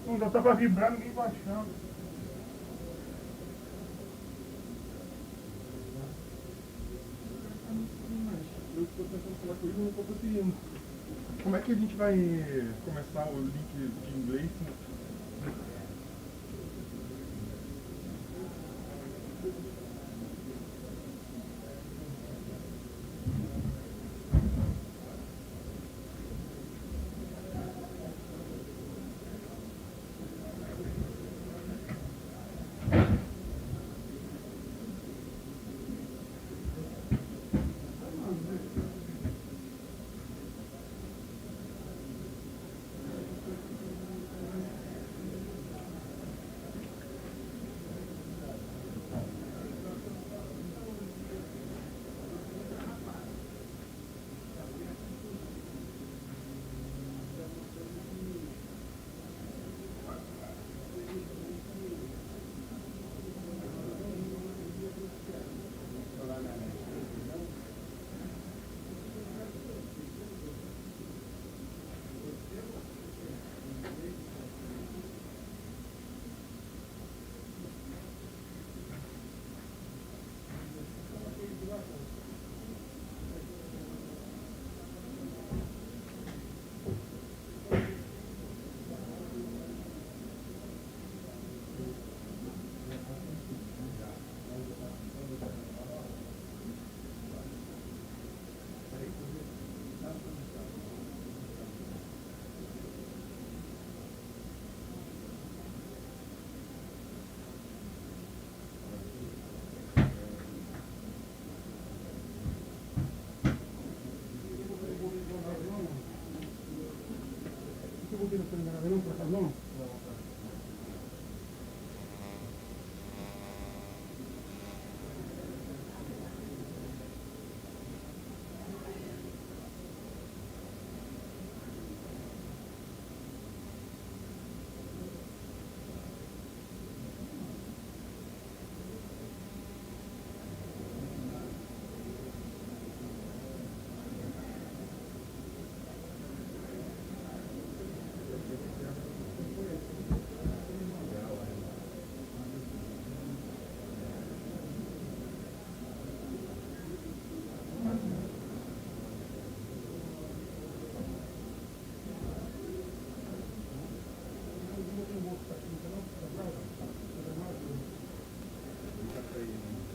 Ainda tava vibrando e baixando. Eu estou tentando falar com ele, não estou conseguindo. Como é que a gente vai começar o link de inglês? Não.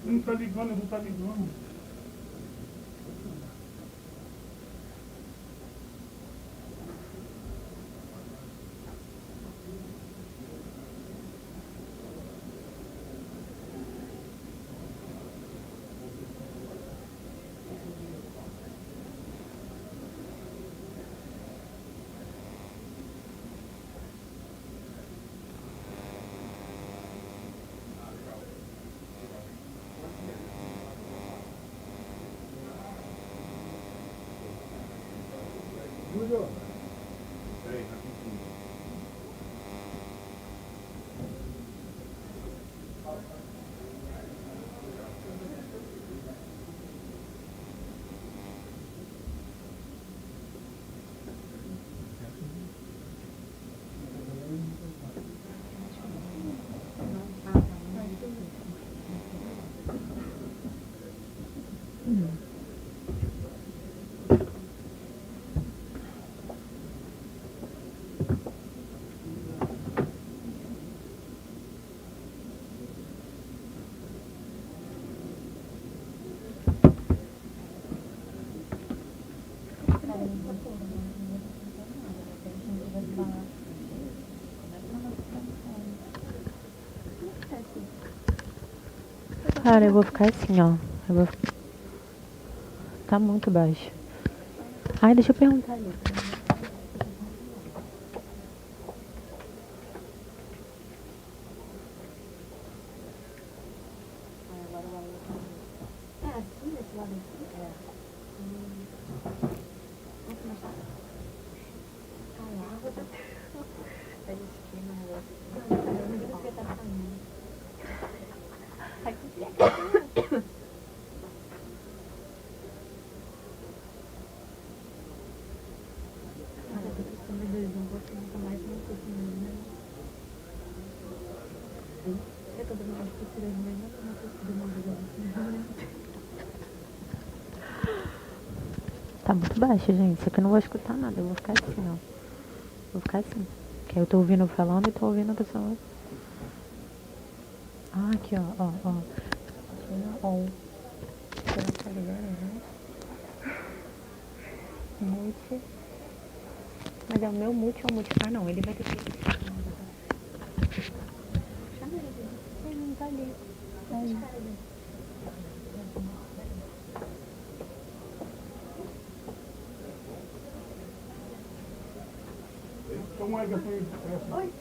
Não tá ligando, não tá ligando. Júlio. Peraí, rapidinho. Cara, eu vou ficar assim, ó. Tá muito baixo. Ai, deixa eu perguntar ali. É assim, desse lado aqui? É. Vamos começar. Ai, a água tá... Tá de esquema, o negócio. Eu não sei porque tá saindo. Aqui que é que olha, eu tô precisando de dois, você não tá mais muito assim, né? Eu tô dando umas posturas, mas não tô dando uma né? Tá muito baixo, gente. Isso aqui eu não vou escutar nada. Eu vou ficar assim, ó. Vou ficar assim. Que aí eu tô ouvindo falando e tô ouvindo a pessoa. Ah, aqui, ó, ó, ó. Tinha on. Será que tá ligado, né? Mute. Mas é o meu mute ou mute? Ah, não. Ele vai ter que... Chama ele. Ele não tá ali. Aí. Toma aí, Oi.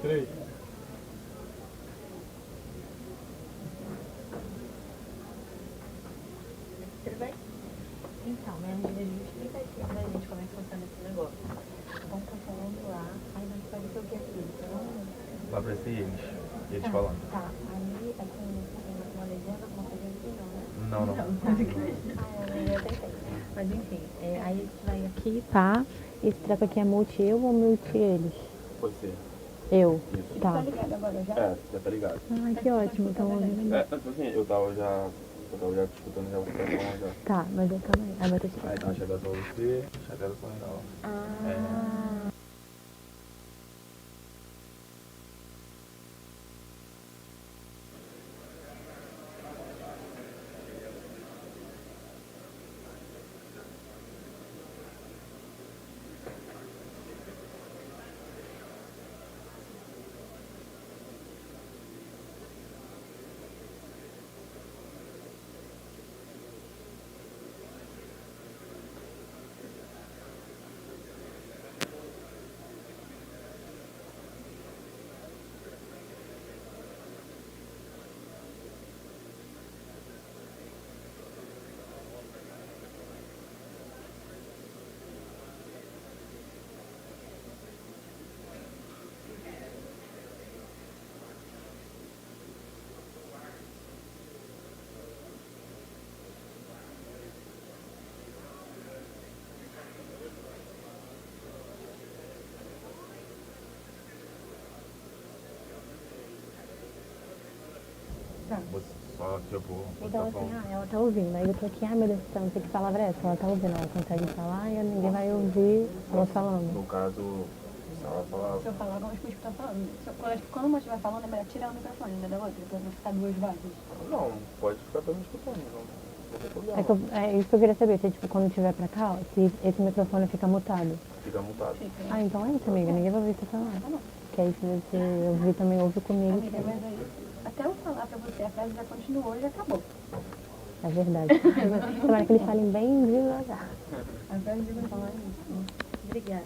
Três. Tudo bem? Então, minha amiga, a gente explica aqui pra gente como é que funciona esse negócio. Vamos falando lá, aí nós vai ser o que aqui? Vai aparecer eles Tá, falando. tá. Aí, assim, uma legenda, alguma coisa assim, não, né? Não, não. Ah, eu já tentei. Mas enfim, aí a gente vai aqui, tá? Esse treco aqui é multi eu ou multi eles? Você. Eu. Isso. Tá. Tá ligado agora já? É, já tá ligado. Ai, que ótimo, então ouvindo. É, tipo assim, eu tava já escutando já o que tá falando já. Tá, mas aí calma aí. Aí vai ter que Aí dá uma chegada pra você, chegada pra ela. Ah. Tá. Você só, tipo, Então tá assim, falando. ela tá ouvindo. Aí eu tô aqui, meu Deus do céu, não sei que palavra é essa. Ela tá ouvindo, ela consegue falar e ninguém vai ouvir ela falando. No caso, se ela falar. Se eu falar, vamos escutar falando. Quando uma estiver falando, é melhor tirar o microfone, né, da outra, pra não ficar duas vozes. Não, pode ficar todo mundo escutando, não tem problema. É isso que eu queria saber, se tipo, quando tiver pra cá, ó, se esse microfone fica mutado. Fica mutado. Fica. Ah, então é isso, amiga, ninguém vai ouvir você falar. Tá bom. Que aí se você ouvir também, ouve comigo. Amiga, Que mas aí, até eu falar pra você, a frase já continuou e já acabou. é verdade. Tomara que eles falem bem devagar. A frase já continuou isso. Obrigada.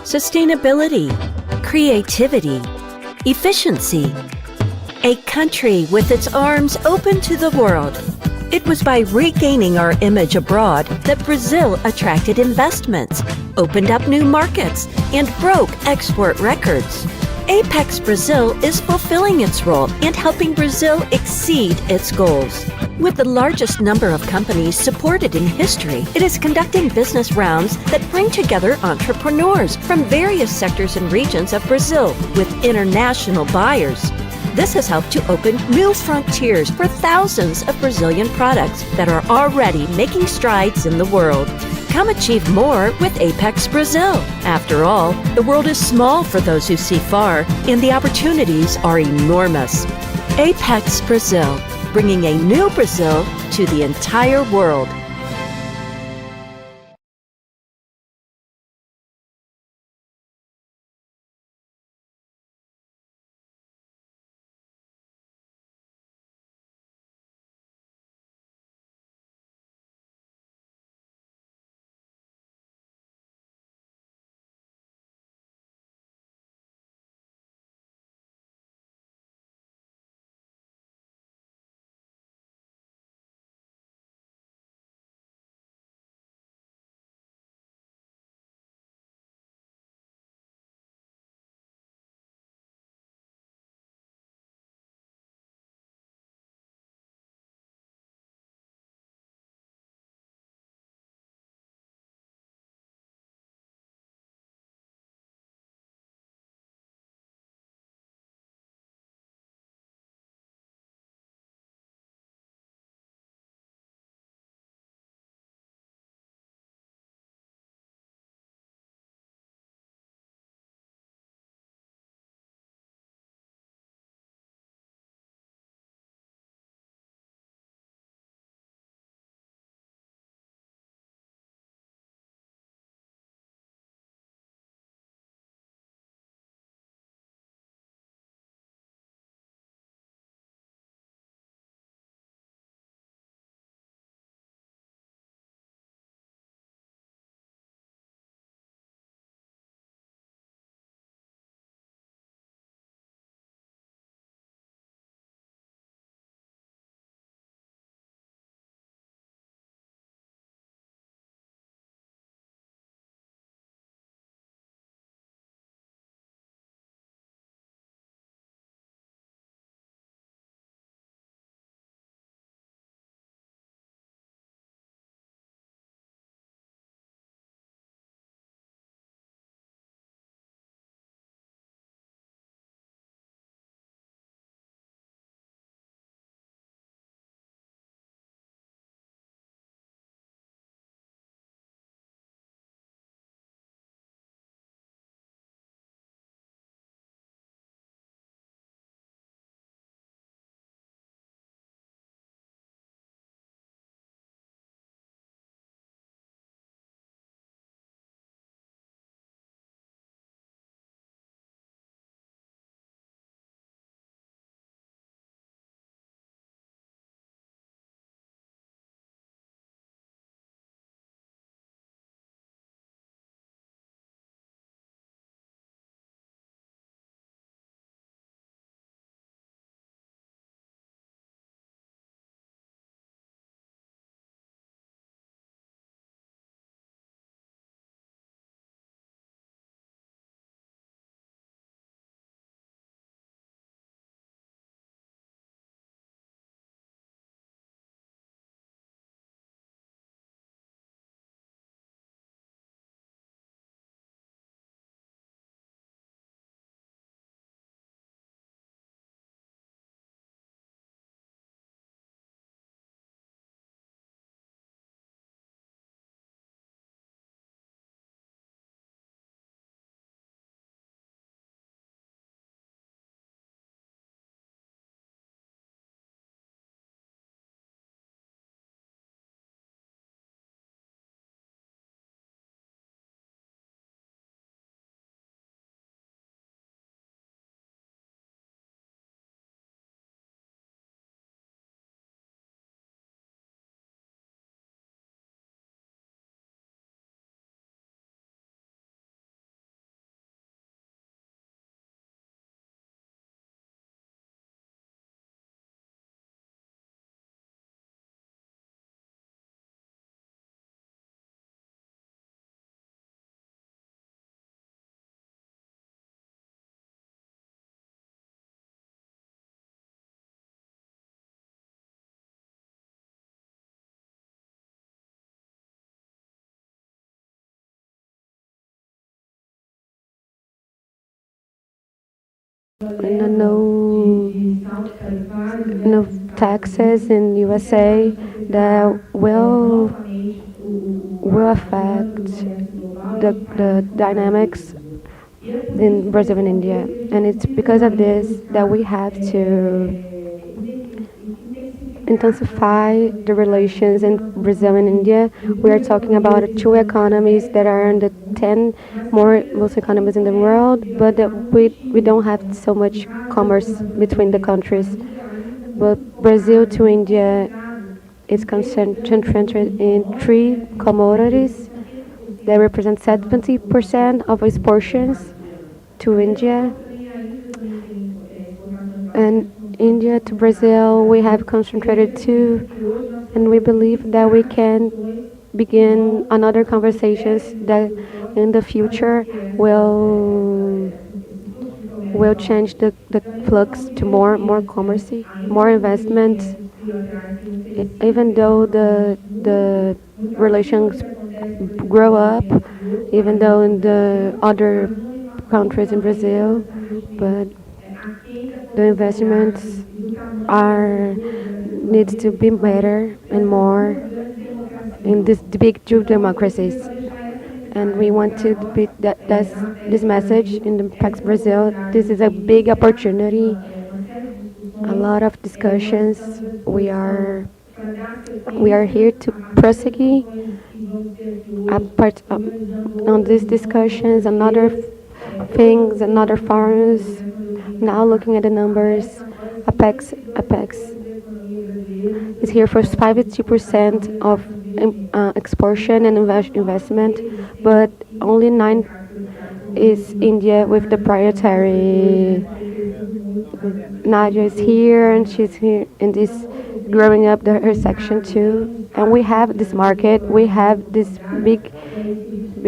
Sustainability, creativity, efficiency. A country with its arms open to the world. It was by regaining our image abroad that Brazil attracted investments, opened up new markets, and broke export records. ApexBrasil is fulfilling its role and helping Brazil exceed its goals. With the largest number of companies supported in history, it is conducting business rounds that bring together entrepreneurs from various sectors and regions of Brazil with international buyers. This has helped to open new frontiers for thousands of Brazilian products that are already making strides in the world. Come achieve more with ApexBrasil. After all, the world is small for those who see far, and the opportunities are enormous. ApexBrasil, bringing a new Brazil to the entire world. and no taxes in USA that will affect the dynamics in Brazil and India. And it's because of this that we have to intensify the relations in Brazil and India. We are talking about two economies that are in the 10 most economies in the world, but that we don't have so much commerce between the countries. But Brazil to India is concentrated in three commodities that represent 70% of its portions to India. And India to Brazil, we have concentrated too, and we believe that we can begin another conversations that in the future will change the flux to more commerce, more investment. Even though the relations grow up, even though in the other countries in Brazil, but the investments are needs to be better and more in this big two democracies. And we want to be that's this message in the ApexBrasil. This is a big opportunity, a lot of discussions. We are here to prosecute on these discussions and other things and other forums. Now looking at the numbers, Apex is here for 50% of exportation and investment, but only 9 is India with the proprietary. Nadia is here and she's here in this growing up her section too. And we have this market, we have this big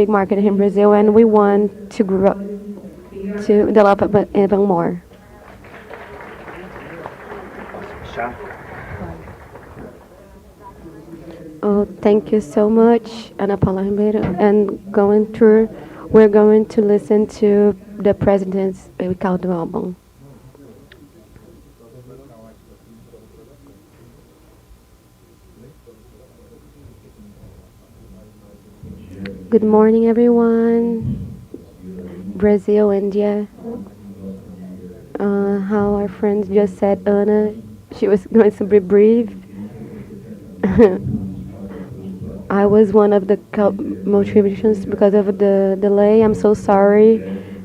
market in Brazil, and we want to grow, to develop it even more. Oh, thank you so much, Ana Paula Ribeiro. And we're going to listen to the president's Ricardo album. Good morning, everyone. Brazil, India. How our friends just said, Ana, she was going to be brief. I was one of the contributions because of the delay. I'm so sorry.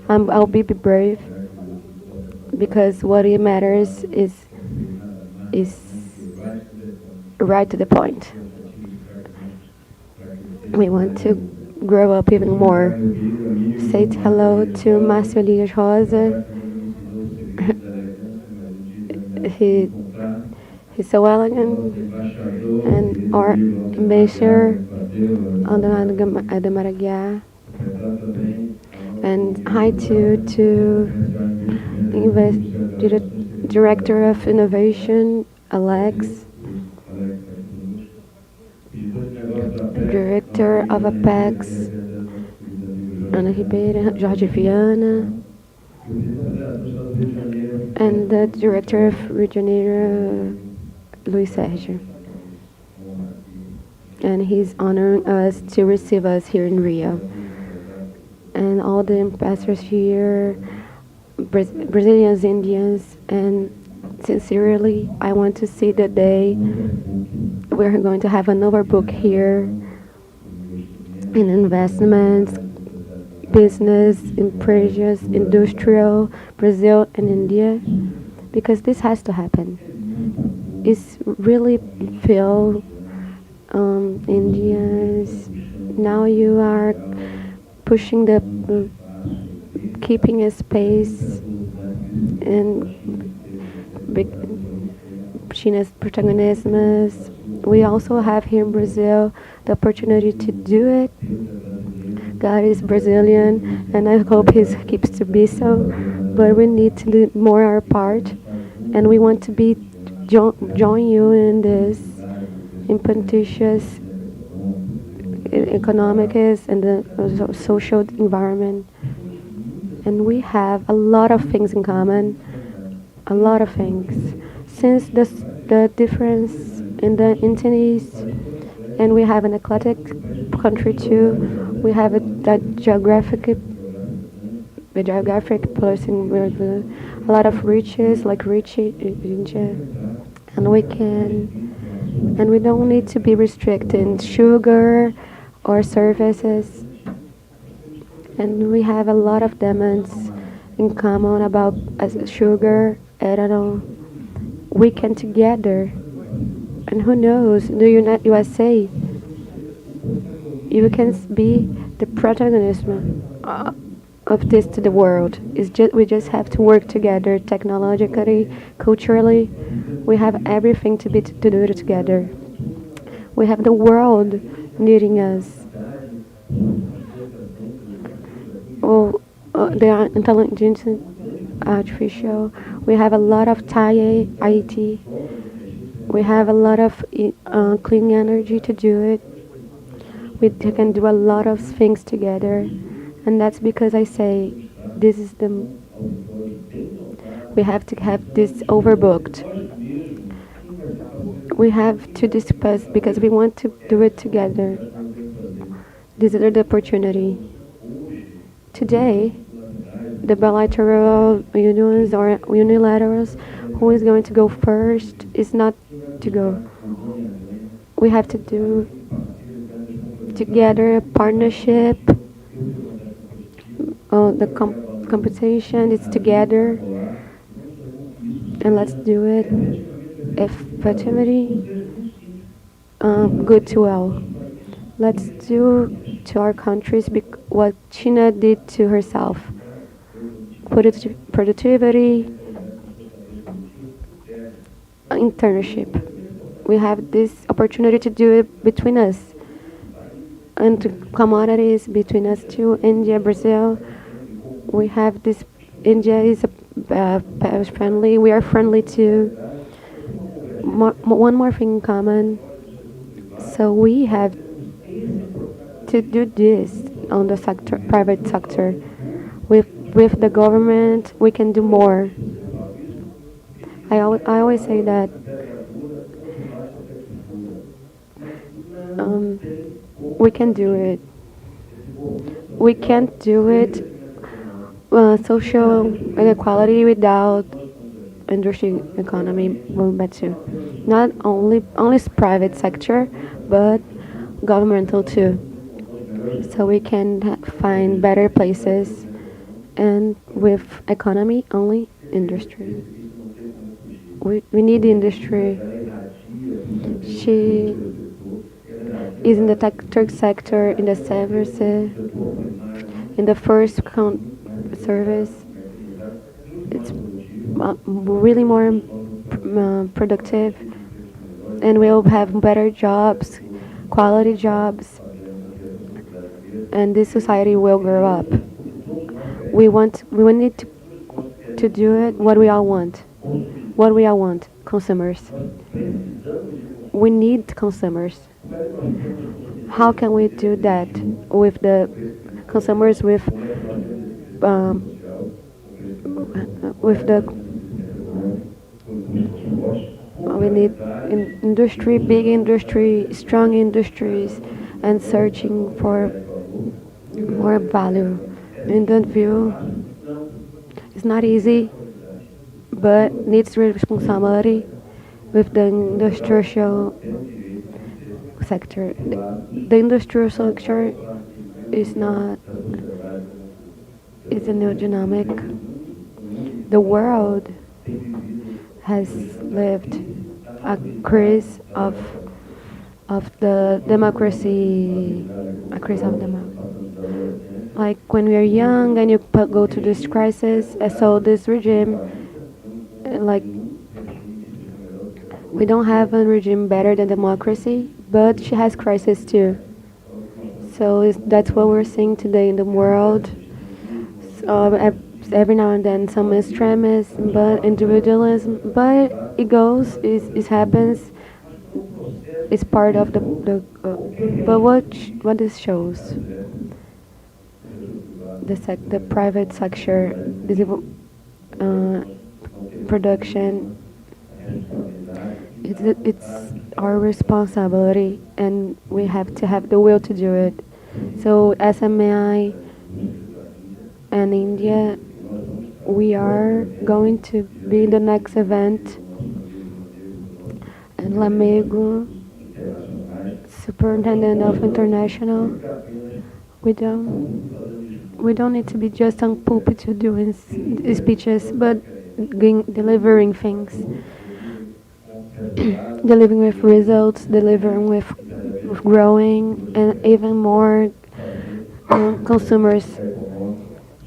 I'll be brave because what it matters is right to the point. We want to grow up even more. Say hello to Márcio Elias Rosa. He's so elegant, and our ambassador on the Maraguá. And hi to Director of Innovation, Alex, Director of Apex, Ana Ribeiro, Jorge Viana, and the Director of Rio de Janeiro, Luiz. And he's honoring us to receive us here in Rio. And all the ambassadors here, Brazilians, Indians, and sincerely, I want to see the day we're going to have another book here in investments, business, empresas, industrial, Brazil and India, because this has to happen. It's really feel Indians. Now you are pushing keeping a space and China's protagonism. We also have here in Brazil the opportunity to do it. God is Brazilian, and I hope he keeps to be so. But we need to do more our part, and we want to be join you in this impetitious economics and the social environment. and we have a lot of things in common, a lot of things. Since the difference in the entities, and we have an eclectic country too. We have the geographic placing with a lot of riches, like rich India, and we don't need to be restricted in sugar or services, and we have a lot of demands in common about sugar, ethanol. We can together, and who knows, the USA, you can be the protagonist of this to the world. We just have to work together, technologically, culturally. We have everything to do it together. We have the world needing us. Well, they are intelligent, artificial. We have a lot of TIA, IT. We have a lot of clean energy to do it. We can do a lot of things together, and that's because I say this is we have to have this overbooked. We have to discuss because we want to do it together. This is the opportunity. Today, the bilateral unions or unilaterals, who is going to go first is not to go. We have to do together a partnership. The competition is together, and let's do it. Effectivity, good to well. Let's do to our countries what China did to herself. Productivity, internship. We have this opportunity to do it between us. And commodities between us too. India, Brazil. We have this. India is Paris friendly. We are friendly too. One more thing in common. So we have to do this on the sector, private sector. With the government, we can do more. I always say that we can do it. We can't do it social inequality without industry economy movement too. Not only private sector, but governmental too. So we can find better places, and with economy only industry. We need the industry. She is in the tech sector, in the service, in the first service. It's really more productive, and we'll have better jobs, quality jobs, and this society will grow up. We need to do it what we all want. What we all want, consumers. We need consumers. How can we do that with the consumers with the we need industry, big industry, strong industries, and searching for more value. In that view, it's not easy, but needs responsibility with the industrial sector. The industrial sector is not. It's a new dynamic. The world has lived a crisis of the democracy, a crisis of democracy. Like when we are young and you go to this crisis, and so this regime, like we don't have a regime better than democracy, but she has crisis too. So that's what we're seeing today in the world. So, every now and then some extremism, but individualism, but it goes, it happens. It's part of the but what this shows, the private sector, production. It's our responsibility, and we have to have the will to do it. So SMI and India, we are going to be in the next event. And Lamego, Superintendent of International, we don't need to be just on pulpit to doing speeches, but delivering things, delivering with results, delivering with growing, and even more consumers,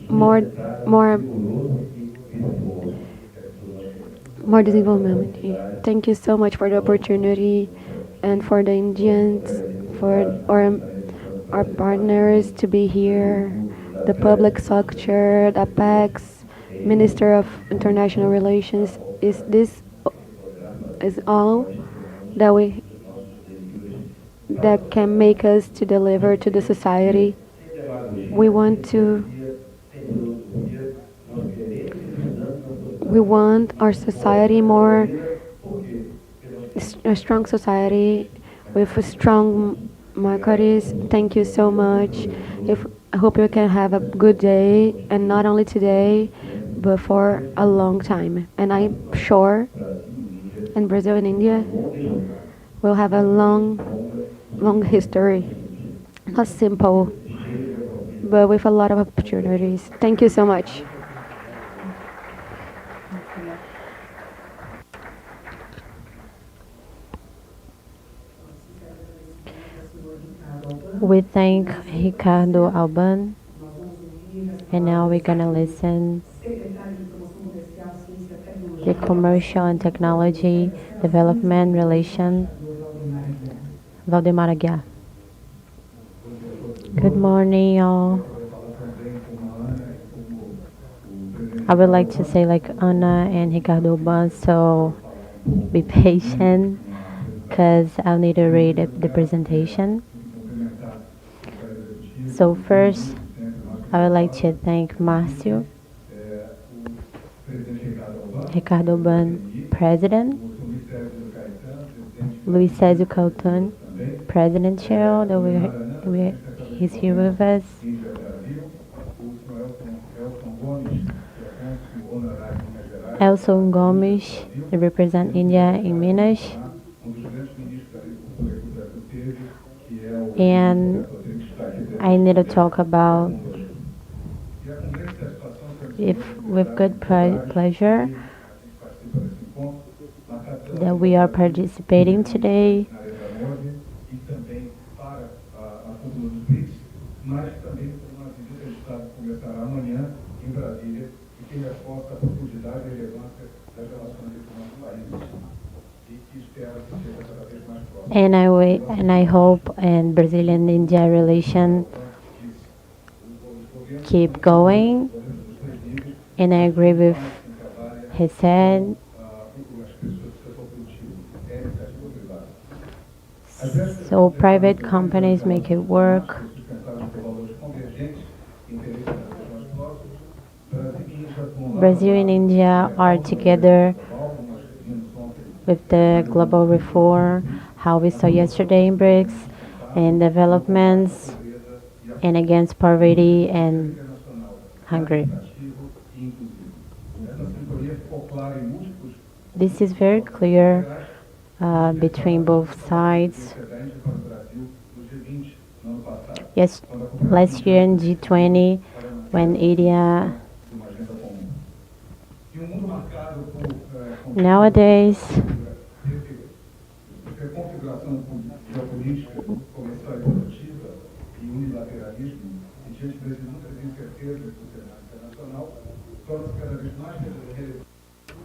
more development. Thank you so much for the opportunity, and for the Indians, for our partners to be here, the public sector, the APEX, Minister of International Relations. This is all that can make us to deliver to the society. We want our society more a strong society with a strong markets. Thank you so much. I hope you can have a good day, and not only today, but for a long time. And I'm sure in Brazil and India will have a long history. Not simple, but with a lot of opportunities. Thank you so much. We thank Ricardo Alban, and now we're gonna listen the Commercial and Technology Development Relation, Valdemar Aguiar. Good morning, y'all. I would like to say like Ana and Ricardo Alban, so be patient, because I'll need to read the presentation. So first, I would like to thank Márcio, Ricardo Alban, President, Luiz Caetano, President Chair, he's here with us. Elson Gomes, they represent India in Minas. And I need to talk about, with good pleasure, that we are participating today. And I hope and Brazilian-India relation keep going. And I agree with he said. So private companies make it work. Brazil and India are together with the global reform, how we saw yesterday in BRICS, and developments, and against poverty and hunger. This is very clear between both sides. Yes, last year in G20, when India, nowadays,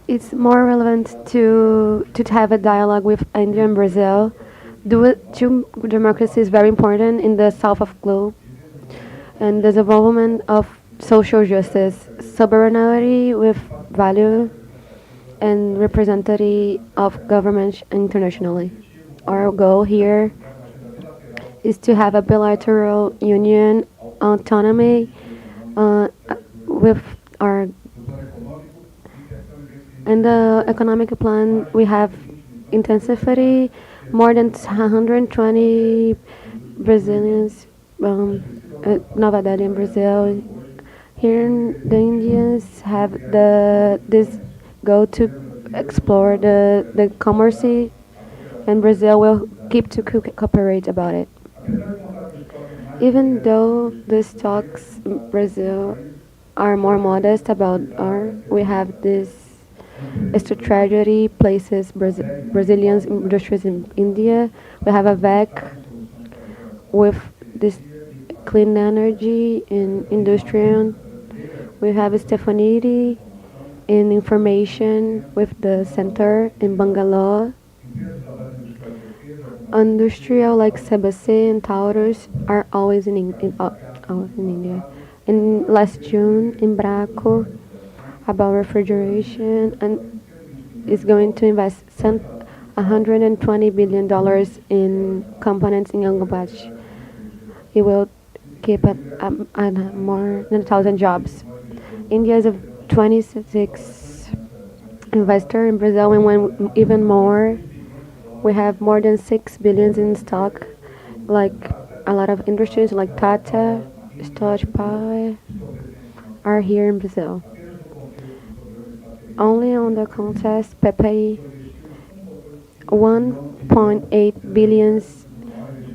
it's more relevant to have a dialogue with India and Brazil. Two democracy is very important in the south of globe, and the development of social justice, sovereignty with value, and representative of government internationally. Our goal here is to have a bilateral union, autonomy, With our in the economic plan, we have intensity. More than 120 Brazilians, Nova Delhi in Brazil. Here, the Indians have this goal to explore the commerce, and Brazil will keep to cooperate about it. Even though the stocks in Brazil are more modest about our, we have this strategy places Brazilian industries in India. We have a VEC with this clean energy in industrial. We have Stefanidi in information with the center in Bangalore. Industrial like CBC and Taurus are always always in India. In last June in Braco about refrigeration and is going to invest some $120 billion in components in Angobach. It will keep more than 1,000 jobs. India is a 26 investor in Brazil and when even more. We have more than 6 billions in stock, like a lot of industries like Tata, Stochpai are here in Brazil. Only on the contest, Pepe 1.8 billions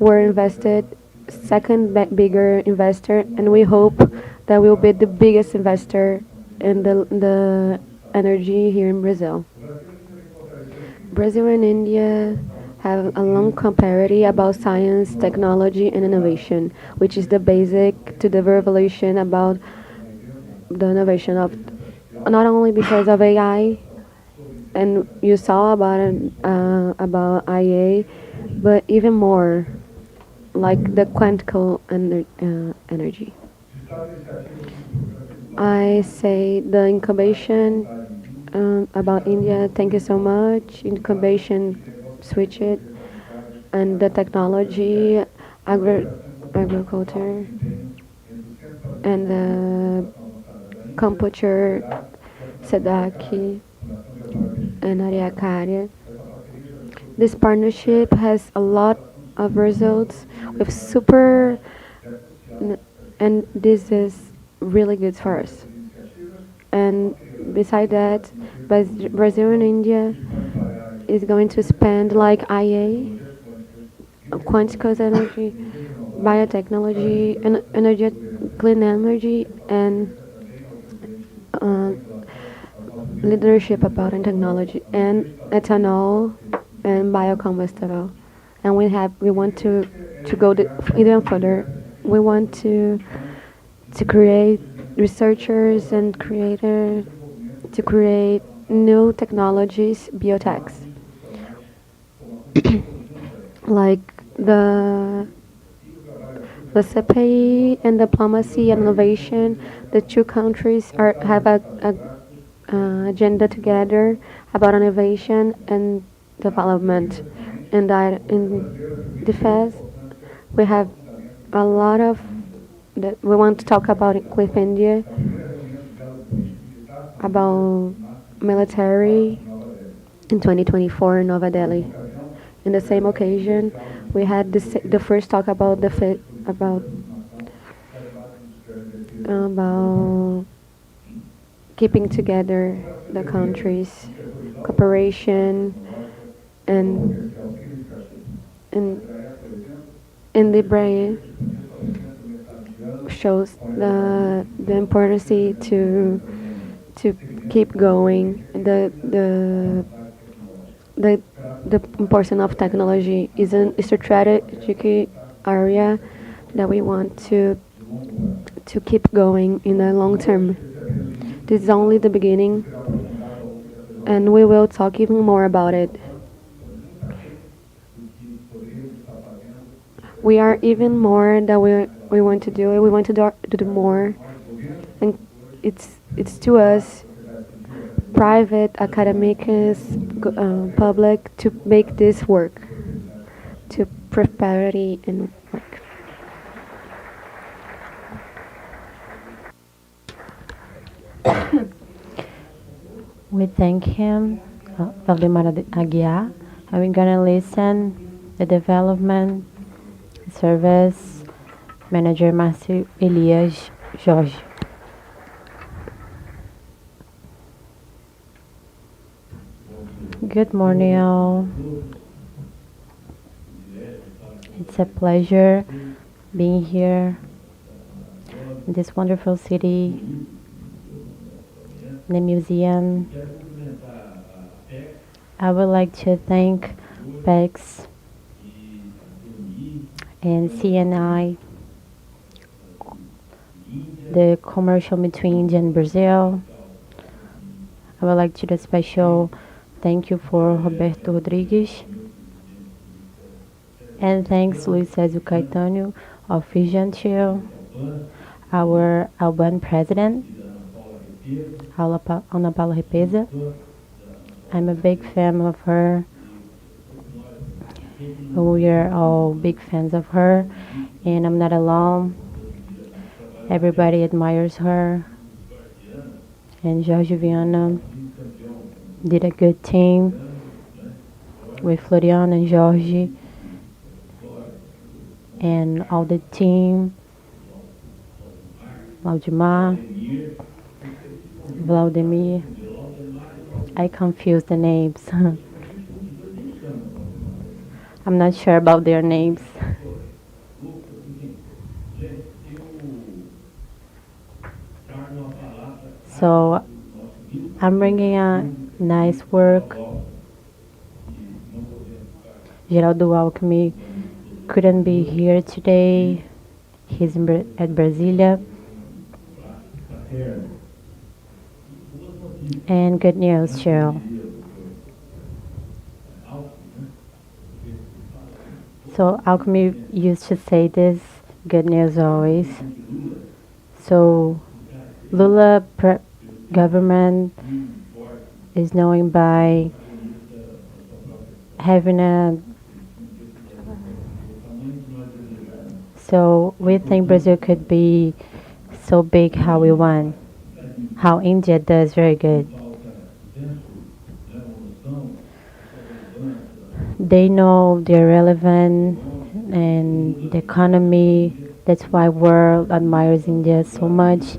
were invested, second bigger investor, and we hope that we'll be the biggest investor in the energy here in Brazil. Brazil and India have a long comparative about science, technology, and innovation, which is the basic to the revolution about the innovation of not only because of AI, and you saw about IA, but even more like the quantum energy. I say the incubation about India. Thank you so much. Incubation, switch it, and the technology, agriculture, and the computer, Sedaki, and Ariakaria. This partnership has a lot of results with super, and this is really good for us. And beside that, Brazil and India is going to spend like IA, quantum energy, biotechnology, and energy, clean energy, and leadership about in technology, and ethanol, and biocombustible. And we want to go even further. We want to create researchers and creators to create new technologies, biotechs, like the CPI and diplomacy and innovation. The two countries have a agenda together about innovation and development. And in defense, we have a lot of that we want to talk about with India, about military in 2024 in Nova Delhi. In the same occasion, we had the first talk about about keeping together the countries, cooperation, and in the brain shows the importance to keep going. The importance of technology is a strategic area that we want to keep going in the long term. This is only the beginning, and we will talk even more about it. We are even more that we want to do it. We want to do more, and it's to us, private, academics, public, to make this work, to prosperity and work. We thank him, Valdemar Aguiar, and we're gonna listen the development service manager Márcio Elias Jorge. Good morning, all. It's a pleasure being here in this wonderful city, in the museum. I would like to thank PEX and CNI, the commercial between India and Brazil. I would like to do a special thank you for Roberto Rodrigues. And thanks Luiz Caetano of Vigentil, our Alban president, Ana Paula Repesa. I'm a big fan of her. We are all big fans of her, and I'm not alone. Everybody admires her. And Jorge Viana did a good team with Floriano and Jorge and all the team, Vladimir. I confuse the names. I'm not sure about their names. So I'm bringing a nice work. Geraldo Alckmin couldn't be here today. He's at Brasilia. And good news, Cheryl. So Alckmin used to say this, good news always. So Lula government is known by having a... So we think Brazil could be so big how we want, how India does very good. They know they're relevant and the economy. That's why world admires India so much.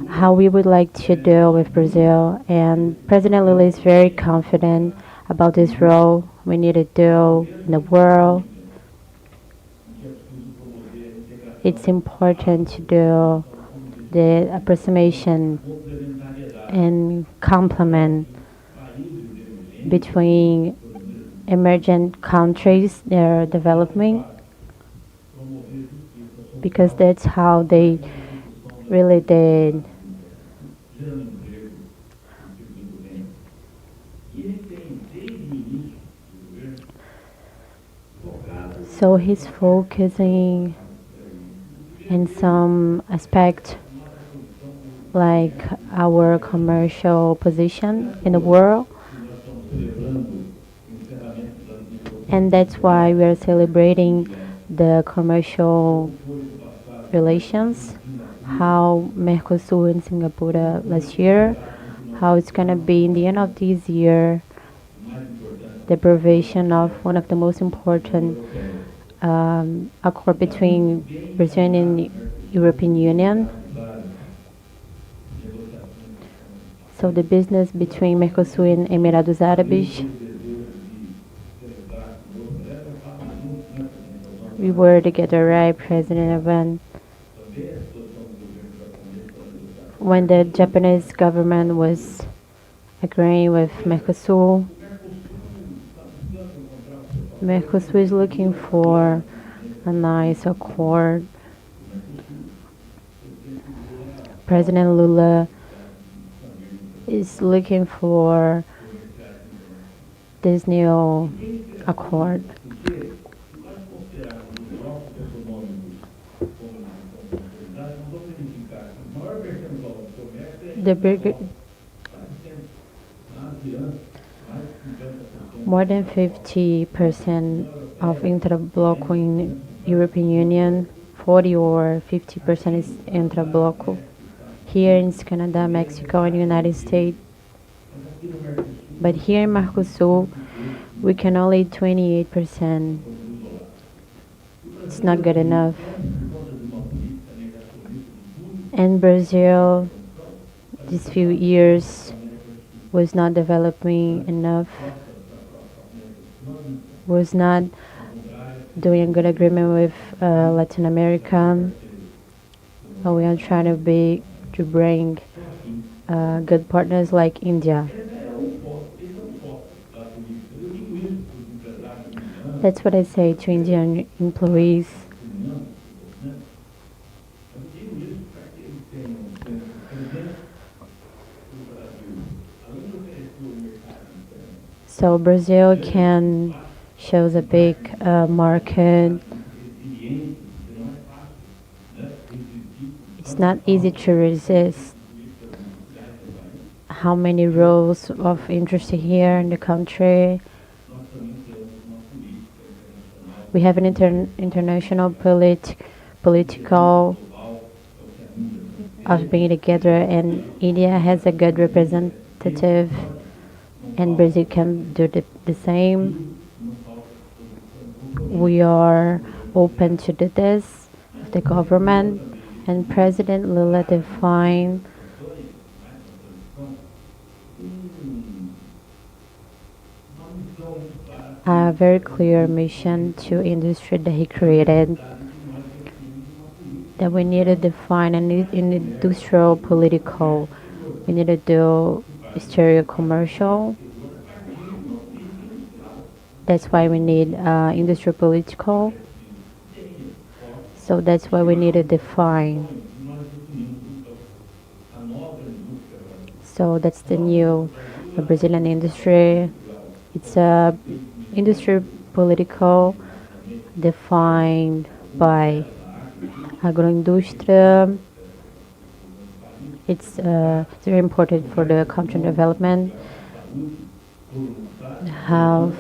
How we would like to deal with Brazil, and President Lula is very confident about this role we need to do in the world. It's important to do the approximation and complement between emergent countries that are developing, because that's how they really did. So he's focusing in some aspect like our commercial position in the world. And that's why we are celebrating the commercial relations, how Mercosur and Singapore last year, how it's going to be in the end of this year, the provision of one of the most important accord between Brazil and the European Union. So the business between Mercosur and Emirados Árabes. We were together, right, President Evan? When the Japanese government was agreeing with Mercosur, Mercosur is looking for a nice accord. President Lula is looking for this new accord. More than 50% of intra-bloc in European Union, 40 or 50% is intra-bloc. Here in Canada, Mexico, and United States. But here in Mercosul, we can only 28%. It's not good enough. And Brazil, these few years, was not developing enough, was not doing a good agreement with Latin America. We are trying to bring good partners like India. That's what I say to Indian employees. So Brazil can shows a big market. It's not easy to resist how many roles of industry here in the country. We have an international political of being together, and India has a good representative, and Brazil can do the same. We are open to do this, the government, and President Lula defined a very clear mission to industry that he created, that we need to define an industrial political. We need to do stereo commercial. That's why we need industrial political. So that's why we need to define. So that's the new Brazilian industry. It's a industry political defined by agroindustria. It's very important for the country development. Have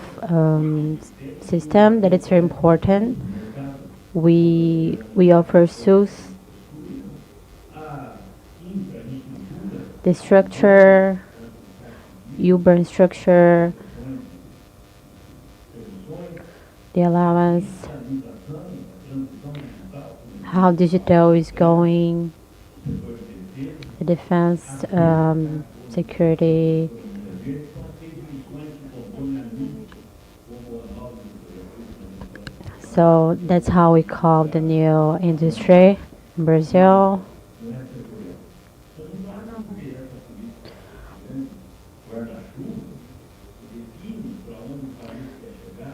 system that it's very important. We offer SUS, the structure, urban structure, the allowance, how digital is going, the defense, security. So that's how we call the new industry in Brazil.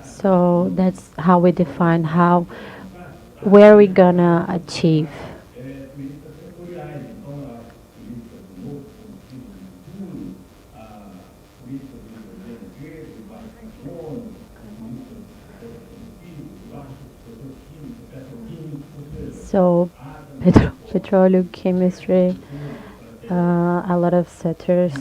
So that's how we define where we gonna achieve. So petroleum, chemistry, a lot of sectors.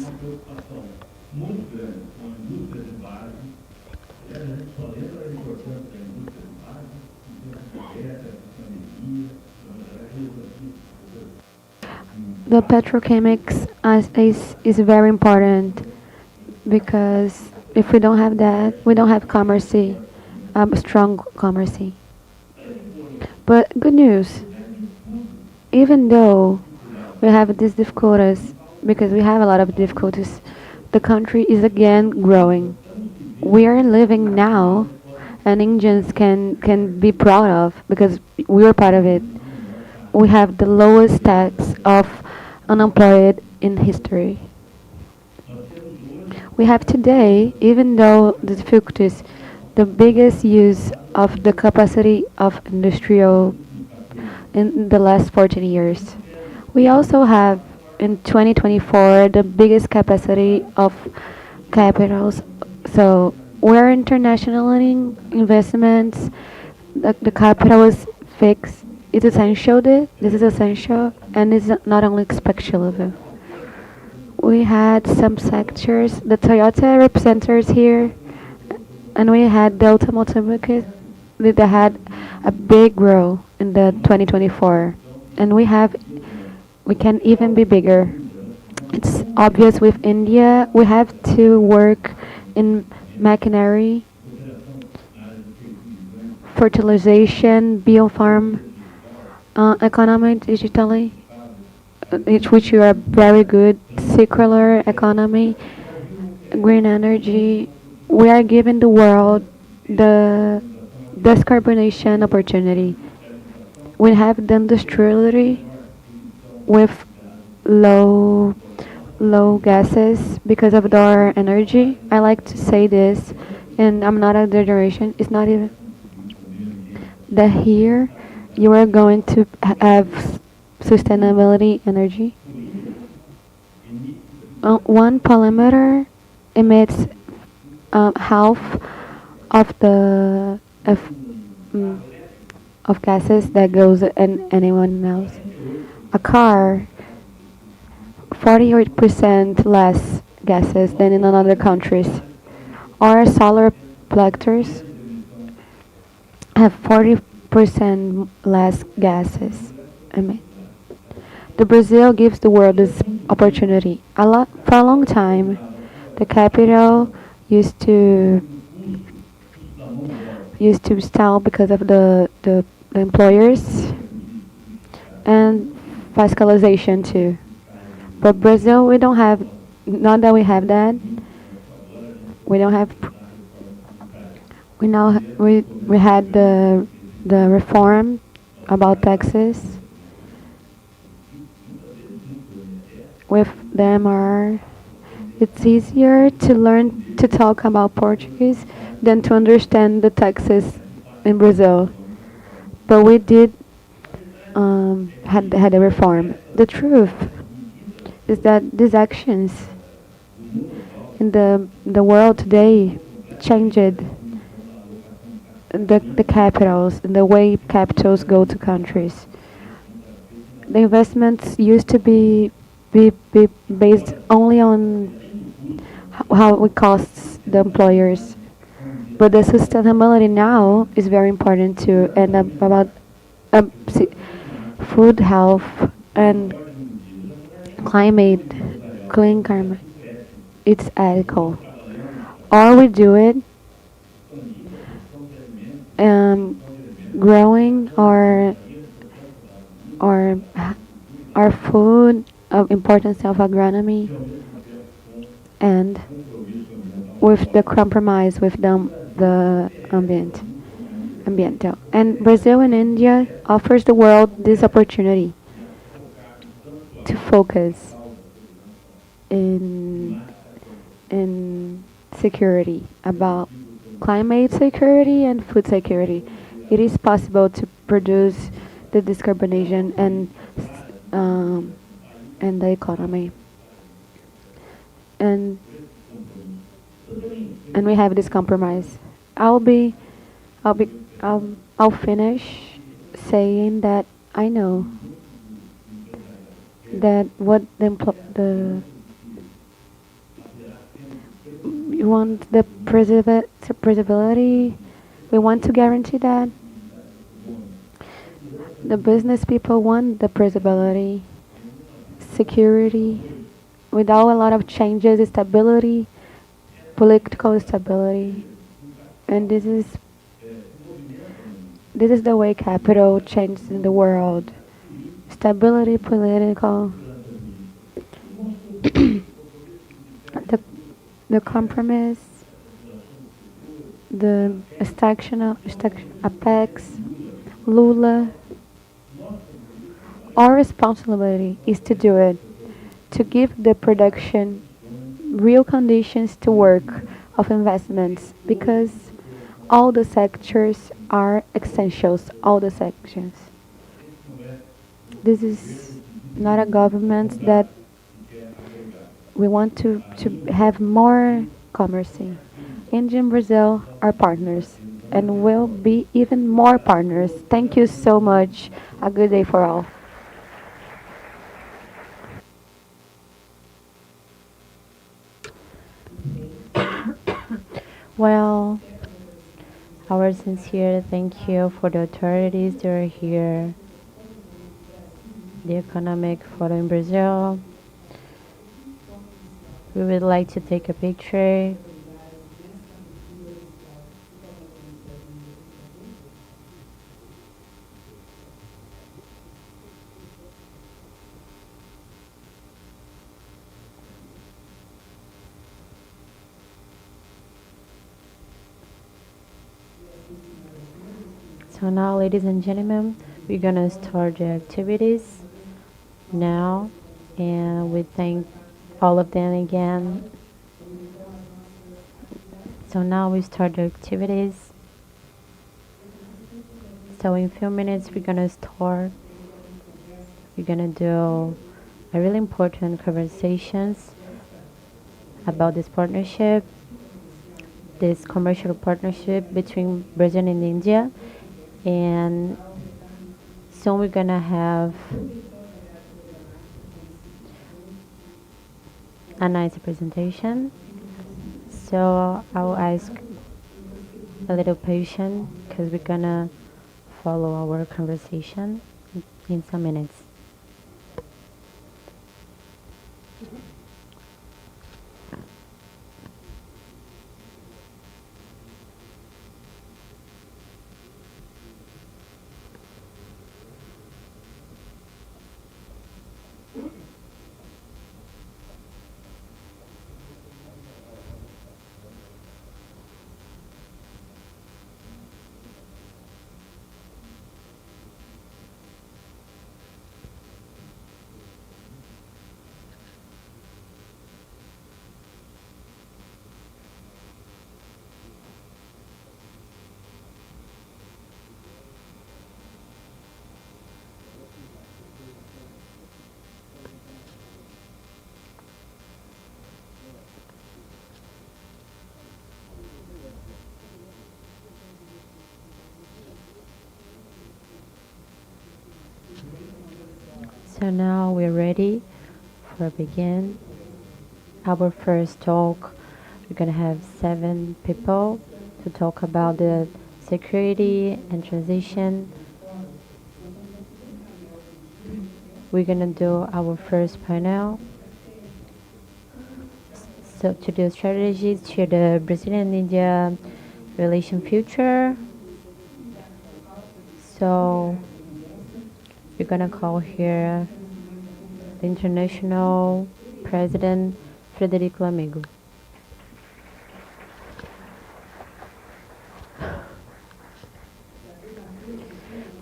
The petrochemics is very important, because if we don't have that, we don't have commerce, strong commerce. But good news, even though we have these difficulties, because we have a lot of difficulties, the country is again growing. We are living now, and Indians can be proud of, because we are part of it. We have the lowest tax of unemployed in history. We have today, even though the difficulties, the biggest use of the capacity of industrial in the last 14 years. We also have in 2024 the biggest capacity of capitals. So we're internationalizing investments. The capital is fixed. It's essential. This is essential, and it's not only speculative. We had some sectors, the Toyota representatives here, and we had the automotive that had a big growth in the 2024, and we can even be bigger. It's obvious with India. We have to work in machinery, fertilization, biofarm, economy digitally, which you are very good, circular economy, green energy. We are giving the world the decarbonation opportunity. We have the industriality with low low gases because of our energy. I like to say this, and I'm not a generation. It's not even that here you are going to have sustainability energy. One polymeter emits half of the mm, of gases that goes in anyone else. A car, 48% less gases than in other countries. Our solar collectors have 40% less gases. I mean, the Brazil gives the world this opportunity. For a long time, the capital used to stall because of the employers and fiscalization too. But Brazil, we don't have, not that we have that. We don't have. We had the reform about taxes with the MRE. It's easier to learn to talk about Portuguese than to understand the taxes in Brazil. But we did had a reform. The truth is that these actions in the world today changed the capitals and the way capitals go to countries. The investments used to be based only on how it costs the employers, but the sustainability now is very important too, and about food, health, and climate, clean climate. It's ethical. Or we do it growing our food of importance of agronomy and with the compromise with the ambiental. And Brazil and India offers the world this opportunity to focus in security, about climate security and food security. It is possible to produce the decarbonation and the economy. And we have this compromise. I'll finish saying that I know that what the we want the preservability. We want to guarantee that. The business people want the preservability, security, without a lot of changes, stability, political stability, and this is the way capital changes in the world. Stability, political, the compromise, the Apex, Lula. Our responsibility is to do it, to give the production real conditions to work of investments, because all the sectors are essentials, all the sections. This is not a government that we want to have more commerce. India and Brazil are partners and will be even more partners. Thank you so much. A good day for all. Well, our sincere thank you for the authorities that are here, the Economic Forum in Brazil, We would like to take a picture. So now, ladies and gentlemen, we're gonna start the activities now, and we thank all of them again. So now we start the activities. So in a few minutes we're gonna start. We're gonna do a really important conversations about this partnership, this commercial partnership between Brazil and India, and soon we're gonna have a nice presentation. So I'll ask a little patience because we're gonna follow our conversation in some minutes. So now we're ready for begin our first talk. We're gonna have 7 people to talk about the security and transition. We're gonna do our first panel. So to the strategies to the Brazil-India relation future. So we're gonna call here the international president Frederico Amigo.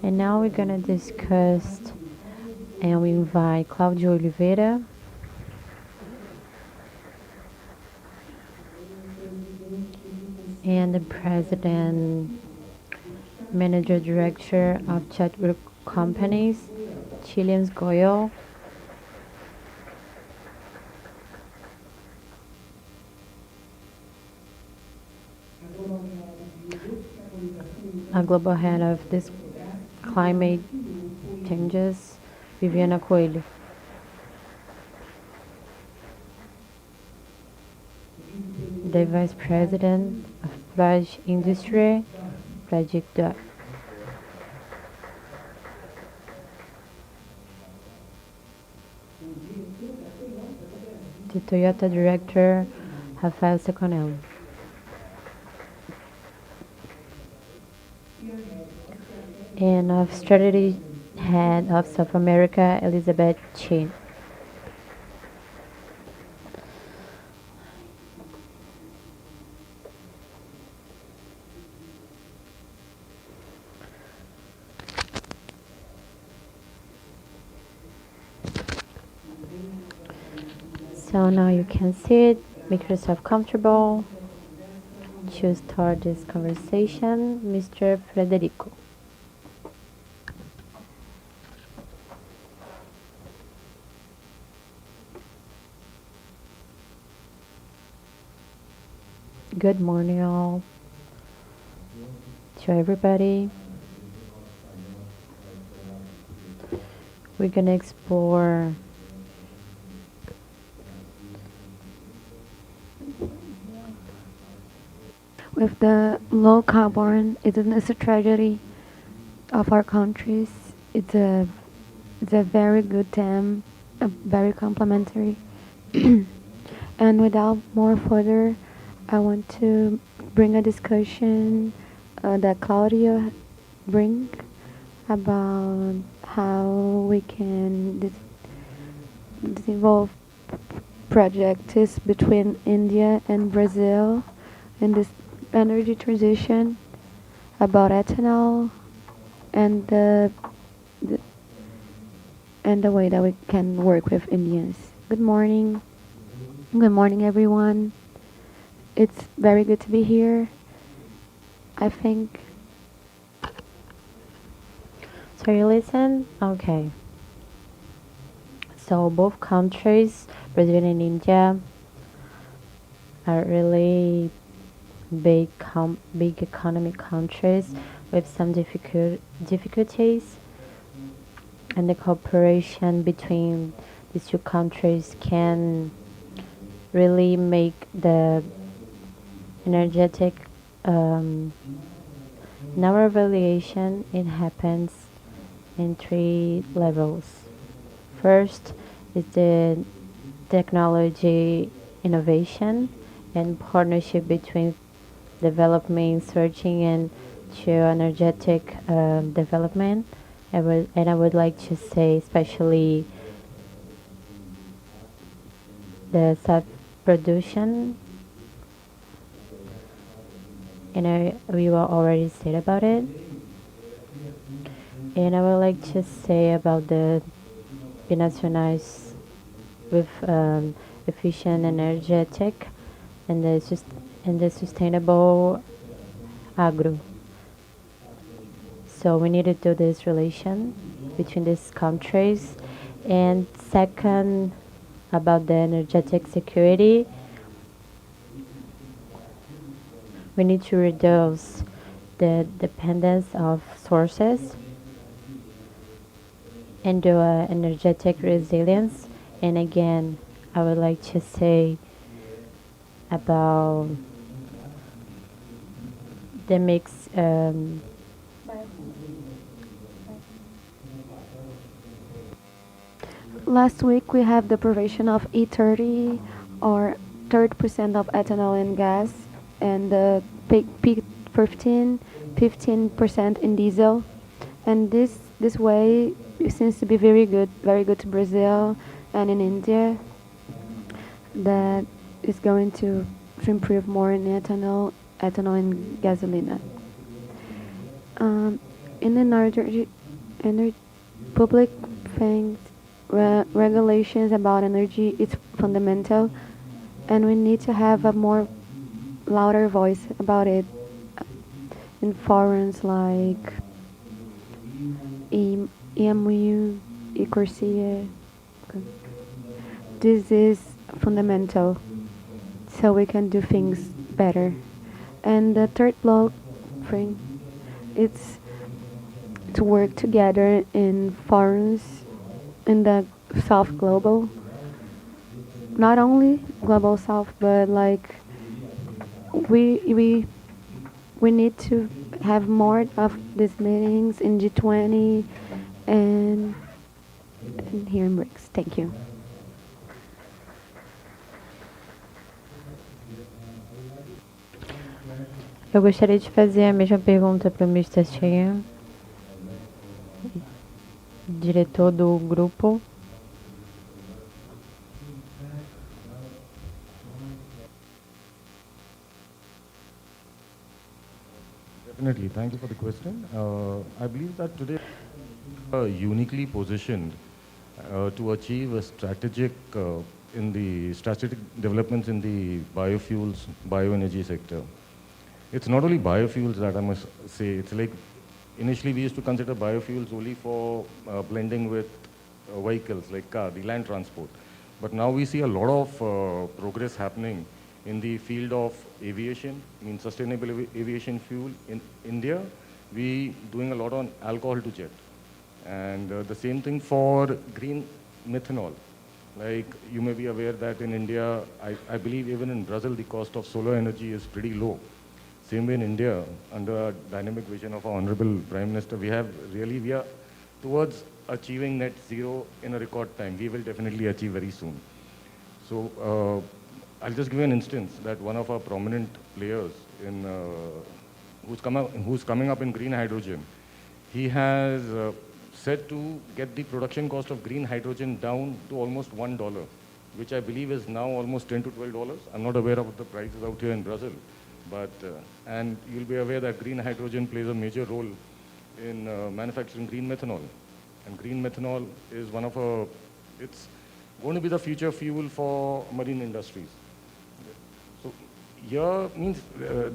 And now we're gonna discuss, and we invite Claudio Oliveira, and the president, manager director of Chat Group Companies, Chileans Goyo, a global head of this climate changes, Viviana Coelho. The vice president of Flash Industry, Project. The Toyota director, Rafael Seconello. And of strategy head of South America, Elizabeth Chin. So now you can sit, make yourself comfortable to start this conversation, Mr. Frederico. Good morning all, to everybody. We're gonna explore With the low carbon, it's a tragedy of our countries. It's a very good theme, very complementary. And without more further, I want to bring a discussion that Claudia bring about how we can develop projects between India and Brazil in this energy transition, about ethanol and the and the way that we can work with Indians. Good morning. Good morning, everyone. It's very good to be here. I think. So you listen? Okay. So both countries, Brazil and India, are really big economic countries with some difficulties, and the cooperation between these two countries can really make the energetic. In our evaluation, it happens in 3 levels. First is the technology innovation and partnership between development, searching, and geo-energetic development. I would like to say especially the self-production, and we will already said about it. And I would like to say about the binationals with efficient, energetic, and the sustainable agro. So we need to do this relation between these countries. And second, about the energetic security, we need to reduce the dependence of sources and do energetic resilience. And again, I would like to say about the mix. Last week we have the provision of E30 or 30% of ethanol in gas and the peak 15% in diesel. And this way it seems to be very good to Brazil and in India. That is going to improve more in ethanol and gasoline. In the public things, regulations about energy is fundamental, and we need to have a more louder voice about it in forums like EMU, Ecorsia. This is fundamental, so we can do things better. And the third block thing, it's to work together in forums in the South Global. Not only Global South, but like we need to have more of these meetings in G20 and here in BRICS. Thank you. Eu gostaria de fazer a mesma pergunta para o Mr. Chen, diretor do grupo. Definitely, thank you for the question. I believe that today we are uniquely positioned to achieve a strategic developments in the biofuels, bioenergy sector. It's not only biofuels that I must say. It's like initially we used to consider biofuels only for blending with vehicles like car, the land transport. But now we see a lot of progress happening in the field of aviation, sustainable aviation fuel. In India, we doing a lot on alcohol to jet. And the same thing for green methanol. Like you may be aware that in India, I believe even in Brazil, the cost of solar energy is pretty low. Same way in India, under a dynamic vision of our Honorable Prime Minister, we are towards achieving net zero in a record time. We will definitely achieve very soon. So I'll just give you an instance that one of our prominent players in who's coming up in green hydrogen, he has said to get the production cost of green hydrogen down to almost $1, which I believe is now almost $10 to $12. I'm not aware of the prices out here in Brazil, but and you'll be aware that green hydrogen plays a major role in manufacturing green methanol, and green methanol is one of it's going to be the future fuel for marine industries. So here means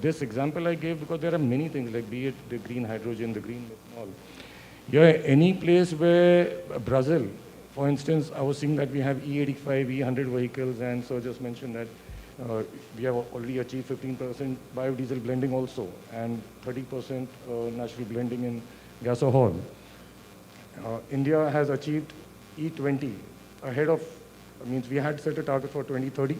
this example I gave because there are many things like be it the green hydrogen, the green methanol. Here, any place where Brazil, for instance, I was seeing that we have E85, E100 vehicles, and so just mentioned that we have already achieved 15% biodiesel blending also, and 30% natural blending in gasohol. India has achieved E20 ahead of, means we had set a target for 2030,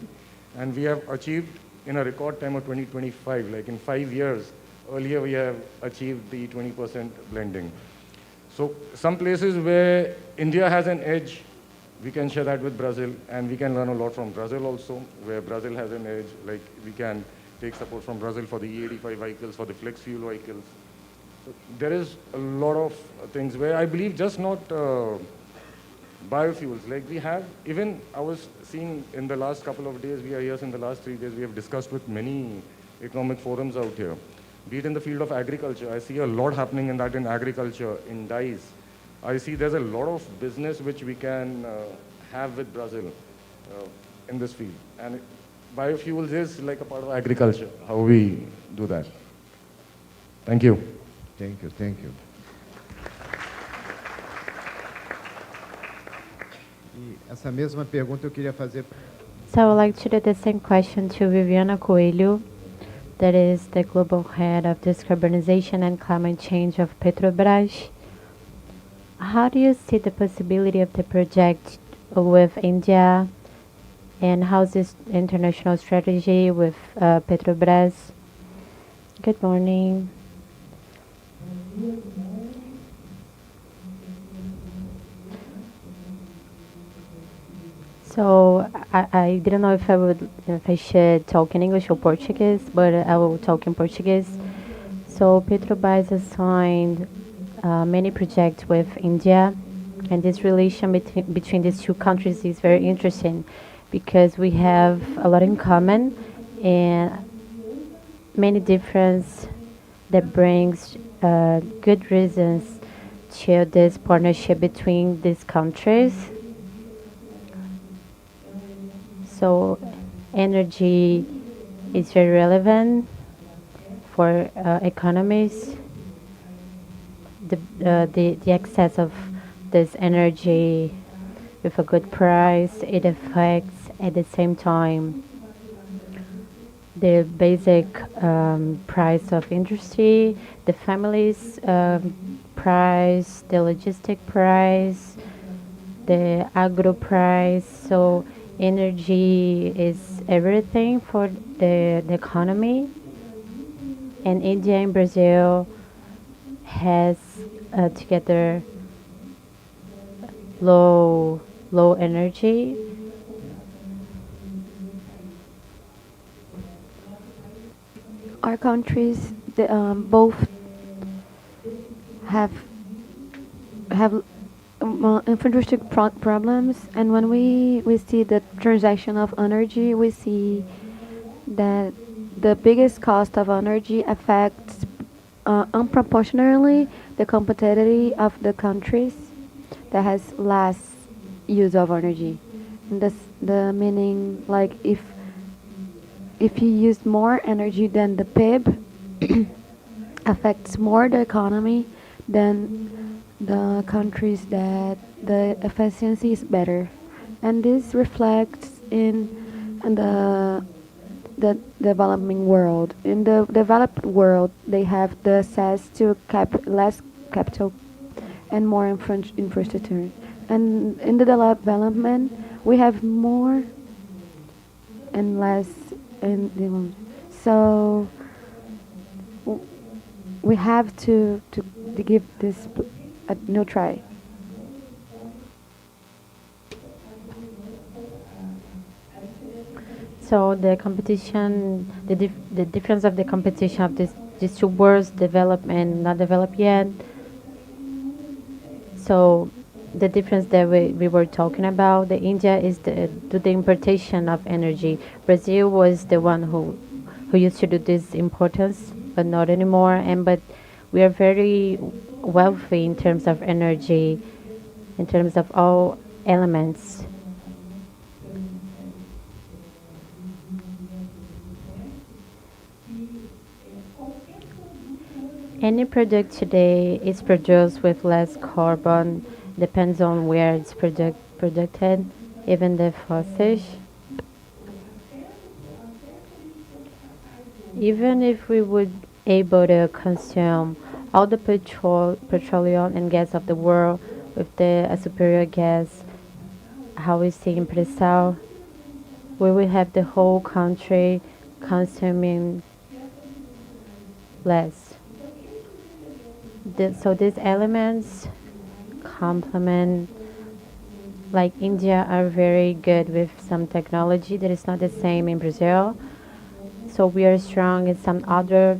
and we have achieved in a record time of 2025, like in 5 years. Earlier we have achieved the 20% blending. So some places where India has an edge, we can share that with Brazil, and we can learn a lot from Brazil also, where Brazil has an edge, like we can take support from Brazil for the E85 vehicles, for the flex fuel vehicles. So there is a lot of things where I believe just not biofuels, like we have, even I was seeing in the last couple of days, we are here in the last 3 days, we have discussed with many economic forums out here. Be it in the field of agriculture, I see a lot happening in that in agriculture, in dyes. I see there's a lot of business which we can have with Brazil in this field. And biofuels is like a part of agriculture, how we do that. Thank you. Thank you, thank you. E essa mesma pergunta eu queria fazer. So I would like to do the same question to Viviana Coelho, that is the global head of decarbonization and climate change of Petrobras. How do you see the possibility of the project with India, and how's this international strategy with Petrobras? Good morning. So I didn't know if I should talk in English or Portuguese, but I will talk in Portuguese. So Petrobras has signed many projects with India, and this relation between these two countries is very interesting because we have a lot in common and many differences that brings good reasons to this partnership between these countries. So energy is very relevant for economies. The excess of this energy with a good price, it affects at the same time the basic price of industry, the family's price, the logistic price, the agro price. So energy is everything for the economy, and India and Brazil has together low energy. Our countries both have infrastructure problems, and when we see the transaction of energy, we see that the biggest cost of energy affects unproportionately the competitivity of the countries that has less use of energy. And that's the meaning, like if you use more energy than the PIB affects more the economy than the countries that the efficiency is better, and this reflects in the developing world. In the developed world, they have the access to less capital and more infrastructure, and in the development we have more and less. And so we have to give this a new try. So the competition, the difference of the competition of these two words, developed and not developed yet. So the difference that we were talking about, the India is the importation of energy. Brazil was the one who used to do this importance, but not anymore. And but we are very wealthy in terms of energy, in terms of all elements. Any product today is produced with less carbon, depends on where it's produced, even the fossil. Even if we would able to consume all the petroleum and gas of the world with the superior gas, how we see in Brazil, we will have the whole country consuming less. So these elements complement, like India are very good with some technology that is not the same in Brazil. So we are strong in some other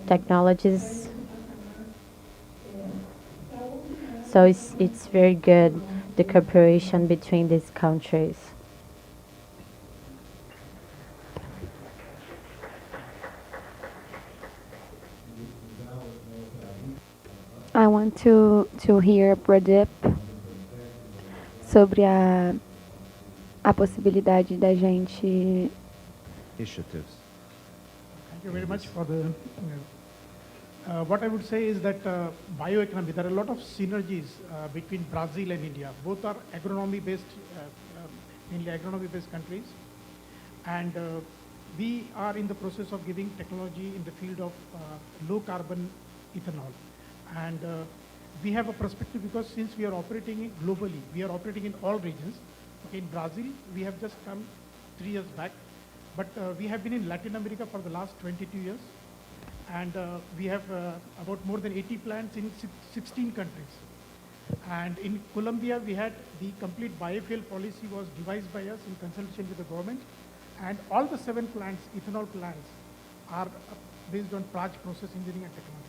technologies. So it's very good, the cooperation between these countries. I want to hear Pradeep sobre a possibilidade da gente Initiatives. Thank you very much for the. What I would say is that bioeconomy, there are a lot of synergies between Brazil and India. Both are agronomy-based, mainly agronomy-based countries. And we are in the process of giving technology in the field of low-carbon ethanol. And we have a perspective because since we are operating globally, we are operating in all regions. Okay, in Brazil, we have just come 3 years back. But we have been in Latin America for the last 22 years. And we have about more than 80 plants in 16 countries. And in Colombia, we had the complete biofuel policy was devised by us in consultation with the government. And all the 7 plants, ethanol plants, are based on Praj process engineering and technology.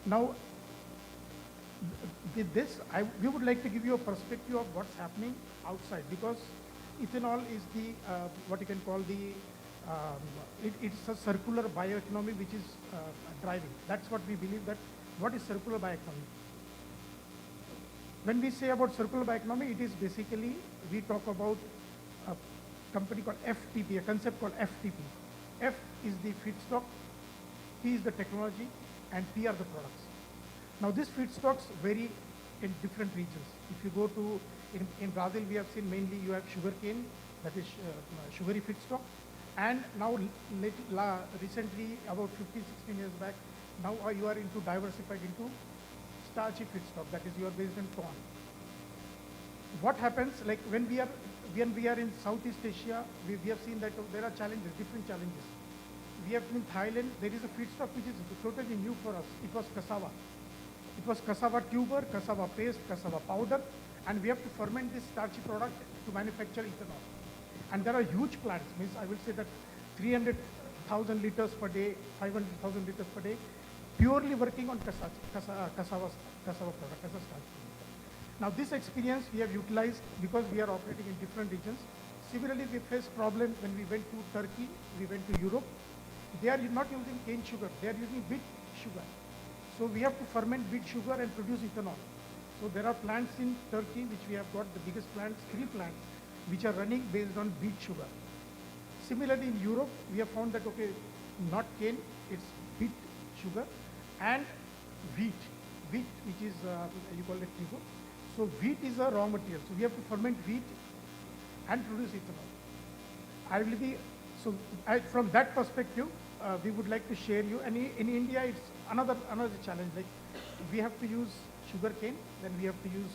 Now, with this, we would like to give you a perspective of what's happening outside, because ethanol is the, what you can call the, it's a circular bioeconomy which is driving. That's what we believe, that what is circular bioeconomy? When we say about circular bioeconomy, it is basically, we talk about a company called FTP, a concept called FTP. F is the feedstock, P is the technology, and P are the products. Now these feedstocks vary in different regions. If you go to, in Brazil, we have seen mainly you have sugarcane, that is sugary feedstock. And now recently, about 15, 16 years back, now you are into diversified into starchy feedstock, that is you are based on corn. What happens, like when we are in Southeast Asia, we have seen that there are challenges, different challenges. We have in Thailand, there is a feedstock which is totally new for us. It was cassava. It was cassava tuber, cassava paste, cassava powder, and we have to ferment this starchy product to manufacture ethanol. And there are huge plants, means I will say that 300,000 liters per day, 500,000 liters per day, purely working on cassava product, as a starch. Now this experience we have utilized because we are operating in different regions. Similarly, we faced problem when we went to Turkey, we went to Europe. They are not using cane sugar, they are using beet sugar. So we have to ferment beet sugar and produce ethanol. So there are plants in Turkey which we have got, the biggest plants, 3 plants, which are running based on beet sugar. Similarly in Europe, we have found that, okay, not cane, it's beet sugar and wheat, which is, you call it trigo. So wheat is a raw material. So we have to ferment wheat and produce ethanol. From that perspective, we would like to share you, and in India, it's another challenge. Like we have to use sugar cane, then we have to use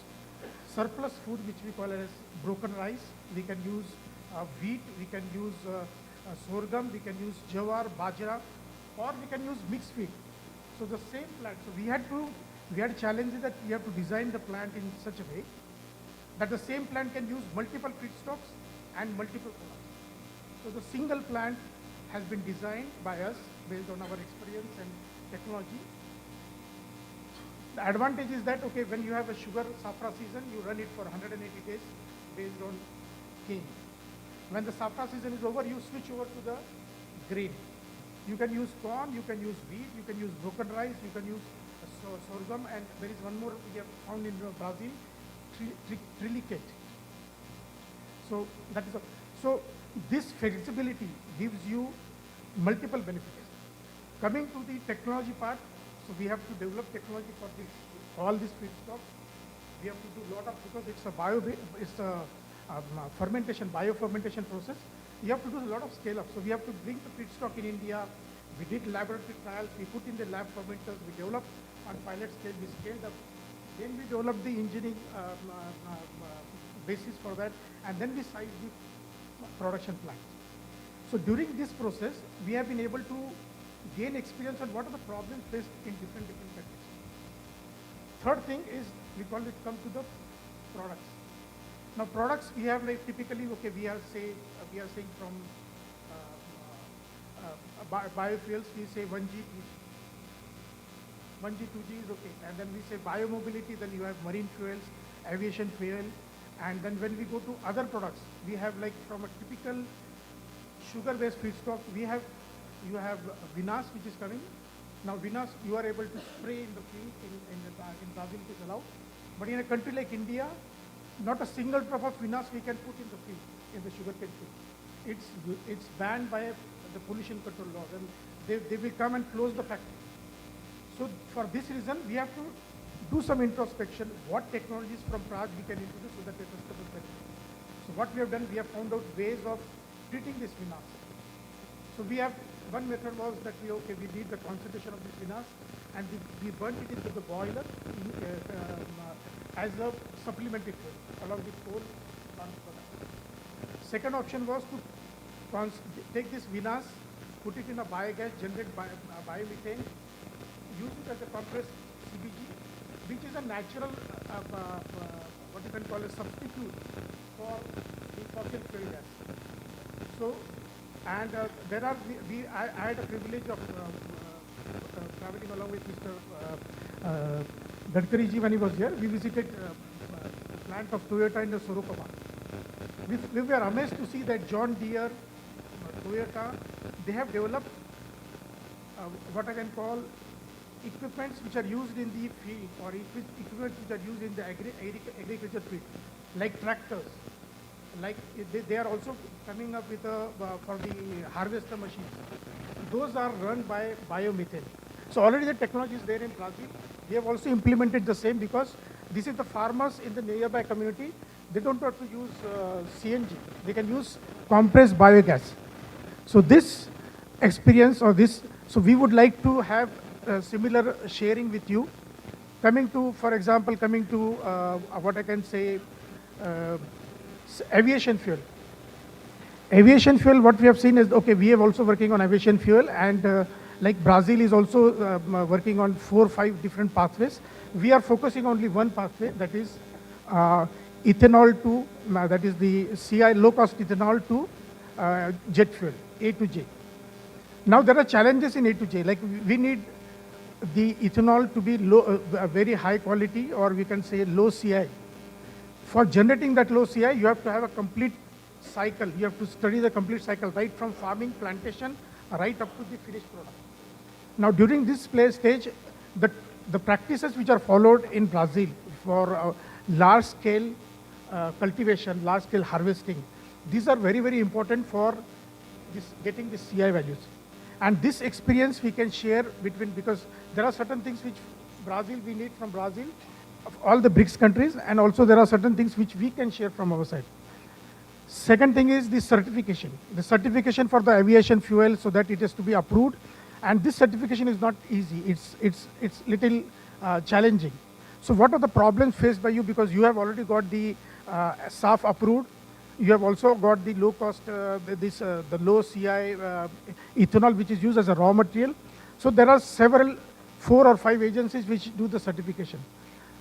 surplus food, which we call as broken rice. We can use wheat, we can use sorghum, we can use jawar, bajra, or we can use mixed feed. So the same plant. So we had challenges that we have to design the plant in such a way that the same plant can use multiple feedstocks and multiple products. So the single plant has been designed by us based on our experience and technology. The advantage is that, okay, when you have a sugar saffra season, you run it for 180 days based on cane. When the saffra season is over, you switch over to the grain. You can use corn, you can use wheat, you can use broken rice, you can use sorghum, and there is one more we have found in Brazil, trilicate. So that is so this flexibility gives you multiple benefits. Coming to the technology part, so we have to develop technology for this, all these feedstocks. We have to do a lot of, because it's a fermentation, biofermentation process. You have to do a lot of scale up. So we have to bring the feedstock in India. We did laboratory trials. We put in the lab fermenters. We developed on pilot scale. We scaled up. Then we developed the engineering basis for that. And then we sized the production plant. So during this process, we have been able to gain experience on what are the problems faced in different countries. Third thing is, we call it, come to the products. Now products, we have like typically, okay, we are saying from biofuels, we say 1G, 2G. 1G, 2G is okay. And then we say biomobility, then you have marine fuels, aviation fuel. And then when we go to other products, we have like from a typical sugar-based feedstock, you have vinasse, which is coming. Now vinasse, you are able to spray in the field, in Brazil it is allowed. But in a country like India, not a single drop of vinasse we can put in the field, in the sugarcane field. It's banned by the pollution control laws, and they will come and close the factory. So for this reason, we have to do some introspection, what technologies from Prague we can introduce so that the customers benefit. So what we have done, we have found out ways of treating this vinasse. So we have, one method was that we need the concentration of this vinasse, and we burnt it into the boiler as a supplementary fuel along with coal. Second option was to take this vinasse, put it in a biogas, generate biomethane, use it as a compressed CBG, which is a natural, what you can call a substitute for the fossil fuel gas. So, and I had a privilege of traveling along with Mr. Gadkari ji when he was here. We visited the plant of Toyota in the Sorokaba. We were amazed to see that John Deere, Toyota, they have developed what I can call equipments which are used in the field, or equipments which are used in the agriculture field, like tractors. Like they are also coming up with for the harvester machines. Those are run by biomethane. So already the technology is there in Brazil. We have also implemented the same, because this is the farmers in the nearby community. They don't have to use CNG. They can use compressed biogas. So this experience, or this, so we would like to have similar sharing with you. Coming to, for example, what I can say, aviation fuel. Aviation fuel, what we have seen is, okay, we are also working on aviation fuel, and like Brazil is also working on 4 or 5 different pathways. We are focusing only one pathway, that is ethanol to, that is the CI, low-cost ethanol to jet fuel, A to J. Now there are challenges in A to J, like we need the ethanol to be low, very high quality, or we can say low CI. For generating that low CI, you have to have a complete cycle. You have to study the complete cycle, right from farming, plantation, right up to the finished product. Now during this stage, the practices which are followed in Brazil for large scale cultivation, large scale harvesting, these are very, very important for getting the CI values. And this experience we can share between, because there are certain things which we need from Brazil, of all the BRICS countries, and also there are certain things which we can share from our side. Second thing is the certification. The certification for the aviation fuel, so that it has to be approved. And this certification is not easy. It's little challenging. So what are the problems faced by you? Because you have already got the SAF approved. You have also got the low cost, the low CI ethanol, which is used as a raw material. So there are 4 or 5 agencies which do the certification.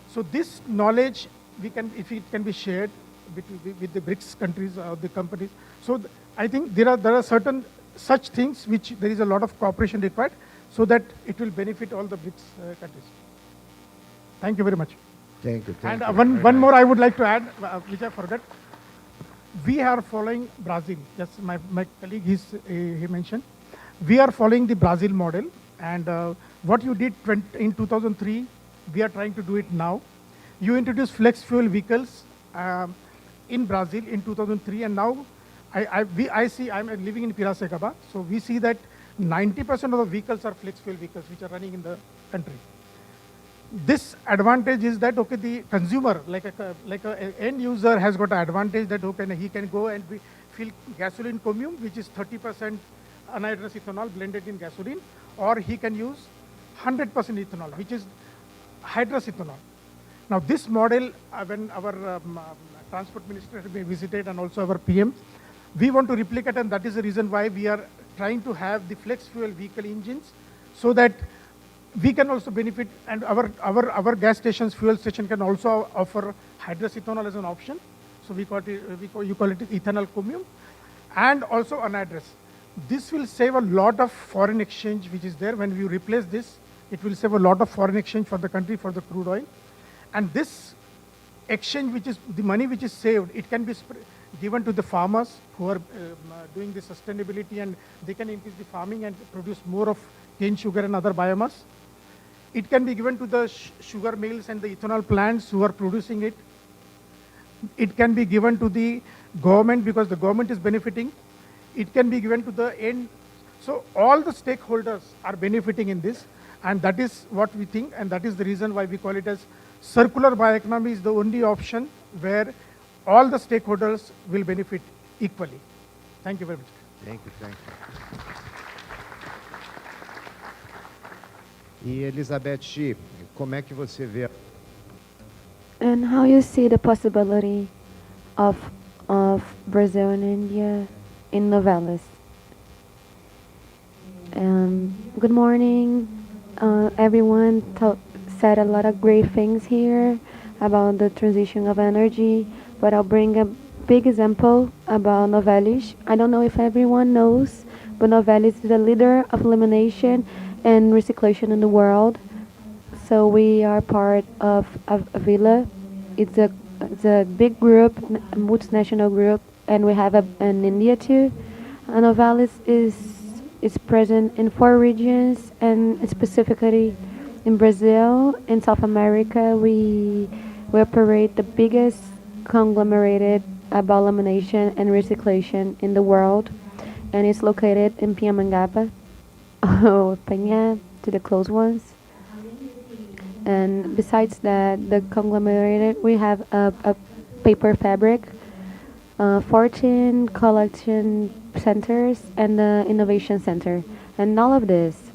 So this knowledge, if it can be shared with the BRICS countries or the companies. So I think there are certain such things which there is a lot of cooperation required so that it will benefit all the BRICS countries. Thank you very much. Thank you. And one more I would like to add, which I forgot. We are following Brazil. Yes, my colleague he mentioned. We are following the Brazil model, and what you did in 2003, we are trying to do it now. You introduced flex fuel vehicles in Brazil in 2003, and now I see, I'm living in Piracicaba, so we see that 90% of the vehicles are flex fuel vehicles which are running in the country. This advantage is that, okay, the consumer, like a end user has got an advantage that, okay, he can go and fill gasoline commune, which is 30% anhydrous ethanol blended in gasoline, or he can use 100% ethanol, which is hydrous ethanol. Now this model, when our transport minister visited and also our PM, we want to replicate, and that is the reason why we are trying to have the flex fuel vehicle engines so that we can also benefit, and our gas stations, fuel station can also offer hydrous ethanol as an option. So you call it ethanol commune, and also anhydrous. This will save a lot of foreign exchange which is there. When we replace this, it will save a lot of foreign exchange for the country for the crude oil. And this exchange, which is the money which is saved, it can be given to the farmers who are doing the sustainability, and they can increase the farming and produce more of cane sugar and other biomass. It can be given to the sugar mills and the ethanol plants who are producing it. It can be given to the government because the government is benefiting. It can be given to the end. So all the stakeholders are benefiting in this, and that is what we think, and that is the reason why we call it as circular bioeconomy is the only option where all the stakeholders will benefit equally. Thank you very much. Thank you, thank you. E Elizabeth Xi, como é que você vê? And how you see the possibility of Brazil and India in novelas? Good morning, everyone. Said a lot of great things here about the transition of energy, but I'll bring a big example about Novelis. I don't know if everyone knows, but Novelis is a leader of elimination and recyclation in the world. So we are part of Avila. It's a big group, a multinational group, and we have in India too. Novelis is present in 4 regions, and specifically in Brazil. In South America, we operate the biggest conglomerated about elimination and recyclation in the world, and it's located in Pinhamangaba, Penha, to the close ones. And besides that, the conglomerated, we have a paper fabric, 14 collection centers, and the innovation center. And all of this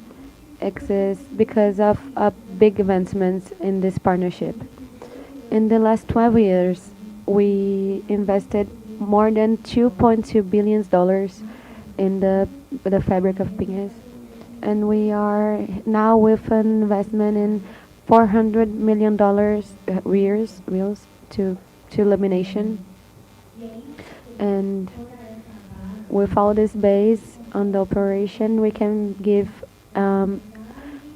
exists because of big advancements in this partnership. In the last 12 years, we invested more than $2.2 billion in the fabric of Pinhas. And we are now with an investment in $400 million reals to elimination. And with all this base on the operation, we can give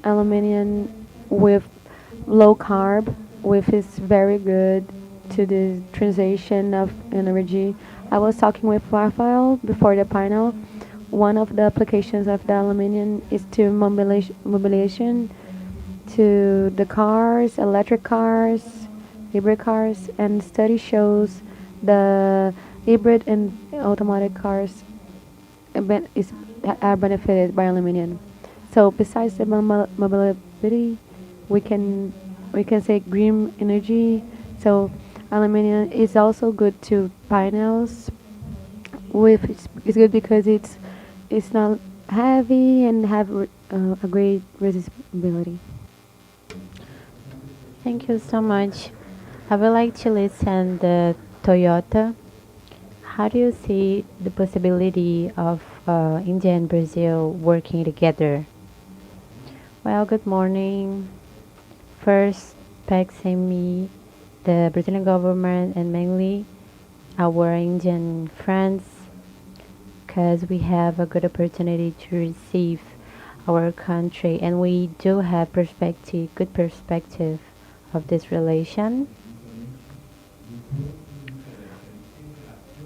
aluminum with low carb, which is very good to the transition of energy. I was talking with Rafael before the panel. One of the applications of the aluminum is to mobilization to the cars, electric cars, hybrid cars, and study shows the hybrid and automatic cars are benefited by aluminum. So besides the mobility, we can say green energy. So aluminum is also good to panels. It's good because it's not heavy and have a great resistibility. Thank you so much. I would like to listen the Toyota. How do you see the possibility of India and Brazil working together? Well, good morning. First, PAX-ME, the Brazilian government, and mainly our Indian friends because we have a good opportunity to receive our country, and we do have good perspective of this relation.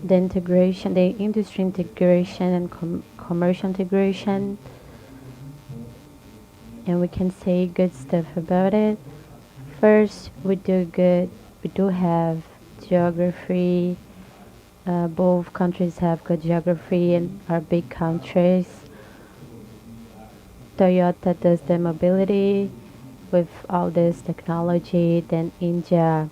The integration, the industry integration and commercial integration, and we can say good stuff about it. First, we do have geography. Both countries have good geography and are big countries. Toyota does the mobility with all this technology. Then India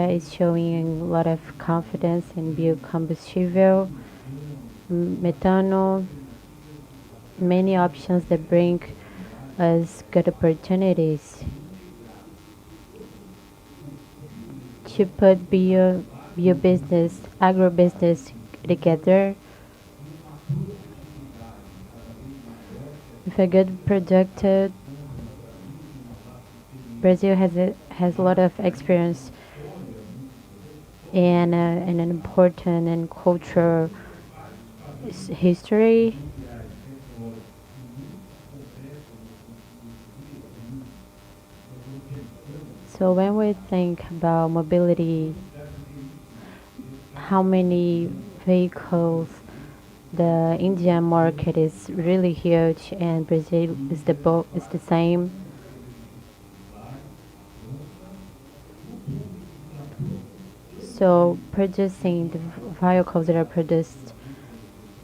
is showing a lot of confidence in biocombustível, methanol, many options that bring us good opportunities to put business, agribusiness together with a good product. Brazil has a lot of experience and an important and cultural history. So when we think about mobility, how many vehicles, the Indian market is really huge, and Brazil is the same. So producing the vehicles that are produced,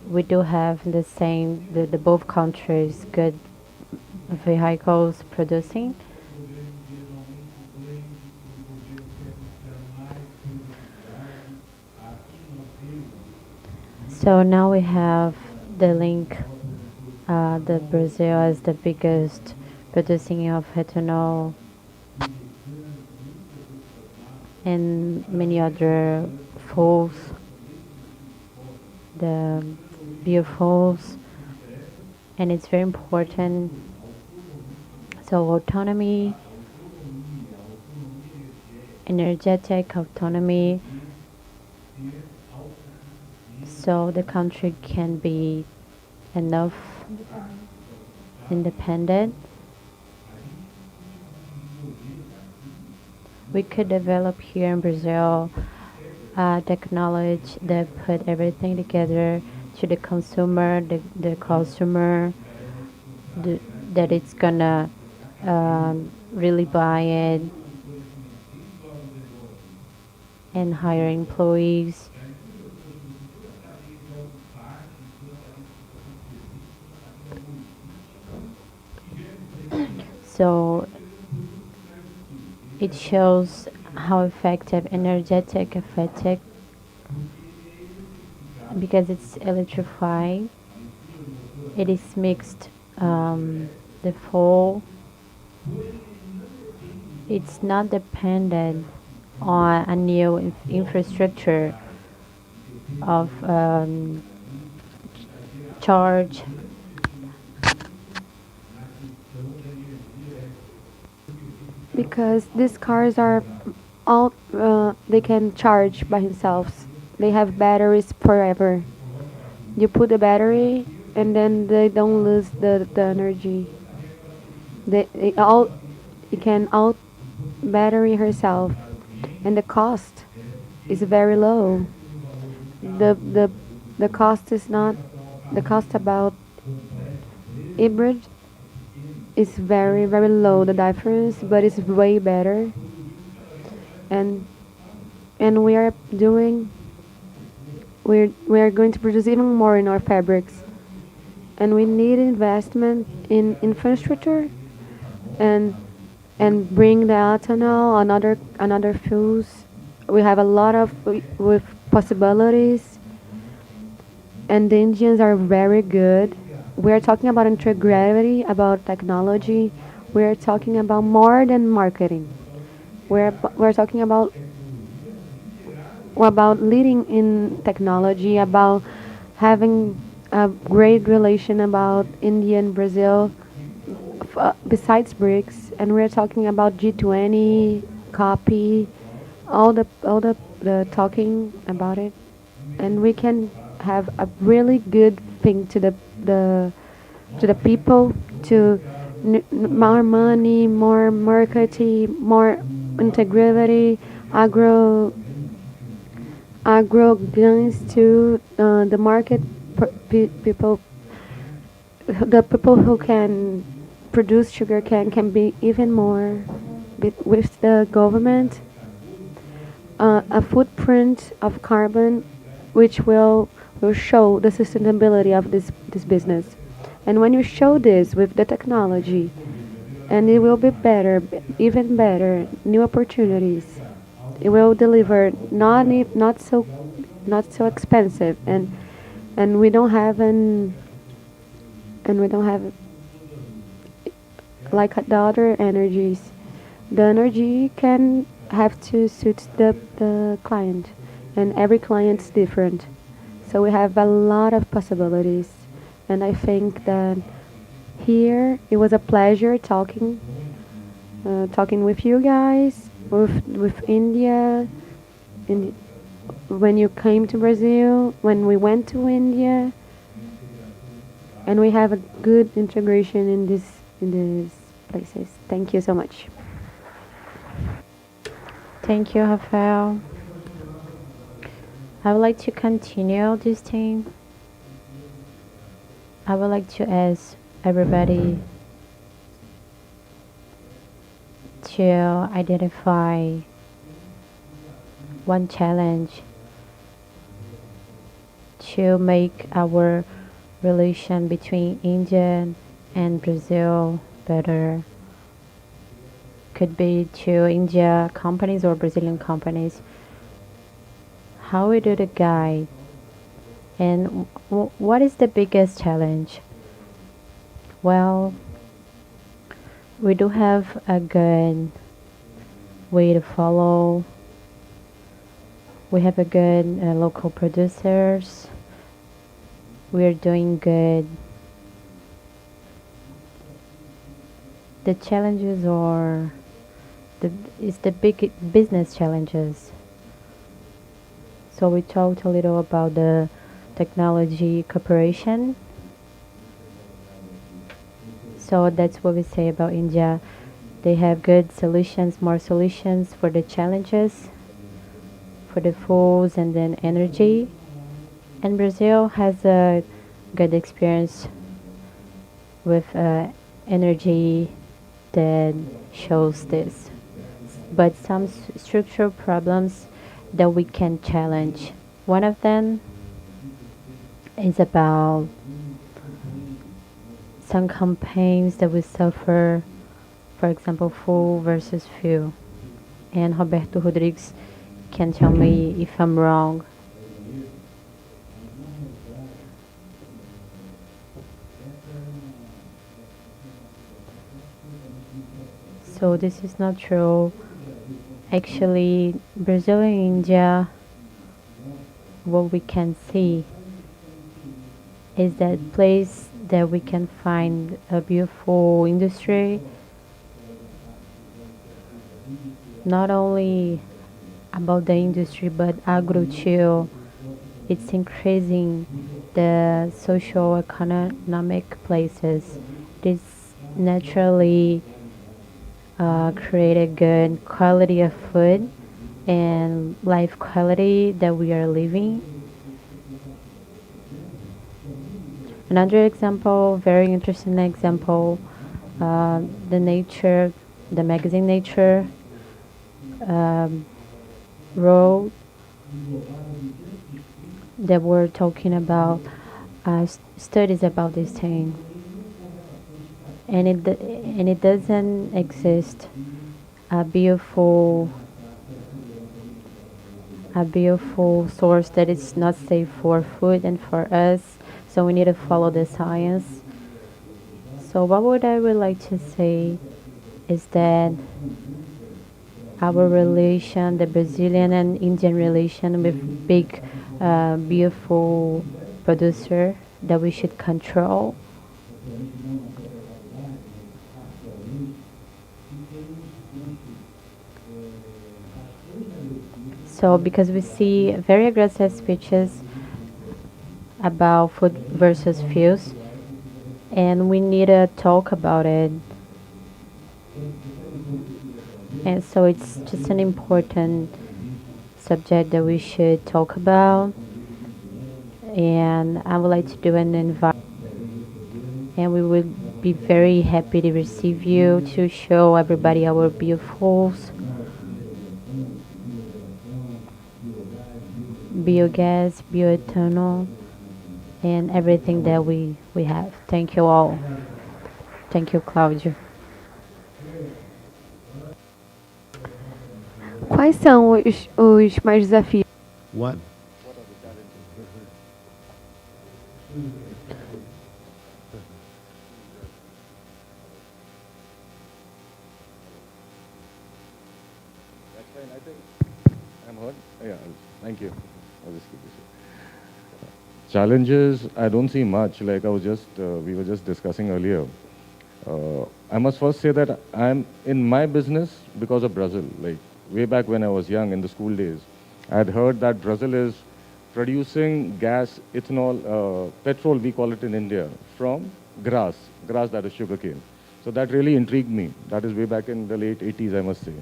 we do have the both countries good vehicles producing. So now we have the link, the Brazil as the biggest producing of ethanol and many other fuels, the biofuels, and it's very important. So autonomy, energetic autonomy, so the country can be enough independent. We could develop here in Brazil technology that put everything together to the consumer, the customer, that it's gonna really buy it and hire employees. So it shows how effective, energetic, effective, because it's electrified. It is mixed, the fuel. It's not dependent on a new infrastructure of charge. Because these cars are all they can charge by themselves. They have batteries forever. You put the battery and then they don't lose the energy. It can out battery herself, and the cost is very low. The cost is not the cost about hybrid is very very low, the difference, but it's way better. And we are doing we are going to produce even more in our fabrics, and we need investment in infrastructure and bring the ethanol and another fuels. We have a lot of with possibilities, and the Indians are very good. We are talking about integrity, about technology. We are talking about more than marketing. We're talking about leading in technology, about having a great relation about India and Brazil, besides BRICS, and we're talking about G20, copy, all the the talking about it, and we can have a really good thing to the people, to more money, more marketing, more integrity, agro gains to the market people. The people who can produce sugar can be even more with the government, a footprint of carbon which will show the sustainability of this business. And when you show this with the technology, and it will be better, even better, new opportunities. It will deliver not so expensive, and we don't have like the other energies. The energy can have to suit the client, and every client's different. So we have a lot of possibilities, and I think that here it was a pleasure talking with you guys, with India, and when you came to Brazil, when we went to India, and we have a good integration in these places. Thank you so much. Thank you, Rafael. I would like to continue this thing. I would like to ask everybody to identify one challenge to make our relation between India and Brazil better. Could be to India companies or Brazilian companies. How we do the guide, and what is the biggest challenge? Well, we do have a good way to follow. We have a good local producers. We're doing good. The challenges are the big business challenges. So we talked a little about the technology cooperation. So that's what we say about India. They have good solutions, more solutions for the challenges, for the foods and then energy. And Brazil has a good experience with energy that shows this. But some structural problems that we can challenge. One of them is about some campaigns that we suffer, for example, fuel versus fuel. And Roberto Rodrigues can tell me if I'm wrong. So this is not true. Actually, Brazil and India, what we can see is that place that we can find a beautiful industry, not only about the industry but agro too. It's increasing the social economic places. It is naturally create a good quality of food and life quality that we are living. Another example, very interesting example, the Nature, the magazine Nature wrote that were talking about studies about this thing, and it doesn't exist a biofuel source that is not safe for food and for us. So we need to follow the science. So what I would like to say is that our relation, the Brazilian and Indian relation with big biofuel producer, that we should control. So because we see very aggressive speeches about food versus fuels, and we need to talk about it. And so it's just an important subject that we should talk about. And I would like to do an invite, and we would be very happy to receive you to show everybody our biofuels, biogas, bioethanol, and everything that we have. Thank you all. Thank you, Cláudio. Quais são os mais desafios? One. That's fine, I think. I'm heard? Yeah, thank you. I'll just keep this here. Challenges, I don't see much. Like we were just discussing earlier. I must first say that I'm in my business because of Brazil. Like way back when I was young in the school days, I had heard that Brazil is producing gas, ethanol, petrol, we call it in India, from grass that is sugarcane. So that really intrigued me. That is way back in the late 80s, I must say.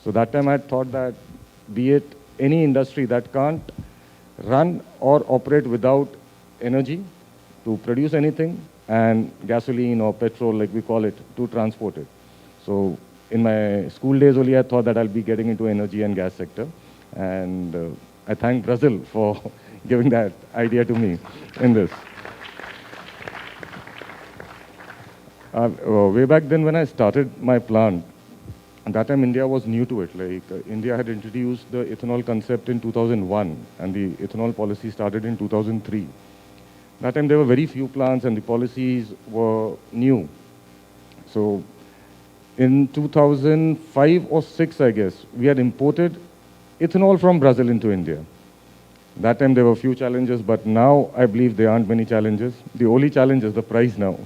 So that time I thought that be it any industry that can't run or operate without energy to produce anything, and gasoline or petrol, like we call it, to transport it. So in my school days only, I thought that I'll be getting into energy and gas sector. And I thank Brazil for giving that idea to me in this. Way back then when I started my plant, at that time India was new to it. Like India had introduced the ethanol concept in 2001, and the ethanol policy started in 2003. That time there were very few plants and the policies were new. So in 2005 or 6, I guess, we had imported ethanol from Brazil into India. That time there were few challenges, but now I believe there aren't many challenges. The only challenge is the price now.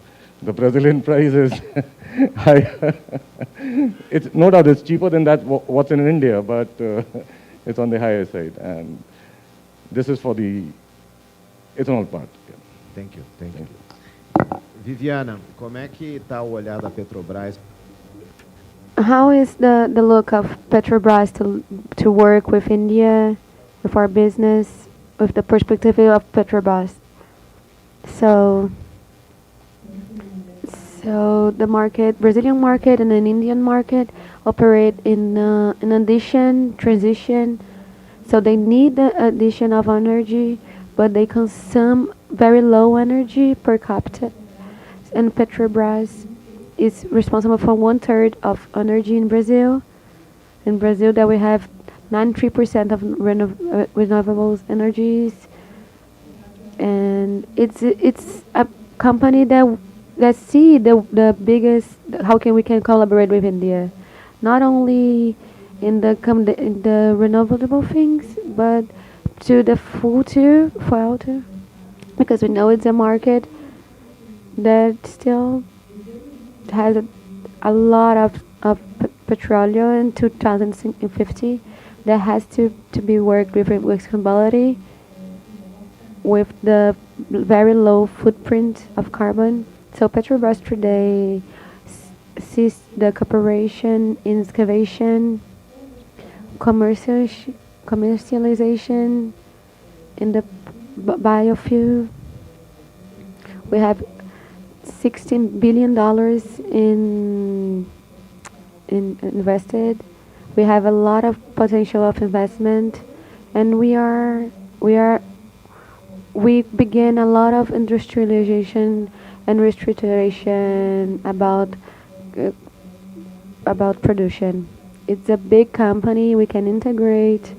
The Brazilian price is high. It's no doubt it's cheaper than that what's in India, but it's on the higher side. And this is for the ethanol part. Yeah. Thank you. Viviana, como é que está o olhar da Petrobras? How is the look of Petrobras to work with India, with our business, with the perspective of Petrobras? So the market, Brazilian market and an Indian market operate in addition, transition. So they need the addition of energy, but they consume very low energy per capita. And Petrobras is responsible for 1/3 of energy in Brazil. In Brazil, that we have 93% of renewable energies, and it's a company that see the biggest how we can collaborate with India, not only in the renewable things, but to the fuel too, because we know it's a market that still has a lot of petroleum in 2050 that has to be worked with flexibility, with the very low footprint of carbon. So Petrobras today sees the cooperation in excavation, commercialization in the biofuel. We have $16 billion in invested. We have a lot of potential of investment, and we began a lot of industrialization and restructuration about production. It's a big company. We can integrate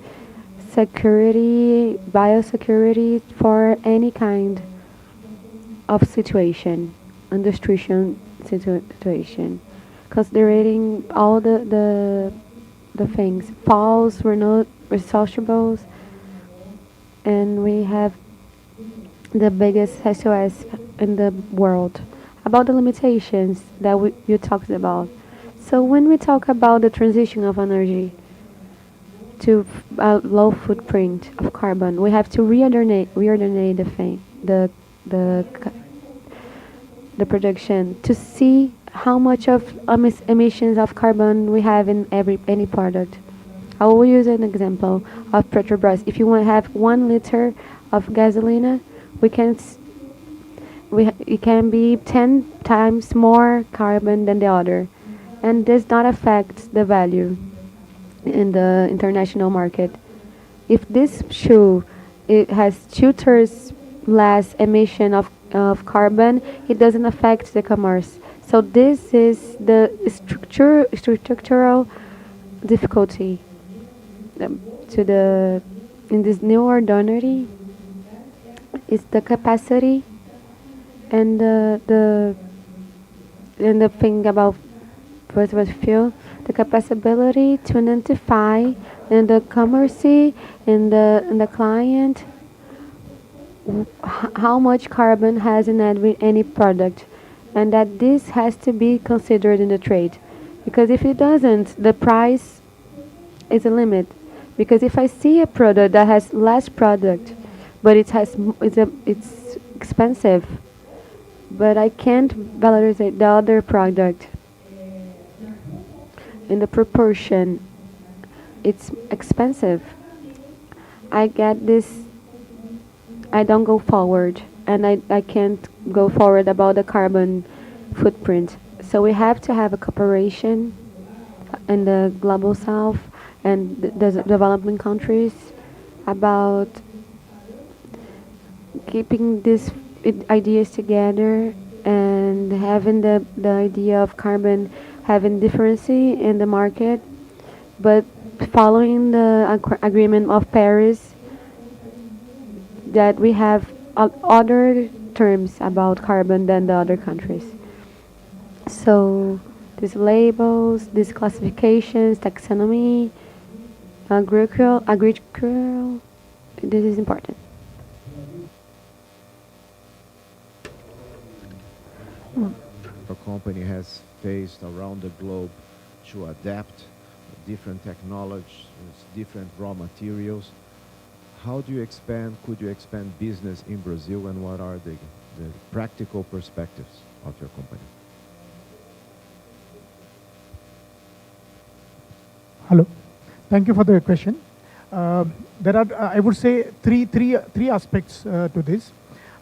security, biosecurity for any kind of situation, industrial situation, considering all the things, falls, resourceables, and we have the biggest SOS in the world. About the limitations that you talked about. So when we talk about the transition of energy, to a low footprint of carbon. We have to reordinate the thing, the production to see how much of emissions of carbon we have in any product. I will use an example of Petrobras. If you want to have 1 liter of gasoline, it can be 10 times more carbon than the other, and does not affect the value in the international market. If this shoe it has 2/3 less emission of carbon, it doesn't affect the commerce. So this is the structural difficulty in this new ordinary is the capacity and the thing about fossil fuel, the capacity to identify in the commerce in the client how much carbon has in any product, and that this has to be considered in the trade, because if it doesn't, the price is a limit. Because if I see a product that has less product, but it's expensive, but I can't valorize the other product in the proportion it's expensive, I get this, I don't go forward, and I can't go forward about the carbon footprint. So we have to have a cooperation in the global south and the developing countries about keeping these ideas together and having the idea of carbon having difference in the market, but following the agreement of Paris, that we have other terms about carbon than the other countries. So these labels, these classifications, taxonomy, agricultural, this is important. A company has faced around the globe to adapt different technologies, different raw materials. How do you could you expand business in Brazil, and what are the practical perspectives of your company? Hello. Thank you for the question. There are, I would say, three aspects to this.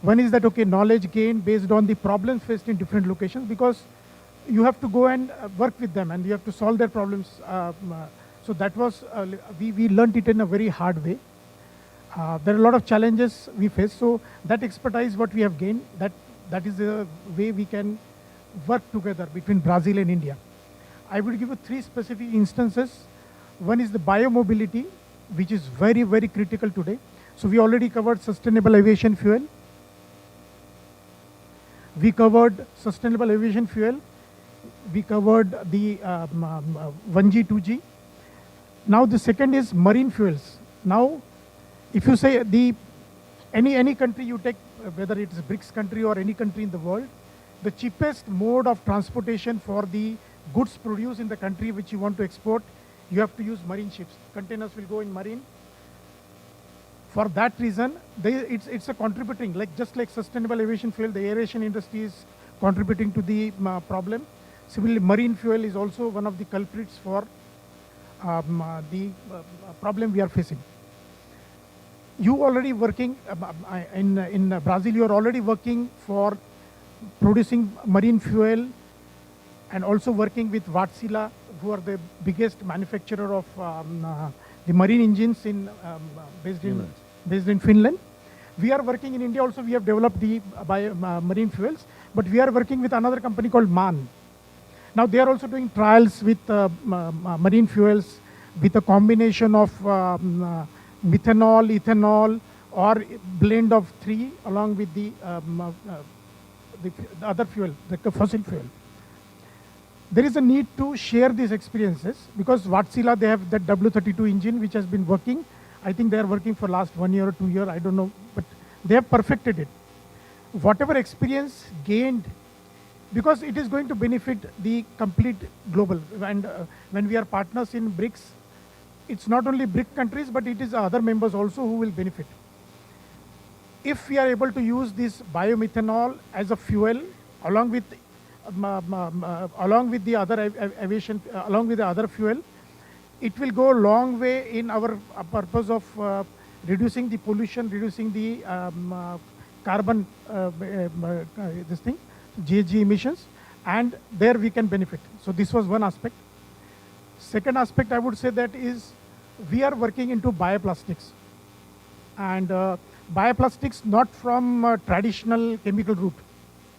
One is that, okay, knowledge gained based on the problems faced in different locations, because you have to go and work with them and you have to solve their problems. So that was, we learned it in a very hard way. There are a lot of challenges we face. So that expertise, what we have gained, that is the way we can work together between Brazil and India. I will give you 3 specific instances. One is the biomobility, which is very, very critical today. So we already covered sustainable aviation fuel. We covered sustainable aviation fuel. We covered the 1G, 2G. Now the second is marine fuels. Now, if you say any country you take, whether it's a BRICS country or any country in the world, the cheapest mode of transportation for the goods produced in the country which you want to export, you have to use marine ships. Containers will go in marine. For that reason, it's a contributing, just like sustainable aviation fuel, the aviation industry is contributing to the problem. Similarly, marine fuel is also one of the culprits for the problem we are facing. You already working in Brazil, you are already working for producing marine fuel and also working with Wärtsilä, who are the biggest manufacturer of the marine engines based in Finland. We are working in India also, we have developed the marine fuels, but we are working with another company called MAN. Now they are also doing trials with marine fuels with a combination of methanol, ethanol, or blend of 3 along with the other fuel, the fossil fuel. There is a need to share these experiences, because Wärtsilä, they have that W32 engine which has been working. I think they are working for last 1 year or 2 years, I don't know, but they have perfected it. Whatever experience gained, because it is going to benefit the complete global. And when we are partners in BRICS, it's not only BRIC countries, but it is other members also who will benefit. If we are able to use this biomethanol as a fuel along with the other aviation, along with the other fuel, it will go a long way in our purpose of reducing the pollution, reducing the carbon, this thing, GHG emissions, and there we can benefit. So this was one aspect. Second aspect I would say that is we are working into bioplastics, and bioplastics not from traditional chemical route,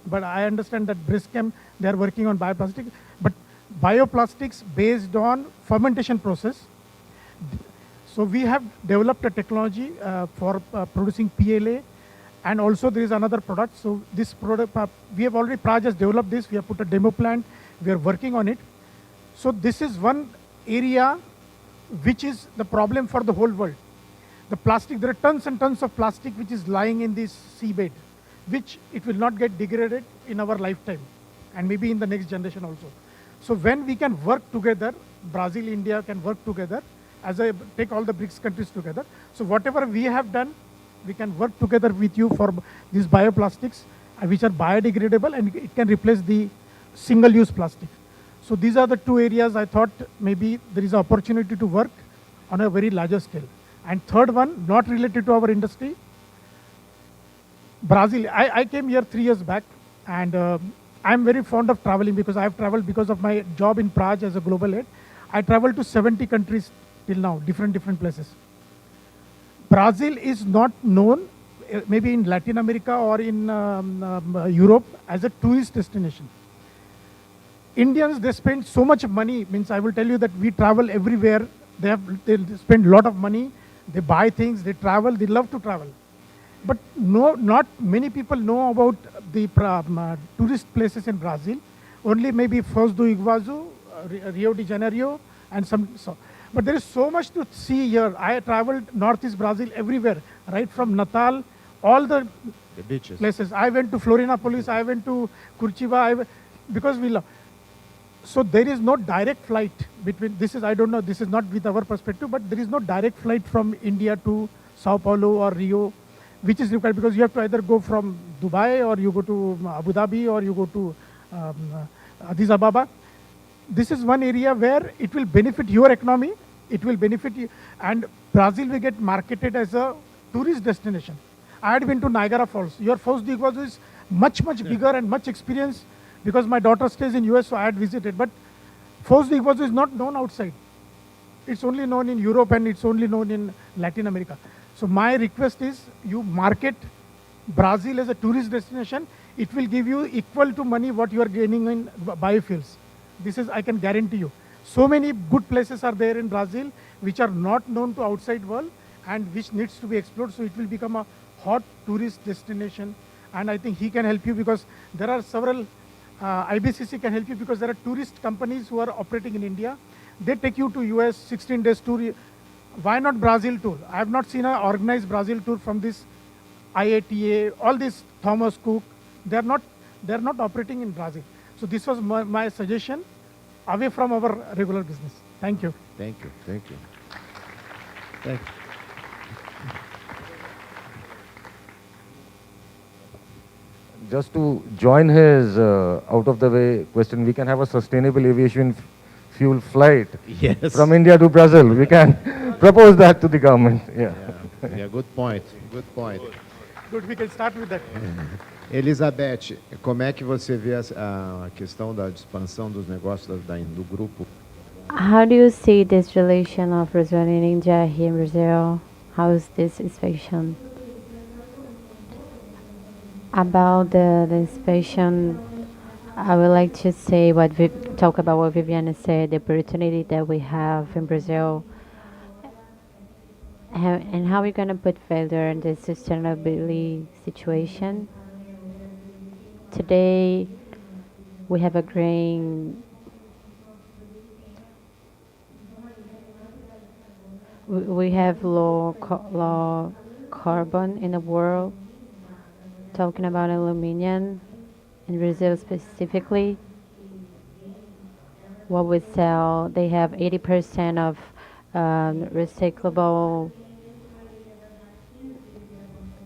but I understand that Brischem, they are working on bioplastic, but bioplastics based on fermentation process. So we have developed a technology for producing PLA, and also there is another product. So this product, we have already, Praj has developed this, we have put a demo plant, we are working on it. So this is one area which is the problem for the whole world. The plastic, there are tons and tons of plastic which is lying in this seabed, which it will not get degraded in our lifetime, and maybe in the next generation also. So when we can work together, Brazil, India can work together, as I take all the BRICS countries together. So whatever we have done, we can work together with you for these bioplastics, which are biodegradable, and it can replace the single-use plastic. So these are the two areas I thought maybe there is an opportunity to work on a very larger scale. And third one, not related to our industry, Brazil. I came here 3 years back, and I'm very fond of traveling because I have traveled because of my job in Praj as a global head. I traveled to 70 countries till now, different places. Brazil is not known, maybe in Latin America or in Europe, as a tourist destination. Indians, they spend so much money, means I will tell you that we travel everywhere. They spend a lot of money, they buy things, they travel, they love to travel. But no, not many people know about the tourist places in Brazil. Only maybe Foz do Iguazu, Rio de Janeiro, and some. But there is so much to see here. I traveled Northeast Brazil everywhere, right from Natal, all the beaches. Places. I went to Florianopolis, I went to Curitiba, because we love. So there is no direct flight between, this is, I don't know, this is not with our perspective, but there is no direct flight from India to Sao Paulo or Rio, which is required because you have to either go from Dubai or you go to Abu Dhabi or you go to Addis Ababa. This is one area where it will benefit your economy, it will benefit you, and Brazil will get marketed as a tourist destination. I had been to Niagara Falls. Your Foz do Iguazu is much bigger and much experienced because my daughter stays in US, so I had visited. But Foz do Iguazu is not known outside. It's only known in Europe and it's only known in Latin America. So my request is you market Brazil as a tourist destination. It will give you equal to money what you are gaining in biofuels. This is, I can guarantee you. So many good places are there in Brazil which are not known to outside world and which needs to be explored. So it will become a hot tourist destination. And I think he can help you because there are several, IBCC can help you because there are tourist companies who are operating in India. They take you to US 16 days tour. Why not Brazil tour? I have not seen an organized Brazil tour from this IATA, all this Thomas Cook. They are not operating in Brazil. So this was my suggestion away from our regular business. Thank you. Thank you. Thank you. Thank you. Just to join his out of the way question, we can have a sustainable aviation fuel flight from India to Brazil. We can propose that to the government. Yeah, good point. Good point. Good, we can start with that. Elizabeth, como é que você vê a questão da expansão dos negócios do grupo? How do you see this relation of Brazil and India here in Brazil? How is this expansion? About the expansion, I would like to say talk about what Viviane said, the opportunity that we have in Brazil, and how we're going to put further in the sustainability situation. Today, we have a green. We have low carbon in the world. Talking about aluminum in Brazil specifically, what we sell, they have 80% of recyclable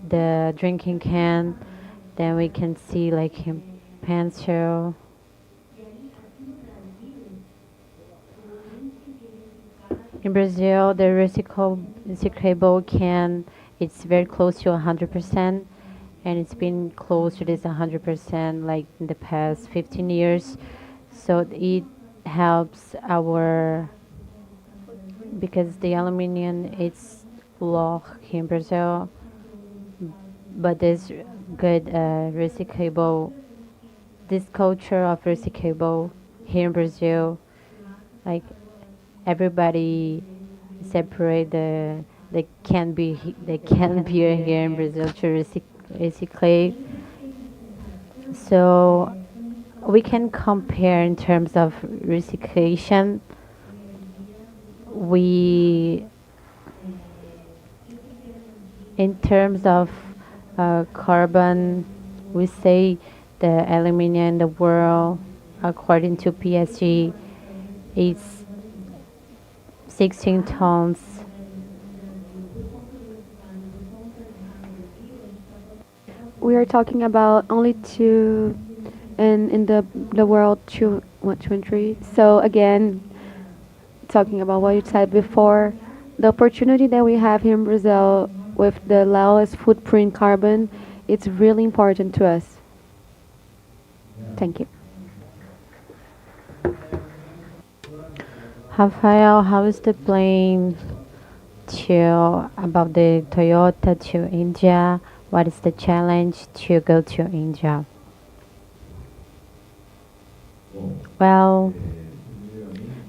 the drinking can. Then we can see like in pencil. In Brazil, the recyclable can it's very close to 100%, and it's been close to this 100% like in the past 15 years. So it helps our because the aluminum it's low in Brazil, but there's good recyclable. This culture of recyclable here in Brazil, like everybody separate they can be here in Brazil to recyclate. So we can compare in terms of recyclation. We in terms of carbon, we say the aluminum in the world, according to PSG, is 16 tons. We are talking about only two in the world two what country. So again, talking about what you said before, the opportunity that we have here in Brazil with the lowest footprint carbon, it's really important to us. Thank you. Rafael, how is the plane to about the Toyota to India? What is the challenge to go to India? Well,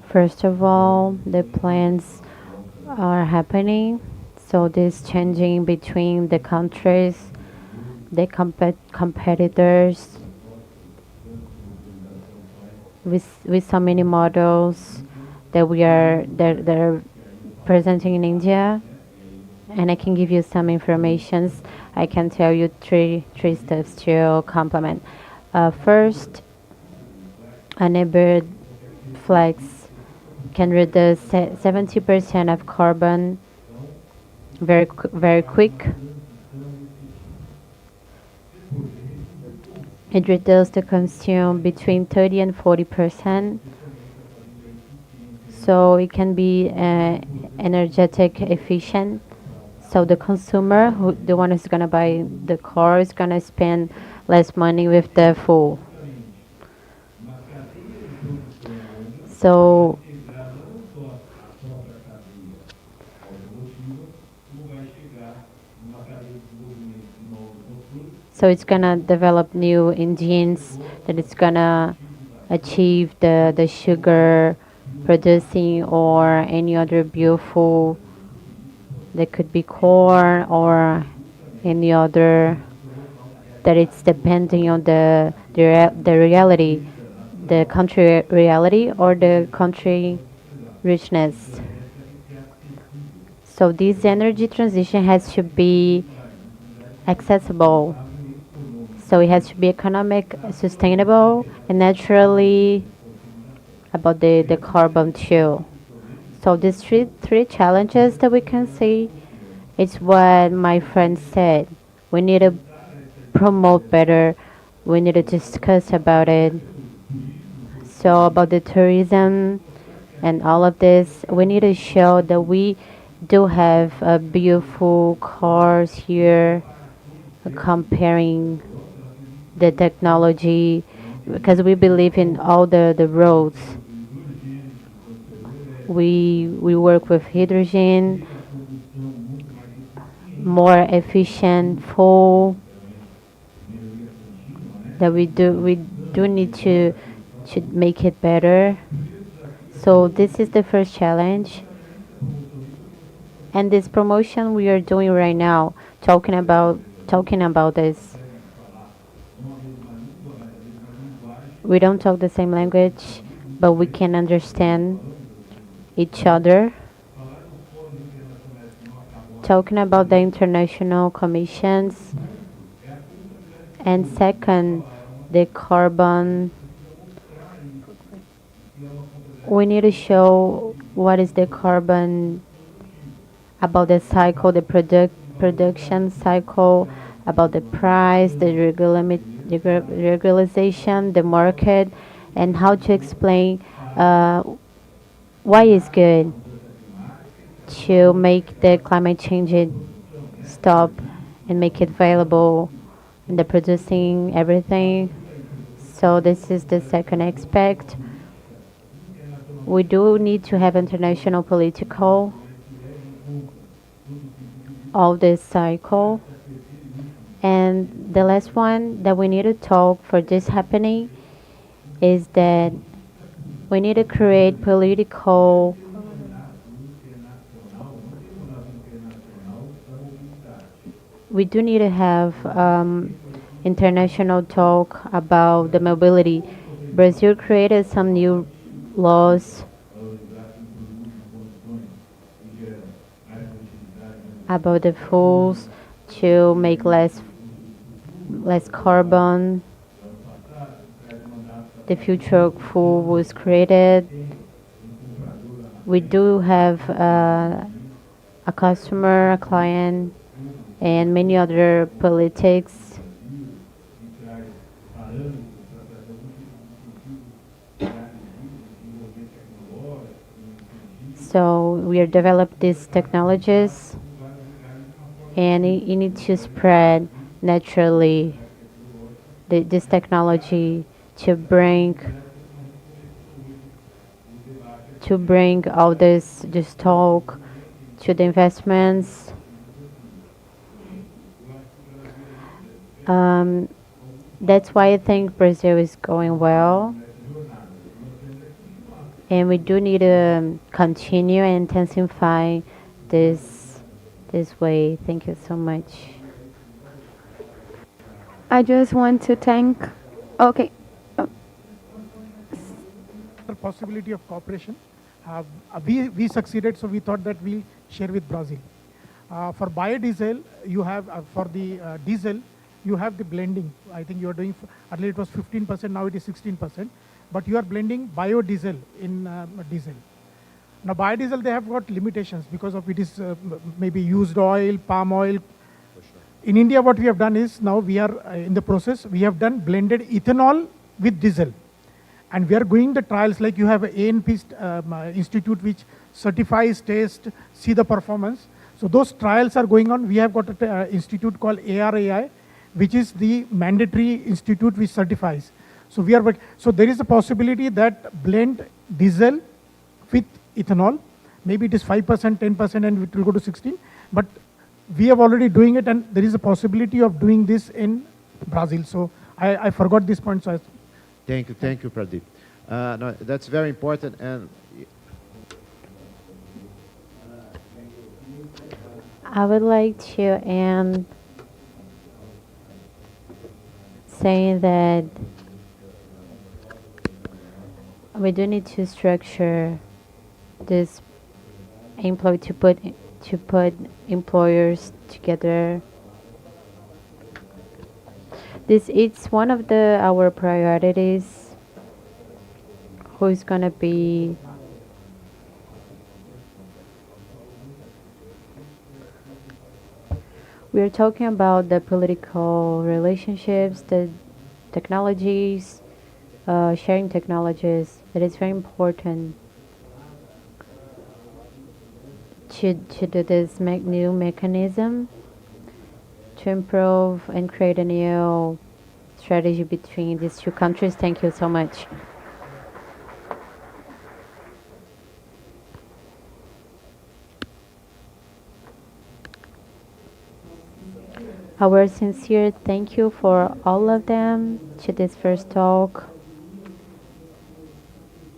first of all, the plans are happening. So this changing between the countries, the competitors, with so many models that are presenting in India, and I can give you some informations. I can tell you three steps to complement. First, a hybrid flex can reduce 70% of carbon very quick. It reduces the consume between 30 and 40%. So it can be energetic efficient. So the consumer, the one who's gonna buy the car, is gonna spend less money with the fuel. So it's gonna develop new engines that it's gonna achieve the sugar producing or any other biofuel that could be corn or any other that it's depending on the reality, the country reality or the country richness. So this energy transition has to be accessible. So it has to be economic, sustainable, and naturally about the carbon too. So these three challenges that we can see, it's what my friend said. We need to promote better. We need to discuss about it. So about the tourism and all of this, we need to show that we do have beautiful cars here, comparing the technology, because we believe in all the roads. We work with hydrogen, more efficient fuel. That we do need to make it better. So this is the first challenge. And this promotion we are doing right now, talking about this. We don't talk the same language, but we can understand each other. Talking about the international commissions. And second, the carbon. We need to show what is the carbon, about the cycle, the production cycle, about the price, the regularization, the market, and how to explain why it's good to make the climate change stop and make it available in the producing everything. So this is the second aspect. We do need to have international political of this cycle. And the last one that we need to talk for this happening is that we need to create political we do need to have international talk about the mobility. Brazil created some new laws about the fuels to make less carbon. The future fuel was created. We do have a customer, a client, and many other politics. So we are developing these technologies, and you need to spread naturally this technology to bring all this talk to the investments. That's why I think Brazil is going well, and we do need to continue and intensify this way. Thank you so much. I just want to thank. Okay. The possibility of cooperation. We succeeded, so we thought that we'll share with Brazil. For biodiesel, you have for the diesel, you have the blending. I think you are doing, earlier it was 15%, now it is 16%. But you are blending biodiesel in diesel. Now biodiesel, they have got limitations because of it is maybe used oil, palm oil. In India, what we have done is, now we are in the process, we have done blended ethanol with diesel. And we are going the trials, like you have an ANP institute which certifies, test, see the performance. So those trials are going on. We have got an institute called ARAI, which is the mandatory institute which certifies. So there is a possibility that blend diesel with ethanol. Maybe it is 5%, 10%, and it will go to 16. But we are already doing it, and there is a possibility of doing this in Brazil. So I forgot this point. So Thank you, Pradeep. No, that's very important. And I would like to end saying that we do need to structure this to put employers together. It's one of our priorities. Who is gonna be we are talking about the political relationships, the technologies, sharing technologies. It is very important to do this new mechanism to improve and create a new strategy between these two countries. Thank you so much. Our sincere thank you for all of them to this first talk.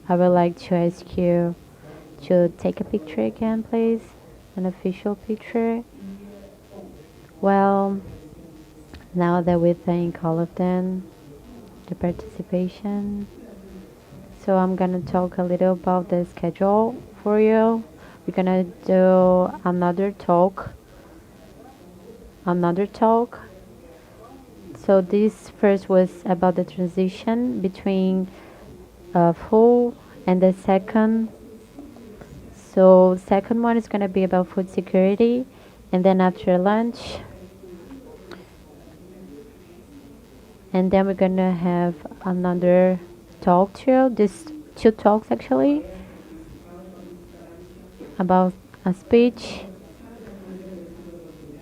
I would like to ask you to take a picture again, please, an official picture. Well, now that we thank all of them, the participation, so I'm gonna talk a little about the schedule for you. We're gonna do another talk. So this first was about the transition between full, and the second So second one is gonna be about food security, and then after lunch, and then we're gonna have another talk too. This two talks actually about a speech,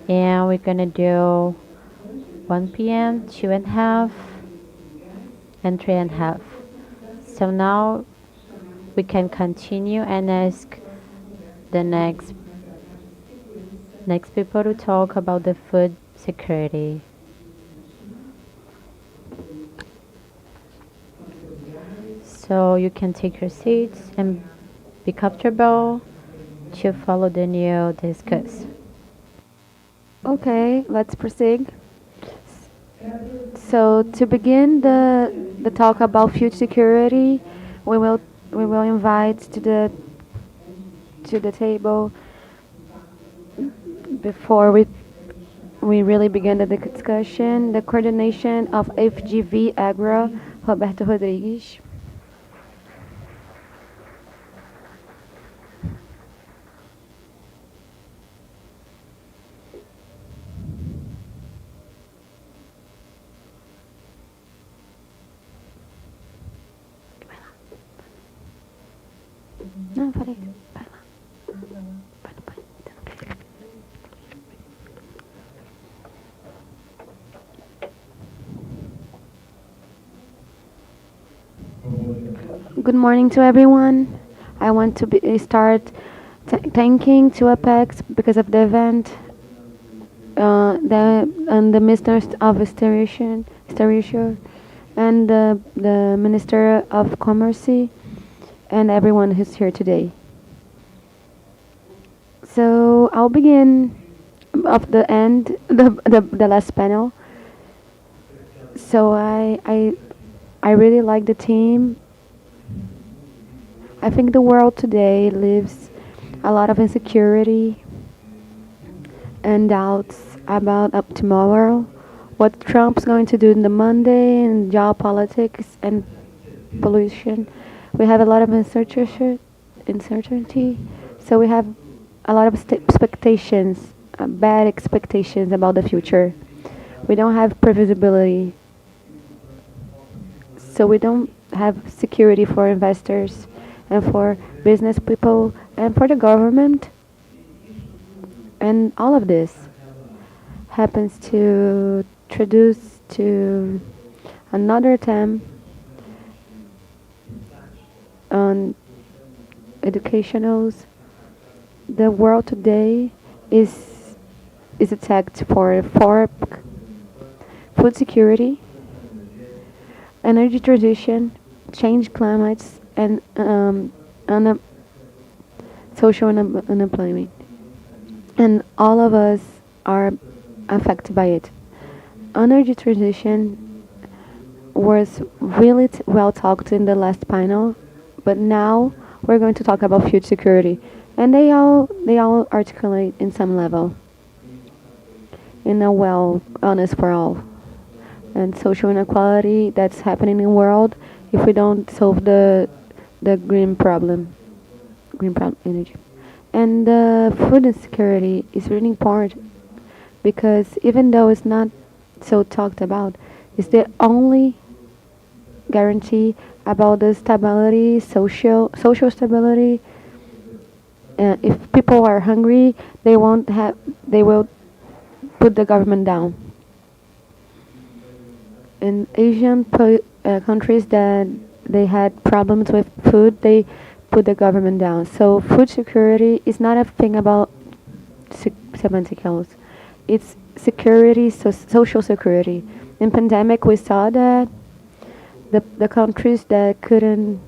and we're gonna do 1 p.m., 2.5, and 3.5. So now we can continue and ask the next people to talk about the food security. So you can take your seats and be comfortable to follow the new discuss. Okay, let's proceed. So to begin the talk about food security, we will invite to the table before we really begin the discussion, the coordination of FGV Agro, Roberto Rodrigues. Não, falei. Vai lá. Vai no banho. Good morning to everyone. I want to start thanking to Apex because of the event, the Minister of Intermission, and the Minister of Commerce, and everyone who's here today. So I'll begin of the end, the last panel. So I really like the team. I think the world today lives a lot of insecurity and doubts about up tomorrow, what Trump's going to do in the Monday, and geopolitics and pollution. We have a lot of uncertainty, so we have a lot of expectations, bad expectations about the future. We don't have previsibility, so we don't have security for investors and for business people and for the government. And all of this happens to introduce to another theme on educationals. The world today is attacked for food security, energy transition, change climates, and social unemployment. And all of us are affected by it. Energy transition was really well talked in the last panel, but now we're going to talk about food security, and they all articulate in some level, in a well honest for all, and social inequality that's happening in the world if we don't solve the green problem energy. And food insecurity is really important because even though it's not so talked about, it's the only guarantee about the stability, social stability. If people are hungry, they will put the government down. In Asian countries that they had problems with food, they put the government down. So food security is not a thing about semanticals. It's security, social security. In pandemic, we saw that the countries that couldn't,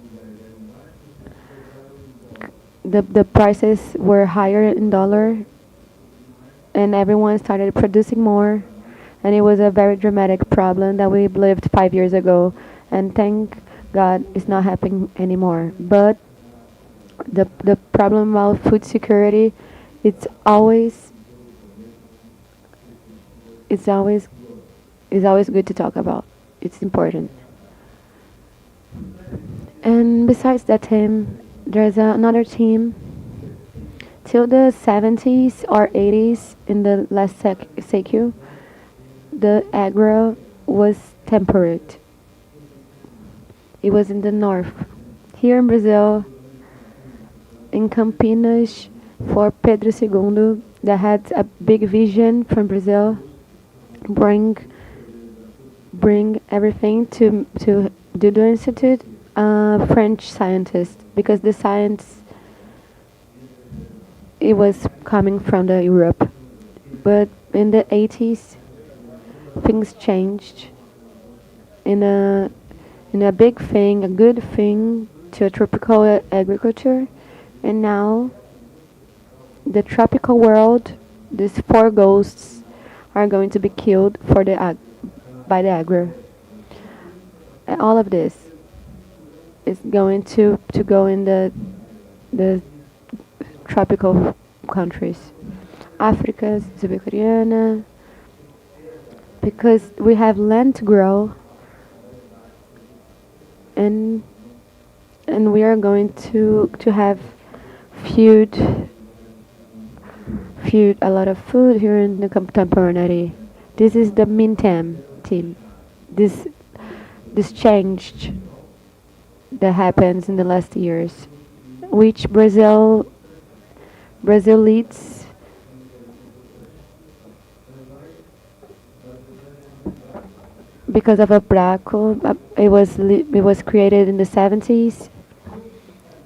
the prices were higher in dollar, and everyone started producing more, and it was a very dramatic problem that we lived 5 years ago, and thank God it's not happening anymore. But the problem about food security, it's always good to talk about. It's important. And besides that team, there's another team Till the 70s or 80s, in the last CQ, the agro was temperate. It was in the north. Here in Brazil, in Campinas, for Pedro II, that had a big vision from Brazil, bring everything to do the institute, French scientist, because the science, it was coming from the Europe. But in the 80s, things changed in a big thing, a good thing, to a tropical agriculture, and now the tropical world, these 4 ghosts are going to be killed for by the agro. And all of this is going to go in the tropical countries, Africa, Sub-Saharan, because we have land to grow, and we are going to have a lot of food here in the contemporary. This is the meantime team. This changed that happens in the last years, which Brazil leads. Because of Abraco, it was created in the 70s,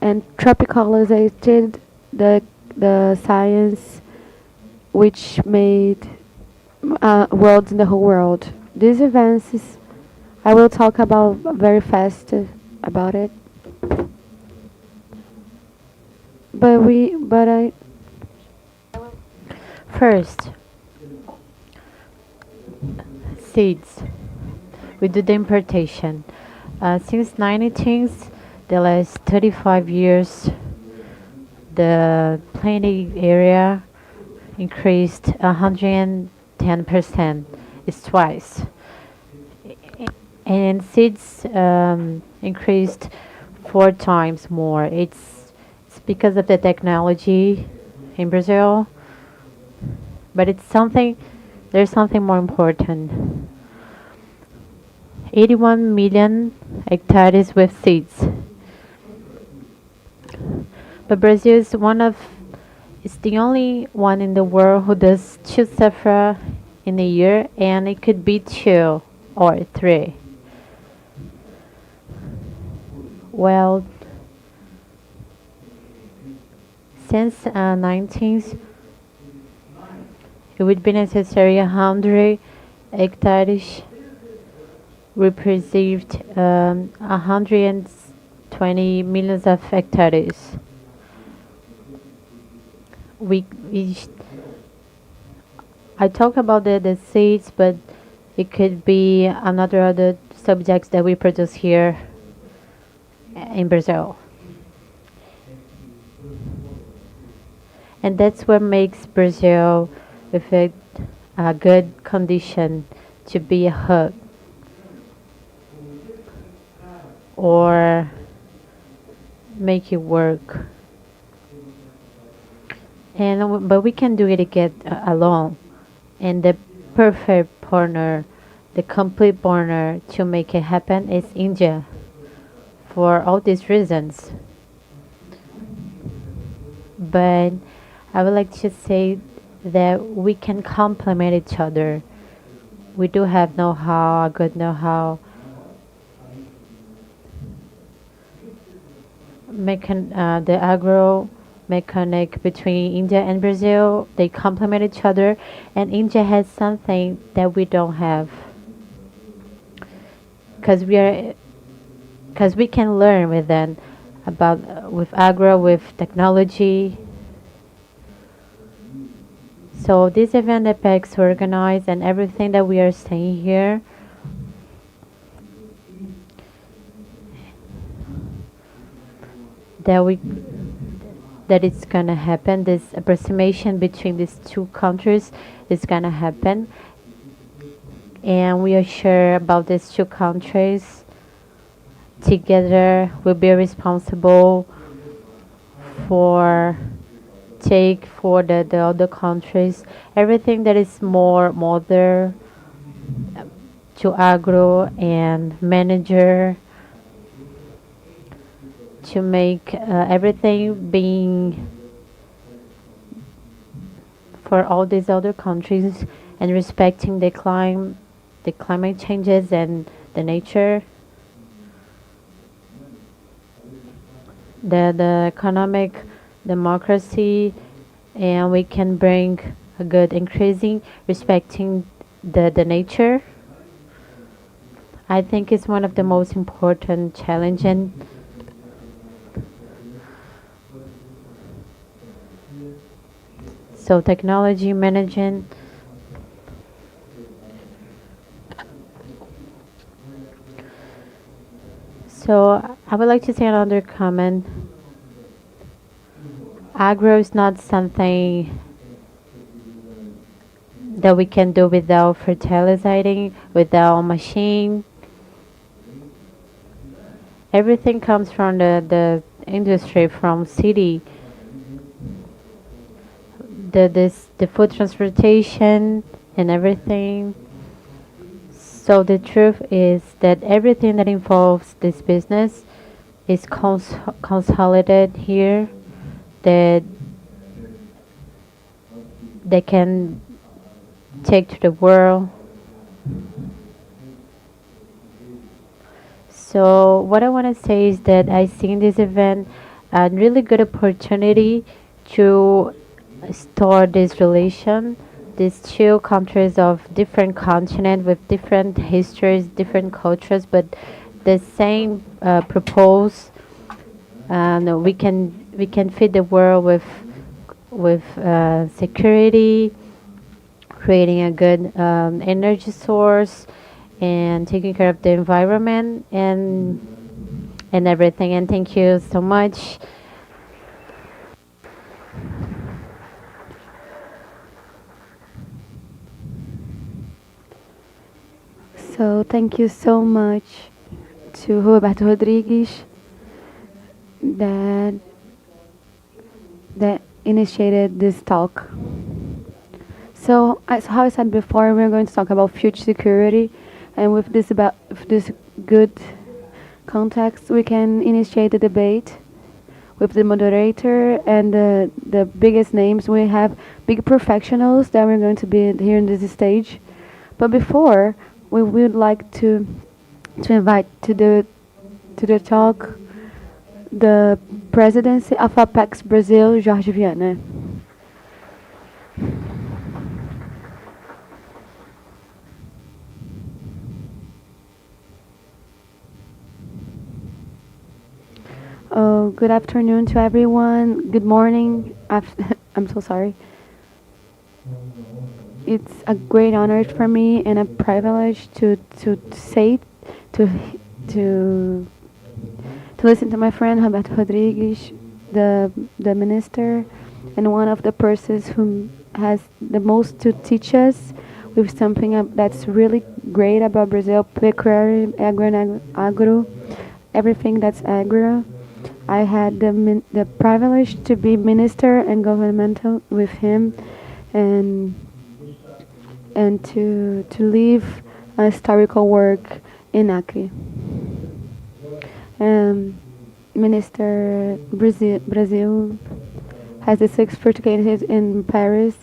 and tropicalized the science, which made worlds in the whole world. These advances, I will talk about very fast about it. First, seeds. We do the importation. Since 1910s, the last 35 years, the planting area increased 110%. It's twice. And seeds increased 4 times more. It's because of the technology in Brazil, but there's something more important. 81 million hectares with seeds. But Brazil is the only one in the world who does 2 safra in a year, and it could be 2 or 3. Well, since 19th, it would be necessary 100 hectares. We preserved 120 millions of hectares. I talk about the seeds, but it could be other subjects that we produce here in Brazil. And that's what makes Brazil with a good condition to be a hub, or make it work. But we can do it again alone. And the perfect partner, the complete partner to make it happen is India, for all these reasons. But I would like to say that we can complement each other. We do have know-how, a good know-how. The agro mechanic between India and Brazil, they complement each other, and India has something that we don't have, because we can learn with them with agro, with technology. So this event Apex organized, and everything that we are saying here, that it's gonna happen. This approximation between these 2 countries is gonna happen, and we are sure about these 2 countries together will be responsible for take for the other countries. Everything that is more modern to agro and manager to make everything being for all these other countries and respecting the climate changes and the nature, the economic democracy, and we can bring a good increasing respecting the nature. I think it's one of the most important challenges. So technology management. So I would like to say another comment. Agro is not something that we can do without fertilizing, without machine. Everything comes from the industry, from city. The food transportation and everything. So the truth is that everything that involves this business is consolidated here, that they can take to the world. So what I want to say is that I see in this event a really good opportunity to start this relation. These two countries of different continent with different histories, different cultures, but the same propose, and we can feed the world with security, creating a good energy source, and taking care of the environment and everything. And thank you so much. So thank you so much to Roberto Rodrigues that initiated this talk. So as how I said before, we're going to talk about future security, and with this good context, we can initiate the debate with the moderator and the biggest names. We have big professionals that we're going to be here in this stage. But before, we would like to invite to the talk the presidency of ApexBrasil, Jorge Viana. Oh, good afternoon to everyone. Good morning. I'm so sorry. It's a great honor for me and a privilege to say to listen to my friend Roberto Rodrigues, the minister, and one of the persons who has the most to teach us with something that's really great about Brazil, pecuary, agro, everything that's agro. I had the privilege to be minister and governmental with him, and to leave a historical work in Acre. Minister Brazil has the 6 certificates in Paris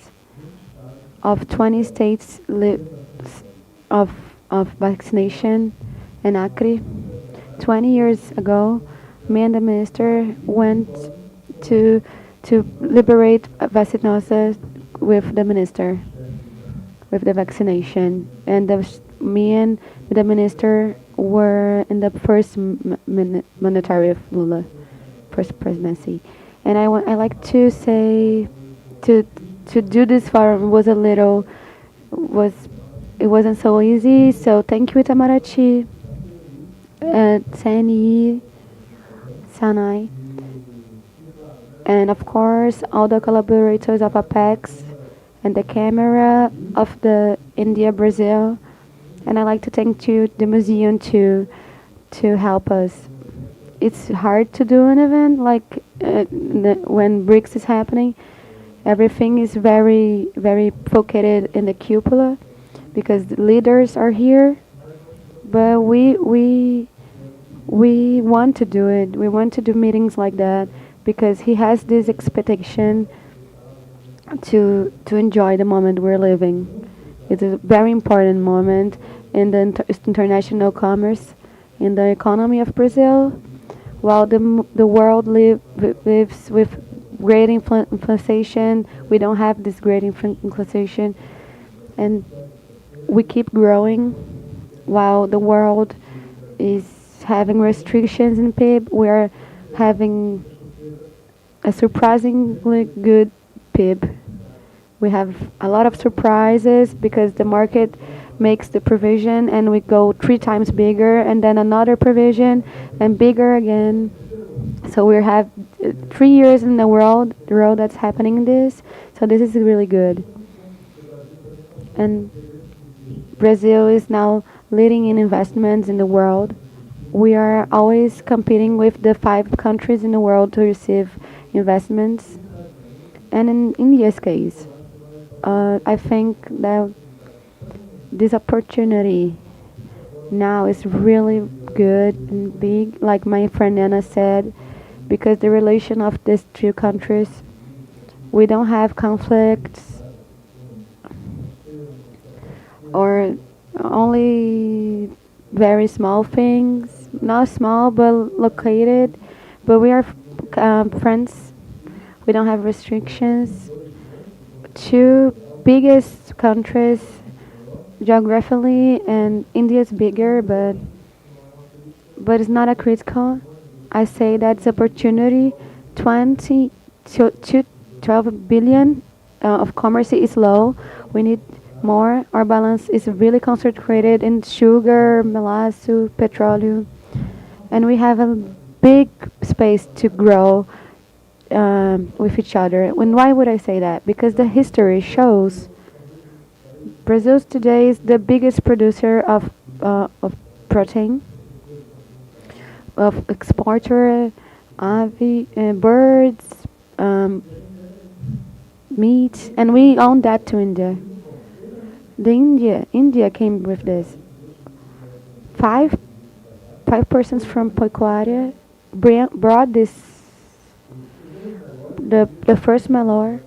of 20 states of vaccination in Acre. 20 years ago, me and the minister went to liberate vacinosa with the minister, with the vaccination, and me and the minister were in the first mandatory of Lula, first presidency. And I like to say to do this forum it wasn't so easy. So thank you, Itamaraty, CNI, Sanai, and of course all the collaborators of Apex and the camera of the India Brazil. And I'd like to thank you, the museum, to help us. It's hard to do an event like when BRICS is happening, Everything is very, very focused in the cupola because the leaders are here. But we want to do it. We want to do meetings like that because he has this expectation to enjoy the moment we're living. It's a very important moment in the international commerce, in the economy of Brazil. While the world lives with great inflation, we don't have this great inflation, and we keep growing. While the world is having restrictions in PIB, we are having a surprisingly good PIB. We have a lot of surprises because the market makes the provision and we go 3 times bigger and then another provision and bigger again. So we have 3 years in the row that's happening this. So this is really good. And Brazil is now leading in investments in the world. We are always competing with the 5 countries in the world to receive investments. And in India's case, I think that this opportunity now is really good and big, like my friend Anna said, because the relation of these 2 countries, we don't have conflicts or only very small things, not small but located, but we are friends. We don't have restrictions. 2 biggest countries geographically, and India is bigger, but it's not a critical. I say that's opportunity. 20 to 12 billion of commerce is low. We need more. Our balance is really concentrated in sugar, molasses, petroleum, and we have a big space to grow with each other. And why would I say that? Because the history shows Brazil today is the biggest producer of protein, of exporter, birds, meat, and we own that to India. India came with this. 5 persons from Pecuaria brought this. The first Melor.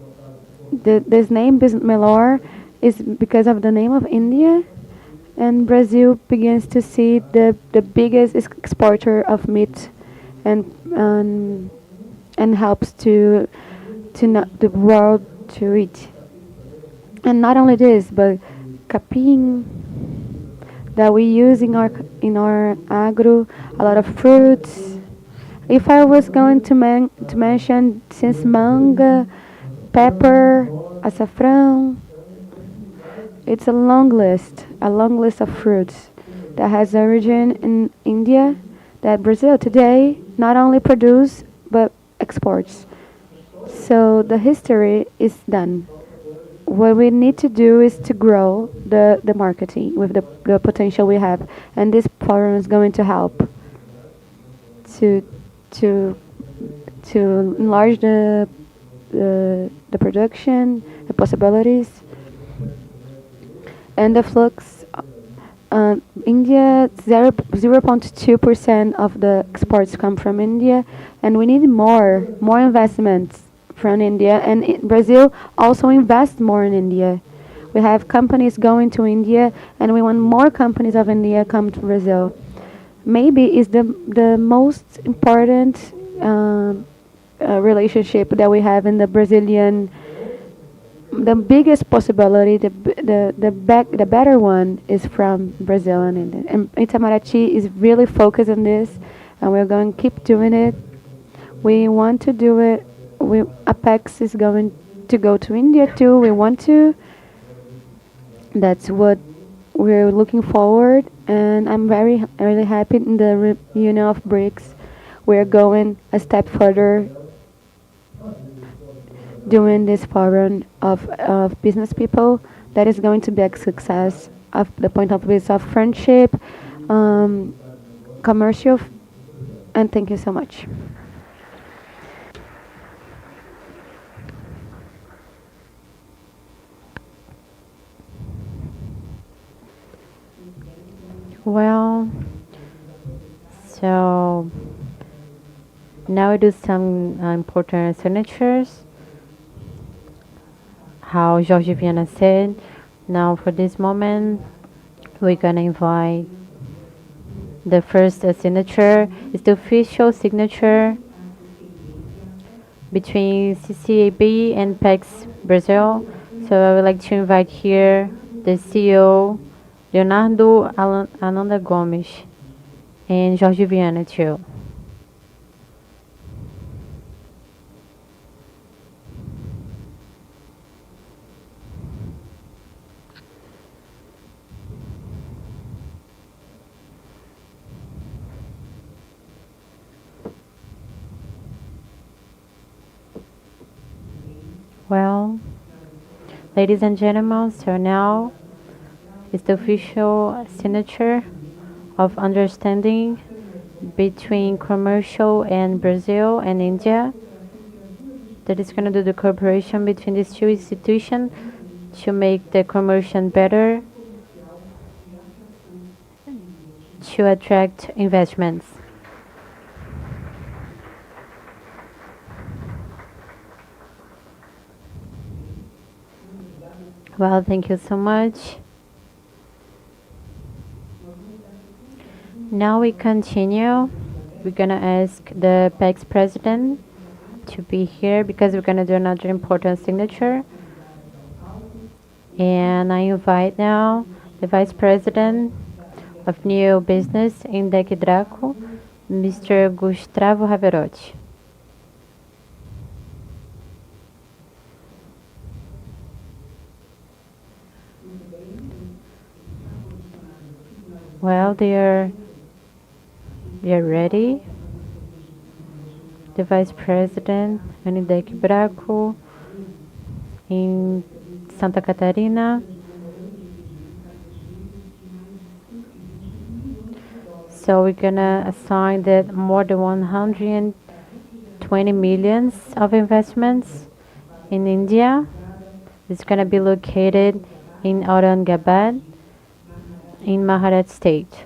This name Melor is because of the name of India, and Brazil begins to see the biggest exporter of meat, and helps to not the world to eat. And not only this, but capim that we use in our agro, a lot of fruits. If I was going to mention, since manga, pepper, açafrão, it's a long list of fruits that has origin in India that Brazil today not only produce but exports. So the history is done. What we need to do is to grow the marketing with the potential we have, and this forum is going to help to enlarge the production, the possibilities, and the flux. India 0.2% of the exports come from India, and we need more investments from India. And Brazil also invests more in India. We have companies going to India, and we want more companies of India come to Brazil. Maybe is the most important relationship that we have in the Brazilian. The biggest possibility, the better one, is from Brazil and India. And Itamaraty is really focused on this, and we're going to keep doing it. We want to do it. Apex is going to go to India too. We want to. That's what we're looking forward, and I'm really happy in the reunion of BRICS. We're going a step further, doing this forum of business people that is going to be a success of the point of view of friendship, commercial, and thank you so much. Well, so now we do some important signatures. How Jorge Viana said, now for this moment, we're gonna invite the first signature. It's the official signature between CCIB and ApexBrasil. So I would like to invite here the CEO, Leonardo Ananda Gomes, and Jorge Viana too. Well, ladies and gentlemen, so now is the official signature of understanding between commercial and Brazil and India that is going to do the cooperation between these two institutions to make the commercial better, to attract investments. Well, thank you so much. Now we continue. We're gonna ask the PEX president to be here because we're gonna do another important signature. And I invite now the vice president of new business in Draco, Mr. Gustavo Raverotti. Well, they are ready. The Vice President, Anidek Braco, in Santa Catarina. So we're gonna assign that more than 120 millions of investments in India. It's gonna be located in Aurangabad, in Maharashtra state.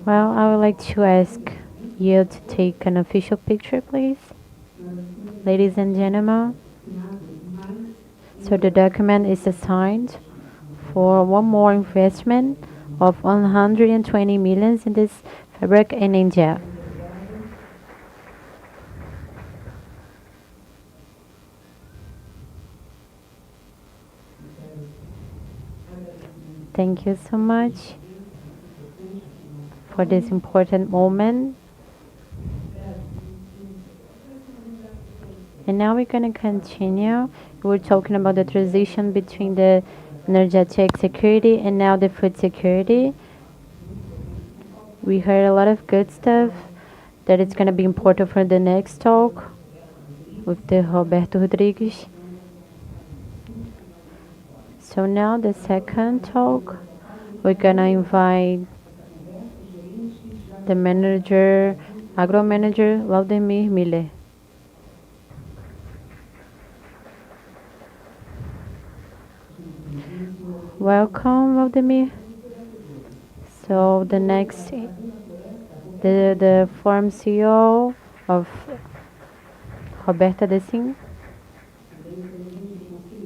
Well, I would like to ask you to take an official picture, please. Ladies and gentlemen. So the document is assigned for one more investment of 120 millions in this fabric in India. Thank you so much for this important moment. And now we're going to continue. We're talking about the transition between the energetic security and now the food security. We heard a lot of good stuff that it's going to be important for the next talk with the Roberto Rodrigues. So now the second talk, we're going to invite the manager, agro manager, Valdemir Miller. Welcome, Valdemir. So the next, the former CEO of Roberta Desing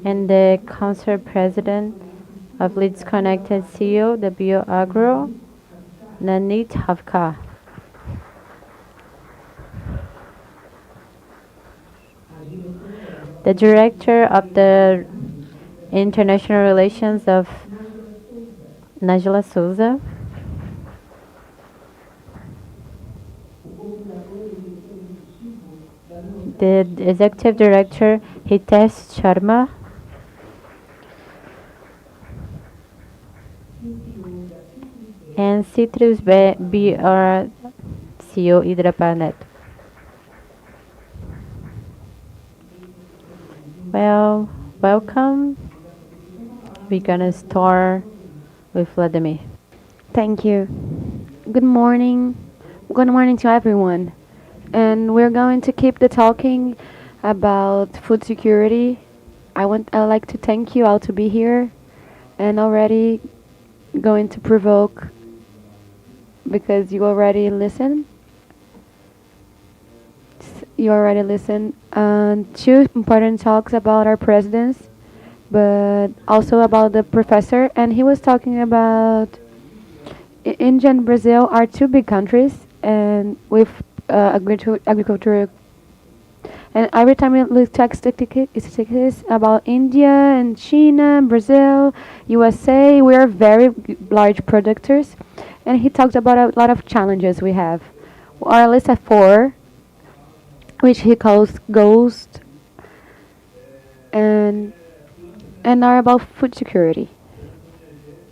and the council president of Leeds Connected CEO, the Bioagro, Nanit Havka. The director of the International Relations of Najla Souza. The executive director, Hitesh Sharma. And Citrus BR Inácio Neto. Well, welcome. We're gonna start with Vladimir. Thank you. Good morning. Good morning to everyone. And we're going to keep the talking about food security. I'd like to thank you all to be here and already going to provoke because you already listened. You already listened. Two important talks about our presidents, but also about the professor. And he was talking about India and Brazil are two big countries, and with agriculture. And every time we look at statistics about India and China, Brazil, USA, we are very large producers. And he talked about a lot of challenges we have. Our list of four, which he calls Ghost, and are about food security,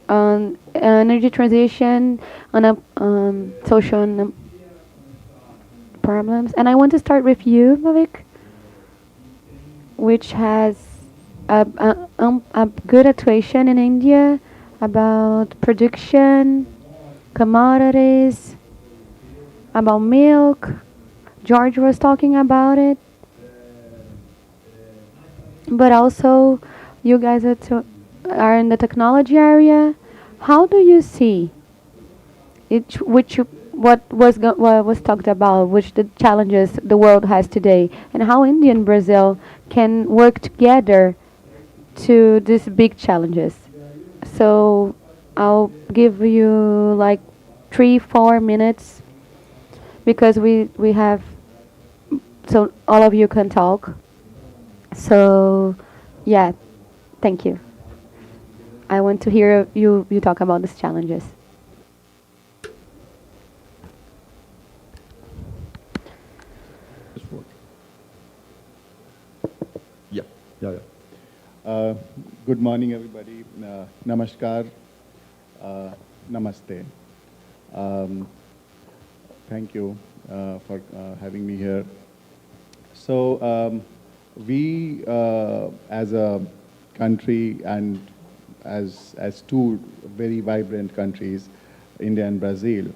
on energy transition, on social problems. And I want to start with you, Mavik, which has a good actuation in India about production, commodities, about milk. George was talking about it. But also, you guys are in the technology area. How do you see it? What was talked about, which the challenges the world has today, and how India and Brazil can work together to these big challenges? So I'll give you like 3-4 minutes because we have, so all of you can talk. So yeah, thank you. I want to hear you talk about these challenges. Good morning, everybody. Namaskar. Namaste. Thank you for having me here. So we, as a country and as two very vibrant countries, India and Brazil,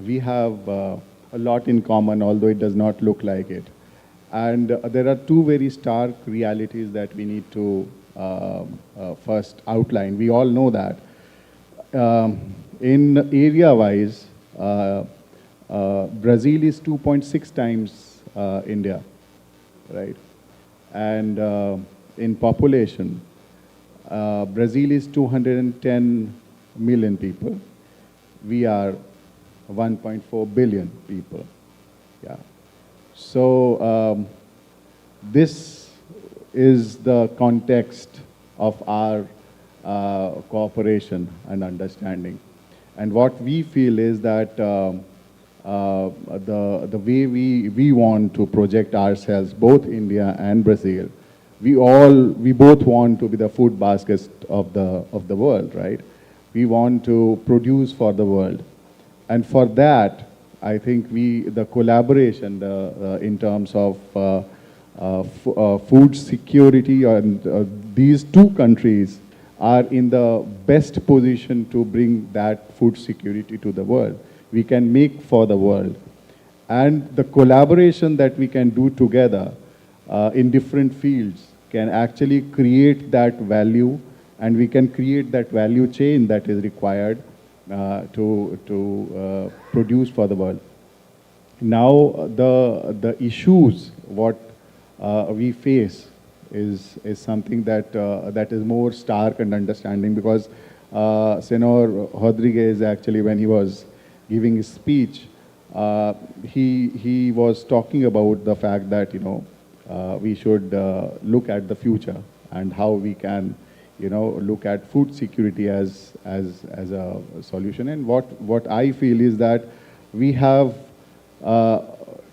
we have a lot in common, although it does not look like it. And there are two very stark realities that we need to first outline. We all know that. In area-wise, Brazil is 2.6 times India, right? And in population, Brazil is 210 million people. We are 1.4 billion people. Yeah. So this is the context of our cooperation and understanding. And what we feel is that the way we want to project ourselves, both India and Brazil, we both want to be the food baskets of the world, right? We want to produce for the world. And for that, I think the collaboration in terms of food security, and these two countries are in the best position to bring that food security to the world. We can make for the world. And the collaboration that we can do together in different fields can actually create that value, and we can create that value chain that is required to produce for the world. Now, the issues what we face is something that is more stark and understanding, because Senor Rodriguez, actually, when he was giving his speech, he was talking about the fact that we should look at the future and how we can look at food security as a solution. And what I feel is that we have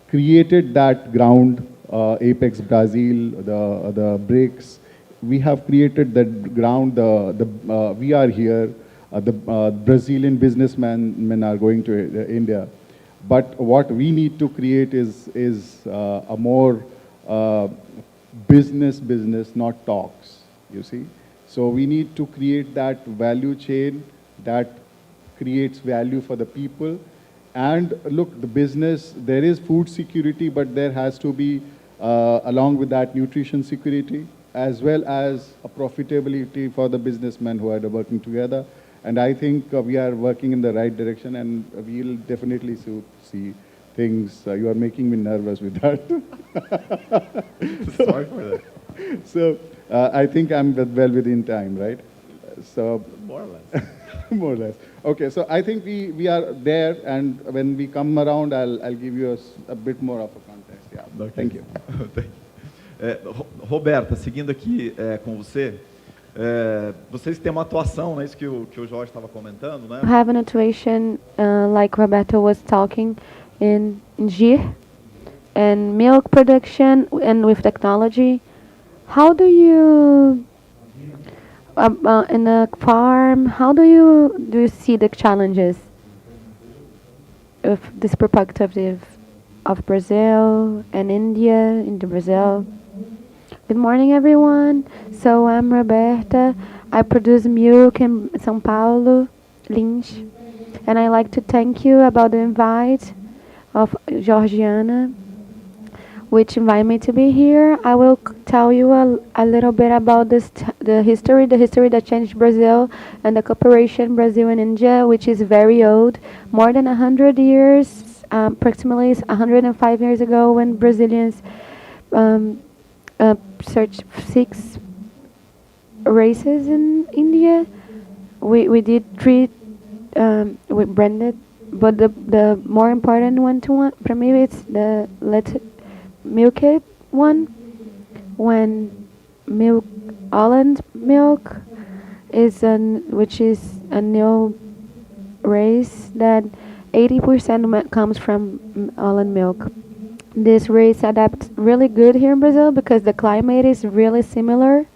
created that ground, ApexBrasil, the BRICS. We have created that ground. We are here. The Brazilian businessmen are going to India. But what we need to create is a more business, not talks, you see. So we need to create that value chain that creates value for the people. And look, the business, there is food security, but there has to be, along with that, nutrition security, as well as a profitability for the businessmen who are working together. And I think we are working in the right direction, and we'll definitely see things. You are making me nervous with that. Sorry for that. So I think I'm well within time, right? So More or less. more or less. Okay, so I think we are there, and when we come around, I'll give you a bit more of a context. Yeah. Okay. Thank you. Thank you. Roberta, seguindo aqui com você, vocês têm uma atuação, né? Isso que o Jorge estava comentando, né? Have an intuition, like Roberto was talking, in Gir and milk production and with technology. How do you, in a farm, how do you see the challenges of this perspective of Brazil and India into Brazil? Good morning, everyone. So I'm Roberta. I produce milk in São Paulo, Lins, and I'd like to thank you about the invite of Georgiana, which invited me to be here. I will tell you a little bit about the history that changed Brazil and the cooperation Brazil and India, which is very old, more than 100 years, approximately 105 years ago, when Brazilians searched 6 races in India. We did 3, we branded, but the more important one for me is the milk one, when Holland milk is which is a new race that 80% comes from Holland milk. This race adapts really good here in Brazil because the climate is really similar.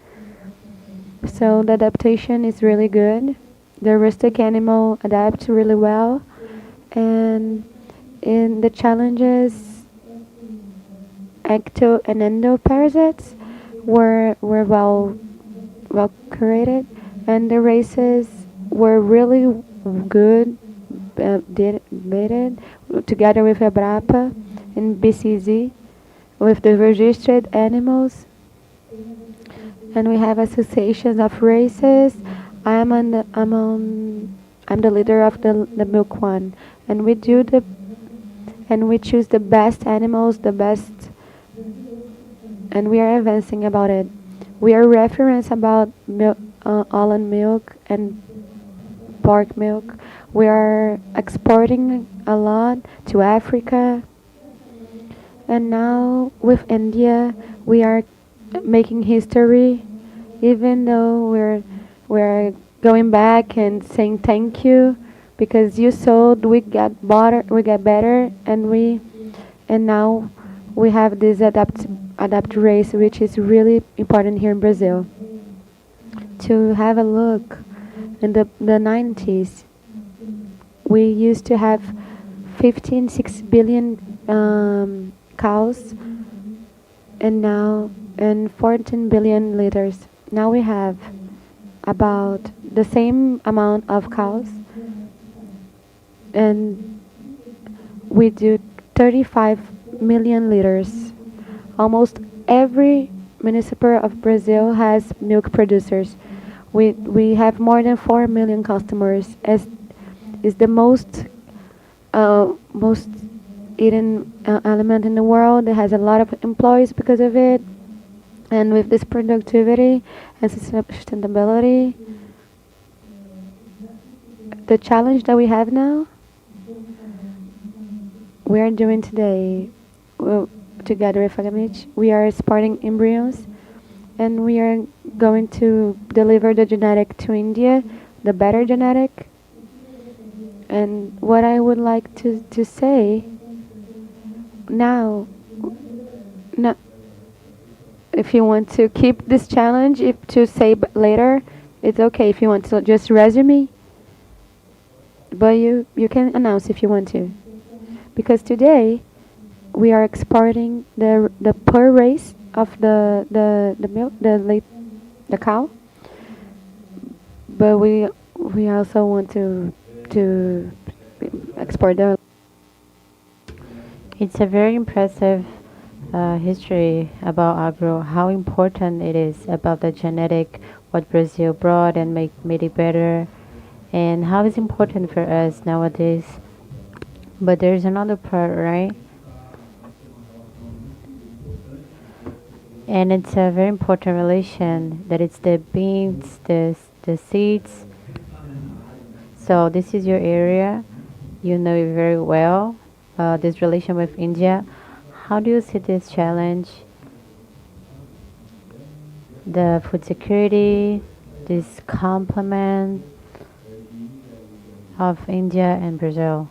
So the adaptation is really good. The rustic animal adapts really well. And in the challenges, ecto and endoparasites were well curated, and the races were really good, debated together with Embrapa and BCZ, with the registered animals. And we have associations of races. I'm the leader of the milk one, and we choose the best animals, and we are advancing about it. We are reference about Holland milk and pork milk. We are exporting a lot to Africa, and now with India we are making history, even though we're going back and saying thank you because you sold, we got better, and now we have this adapt race, which is really important here in Brazil. To have a look, in the 90s, we used to have 6 billion cows, and 14 billion liters. Now we have about the same amount of cows, and we do 35 million liters. Almost every municipal of Brazil has milk producers. We have more than 4 million customers, as is the most eaten element in the world. It has a lot of employees because of it, and with this productivity and sustainability, the challenge that we have now, we are doing today, together with Agamich, we are exporting embryos, and we are going to deliver the genetic to India, the better genetic. And what I would like to say now, if you want to keep this challenge, if to say later, it's okay. If you want to just resume, but you can announce if you want to. Because today we are exporting the per race of the milk, the cow, but we also want to export the. It's a very impressive history about agro, how important it is about the genetic, what Brazil brought and made it better, and how it's important for us nowadays. But there's another part, right? And it's a very important relation that it's the beans, the seeds. So this is your area. You know it very well. This relation with India. How do you see this challenge? The food security, this complement of India and Brazil.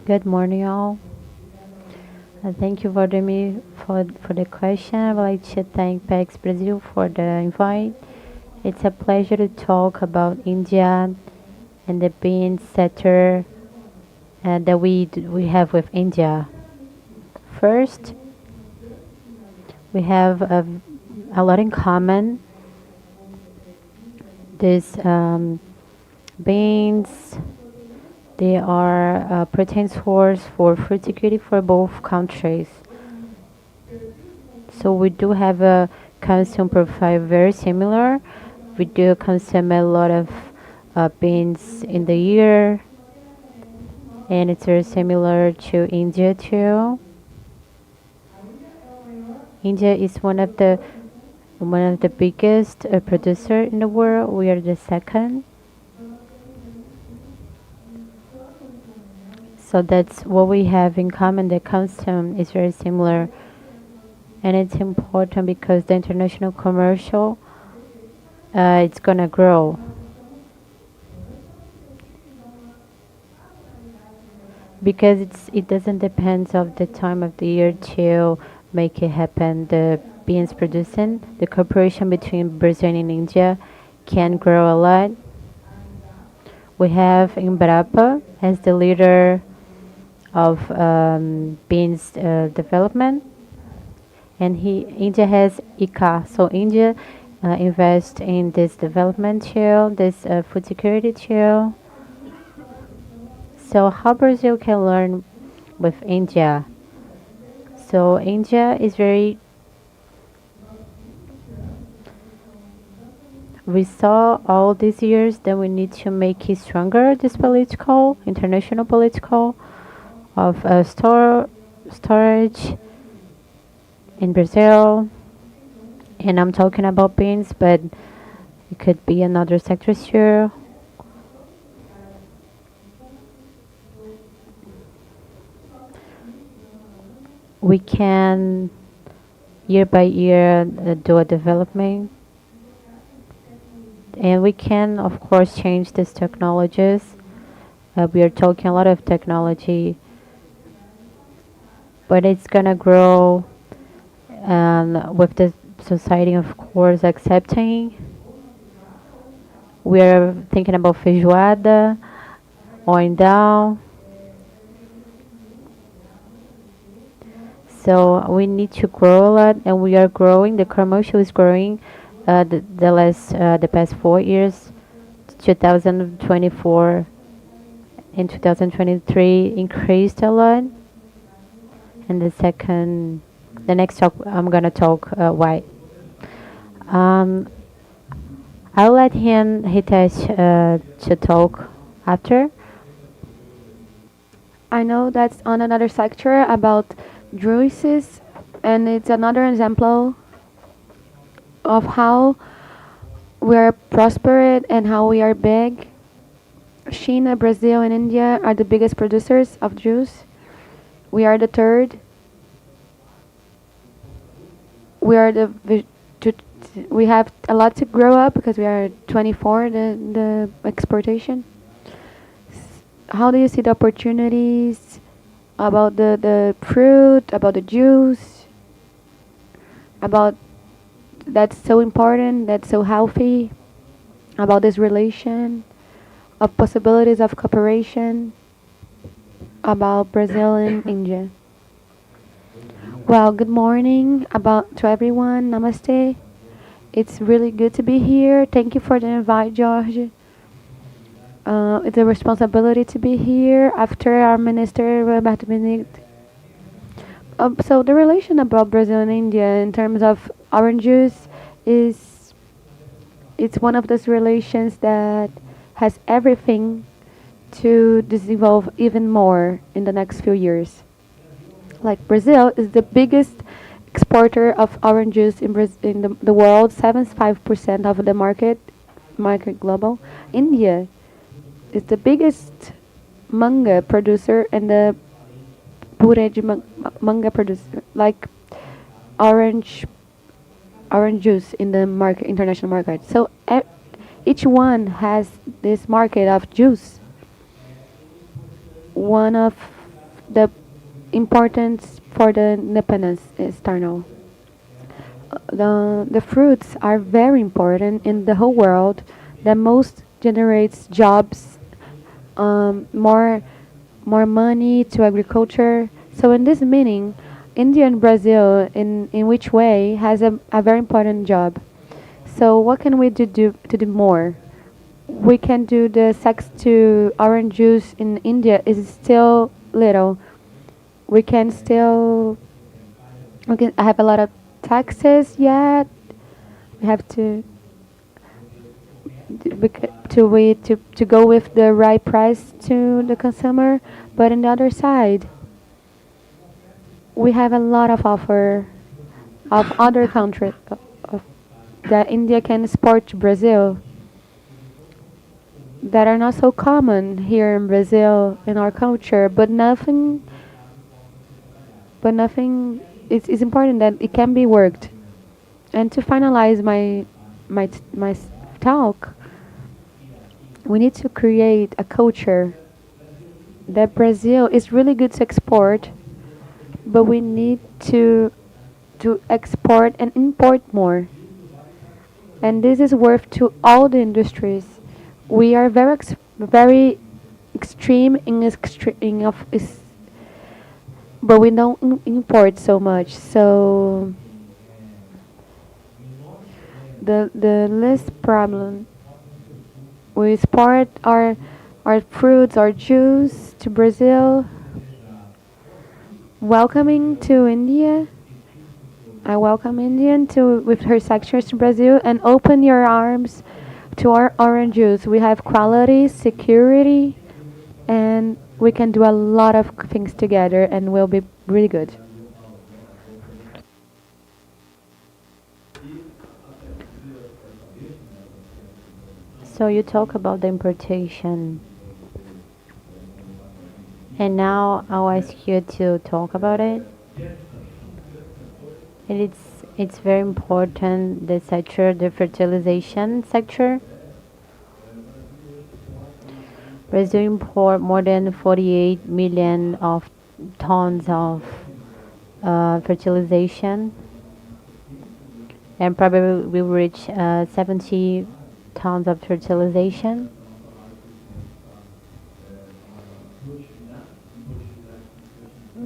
Good morning, all. Thank you for the question. I would like to thank ApexBrasil for the invite. It's a pleasure to talk about India and the bean sector that we have with India. First, we have a lot in common. These beans, they are a protein source for food security for both countries. So we do have a consume profile very similar. We do consume a lot of beans in the year, and it's very similar to India too. India is one of the biggest producer in the world. We are the second. So that's what we have in common. The consume is very similar, and it's important because the international commercial it's gonna grow. Because it doesn't depend of the time of the year to make it happen. The beans producing, the cooperation between Brazil and India can grow a lot. We have Embrapa as the leader of beans development, and India has ICA. So India invest in this development too, this food security too. So how Brazil can learn with India? So India is very. We saw all these years that we need to make it stronger. This political, international political, of storage in Brazil, and I'm talking about beans, but it could be another sector too. We can year by year do a development, and we can of course change these technologies. We are talking a lot of technology, but it's gonna grow with the society of course accepting. We are thinking about feijoada, oil down. So we need to grow a lot, and we are growing. The commercial is growing. The past 4 years, 2024 and 2023 increased a lot. And the next talk I'm gonna talk why. I'll let Hitesh to talk after. I know that's on another sector about juices, and it's another example of how we are prosperous and how we are big. China, Brazil, and India are the biggest producers of juice. We are the third. We are we have a lot to grow up because we are 24 the exportation. How do you see the opportunities about the fruit, about the juice, about that's so important, that's so healthy about this relation, of possibilities of cooperation about Brazil and India. Well, good morning to everyone. Namaste. It's really good to be here. Thank you for the invite, George. It's a responsibility to be here after our minister, Roberto Benedicto. So the relation about Brazil and India in terms of orange juice it's one of those relations that has everything to devolve even more in the next few years. Like Brazil is the biggest exporter of orange juice in the world, 75% of the market global. India is the biggest manga producer and the manga producer, like orange juice in the international market. So each one has this market of juice. One of the importance for the independence is external. The fruits are very important in the whole world. The most generates jobs, more money to agriculture. So in this meaning, India and Brazil, in which way, has a very important job. So what can we do to do more? We can do the sex to orange juice in India is still little. We can still have a lot of taxes yet. We have to go with the right price to the consumer. But on the other side, we have a lot of offer of other countries that India can export to Brazil that are not so common here in Brazil in our culture, but nothing it's important that it can be worked. And to finalize my talk, we need to create a culture that Brazil is really good to export, but we need to export and import more. And this is worth to all the industries. We are very extreme but we don't import so much. So the least problem, we export our fruits, our juice to Brazil. Welcoming to India. I welcome India with her sectors to Brazil and open your arms to our orange juice. We have quality, security, and we can do a lot of things together and we'll be really good. So you talk about the importation. And now I'll ask you to talk about it. And it's very important, the sector, the fertilization sector. Brazil import more than 48 million of tons of fertilization, and probably will reach 70 tons of fertilization.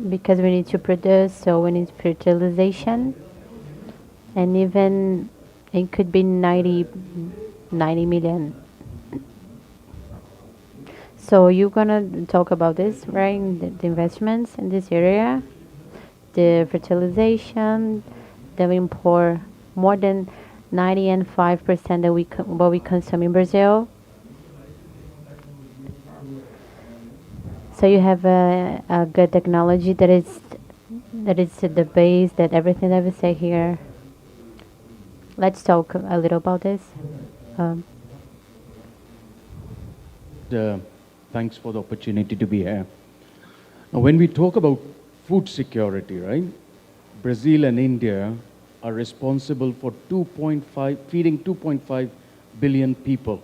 Because we need to produce, so we need fertilization, and even it could be 90 million. So you're gonna talk about this, right? The investments in this area, the fertilization, that we import more than 95% that what we consume in Brazil. So you have a good technology that is the base that everything that we say here. Let's talk a little about this. Thanks for the opportunity to be here. Now, when we talk about food security, right? Brazil and India are responsible for feeding 2.5 billion people.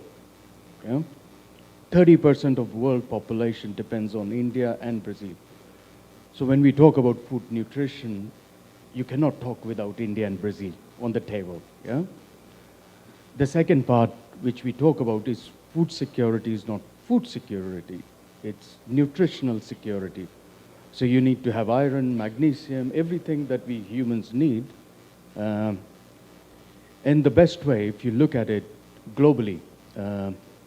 Okay? 30% of world population depends on India and Brazil. So when we talk about food nutrition, you cannot talk without India and Brazil. on the table. Yeah. The second part, which we talk about, is food security is not food security, it's nutritional security. So you need to have iron, magnesium, everything that we humans need. And the best way, if you look at it globally,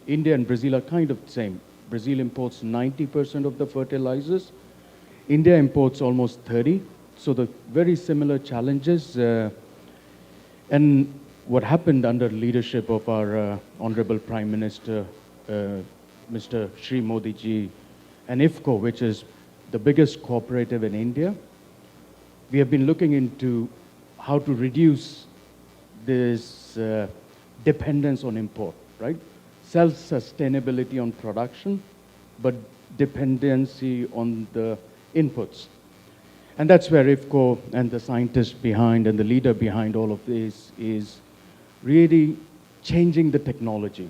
India and Brazil are kind of the same. Brazil imports 90% of the fertilizers. India imports almost 30. So the very similar challenges. And what happened under leadership of our Honorable Prime Minister, Mr. Shri Modi ji, and IFCO, which is the biggest cooperative in India, we have been looking into how to reduce this dependence on import, right? Self-sustainability on production, but dependency on the inputs. And that's where IFCO and the scientist behind and the leader behind all of this is really changing the technology.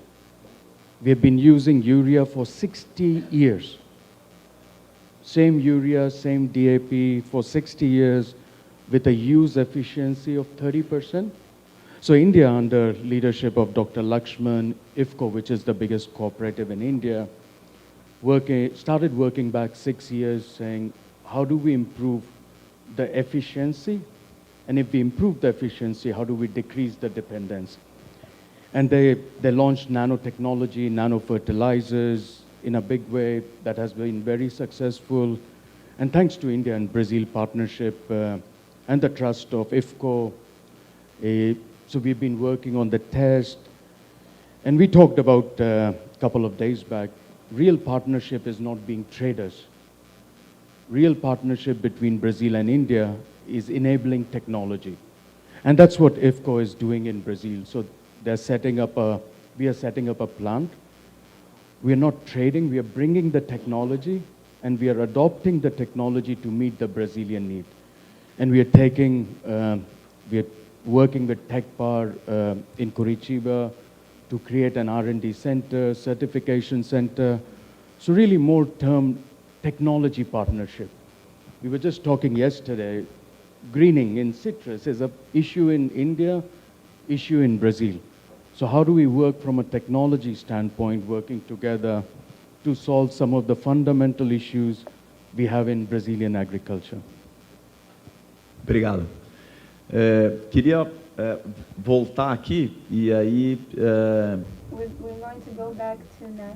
We have been using urea for 60 years. Same urea, same DAP for 60 years with a use efficiency of 30%. So India, under leadership of Dr. Lakshman, IFCO, which is the biggest cooperative in India, started working back 6 years saying, how do we improve the efficiency? And if we improve the efficiency, how do we decrease the dependence? And they launched nanotechnology, nanofertilizers in a big way that has been very successful. And thanks to India and Brazil partnership and the trust of IFCO, so we've been working on the test. And we talked about a couple of days back, real partnership is not being traders. Real partnership between Brazil and India is enabling technology. And that's what IFCO is doing in Brazil. So we are setting up a plant. We are not trading, we are bringing the technology and we are adopting the technology to meet the Brazilian need. And we are working with TechPar in Curitiba to create an R&D center, certification center. So really more term technology partnership. We were just talking yesterday, greening in citrus is an issue in India, issue in Brazil. So how do we work from a technology standpoint, working together to solve some of the fundamental issues we have in Brazilian agriculture? Obrigado. Queria voltar aqui e aí... We're going to go back to that.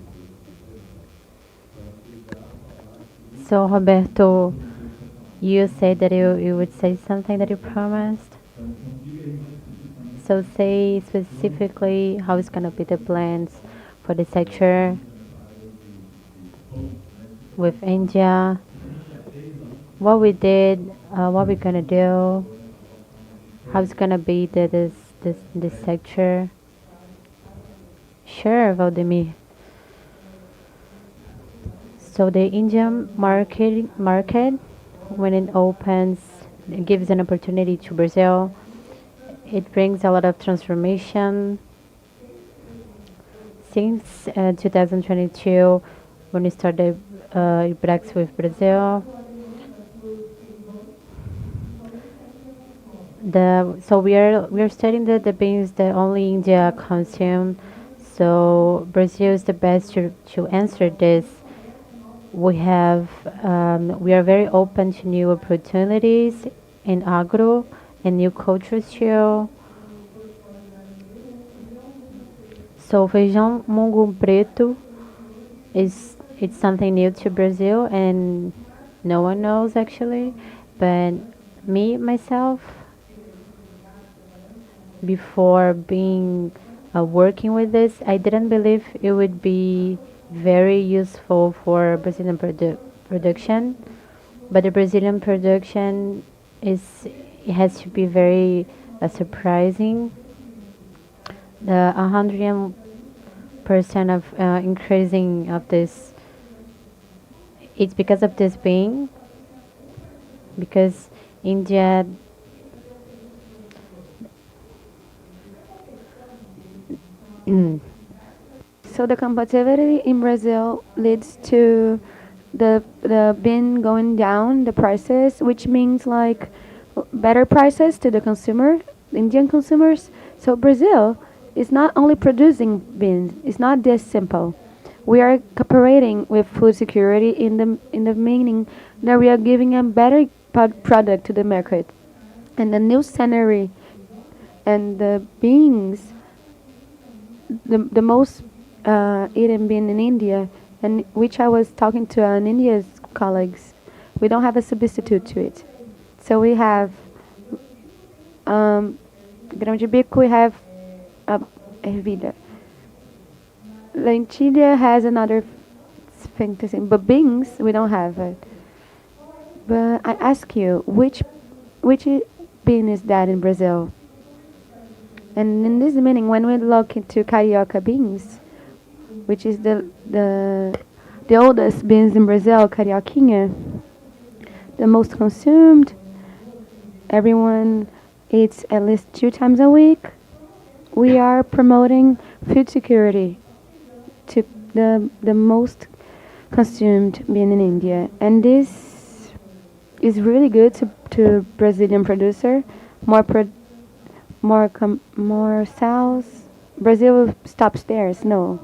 So, Roberto, you said that you would say something that you promised. So say specifically how it's going to be the plans for the sector with India, what we did, what we're going to do, how it's going to be this sector. Sure, Valdemir. So the Indian market, when it opens, it gives an opportunity to Brazil. It brings a lot of transformation. Since 2022, when we started IPREX with Brazil, so we are studying the beans that only India consumes. So Brazil is the best to answer this. We are very open to new opportunities in agro and new cultures too. So feijão mungo preto it's something new to Brazil and no one knows actually, but myself, before being working with this, I didn't believe it would be very useful for Brazilian production, but the Brazilian production it has to be very surprising. The 100% of increasing of this, it's because of this being, because India So the competitivity in Brazil leads to the bean going down, the prices, which means like better prices to the consumer. Indian consumers. So Brazil is not only producing beans. It's not this simple. We are cooperating with food security in the meaning that we are giving a better product to the market. And the new scenery and the beans, the most eaten bean in India, and which I was talking to an India's colleagues, we don't have a substitute to it. So we have grão de bico, we have ervilha. Lentilha has another thing to say, but beans, we don't have it. But I ask you, which bean is that in Brazil? And in this meaning, when we look into carioca beans, which is the oldest beans in Brazil, carioquinha, the most consumed, everyone eats at least 2 times a week. We are promoting food security to the most consumed bean in India, and this is really good to Brazilian producer. More sales. Brazil stops there. No.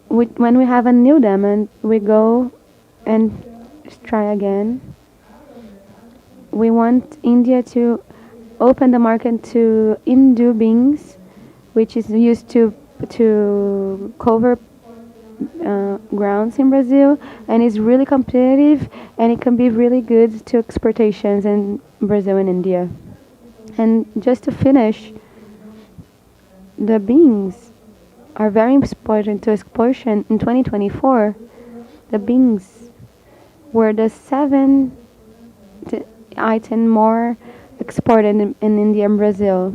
When we have a new demand, we go and try again. We want India to open the market to Hindu beans, which is used to cover grounds in Brazil, and is really competitive, and it can be really good to exportations in Brazil and India. And just to finish, the beans are very important to exportation. In 2024, the beans were the 7th item more exported in India and Brazil.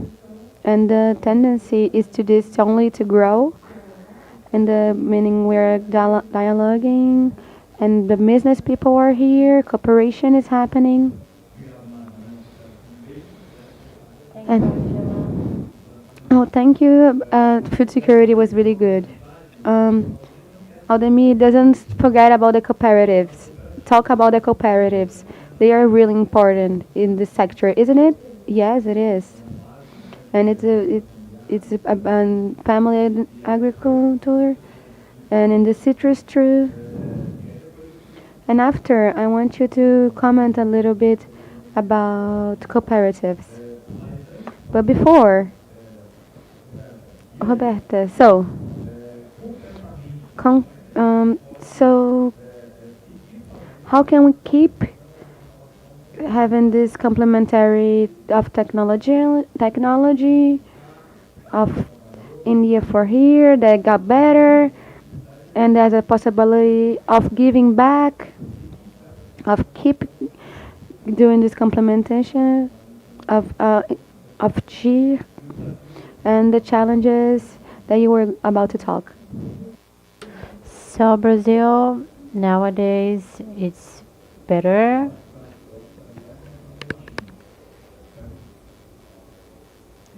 And the tendency is to this only to grow, and the meaning we're dialoguing, and the business people are here, cooperation is happening. And thank you. Food security was really good. Aldemir doesn't forget about the cooperatives. Talk about the cooperatives. They are really important in this sector, isn't it? Yes, it is. And it's a family agriculture, and in the citrus too. And after, I want you to comment a little bit about cooperatives. But before, Roberta, so how can we keep having this complementary of technology of India for here that got better, and there's a possibility of giving back, of keep doing this complementation of G, and the challenges that you were about to talk. So Brazil nowadays it's better.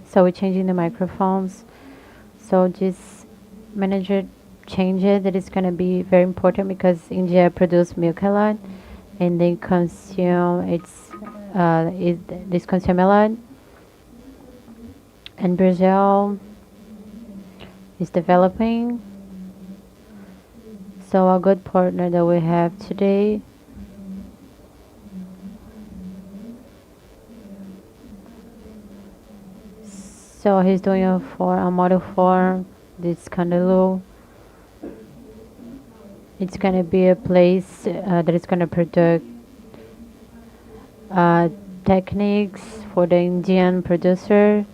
So we're changing the microphones. So this manager changes that is going to be very important because India produce milk a lot, and they consume this consume a lot. And Brazil is developing. So a good partner that we have today. So he's doing a model for this Canelo. It's going to be a place that is going to produce techniques for the Indian producer,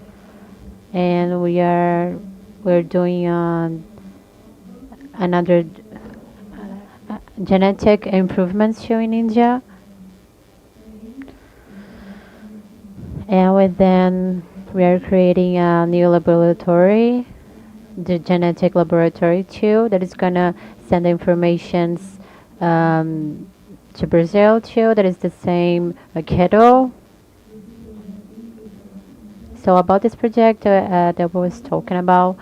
and we're doing another genetic improvements show in India, and then we are creating a new laboratory, the genetic laboratory too, that is gonna send the informations to Brazil too. That is the same keto. So about this project that we was talking about,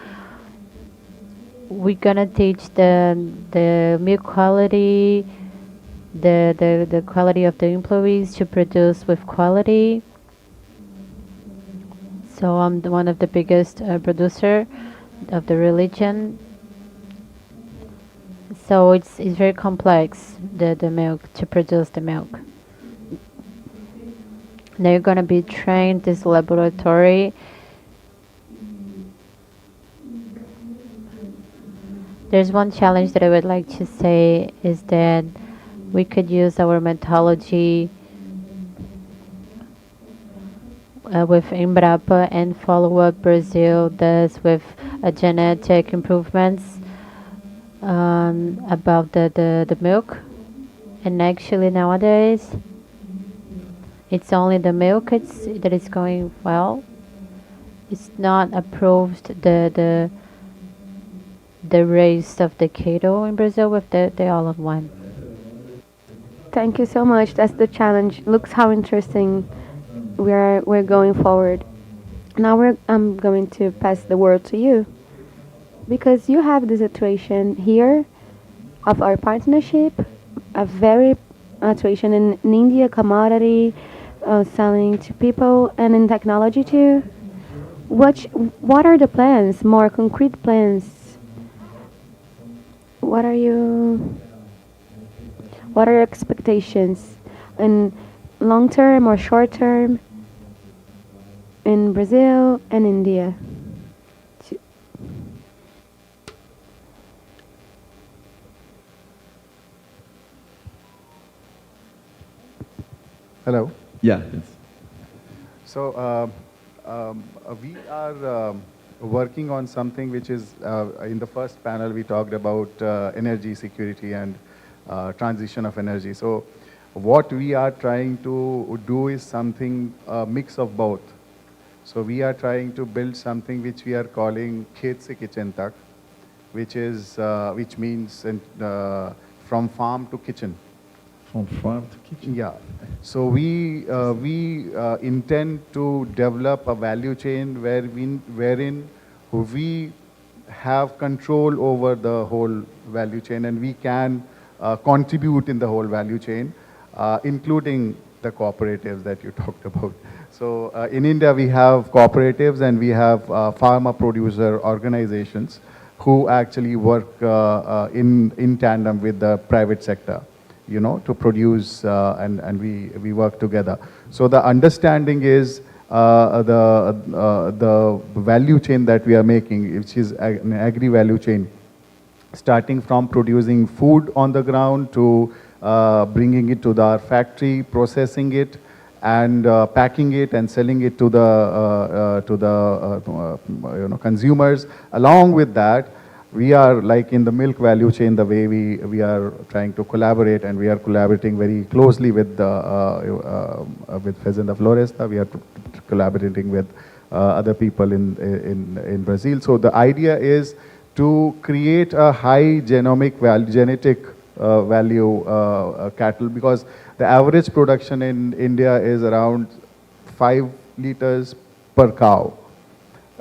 we're gonna teach the milk quality, the quality of the employees to produce with quality. So I'm one of the biggest producer of the religion. So it's very complex, the milk, to produce the milk. They're gonna be trained this laboratory. There's one challenge that I would like to say is that we could use our methodology with Embrapa and follow up Brazil does with genetic improvements about the milk. And actually nowadays it's only the milk that is going well. It's not approved the race of the cattle in Brazil with the all-in-one. Thank you so much. That's the challenge. Looks how interesting we're going forward. Now I'm going to pass the word to you, because you have the situation here of our partnership, a very situation in India, commodity, selling to people, and in technology too. What are the plans, more concrete plans? What are your expectations in long term or short term in Brazil and India? Hello. Yeah. So we are working on something which is, in the first panel we talked about energy security and transition of energy. So what we are trying to do is something, a mix of both. So we are trying to build something which we are calling Khet Se Kitchen Tak, which means from farm to kitchen. From farm to kitchen? Yeah. So we intend to develop a value chain wherein we have control over the whole value chain, and we can contribute in the whole value chain, including the cooperatives that you talked about. So in India we have cooperatives and we have pharma producer organizations who actually work in tandem with the private sector, you know, to produce, and we work together. So the understanding is the value chain that we are making, which is an agri value chain, starting from producing food on the ground to bringing it to our factory, processing it, and packing it and selling it to the consumers. Along with that, we are like in the milk value chain, the way we are trying to collaborate, and we are collaborating very closely with Fazenda Floresta. We are collaborating with other people in Brazil. So the idea is to create a high genetic value cattle, because the average production in India is around 5 liters per cow.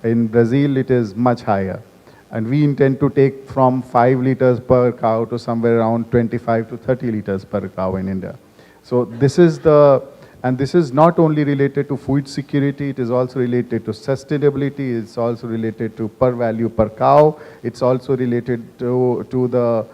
In Brazil, it is much higher. And we intend to take from 5 liters per cow to somewhere around 25 to 30 liters per cow in India. So this is this is not only related to food security, it is also related to sustainability, it's also related to per value per cow, it's also related to the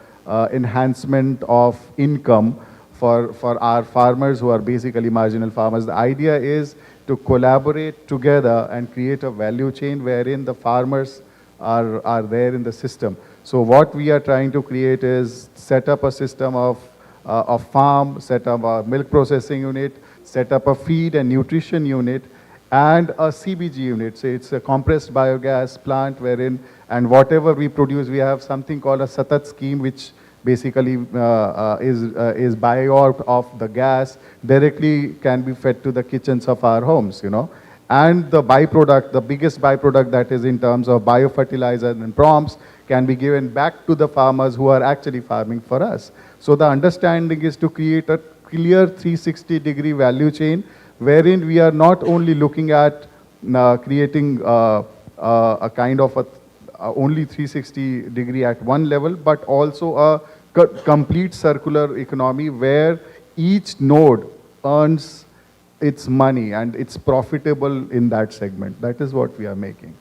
enhancement of income for our farmers who are basically marginal farmers. The idea is to collaborate together and create a value chain wherein the farmers are there in the system. So what we are trying to create is set up a system of farm, set up a milk processing unit, set up a feed and nutrition unit, and a CBG unit. So it's a compressed biogas plant wherein, and whatever we produce, we have something called a Satat scheme, which basically is bio of the gas directly can be fed to the kitchens of our homes, you know. And the byproduct, the biggest byproduct, that is in terms of biofertilizer and prompts, can be given back to the farmers who are actually farming for us. So the understanding is to create a clear 360-degree value chain wherein we are not only looking at creating a kind of only 360-degree at one level, but also a complete circular economy where each node earns it's money and it's profitable in that segment. That is what we are making.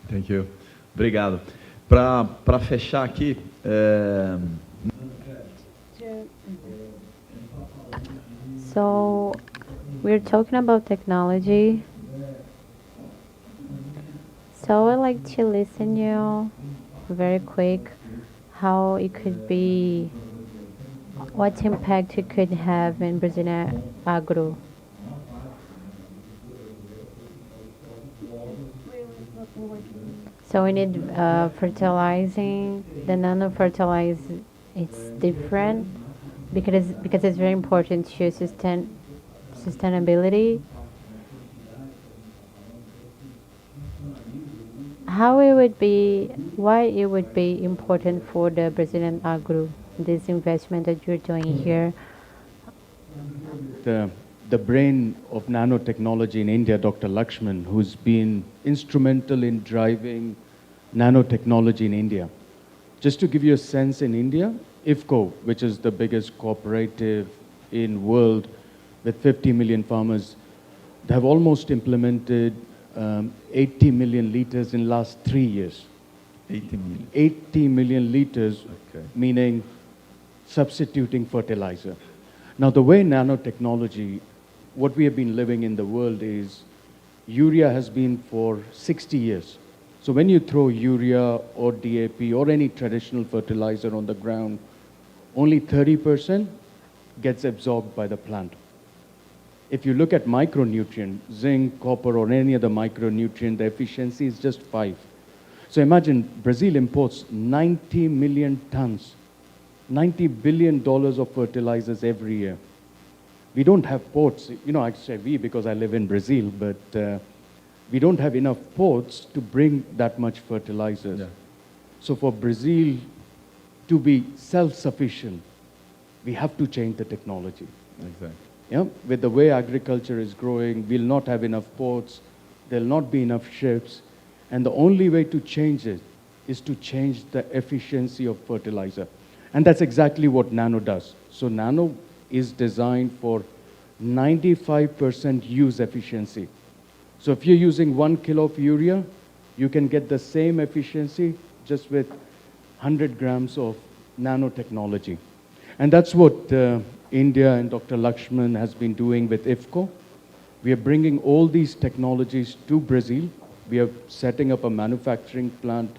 Thank you. Obrigado. Para fechar aqui, So we're talking about technology. So I'd like to listen you very quick how it could be, what impact it could have in Brazilian agro. So we need fertilizing, the nano-fertilize, it's different because it's very important to sustainability. How it would be, why it would be important for the Brazilian agro, this investment that you're doing here? The brain of nanotechnology in India, Dr. Lakshman, who's been instrumental in driving nanotechnology in India. Just to give you a sense, in India, IFCO, which is the biggest cooperative in world with 50 million farmers, they have almost implemented 80 million liters in last 3 years. 80 million. 80 million liters, Okay. meaning substituting fertilizer. Now, the way nanotechnology, what we have been living in the world is urea has been for 60 years. So when you throw urea or DAP or any traditional fertilizer on the ground, only 30% gets absorbed by the plant. If you look at micronutrient, zinc, copper, or any other micronutrient, the efficiency is just 5. So imagine Brazil imports 90 million tons, $90 billion of fertilizers every year. We don't have ports. You know, I say we because I live in Brazil, but we don't have enough ports to bring that much fertilizers. Yeah. So for Brazil to be self-sufficient, we have to change the technology. Exactly. Yeah? With the way agriculture is growing, we'll not have enough ports, there'll not be enough ships, and the only way to change it is to change the efficiency of fertilizer. And that's exactly what nano does. So nano is designed for 95% use efficiency. So if you're using 1 kilo of urea, you can get the same efficiency just with 100 grams of nanotechnology. And that's what India and Dr. Lakshman has been doing with IFCO. We are bringing all these technologies to Brazil. We are setting up a manufacturing plant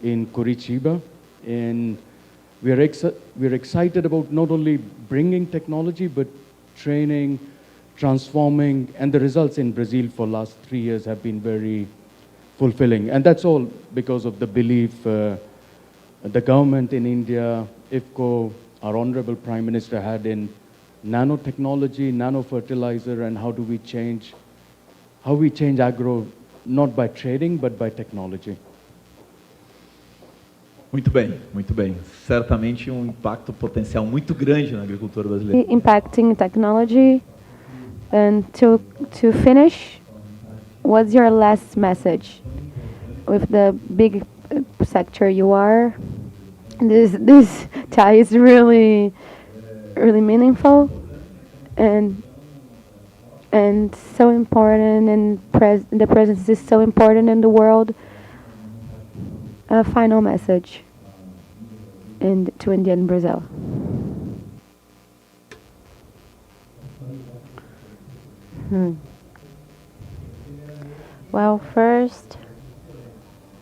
in Curitiba. And we're excited about not only bringing technology, but training, transforming, and the results in Brazil for last 3 years have been very fulfilling. And that's all because of the belief the government in India, IFCO, our Honorable Prime Minister had in nanotechnology, nanofertilizer, and how we change agro, not by trading, but by technology. Muito bem, muito bem. Certamente impacto potencial muito grande na agricultura brasileira. Impacting technology. And to finish, what's your last message with the big sector you are? This tie is really meaningful and so important, and the presence is so important in the world. A final message to India and Brazil. Well, first,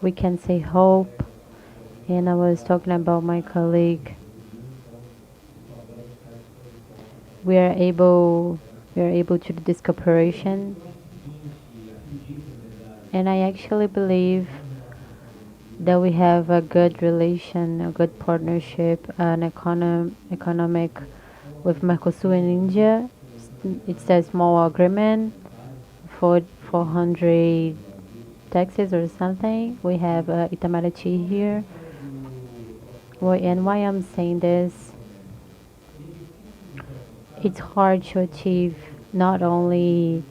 we can say hope, and I was talking about my colleague. We are able to do this cooperation, and I actually believe that we have a good relation, a good partnership, an economic with Mercosur and India. It's a small agreement for 400 taxes or something. We have Itamaraty here. And why I'm saying this, it's hard to achieve, not only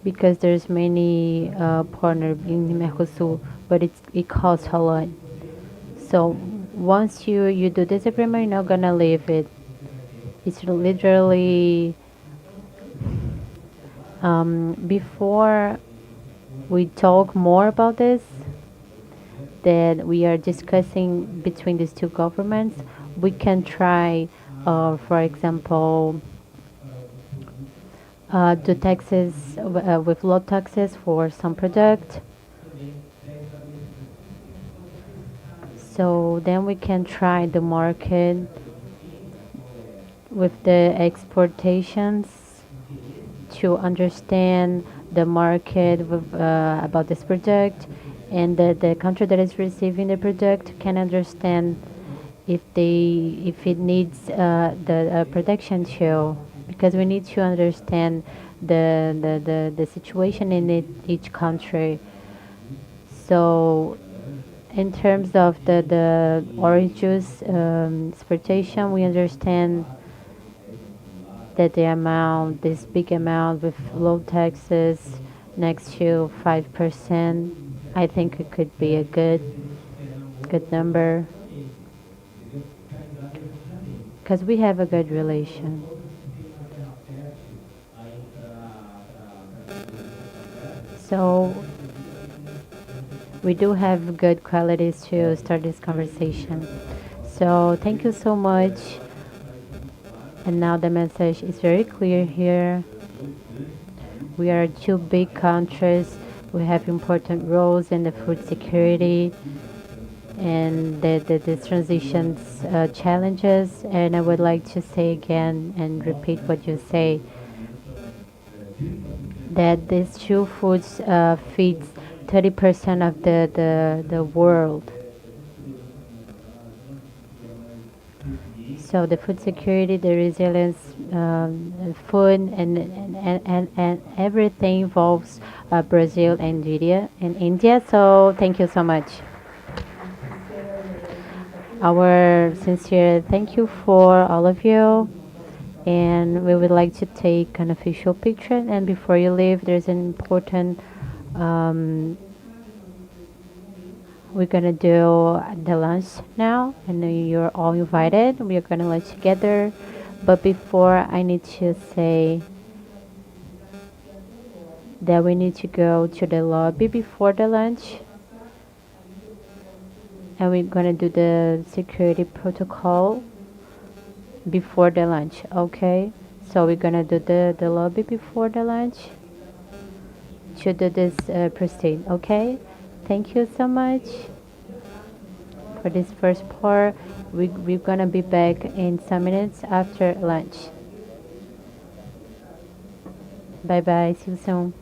because there's many partners in Mercosur, but it costs a lot. So once you do this agreement, you're not gonna leave it. It's literally Before we talk more about this, that we are discussing between these two governments, we can try, for example, do taxes with low taxes for some product. So then we can try the market with the exportations to understand the market with, about this product, and the country that is receiving the product can understand if it needs the production too, because we need to understand the situation in each country. So in terms of the orange juice exportation, we understand that the amount, this big amount with low taxes next to 5%, I think it could be a good number, because we have a good relation. So we do have good qualities to start this conversation. So thank you so much. And now the message is very clear here. We are two big countries. We have important roles in the food security and the transitions challenges. And I would like to say again and repeat what you say, that these two foods feeds 30% of the world. So the food security, the resilience, food, and everything involves Brazil and India. So thank you so much. Our sincere thank you for all of you. And we would like to take an official picture. And before you leave, there's an important, we're gonna do the lunch now, and you're all invited. We are gonna lunch together. But before, I need to say that we need to go to the lobby before the lunch. And we're gonna do the security protocol before the lunch, okay? So we're gonna do the lobby before the lunch to do this proceed, okay? Thank you so much for this first part. We're gonna be back in some minutes after lunch. Bye bye, see you soon.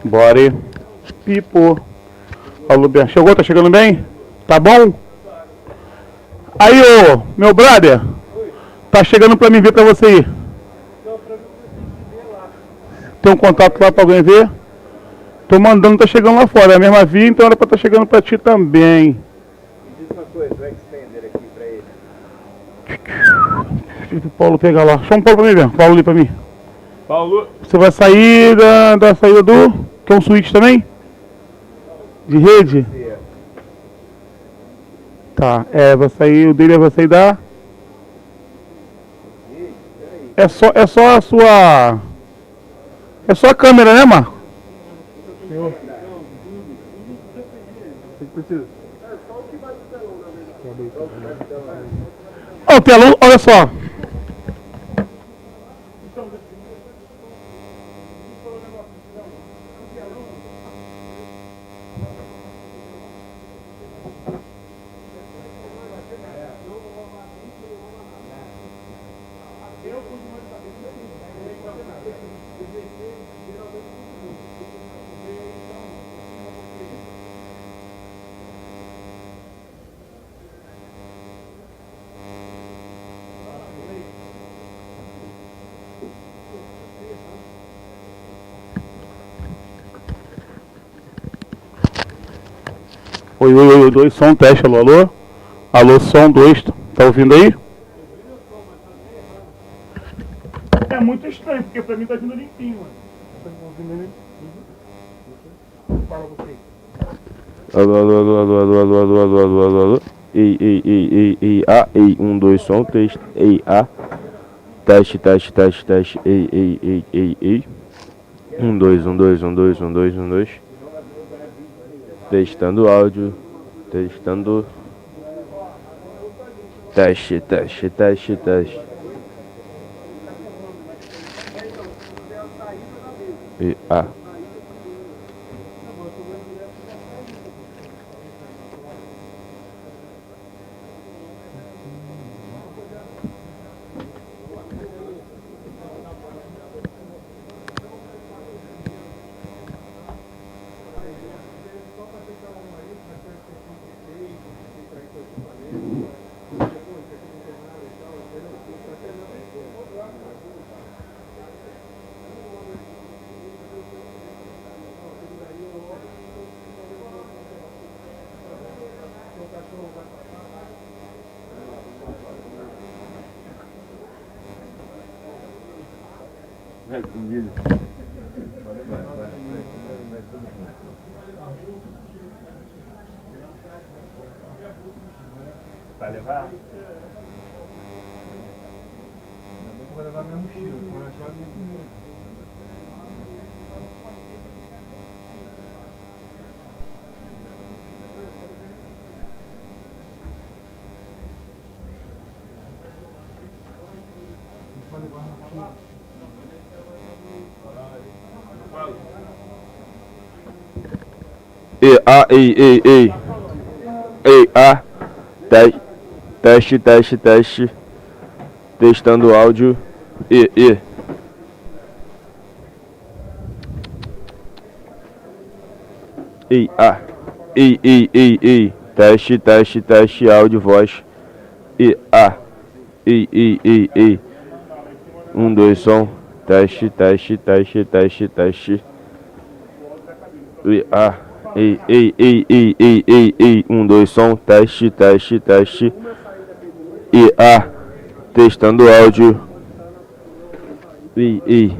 Bora. Pipo. Alô, bem. Chegou? Tá chegando bem? Tá bom? Aí, ô, meu brother. Tá chegando pra mim ver pra você ir. Tem um contato lá pra alguém ver? Tô mandando, tá chegando lá fora. É a mesma via, então era pra tá chegando pra ti também. Me diz uma coisa, o extender aqui pra ele. Deixa o Paulo pegar lá. Chama o Paulo pra mim ver. Paulo ali pra mim. Paulo. Você vai sair da saída do... Que é um switch também? De rede? Tá, vai sair, o dele vai sair da... É só a sua... É só a câmera, né, Marco? Senhor. O que precisa? Ó, o telão, olha só. Oi, 2, som, teste, alô, alô. Alô, som, 2, tá ouvindo aí? É muito estranho, porque pra mim tá vindo limpinho, mano. Tá ouvindo ele? Fala você. Alô, alô, alô, alô, alô, alô, alô, alô, alô, alô, alô. Ei, ei, 1, 2, som, teste, ei, teste, ei. 1, 2, 1, 2, 1, 2, 1, 2, 1, 2. Testando áudio, testando. Teste. E Vai levar? Eu vou levar minha mochila, vou achar minha comida. Teste. Testando áudio. Ei. Teste, áudio, voz. Ei. 1, 2, som. Teste. Ei. 1, 2, som. Teste. Testando áudio. Ei.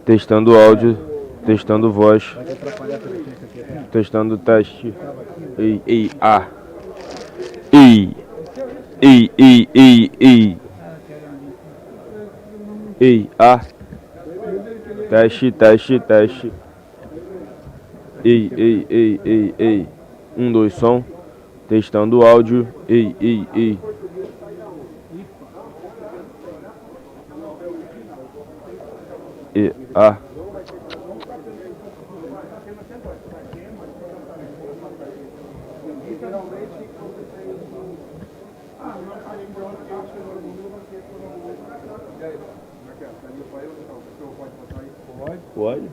Testando áudio, testando voz, testando teste. Ei. Teste. Ei. 1, 2, som. Testando áudio. Ei. Pode?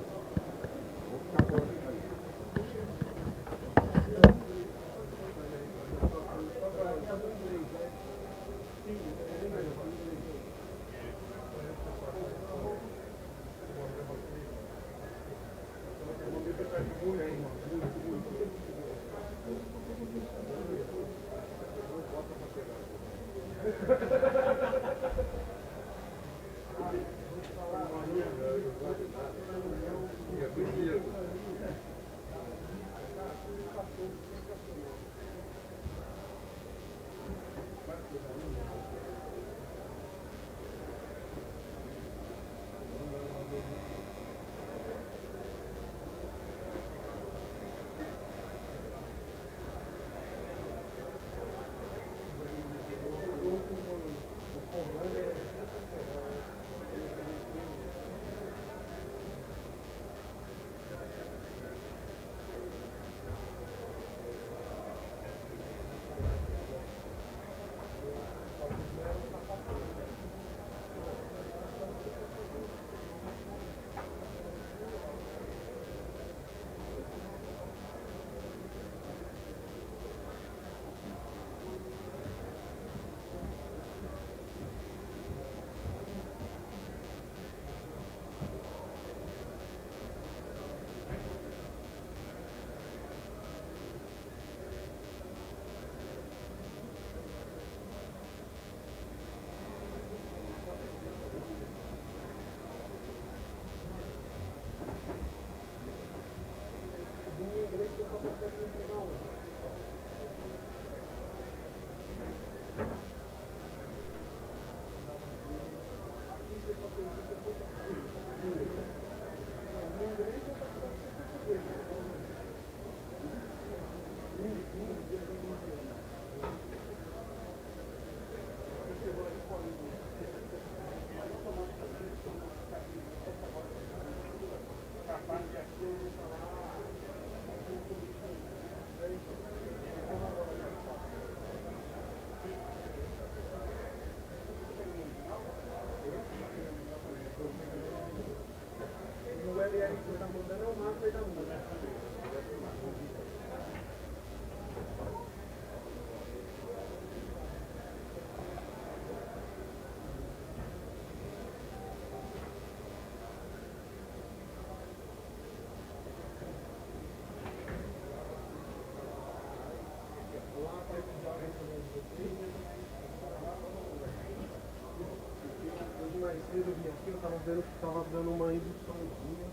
Mais cedo eu vim aqui, eu tava vendo que tava dando uma induçãozinha.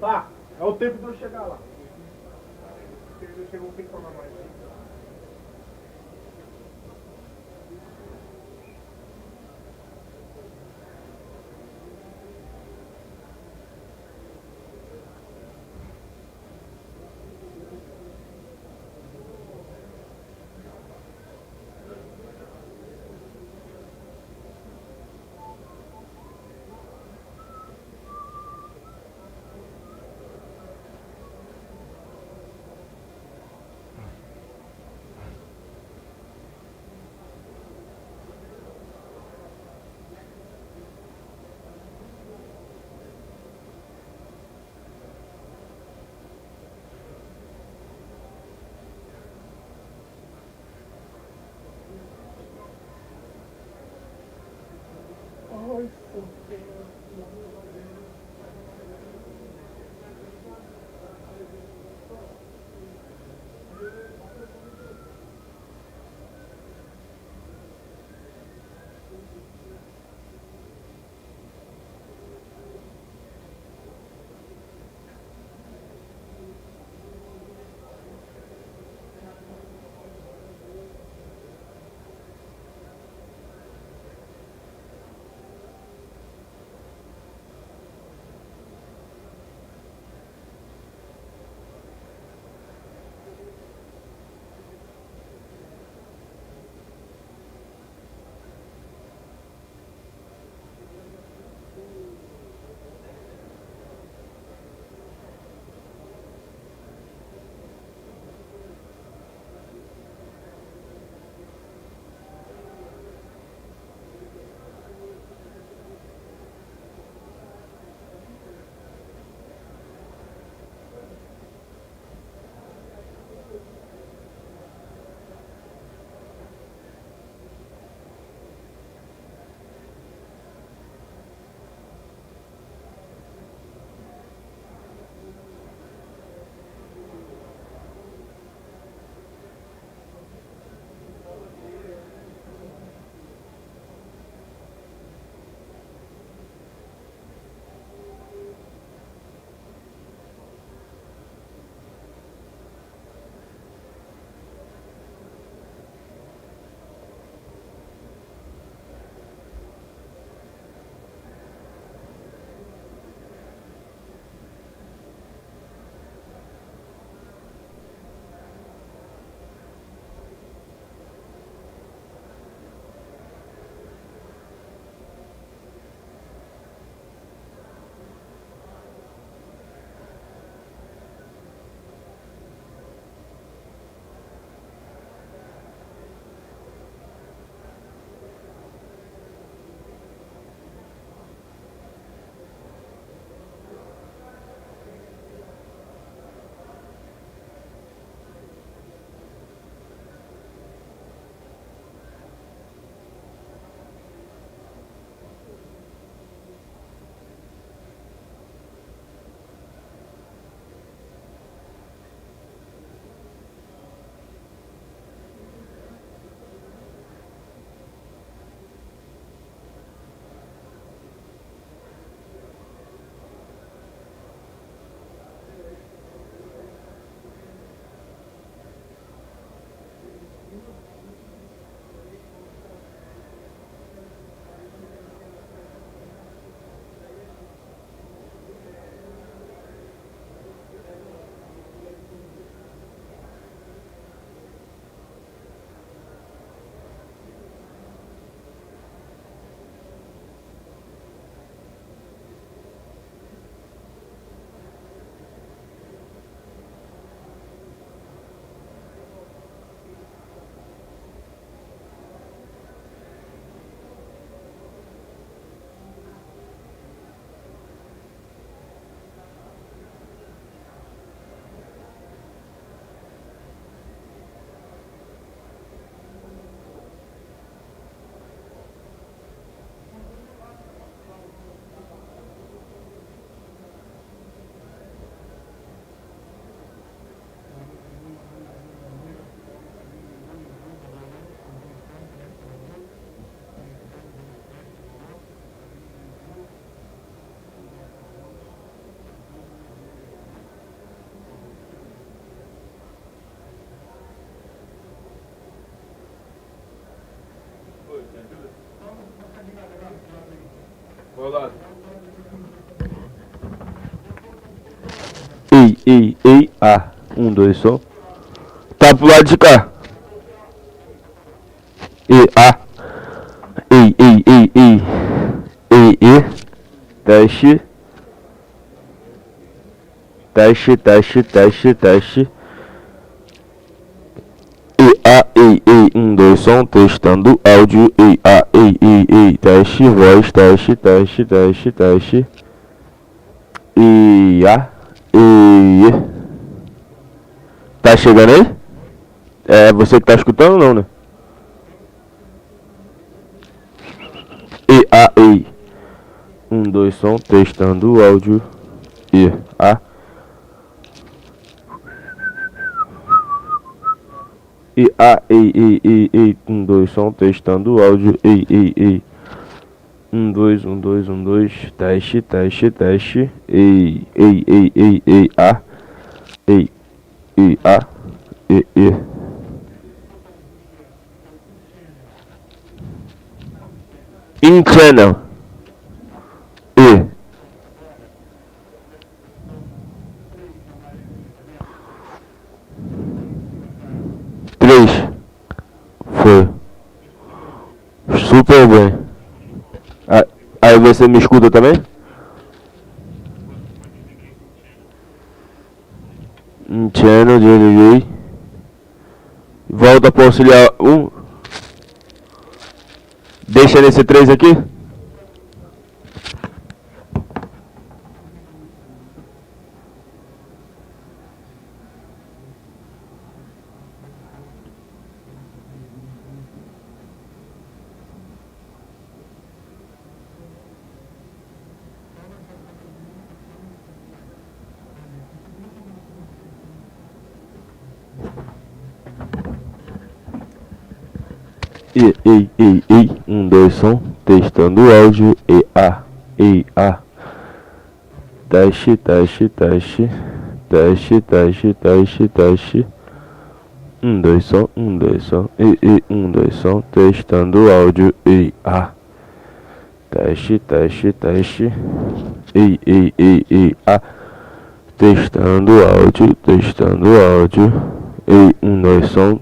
Tá, é o tempo de eu chegar lá. Eu chego um pouquinho mais. lado. Ei, A. 1, 2, som. Tá pro lado de cá. A. Ei. Teste. Ei, 1, 2, som, testando áudio. Ei, teste, voz, teste. Ei. Tá chegando aí? É você que tá escutando ou não, né? Ei. 1, 2, som, testando áudio. Ei, 1, 2, som, testando áudio. Ei. 1, 2, teste. Ei, Ei. In channel. 3. Foi. Super bem. Aí você me escuta também? In channel, desliguei. Volta para auxiliar 1. Deixa nesse 3 aqui. Ei, 1, 2, som, testando áudio. Ei, A. Teste. 1, 2, som. Ei, 1, 2, som, testando áudio. Ei, A. Teste. Ei, A. Testando áudio. Ei, 1, 2, som.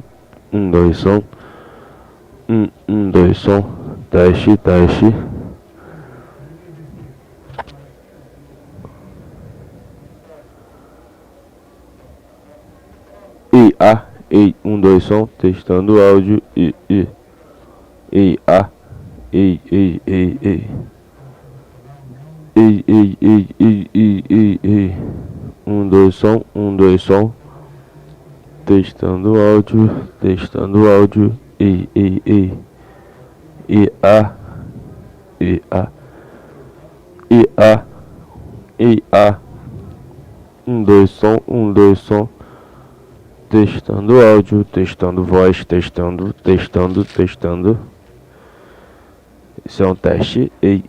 1, 2, som. 1, 2, som. Teste. Ei, 1, 2, som, testando áudio. Ei, A. Ei. Ei. 1, 2, som. Testando áudio. Ei. A. 1, 2, som. Testando áudio, testando voz, testando. Isso é um teste. Ei,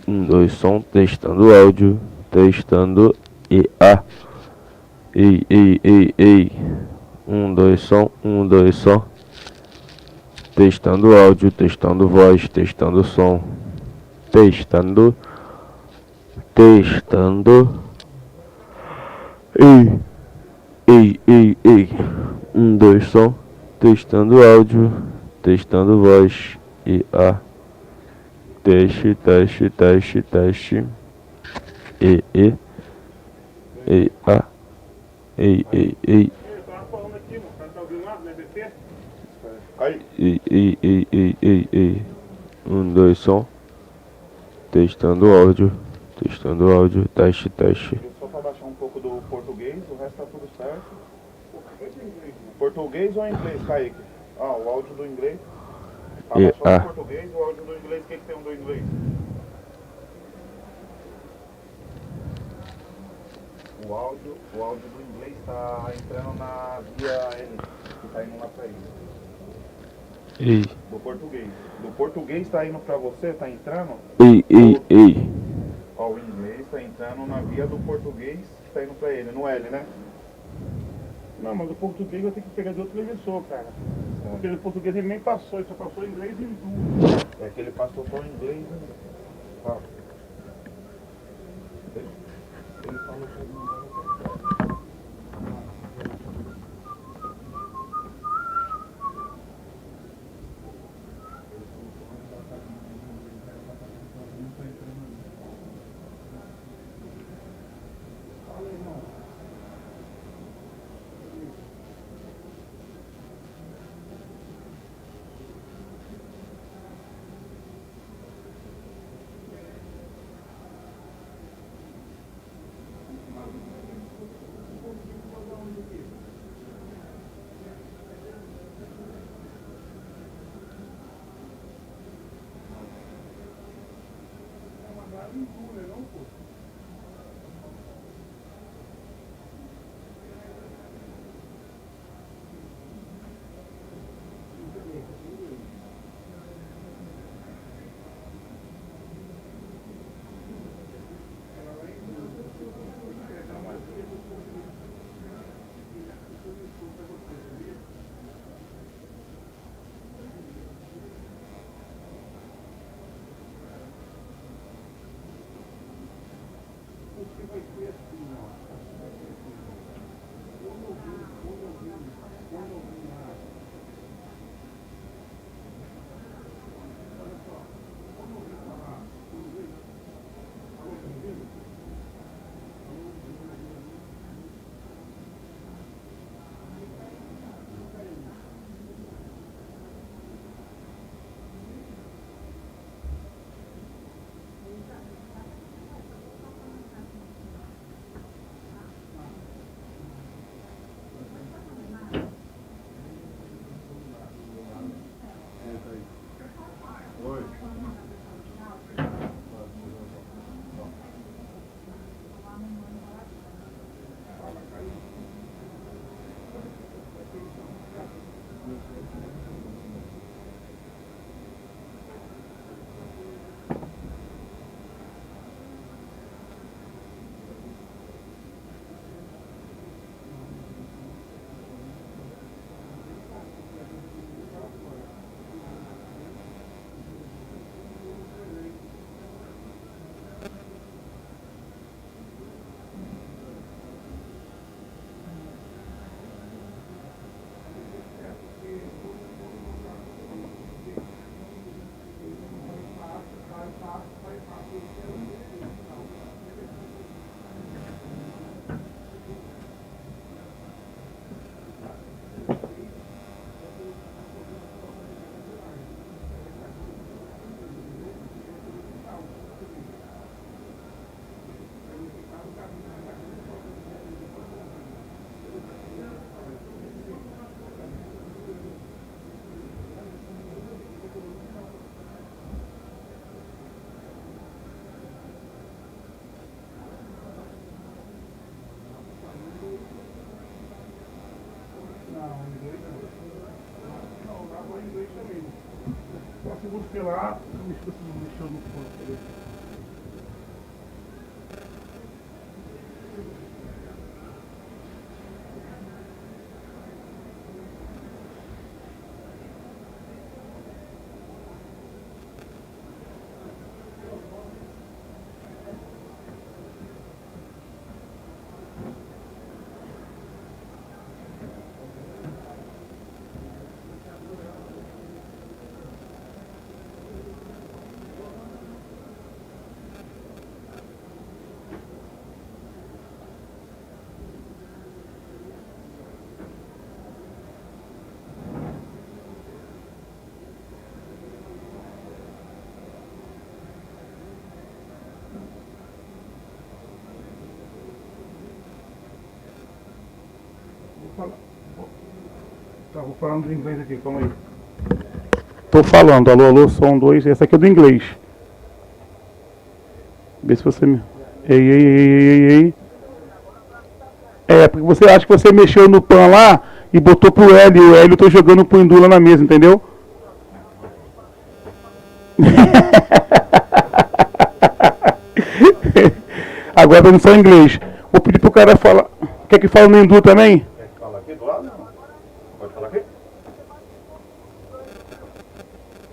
1, 2, som, testando áudio, Ei. 1, 2, som. Testando áudio, testando voz, testando som. Testando. Ei. 1, 2, som. Testando áudio, testando voz. Teste. Ei. Ei. Ei. 1, 2, som. Testando áudio, teste. Só para baixar um pouco do português, o resto tá tudo certo. Português ou inglês, Kaique? O áudio do inglês. Baixar o português, o áudio do inglês, o que tem do inglês? O áudio do inglês tá entrando na via N, que tá indo lá pra ele. Ei. Do português tá indo pra você, tá entrando? Ei. O inglês tá entrando na via do português, que tá indo pra ele, no L, né? Não, mas o português vai ter que pegar de outro professor, cara. Porque o português ele nem passou, ele só passou inglês e tudo. É que ele passou só inglês, né? Segundo sei lá, mexeu no ponto. Tá, vou falar do inglês aqui, calma aí. Tô falando, alô, alô, som 2, esse aqui é do inglês. Vê se você me... Ei. É, porque você acha que você mexeu no pan lá e botou pro L, e o L eu tô jogando pro Indula na mesa, entendeu? Agora vamos só em inglês. Vou pedir pro cara falar. Quer que fale no Hindu também? Quer que fale aqui do lado? Pode falar aqui?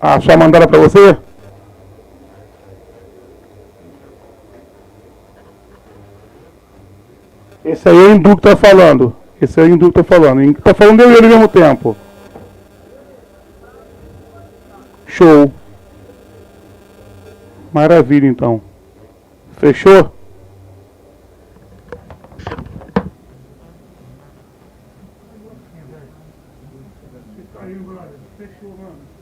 Ah, só mandaram pra você? Esse aí é o hindu que está falando. Esse é o hindu que está falando. Está falando eu e ele ao mesmo tempo. Show. Maravilha, então. Fechou? Fechou, mano.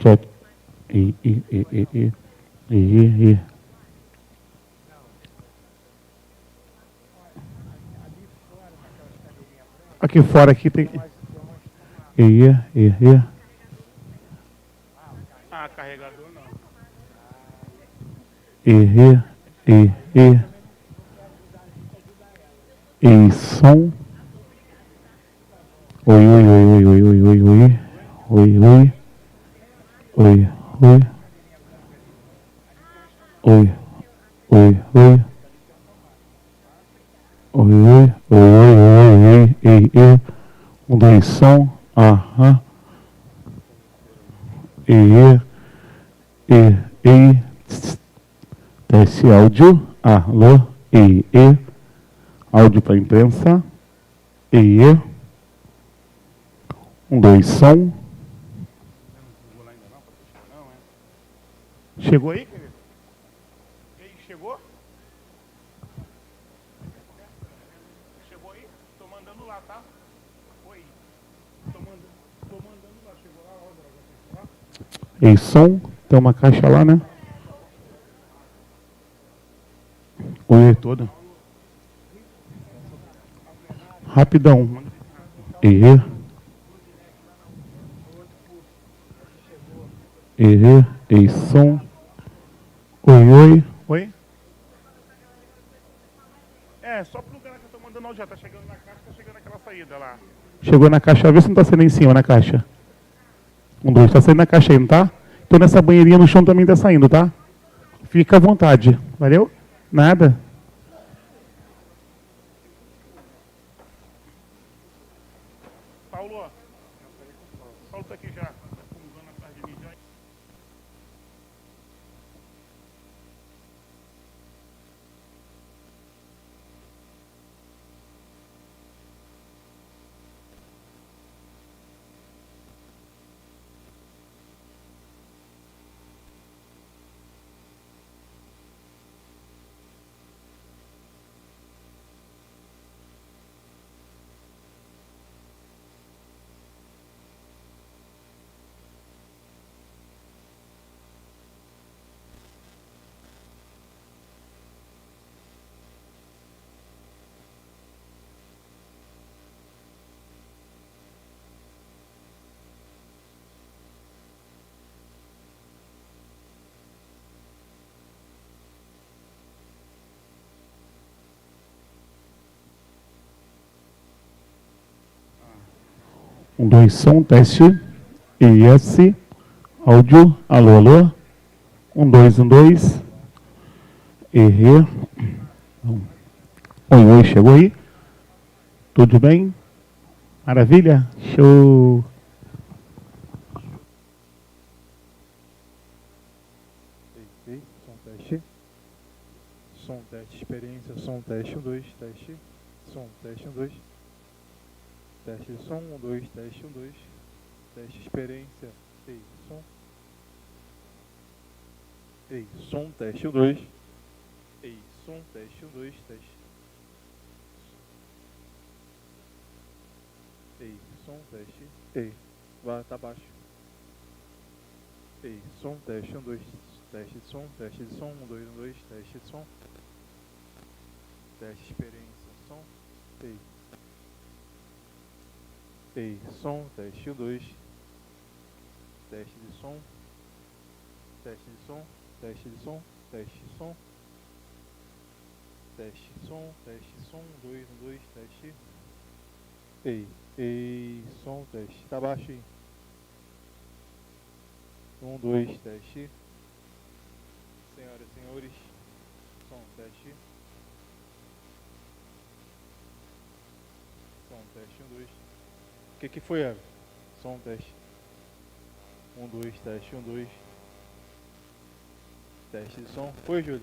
Check. E. Aqui fora aqui tem. E. Ah, carregador não. E som. Oi. Um, dois, som. Aham. Teste áudio. Alô. Áudio para imprensa. Um, dois, som. Chegou aí, querido? E aí, chegou? Chegou aí? Tô mandando lá, tá? Oi. Tô mandando lá. Chegou lá, ó. Ei, som. Tem uma caixa lá, né? Oi, toda. Rapidão. Ei, som. Oi. É, só pro lugar que eu tô mandando áudio já. Tá chegando na caixa, tá chegando naquela saída lá. Chegou na caixa, vê se não tá saindo em cima na caixa. Um, dois, tá saindo na caixa aí, não tá? Então nessa banheirinha no chão também tá saindo, tá? Fica à vontade. Valeu? Nada. Paulo tá aqui já. Um, dois, som, teste. ES. Áudio. Alô. Um, dois. Errei. Oi, chegou aí? Tudo bem? Maravilha? Show! Som teste. Som teste, experiência, som teste, 1, 2, teste. Som teste, 1, 2. Teste som, 1, 2, teste, 1, 2. Teste experiência. Som. Som teste, 1, 2. Som teste, 1, 2, teste. Som teste. Vai, tá baixo. Som teste, 1, 2. Teste de som, 1, 2, 1, 2, teste de som. Teste experiência, som. Som, teste 1, 2. Teste de som. Teste de som. Teste de som. Teste de som. Teste som. Teste som. 1, 2, 1, 2, teste. Som, teste. Tá baixo aí. 1, 2, teste. Senhoras e senhores. Som, teste. Som, teste 1, 2. O que foi, Eva? Som, teste. 1, 2, teste, 1, 2. Teste de som. Foi, Júlio?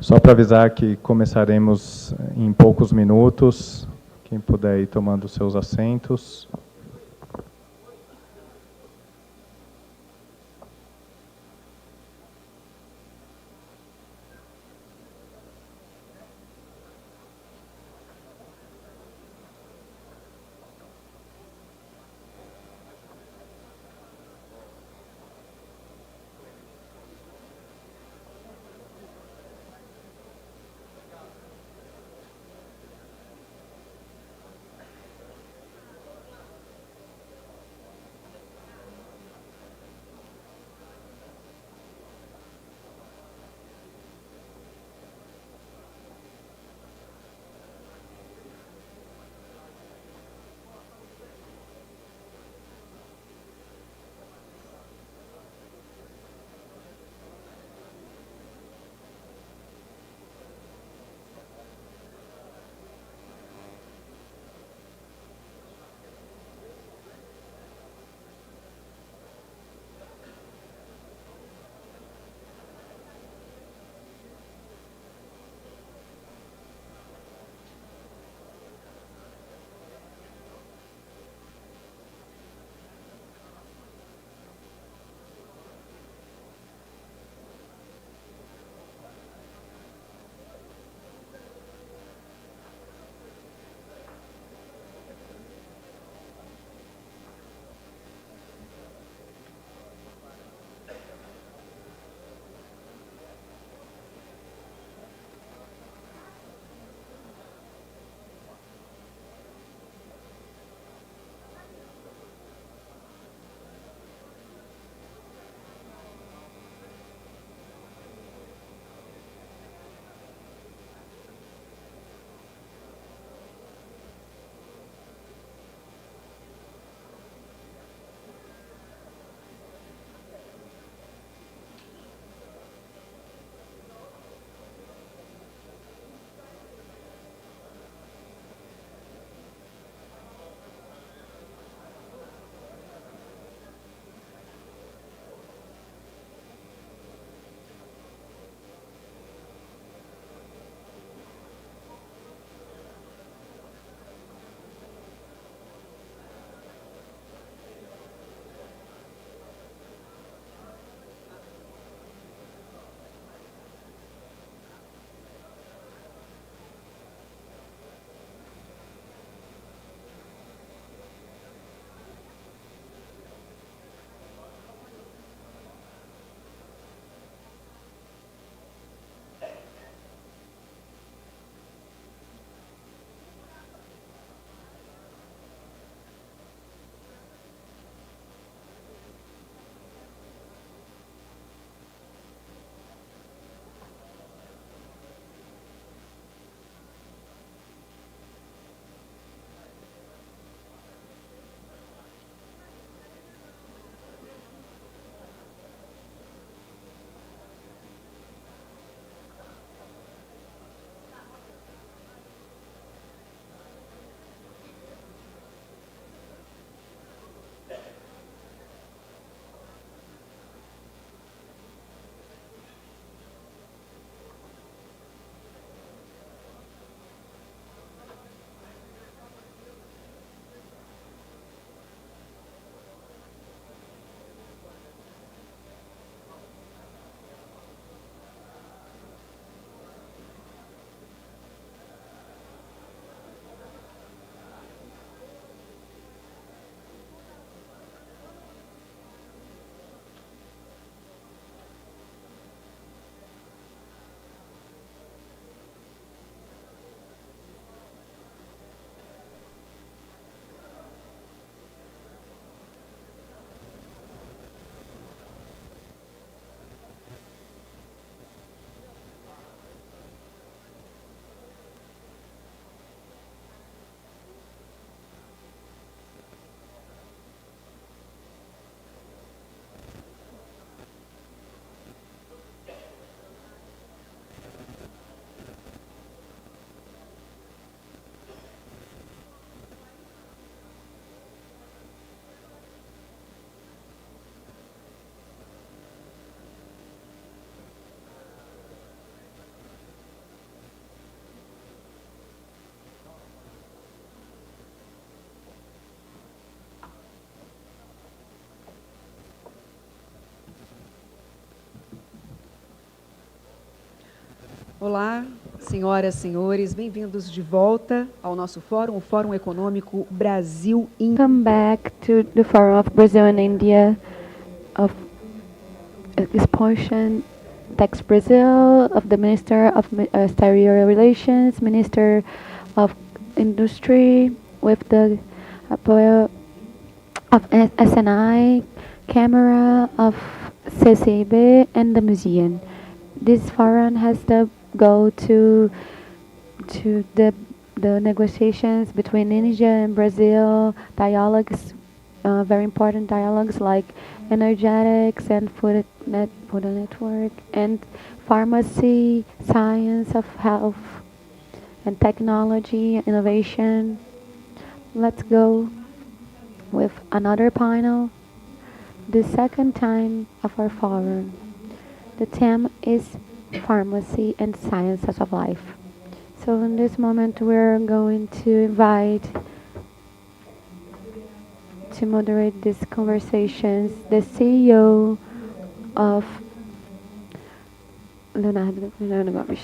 Só para avisar que começaremos em poucos minutos. Quem puder ir tomando seus assentos. Olá, senhoras, senhores, bem-vindos de volta ao nosso fórum, o Fórum Econômico Brasil-India. Come back to the Forum of Brazil and India of this portion. ApexBrasil, of the Minister of Exterior Relations, Minister of Industry, with the apoio of SNI, Camera of CCIB, and the museum. This forum has the goal to the negotiations between India and Brazil, dialogues, very important dialogues like energetics and food network and pharmacy, science of health and technology, innovation. Let's go with another panel, the second time of our forum. The theme is pharmacy and sciences of life. So in this moment we're going to invite to moderate these conversations the CEO of Leonardo Gomes.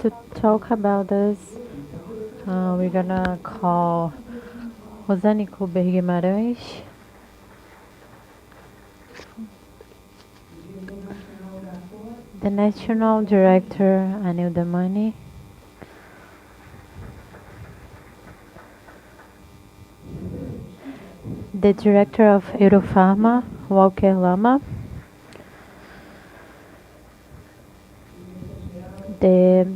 To talk about this, we're gonna call Rosânico Guimarães, the National Director Anil Damani, the Director of Europharma, Walker Lama, the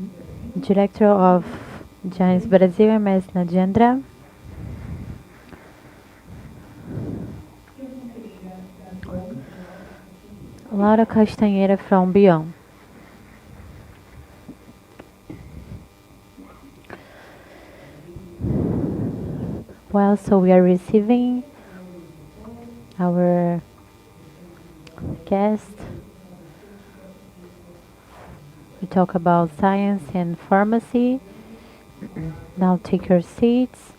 Director of Giants Brasil, Ms. Najendra, Laura Castanheira from Beyond. Well, so we are receiving our guest. We talk about science and pharmacy. Now take your seats.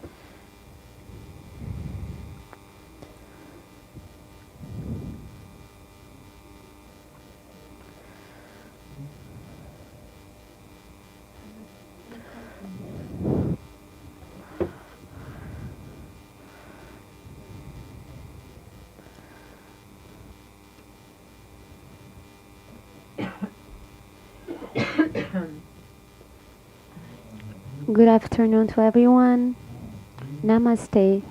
Good afternoon to everyone. Namaste.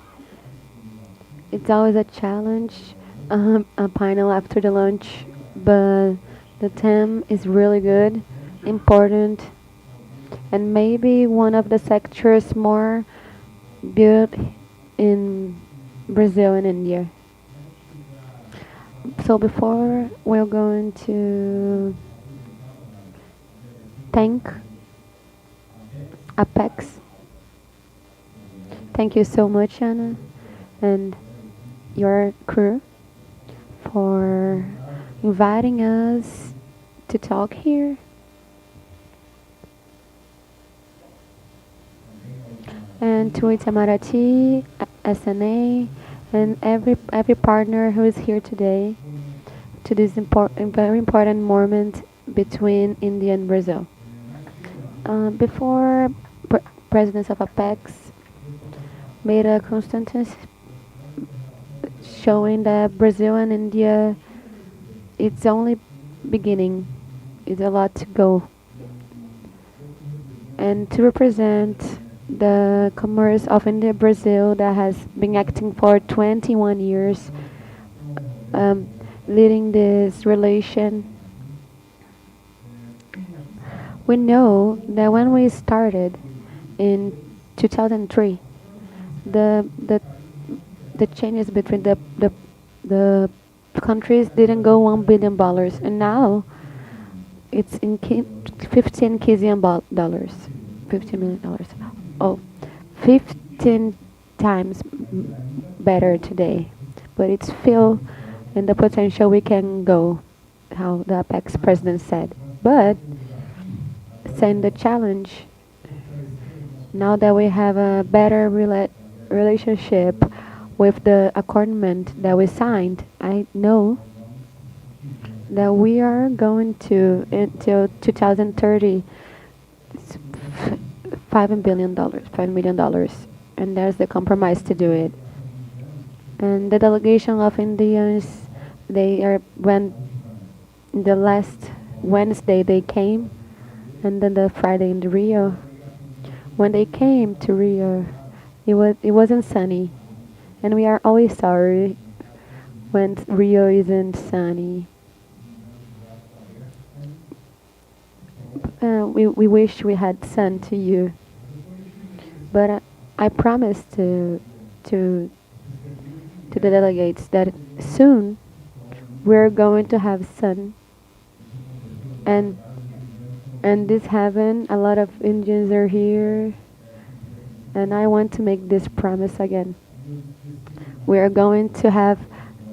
It's always a challenge, a panel after the lunch, but the theme is really good, important, and maybe one of the sectors more built in Brazil and India. So before we're going to thank Apex. Thank you so much, Anna, and your crew for inviting us to talk here. And to Itamaraty, SNA, and every partner who is here today to this very important moment between India and Brazil. Before presidents of Apex made a consensus showing that Brazil and India, it's only beginning. It's a lot to go. And to represent the commerce of India-Brazil that has been acting for 21 years, leading this relation. We know that when we started in 2003, the changes between the countries didn't go $1 billion, and now it's in $15 million. Oh, 15 times better today, but it's still in the potential we can go, how the Apex president said. But saying the challenge, now that we have a better relationship with the accordment that we signed, I know that we are going to, until 2030, $5 million, and there's the compromise to do it. And the delegation of Indians, when the last Wednesday they came, and then the Friday in Rio. When they came to Rio, it wasn't sunny, and we are always sorry when Rio isn't sunny. We wish we had sun to you, but I promise to the delegates that soon we're going to have sun, and this heaven, a lot of Indians are here, and I want to make this promise again. We are going to have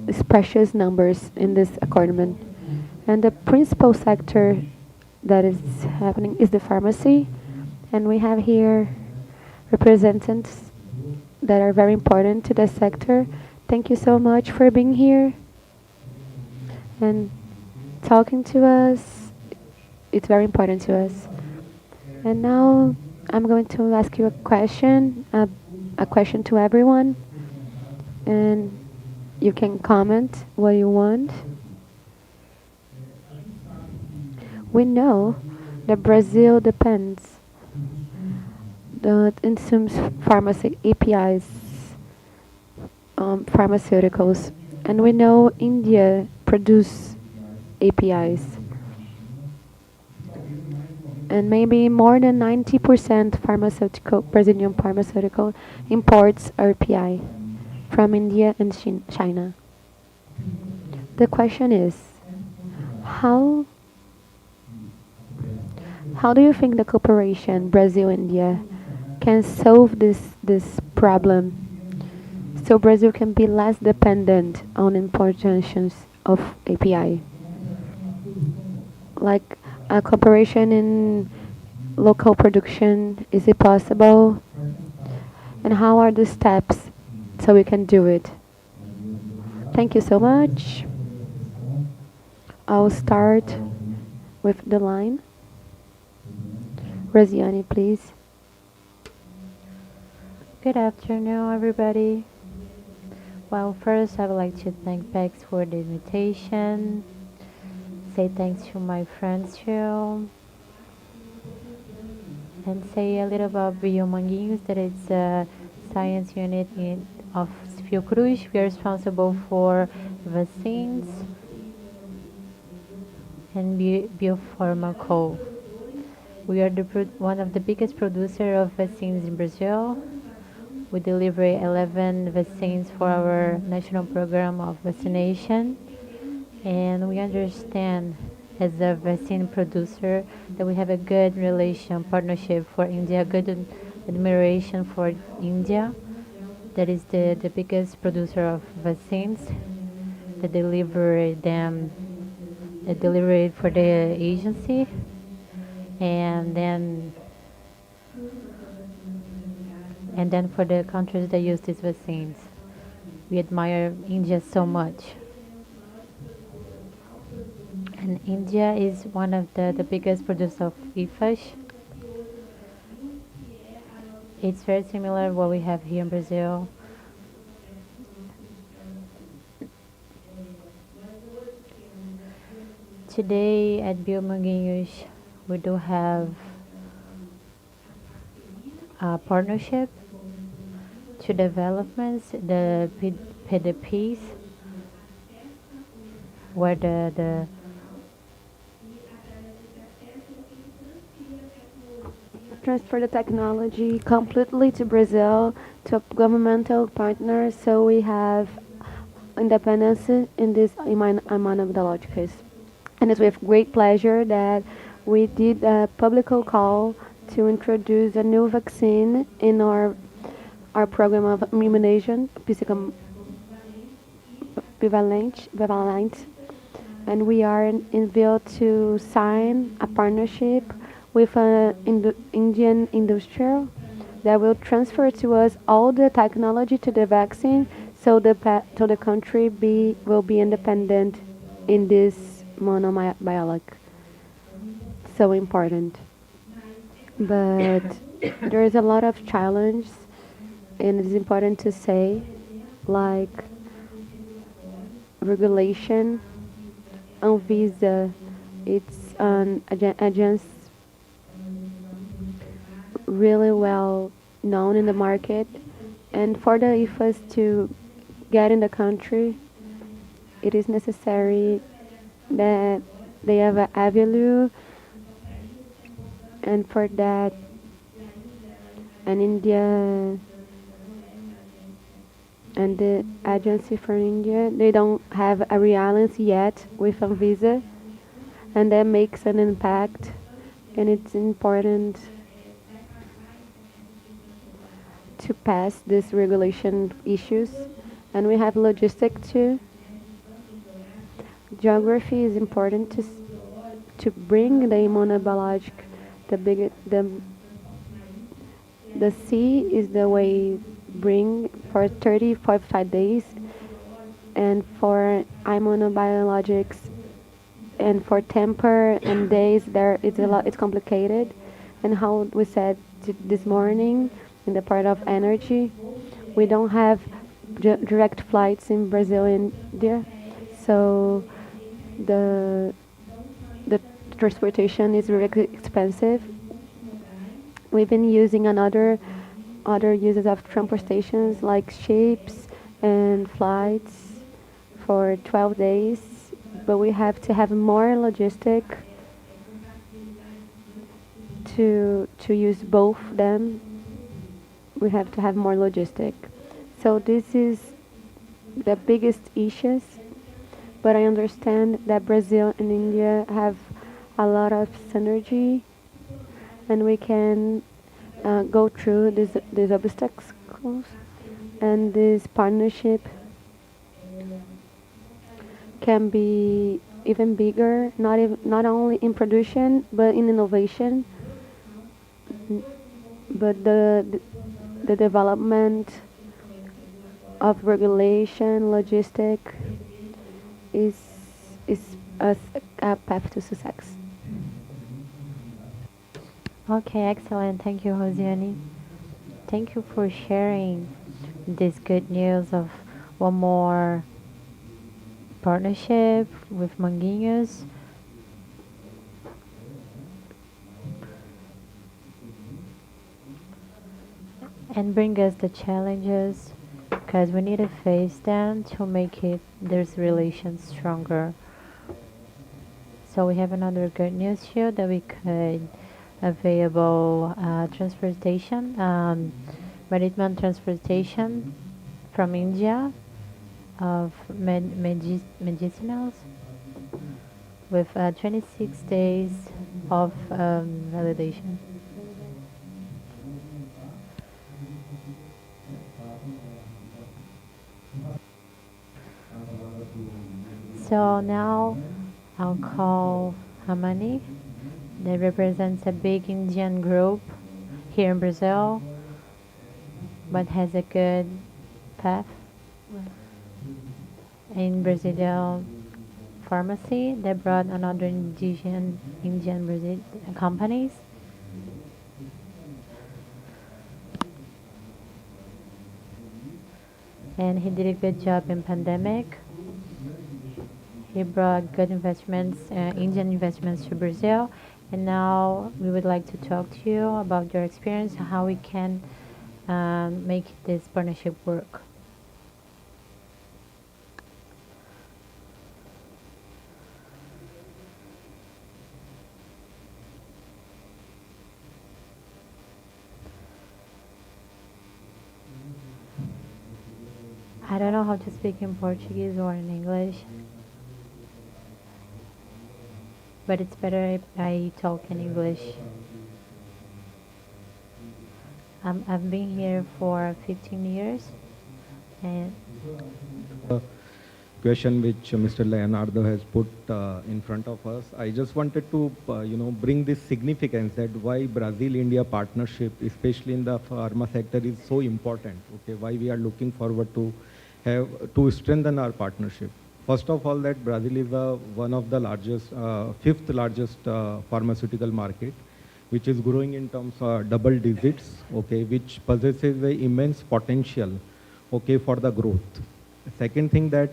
these precious numbers in this accordment, and the principal sector that is happening is the pharmacy, and we have here representatives that are very important to the sector. Thank you so much for being here and talking to us. It's very important to us. And now I'm going to ask you a question to everyone, and you can comment what you want. We know that Brazil depends on insumes pharmacy APIs, pharmaceuticals, and we know India produce APIs, and maybe more than 90% Brazilian pharmaceutical imports API from India and China. The question is, how do you think the cooperation Brazil-India can solve this problem, so Brazil can be less dependent on importations of API? Like a cooperation in local production, is it possible? And how are the steps so we can do it? Thank you so much. I'll start with the line. Raziani, please. Good afternoon, everybody. Well, first I would like to thank PEX for the invitation. Say thanks to my friends too. And say a little about Biomanguinhos, that it's a science unit of Fiocruz. We are responsible for vaccines and Biopharmaceutical. We are one of the biggest producers of vaccines in Brazil. We deliver 11 vaccines for our national program of vaccination. And we understand, as a vaccine producer, that we have a good partnership for India, good admiration for India. That is the biggest producer of vaccines. They deliver it for the agency. And then for the countries that use these vaccines. We admire India so much. And India is one of the biggest producers of e-fish. It's very similar to what we have here in Brazil. Today at Biomanguinhos, we do have a partnership to developments, the PDPs, where the transfer the technology completely to Brazil, to a governmental partner, so we have independence in this immunological. And it's with great pleasure that we did a public call to introduce a new vaccine in our program of immunization, bivalent, and we are invited to sign a partnership with an Indian industrial that will transfer to us all the technology to the vaccine, so the country will be independent in this monobiologic. So important. But there is a lot of challenge, and it is important to say, like regulation, Anvisa, it's an agency really well known in the market, and for the IFAs to get in the country, it is necessary that they have an avenue, and for that, and India and the agency for India, they don't have a reliance yet with Anvisa, and that makes an impact, and it's important to pass these regulation issues. And we have logistics too. Geography is important to bring the immunobiologic. The sea is the way bring for 45 days, and for immunobiologics and for temper and days there it's complicated. And how we said this morning in the part of energy, we don't have direct flights in Brazil-India, so the transportation is really expensive. We've been using other uses of transportations like ships and flights for 12 days, but we have to have more logistic to use both them. We have to have more logistic. So this is the biggest issues, but I understand that Brazil and India have a lot of synergy, and we can go through these obstacles, and this partnership can be even bigger, not only in production but in innovation, but the development of regulation, logistic is a path to success. Okay, excellent. Thank you, Rosiane. Thank you for sharing this good news of one more partnership with Manguinhos. And bring us the challenges, because we need to face them to make this relation stronger. So we have another good news here that we could available transportation, maritime transportation from India of medicinals with 26 days of validation. So now I'll call Hamani, that represents a big Indian group here in Brazil, but has a good path in Brazilian pharmacy. They brought another Indian Brazil companies. And he did a good job in pandemic. He brought good investments, Indian investments to Brazil. And now we would like to talk to you about your experience, how we can make this partnership work. I don't know how to speak in Portuguese or in English, but it's better if I talk in English. I've been here for 15 years, and question which Mr. Leonardo has put in front of us. I just wanted to, bring this significance that why Brazil-India partnership, especially in the pharma sector, is so important. Okay, why we are looking forward to have to strengthen our partnership. First of all, that Brazil is one of the largest, fifth largest pharmaceutical market, which is growing in terms of double digits, okay, which possesses the immense potential, okay, for the growth. Second thing that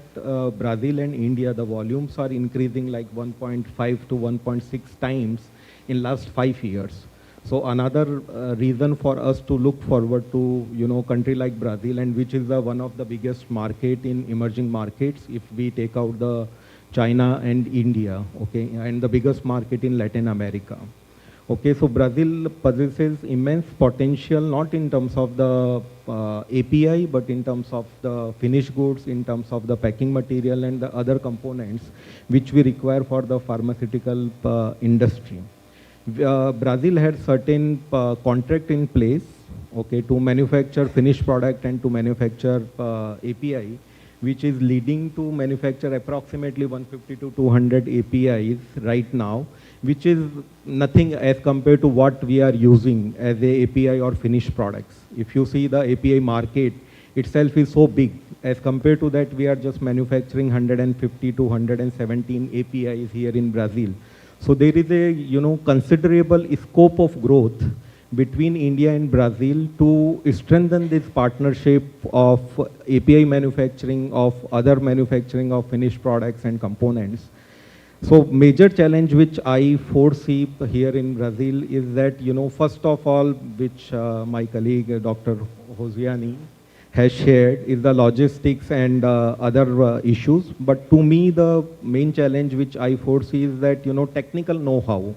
Brazil and India, the volumes are increasing like 1.5 to 1.6 times in last 5 years. So another reason for us to look forward to, country like Brazil, and which is one of the biggest market in emerging markets, if we take out the China and India, okay, and the biggest market in Latin America. Okay, so Brazil possesses immense potential, not in terms of the API, but in terms of the finished goods, in terms of the packing material and the other components which we require for the pharmaceutical industry. Brazil had certain contract in place, okay, to manufacture finished product and to manufacture API, which is leading to manufacture approximately 150 to 200 APIs right now, which is nothing as compared to what we are using as a API or finished products. If you see the API market itself is so big, as compared to that we are just manufacturing 150 to 117 APIs here in Brazil. So there is a considerable scope of growth between India and Brazil to strengthen this partnership of API manufacturing, of other manufacturing of finished products and components. So major challenge which I foresee here in Brazil is that, first of all, which my colleague Dr. Hosiani has shared, is the logistics and other issues. But to me, the main challenge which I foresee is that, technical know-how.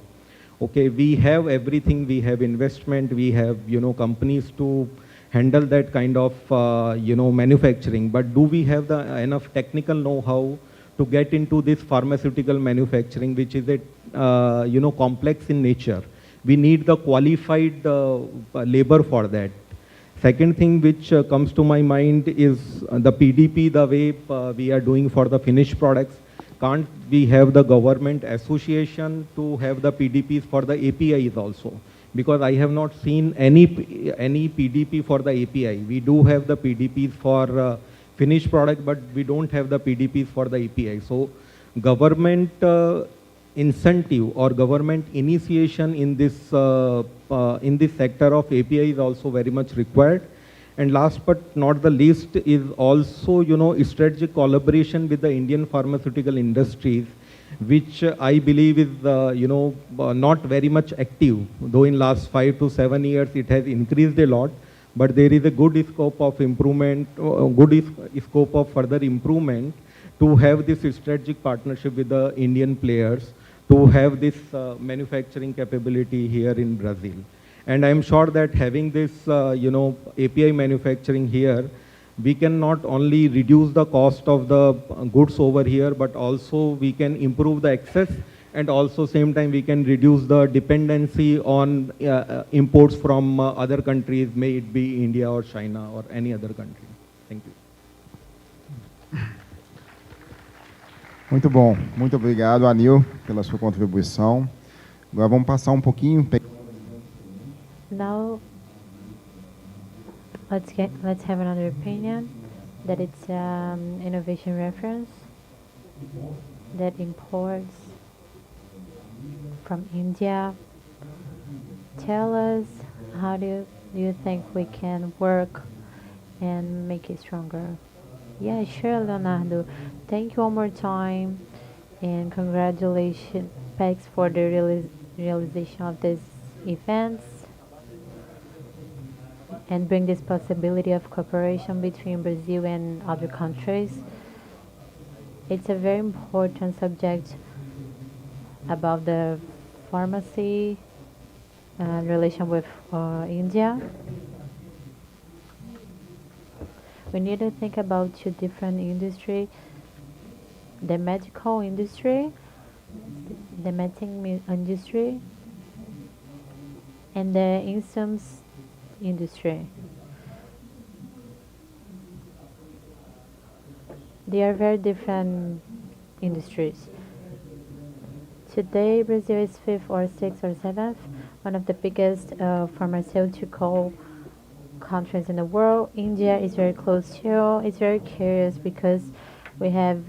Okay, we have everything, we have investment, we have, companies to handle that kind of, manufacturing. But do we have the enough technical know-how to get into this pharmaceutical manufacturing, which is a, complex in nature? We need the qualified labor for that. Second thing which comes to my mind is the PDP, the way we are doing for the finished products. Can't we have the government association to have the PDPs for the APIs also? Because I have not seen any PDP for the API. We do have the PDPs for finished product, but we don't have the PDPs for the API. So government incentive or government initiation in this sector of API is also very much required. And last but not the least is also, strategic collaboration with the Indian pharmaceutical industries, which I believe is, not very much active. Though in last 5 to 7 years it has increased a lot, but there is a good scope of improvement, scope of further improvement to have this strategic partnership with the Indian players, to have this manufacturing capability here in Brazil. And I'm sure that having this, API manufacturing here, we can not only reduce the cost of the goods over here, but also we can improve the access, and also same time we can reduce the dependency on imports from other countries, may it be India or China or any other country. Thank you. Muito bom. Muito obrigado, Anil, pela sua contribuição. Agora vamos passar pouquinho. Now, let's have another opinion that it's innovation reference that imports from India. Tell us, how do you think we can work and make it stronger? Yeah, sure, Leonardo. Thank you one more time, and congratulations, PEX, for the realization of these events and bring this possibility of cooperation between Brazil and other countries. It's a very important subject about the pharmacy and relation with India. We need to think about two different industries: the medical industry, the medicine industry, and the incomes industry. They are very different industries. Today, Brazil is 5th or 6th or 7th, one of the biggest pharmaceutical countries in the world. India is very close to. It's very curious because we have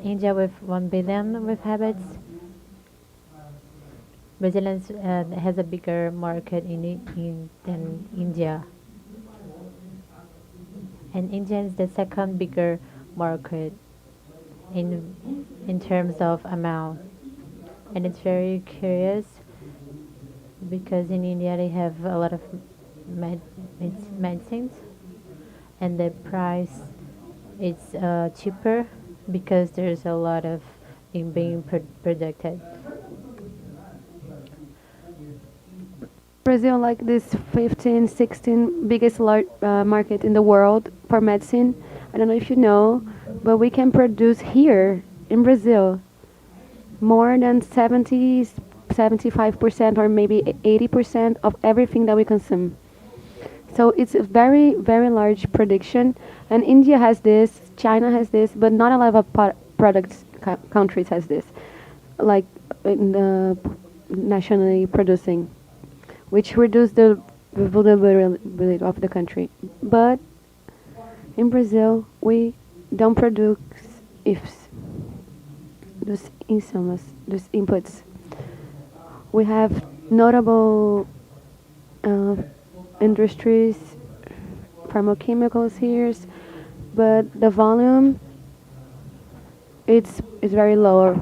India with 1 billion with habits. Brazilians has a bigger market than India. And India is the second bigger market in terms of amount. And it's very curious because in India they have a lot of medicines and the price is cheaper because there's a lot of in being produced. Brazil, like this 15, 16 biggest market in the world for medicine. I don't know if you know, but we can produce here in Brazil more than 70, 75% or maybe 80% of everything that we consume. So it's a very, very large production. And India has this, China has this, but not a lot of products countries has this, like in the nationally producing, which reduce the vulnerability of the country. But in Brazil, we don't produce those insumos, those inputs. We have notable industries, pharmaceuticals here, but the volume is very lower.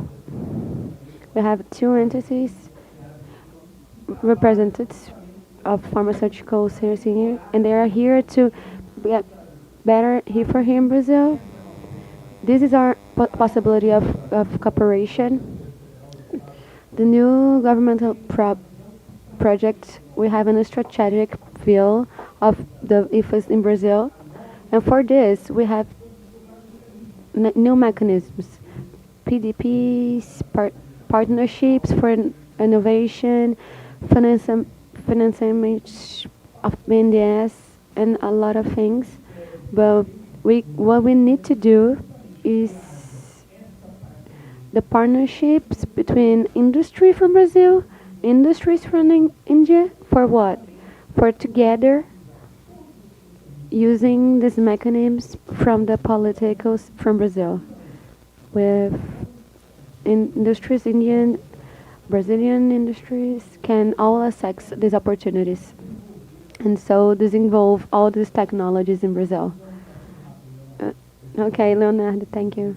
We have 2 entities representatives of pharmaceuticals here, and they are here to get better here for here in Brazil. This is our possibility of cooperation. The new governmental project, we have a strategic view of the IFAs in Brazil, and for this we have new mechanisms, PDPs, partnerships for innovation, financing of BNDES, and a lot of things. But what we need to do is the partnerships between industry from Brazil, industries from India, for what? For together using these mechanisms from the politicals from Brazil, with industries, Indian, Brazilian industries can all access these opportunities. And so this involves all these technologies in Brazil. Okay, Leonardo, thank you.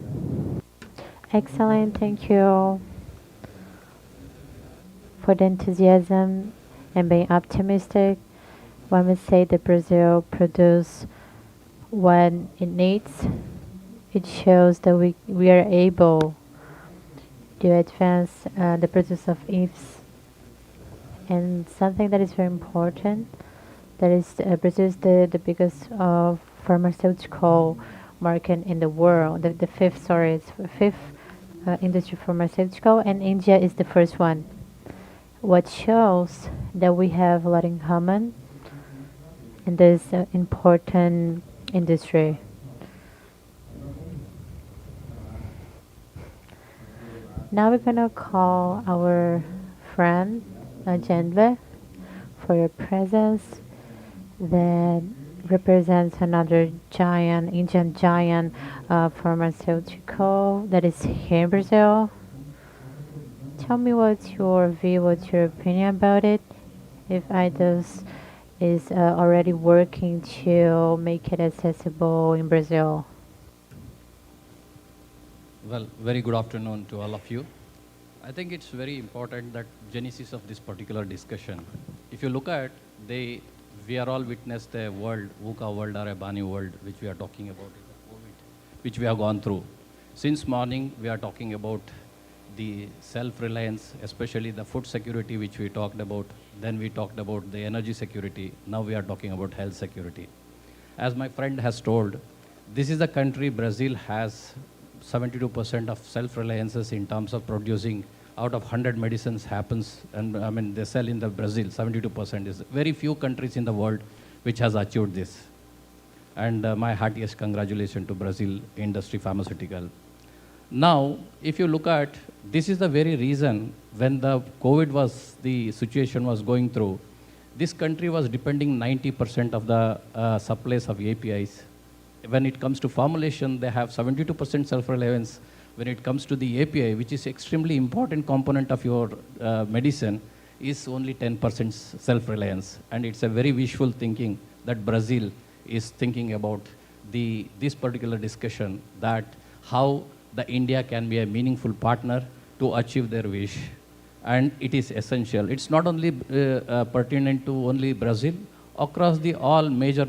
Excellent, thank you for the enthusiasm and being optimistic. When we say that Brazil produces what it needs, it shows that we are able to advance the process of IFs. And something that is very important, that is Brazil is the biggest pharmaceutical market in the world, the fifth industry pharmaceutical, and India is the first one. What shows that we have a lot in common in this important industry. Now we're gonna call our friend Jendla for your presence that represents another giant, Indian giant pharmaceutical that is here in Brazil. Tell me what's your view, what's your opinion about it, if IDOS is already working to make it accessible in Brazil. Well, very good afternoon to all of you. I think it's very important that genesis of this particular discussion. If you look at, we are all witnessed a world, VUCA world or a Bani world, which we are talking about, COVID, which we have gone through. Since morning, we are talking about the self-reliance, especially the food security, which we talked about. Then we talked about the energy security. Now we are talking about health security. As my friend has told, this is a country, Brazil has 72% of self-reliances in terms of producing. Out of 100 medicines happens, and I mean, they sell in the Brazil, 72% is very few countries in the world which has achieved this. And my heartiest congratulations to Brazil industry pharmaceutical. Now, if you look at, this is the very reason when the the situation was going through, this country was depending 90% of the supplies of APIs. When it comes to formulation, they have 72% self-reliance. When it comes to the API, which is extremely important component of your medicine, is only 10% self-reliance. And it's a very wishful thinking that Brazil is thinking about this particular discussion, that how the India can be a meaningful partner to achieve their wish. And it is essential. It's not only pertinent to only Brazil, across the all major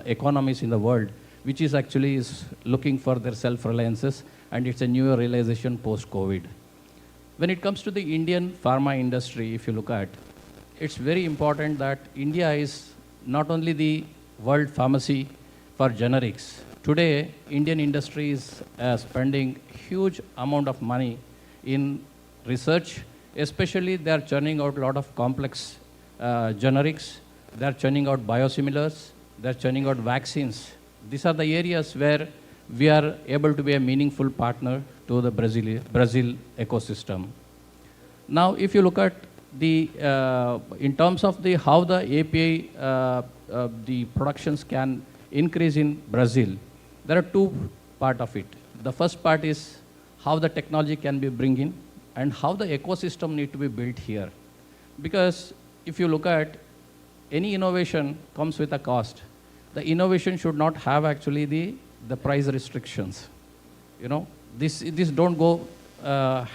economies in the world, which is actually looking for their self-reliances, and it's a newer realization post-COVID. When it comes to the Indian pharma industry, if you look at, it's very important that India is not only the world pharmacy for generics. Today, Indian industry is spending huge amount of money in research, especially they are churning out a lot of complex generics, they are churning out biosimilars, they are churning out vaccines. These are the areas where we are able to be a meaningful partner to the Brazil ecosystem. Now, if you look at the, in terms of the how the API, the productions can increase in Brazil, there are two parts of it. The first part is how the technology can be bring in and how the ecosystem need to be built here. Because if you look at any innovation comes with a cost. The innovation should not have actually the price restrictions. You know, this don't go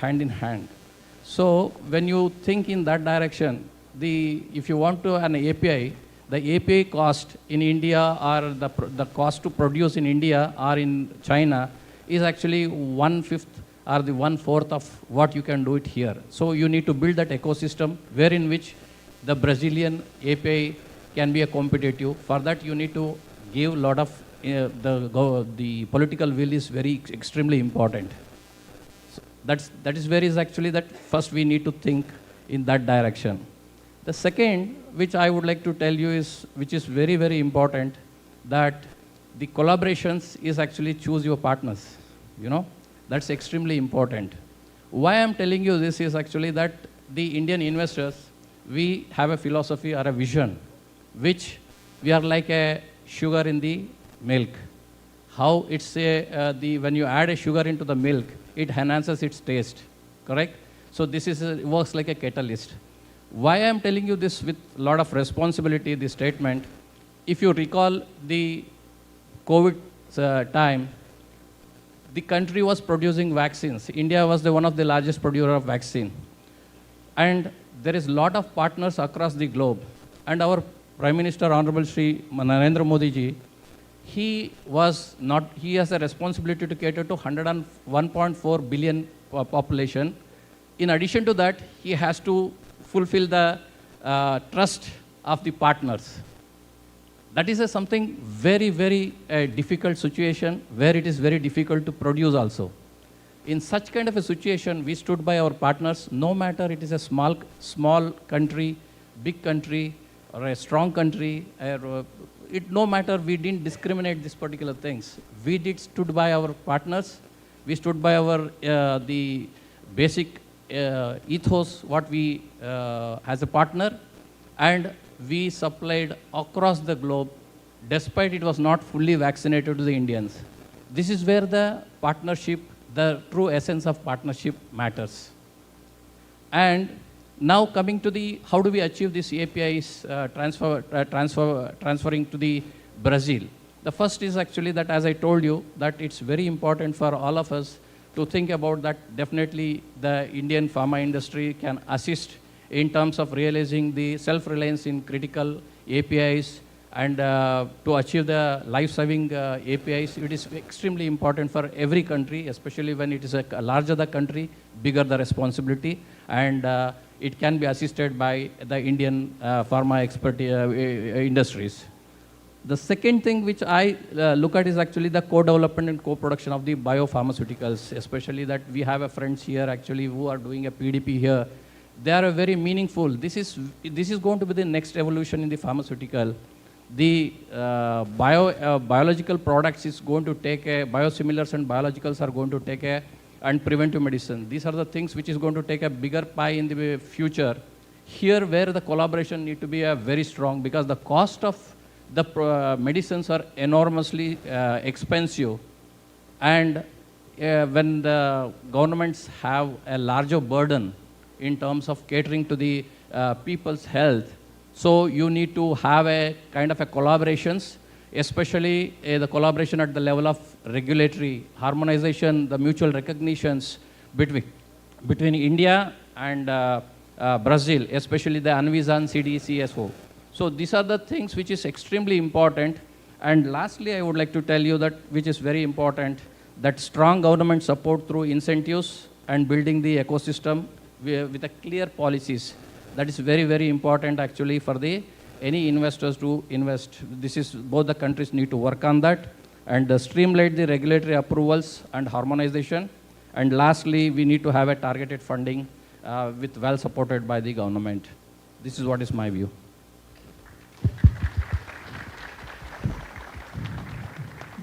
hand in hand. So when you think in that direction, if you want to an API, the API cost in India or the cost to produce in India or in China is actually 1/5 or the 1/4 of what you can do it here. So you need to build that ecosystem wherein which the Brazilian API can be a competitive. For that you need to give a lot of, the political will is very extremely important. So that is where is actually that first we need to think in that direction. The second, which I would like to tell you is, which is very, very important, that the collaborations is actually choose your partners. You know, that's extremely important. Why I'm telling you this is actually that the Indian investors, we have a philosophy or a vision, which we are like a sugar in the milk. How it's when you add a sugar into the milk, it enhances its taste, correct? So this is works like a catalyst. Why I am telling you this with a lot of responsibility, this statement, if you recall the COVID time, the country was producing vaccines. India was one of the largest producer of vaccine. And there is a lot of partners across the globe. And our Prime Minister, Honorable Shri Narendra Modi ji, he has a responsibility to cater to 101.4 billion population. In addition to that, he has to fulfill the trust of the partners. That is something very, very difficult situation where it is very difficult to produce also. In such kind of a situation, we stood by our partners, no matter it is a small country, big country, or a strong country, no matter, we didn't discriminate these particular things. We stood by our partners, we stood by our the basic ethos, what we as a partner, and we supplied across the globe, despite it was not fully vaccinated to the Indians. This is where the partnership, the true essence of partnership matters. And now coming to the, how do we achieve this APIs transferring to the Brazil? The first is actually that, as I told you, that it's very important for all of us to think about that. Definitely the Indian pharma industry can assist in terms of realizing the self-reliance in critical APIs and to achieve the life-saving APIs. It is extremely important for every country, especially when it is a larger the country, bigger the responsibility, and it can be assisted by the Indian pharma industries. The second thing which I look at is actually the co-development and co-production of the biopharmaceuticals, especially that we have friends here actually who are doing a PDP here. They are very meaningful. This is going to be the next evolution in the pharmaceutical. the biological products is going to take a, biosimilars and biologicals are going to take a, and preventive medicine. These are the things which is going to take a bigger pie in the future. Here where the collaboration need to be very strong, because the cost of the medicines are enormously expensive. And when the governments have a larger burden in terms of catering to the people's health, so you need to have a kind of a collaborations, especially the collaboration at the level of regulatory harmonization, the mutual recognitions between India and Brazil, especially the Anvisa CDCSO. So these are the things which is extremely important. And lastly, I would like to tell you that, which is very important, that strong government support through incentives and building the ecosystem with a clear policies. That is very, very important actually for the any investors to invest. This is, both the countries need to work on that and streamline the regulatory approvals and harmonization. And lastly, we need to have a targeted funding with well supported by the government. This is what is my view.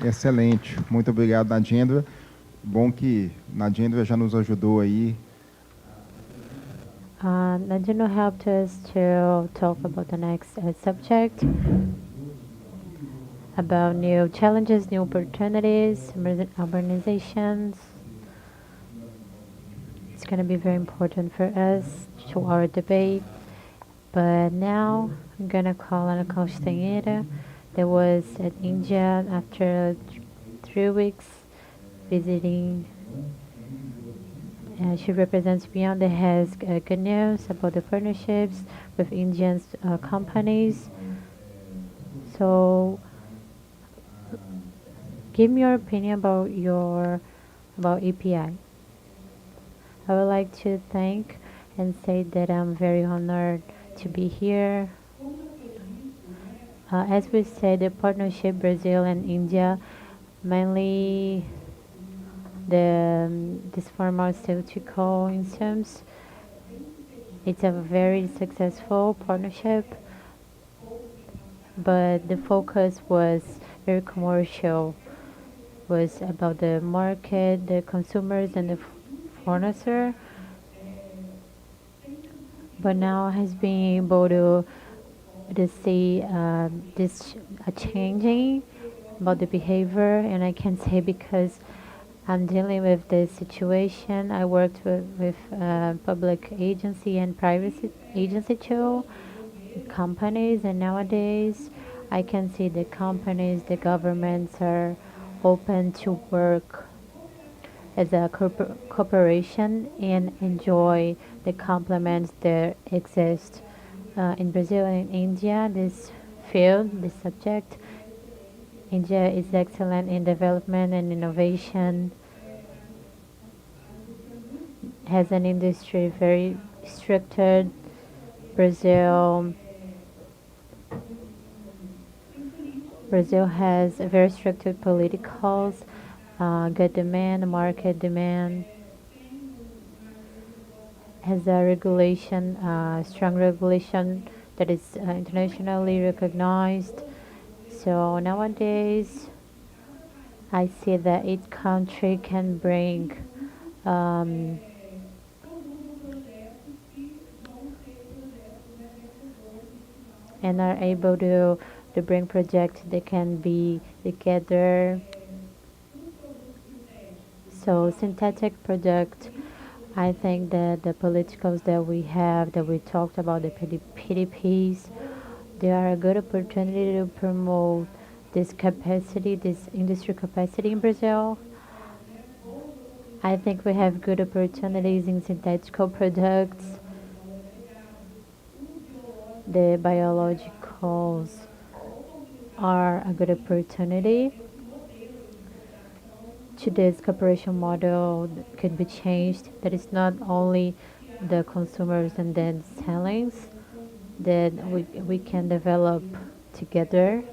Excelente, muito obrigado, Narendra. Bom que Narendra já nos ajudou aí. Narendra helped us to talk about the next subject, about new challenges, new opportunities, urbanizations. It's going to be very important for us, to our debate. But now I'm going to call on Ana Castanheira, that was at India after 3 weeks visiting. She represents Beyond that has good news about the partnerships with Indian companies. So, give me your opinion about API. I would like to thank and say that I'm very honored to be here. As we said, the partnership Brazil and India, mainly this pharmaceutical instance, it's a very successful partnership, but the focus was very commercial, was about the market, the consumers, and the furniture. But now has been able to see this changing about the behavior, and I can say because I'm dealing with this situation. I worked with public agency and private agency too, companies, and nowadays I can see the companies, the governments are open to work as a cooperation and enjoy the complements that exist in Brazil and in India. This field, this subject, India is excellent in development and innovation, has an industry very structured. Brazil has a very structured politicals, good demand, market demand, has a regulation, strong regulation that is internationally recognized. So nowadays, I see that each country can bring and are able to bring projects that can be together. So synthetic product, I think that the politicals that we have, that we talked about, the PDPs, they are a good opportunity to promote this capacity, this industry capacity in Brazil. I think we have good opportunities in synthetic products. The biologicals are a good opportunity. Today's cooperation model could be changed. That is not only the consumers and then sellings, that we can develop together.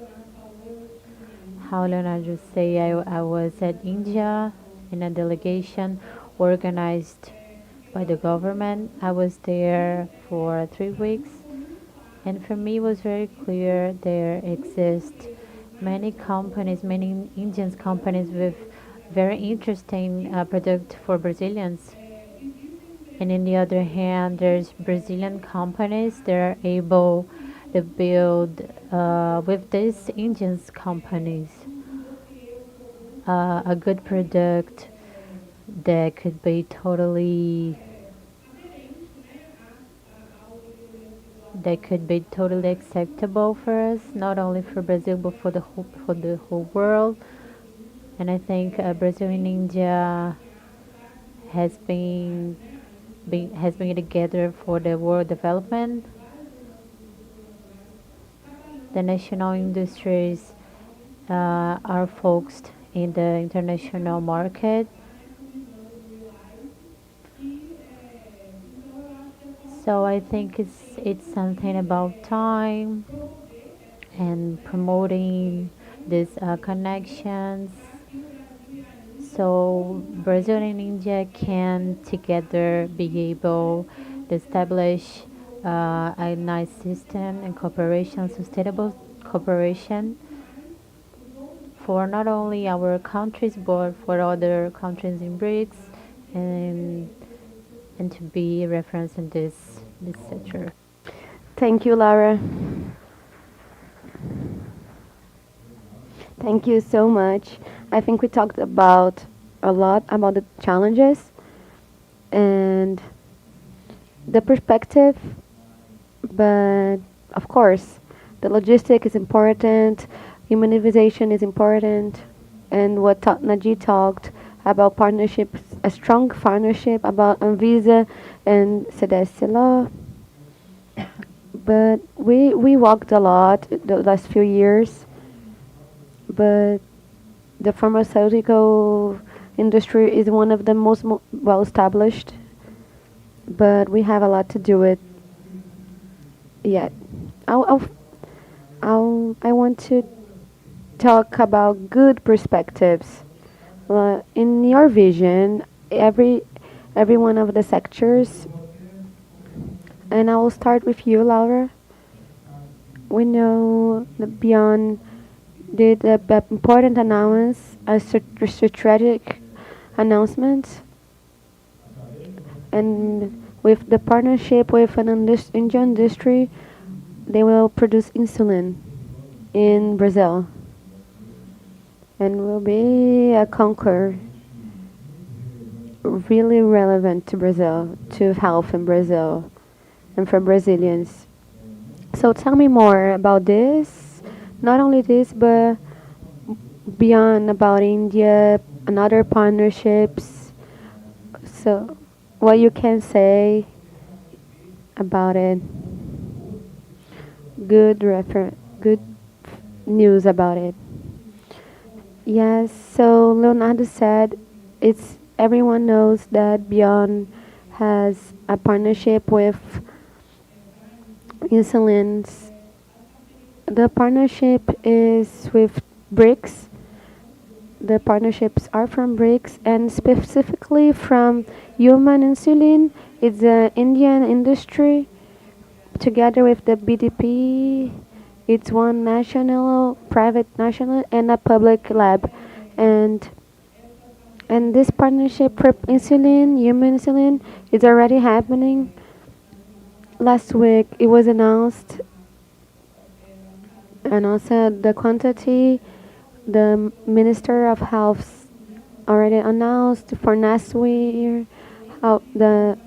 How Leonardo say, I was at India in a delegation organized by the government. I was there for 3 weeks, And for me, it was very clear there exist many companies, many Indian companies with very interesting product for Brazilians. And on the other hand, there's Brazilian companies that are able to build with these Indian companies a good product that could be totally acceptable for us, not only for Brazil but for the whole world. And I think Brazil and India has been together for the world development. The national industries are focused in the international market. So I think it's something about time and promoting these connections. So Brazil and India can together be able to establish a nice system and cooperation, sustainable cooperation for not only our countries but for other countries in BRICS, and to be referenced in this sector. Thank you, Laura. Thank you so much. I think we talked about a lot about the challenges and the perspective, but of course, the logistic is important, humanization is important, and what Naji talked about partnerships, a strong partnership about Anvisa and CDC. But we walked a lot the last few years, but the pharmaceutical industry is one of the most well established, but we have a lot to do it yet. I want to talk about good perspectives. In your vision, every one of the sectors, and I will start with you, Laura. We know that Beyond did an important announcement, a strategic announcement, and with the partnership with an Indian industry, they will produce insulin in Brazil and will be a conqueror, really relevant to Brazil, to health in Brazil and for Brazilians. So tell me more about this, not only this, but beyond about India and other partnerships. So what you can say about it, good news about it. Yes, so Leonardo said everyone knows that Beyond has a partnership with insulins. The partnership is with BRICS. The partnerships are from BRICS and specifically from human insulin. It's an Indian industry together with the BDP. It's one national, private national, and a public lab. And this partnership for insulin, human insulin, is already happening. Last week it was announced, and also the quantity, the Minister of Health already announced for next year how the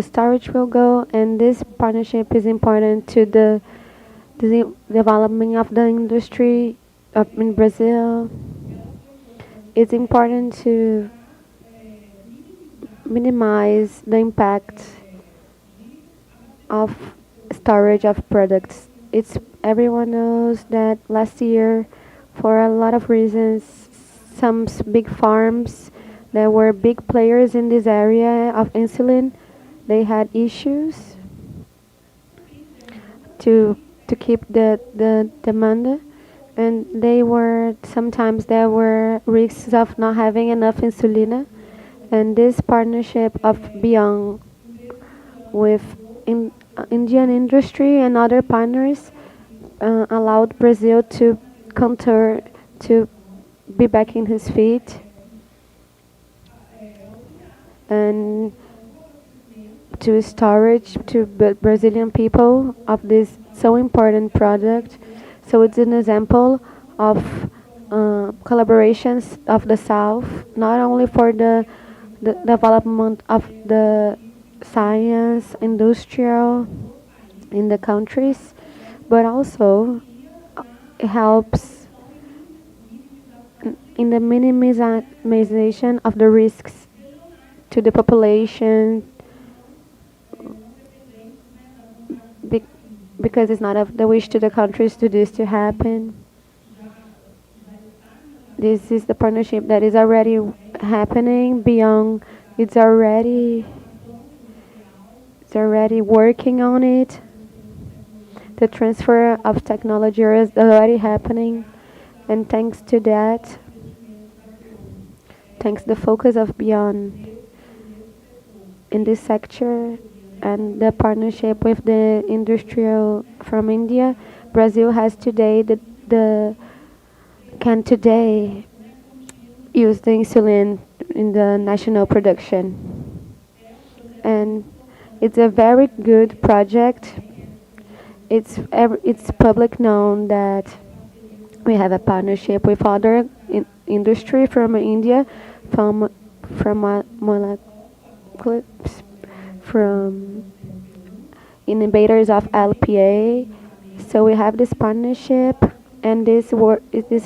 storage will go, and this partnership is important to the development of the industry in Brazil. It's important to minimize the impact of storage of products. Everyone knows that last year, for a lot of reasons, some big farms that were big players in this area of insulin, they had issues to keep the demand, and sometimes there were risks of not having enough insulin. And this partnership of Beyond with Indian industry and other partners allowed Brazil to counter, to be back in his feet and to storage to Brazilian people of this so important project. So it's an example of collaborations of the South, not only for the development of the science, industrial in the countries, but also it helps in the minimization of the risks to the population, because it's not of the wish to the countries to this to happen. This is the partnership that is already happening beyond. It's already working on it. The transfer of technology is already happening, and thanks to that, thanks the focus of Beyond in this sector and the partnership with the industrial from India, Brazil has today can today use the insulin in the national production, and it's a very good project. It's public known that we have a partnership with other industry from India, from innovators of LPA. So we have this partnership, and this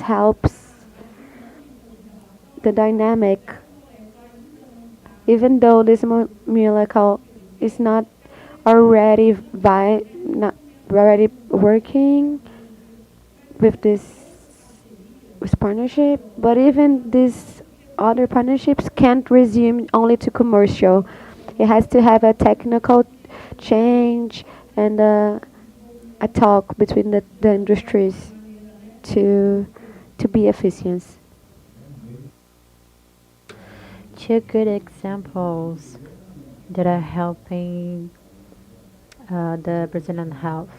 helps the dynamic. Even though this molecule is not already working with this partnership, but even these other partnerships can't resume only to commercial. It has to have a technical change and a talk between the industries to be efficient. Two good examples that are helping the Brazilian health.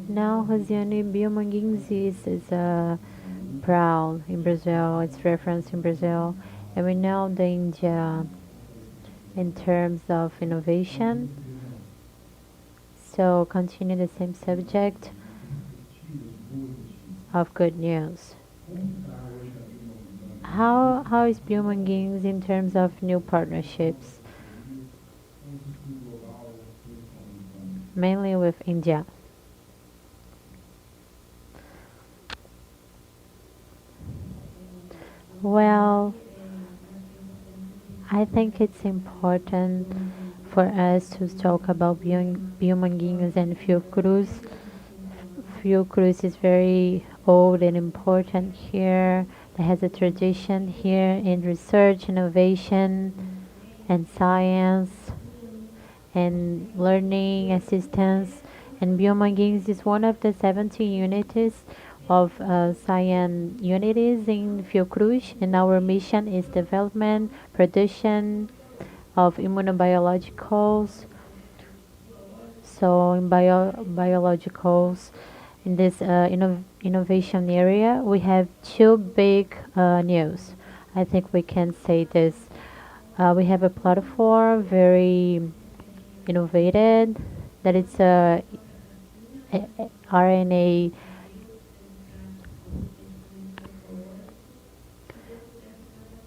Now, Rosiane, Biomanguinhos is proud in Brazil, it's referenced in Brazil, and we know the India in terms of innovation. So continue the same subject of good news. How is Biomanguinhos in terms of new partnerships? Mainly with India. Well, I think it's important for us to talk about Biomanguinhos and Fiocruz. Fiocruz is very old and important here. It has a tradition here in research, innovation, and science, and learning assistance. And Biomanguinhos is one of the 17 units of science unities in Fiocruz, and our mission is development, production of immunobiologicals. So in biologicals, in this innovation area, we have two big news. I think we can say this. We have a platform very innovated, that it's a RNA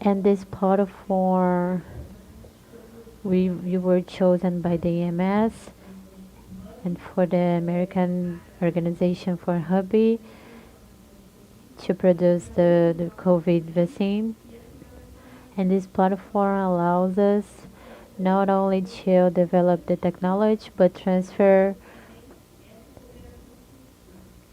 and this platform we were chosen by the EMS and for the American Organization for Hobby to produce the COVID vaccine. And this platform allows us not only to develop the technology but transfer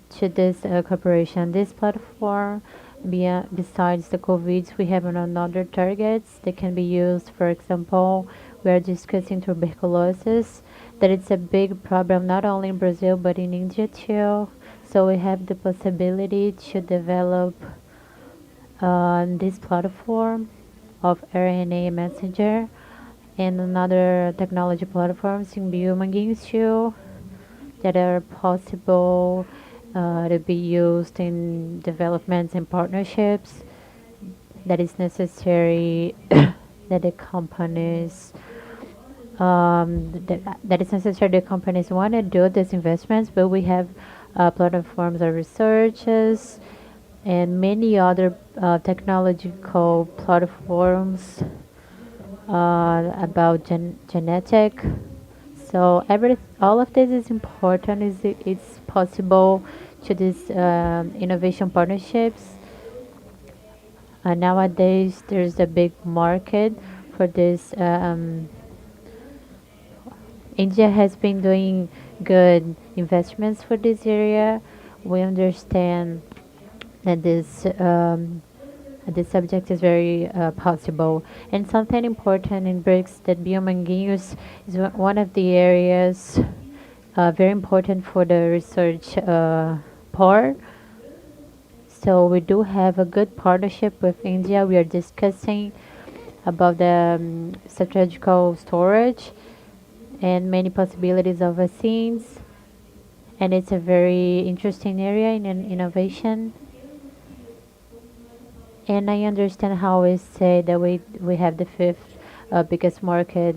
to this corporation. This platform, besides the COVID, we have another targets that can be used. For example, we are discussing tuberculosis, that it's a big problem not only in Brazil but in India too. So we have the possibility to develop this platform of RNA messenger, and another technology platforms in Biomanguinhos too that are possible to be used in developments and partnerships that is necessary that the companies that is necessary the companies want to do these investments, but we have platforms of researches and many other technological platforms about genetic. So all of this is important. It's possible to these innovation partnerships. Nowadays, there's a big market for this. India has been doing good investments for this area. We understand that this subject is very possible. And something important in BRICS that Biomanguinhos is one of the areas very important for the research part. So we do have a good partnership with India. We are discussing about the strategical storage and many possibilities of vaccines. And it's a very interesting area in innovation. And I understand how we say that we have the fifth biggest market.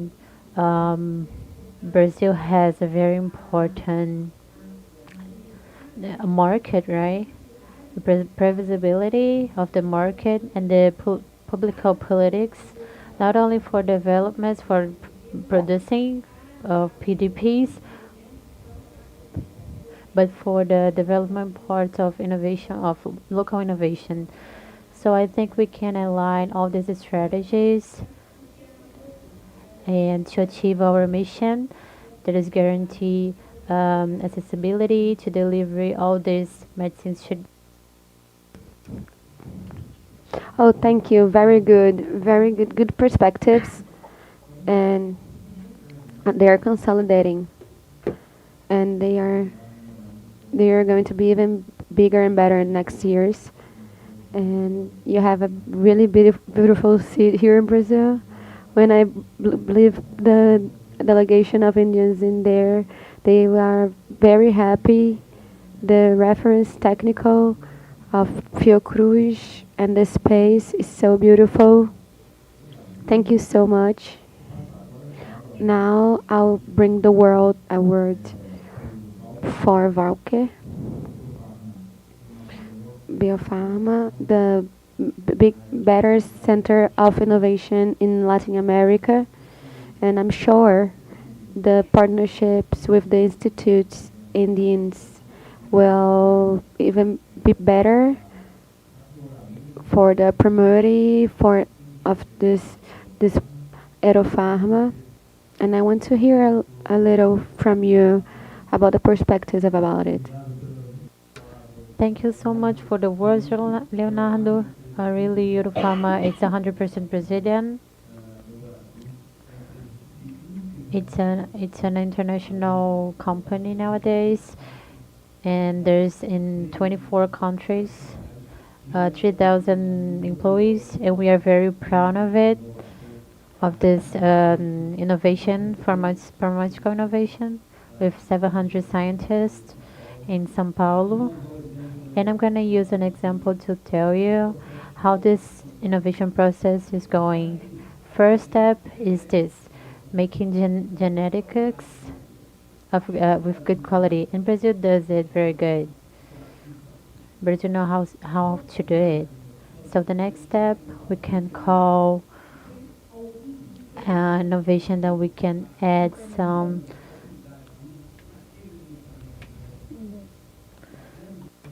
Brazil has a very important market, right? The previsibility of the market and the public politics, not only for developments, for producing PDPs, but for the development parts of innovation, of local innovation. So I think we can align all these strategies and to achieve our mission, that is guarantee accessibility to delivery all these medicines should. Oh, thank you. Very good, good perspectives, and they are consolidating, and they are going to be even bigger and better in next years. And you have a really beautiful seat here in Brazil. When I believe the delegation of Indians in there, they are very happy. The reference technical of Fiocruz and the space is so beautiful. Thank you so much. Now I'll bring the world a word for Valke. Biopharma, the better center of innovation in Latin America, and I'm sure the partnerships with the institutes Indians will even be better for the promoting of this Aeropharma. And I want to hear a little from you about the perspectives about it. Thank you so much for the words, Leonardo. Really, Europharma, it's 100% Brazilian. It's an international company nowadays, and there's in 24 countries, 3,000 employees, and we are very proud of it, of this innovation, pharmaceutical innovation, with 700 scientists in São Paulo. And I'm going to use an example to tell you how this innovation process is going. First step is this, making genetics with good quality. And Brazil does it very good. Brazil knows how to do it. So the next step we can call innovation that we can add some.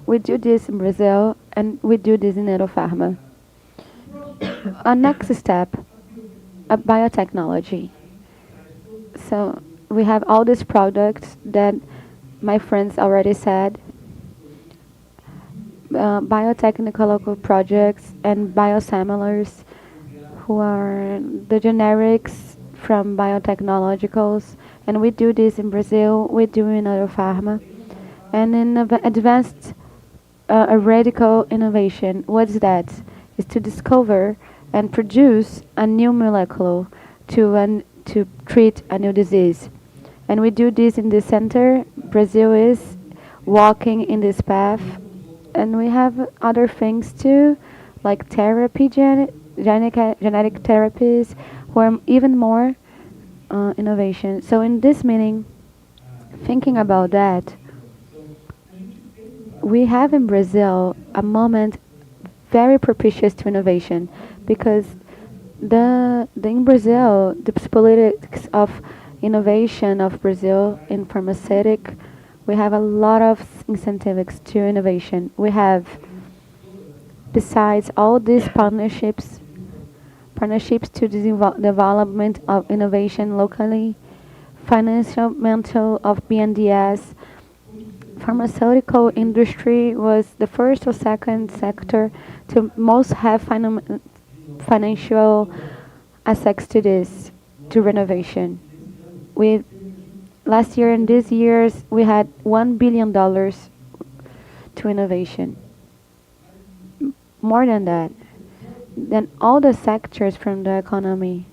We do this in Brazil, and we do this in Aeropharma. Our next step, biotechnology. So we have all these products that my friends already said, biotechnical projects and biosimilars, who are the generics from biotechnologicals, and we do this in Brazil, we do in Aeropharma. And in advanced a radical innovation, what's that? Is to discover and produce a new molecule to to treat a new disease. And we do this in the center. Brazil is walking in this path. And we have other things too, like therapy, genetic therapies, who are even more innovation. So in this meeting, thinking about that, we have in Brazil a moment very propitious to innovation, because in Brazil, the politics of innovation of Brazil in pharmaceutical, we have a lot of incentives to innovation. We have, besides all these partnerships to development of innovation locally, financial of BNDES, pharmaceutical industry was the first or second sector to most have financial aspects to this, to renovation. Last year and this year's, we had $1 billion to innovation. More than that. Then all the sectors from the economy.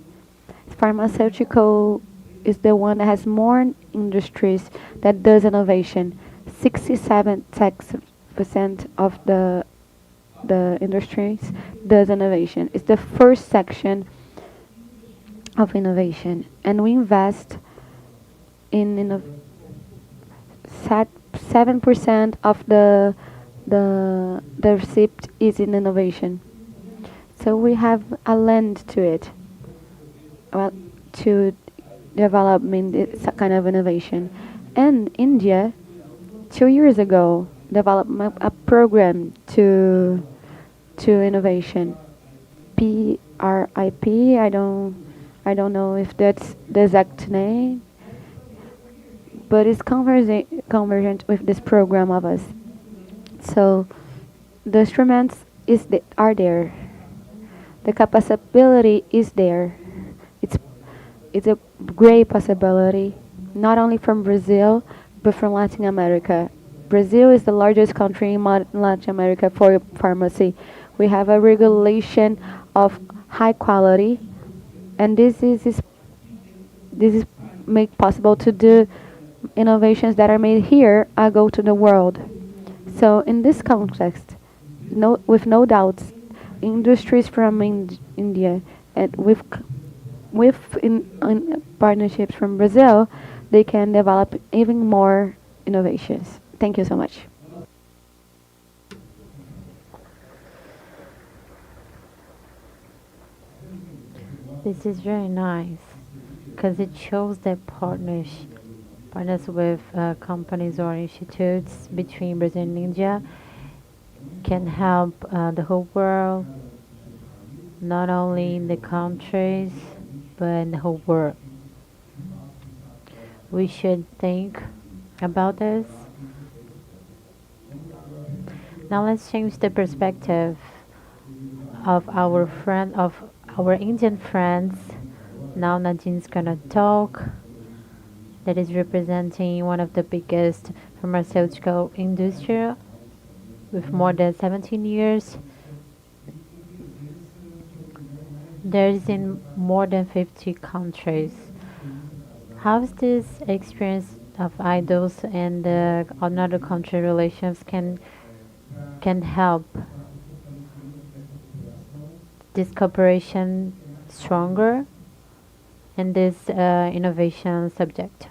Pharmaceutical is the one that has more industries that does innovation. 67% of the industries does innovation. It's the first section of innovation. And we invest in 7% of the receipt is in innovation. So we have a lend to it, well, to developing this kind of innovation. And India, 2 years ago, developed a program to innovation. PRIP, I don't know if that's the exact name, but it's convergent with this program of us. So the instruments are there. The capability is there. It's a great possibility, not only from Brazil, but from Latin America. Brazil is the largest country in Latin America for pharmacy. We have a regulation of high quality, and this is made possible to do innovations that are made here go to the world. So in this context, with no doubts, industries from India and with partnerships from Brazil, they can develop even more innovations. Thank you so much. This is very nice because it shows that partners with companies or institutes between Brazil and India can help the whole world, not only in the countries, but in the whole world. We should think about this. Now let's change the perspective of our Indian friends. Now Nadine's gonna talk. That is representing one of the biggest pharmaceutical industry with more than 17 years. There's in more than 50 countries. How's this experience of idols and another country relations can help this cooperation stronger in this innovation subject?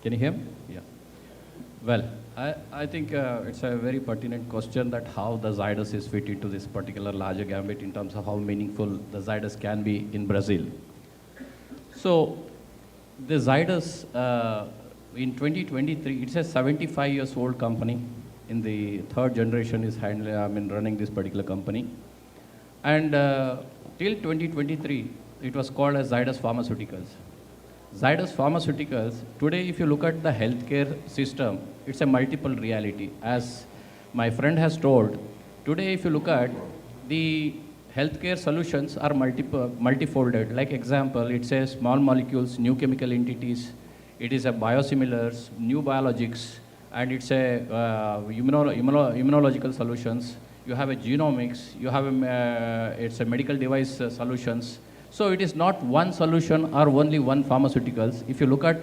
Can you hear me? Yeah. Well, I think it's a very pertinent question that how the Zydus is fit into this particular larger gambit in terms of how meaningful the Zydus can be in Brazil. So the Zydus in 2023, it's a 75 years old company. In the third generation is running this particular company. And till 2023, it was called as Zydus Pharmaceuticals. Zydus Pharmaceuticals, today if you look at the healthcare system, it's a multiple reality. As my friend has told, today if you look at the healthcare solutions are multifolded. Like example, it says small molecules, new chemical entities, it is a biosimilars, new biologics, and it's a immunological solutions, you have a genomics, you have it's a medical device solutions. So it is not one solution or only one pharmaceuticals. If you look at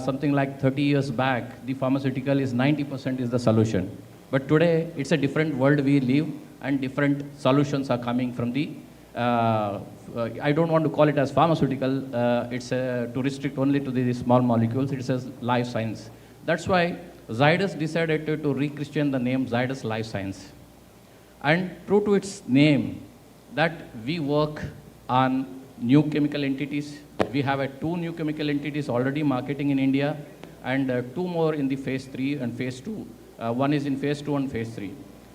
something like 30 years back, the pharmaceutical is 90% is the solution. But today, it's a different world we live, and different solutions are coming from the, I don't want to call it as pharmaceutical, it's to restrict only to the small molecules, it says life science. That's why Zydus decided to re-christian the name Zydus Life Science. And true to its name, that we work on new chemical entities. We have 2 new chemical entities already marketing in India, and 2 more in the phase 3 and phase 2. One is in phase 2 and phase 3.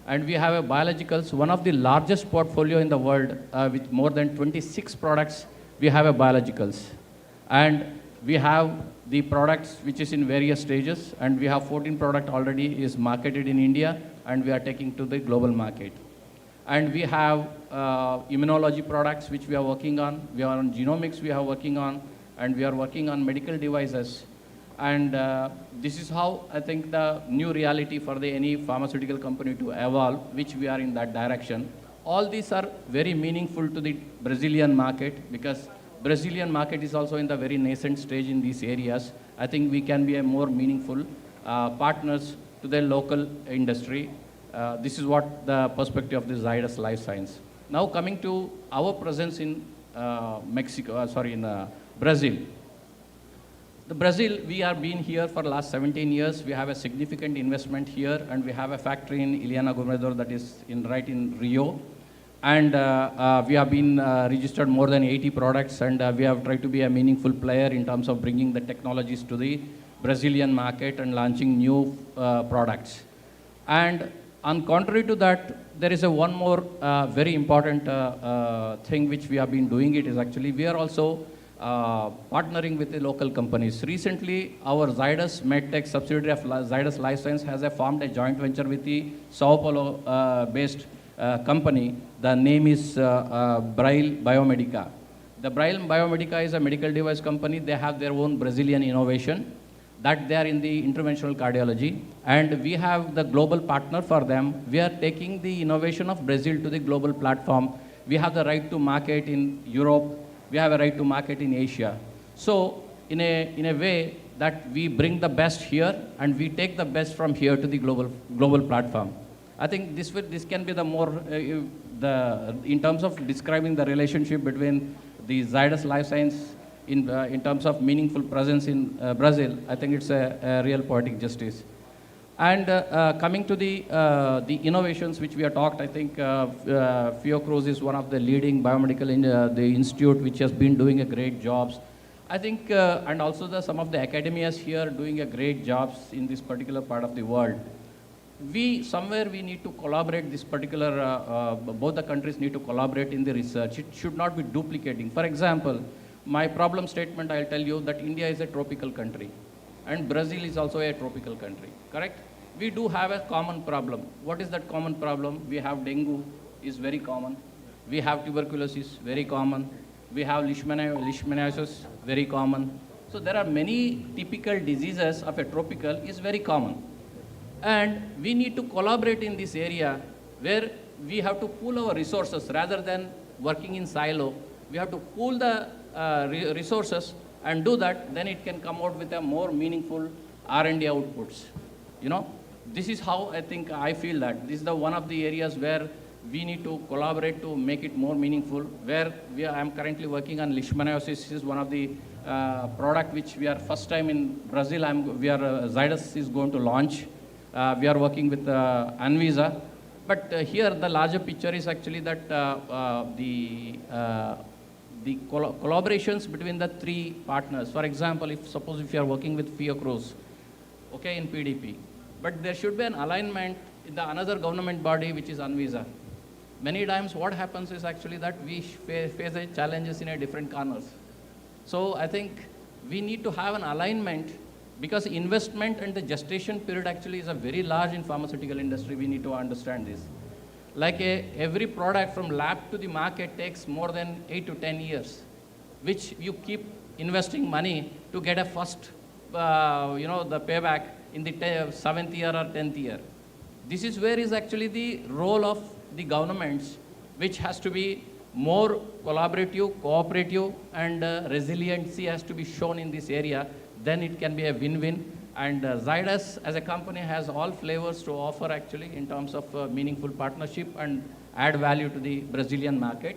And we have a biologicals, one of the largest portfolio in the world with more than 26 products. We have a biologicals. And we have the products which is in various stages, and we have 14 product already is marketed in India, and we are taking to the global market. And we have immunology products which we are working on. We are on genomics we are working on, and we are working on medical devices. And this is how I think the new reality for any pharmaceutical company to evolve, which we are in that direction. All these are very meaningful to the Brazilian market, because Brazilian market is also in the very nascent stage in these areas. I think we can be a more meaningful partners to the local industry. This is what the perspective of the Zydus Life Science. Now coming to our presence in Brazil. The Brazil, we have been here for the last 17 years. We have a significant investment here, and we have a factory in Ilhana Governador that is right in Rio. And we have been registered more than 80 products, and we have tried to be a meaningful player in terms of bringing the technologies to the Brazilian market and launching new products. And on contrary to that, there is one more very important thing which we have been doing. It is actually, we are also partnering with the local companies. Recently, our Zydus MedTech subsidiary of Zydus Life Science has formed a joint venture with the Sao Paulo-based company. The name is Biomedica. The Biomedica is a medical device company. They have their own Brazilian innovation that they are in the interventional cardiology. And we have the global partner for them. We are taking the innovation of Brazil to the global platform. We have the right to market in Europe. We have a right to market in Asia. So in a way that we bring the best here, and we take the best from here to the global platform. I think this can be the more, in terms of describing the relationship between the Zydus Life Science in terms of meaningful presence in Brazil. I think it's a real poetic justice. And coming to the innovations which we have talked, I think Fiocruz is one of the leading biomedical the institute which has been doing a great jobs. I think, and also some of the academias here doing a great jobs in this particular part of the world. Somewhere we need to collaborate this particular, both the countries need to collaborate in the research. It should not be duplicating. For example, my problem statement, I'll tell you that India is a tropical country, and Brazil is also a tropical country, correct? We do have a common problem. What is that common problem? We have dengue, is very common. We have tuberculosis, very common. We have leishmaniasis, very common. So there are many typical diseases of a tropical is very common. And we need to collaborate in this area where we have to pool our resources rather than working in silo. We have to pool the resources and do that, then it can come out with a more meaningful R&D outputs. You know, this is how I feel that this is one of the areas where we need to collaborate to make it more meaningful. Where I am currently working on leishmaniasis is one of the product which we are first time in Brazil. Zydus is going to launch. We are working with Anvisa. But here the larger picture is actually that the collaborations between the 3 partners. For example, suppose if you are working with Fiocruz, okay, in PDP, but there should be an alignment in the another government body which is Anvisa. Many times what happens is actually that we face the challenges in a different corners. So I think we need to have an alignment, because investment and the gestation period actually is a very large in pharmaceutical industry. We need to understand this. Like every product from lab to the market takes more than 8 to 10 years, which you keep investing money to get a first, the payback in the 7th year or 10th year. This is where is actually the role of the governments, which has to be more collaborative, cooperative, and resiliency has to be shown in this area. Then it can be a win-win. And Zydus as a company has all flavors to offer actually in terms of meaningful partnership and add value to the Brazilian market.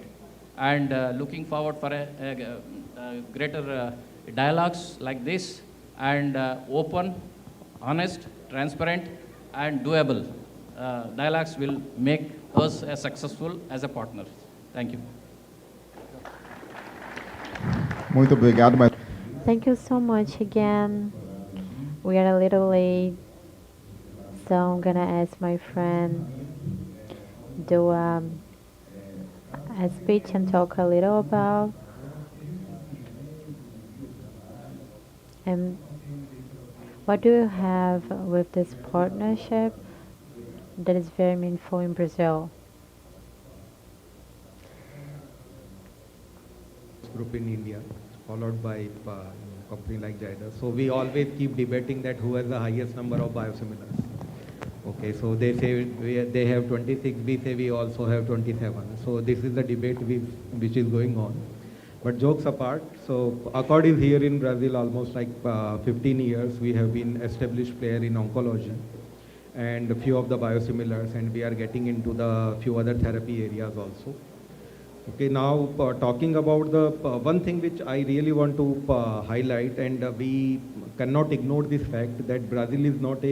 And looking forward for a greater dialogues like this, and open, honest, transparent, and doable dialogues will make us as successful as a partner. Thank you. Muito obrigado, mas Thank you so much again. We are a little late, so I'm gonna ask my friend do a speech and talk a little about what do you have with this partnership that is very meaningful in Brazil. Group in India, followed by company like Zydus. So we always keep debating that who has the highest number of biosimilars. Okay, so they say they have 26, we say we also have 27. So this is the debate which is going on. But jokes apart, so Accord is here in Brazil almost like 15 years. We have been established player in oncology and a few of the biosimilars, and we are getting into the few other therapy areas also. Okay, now talking about the one thing which I really want to highlight, and we cannot ignore this fact that Brazil is not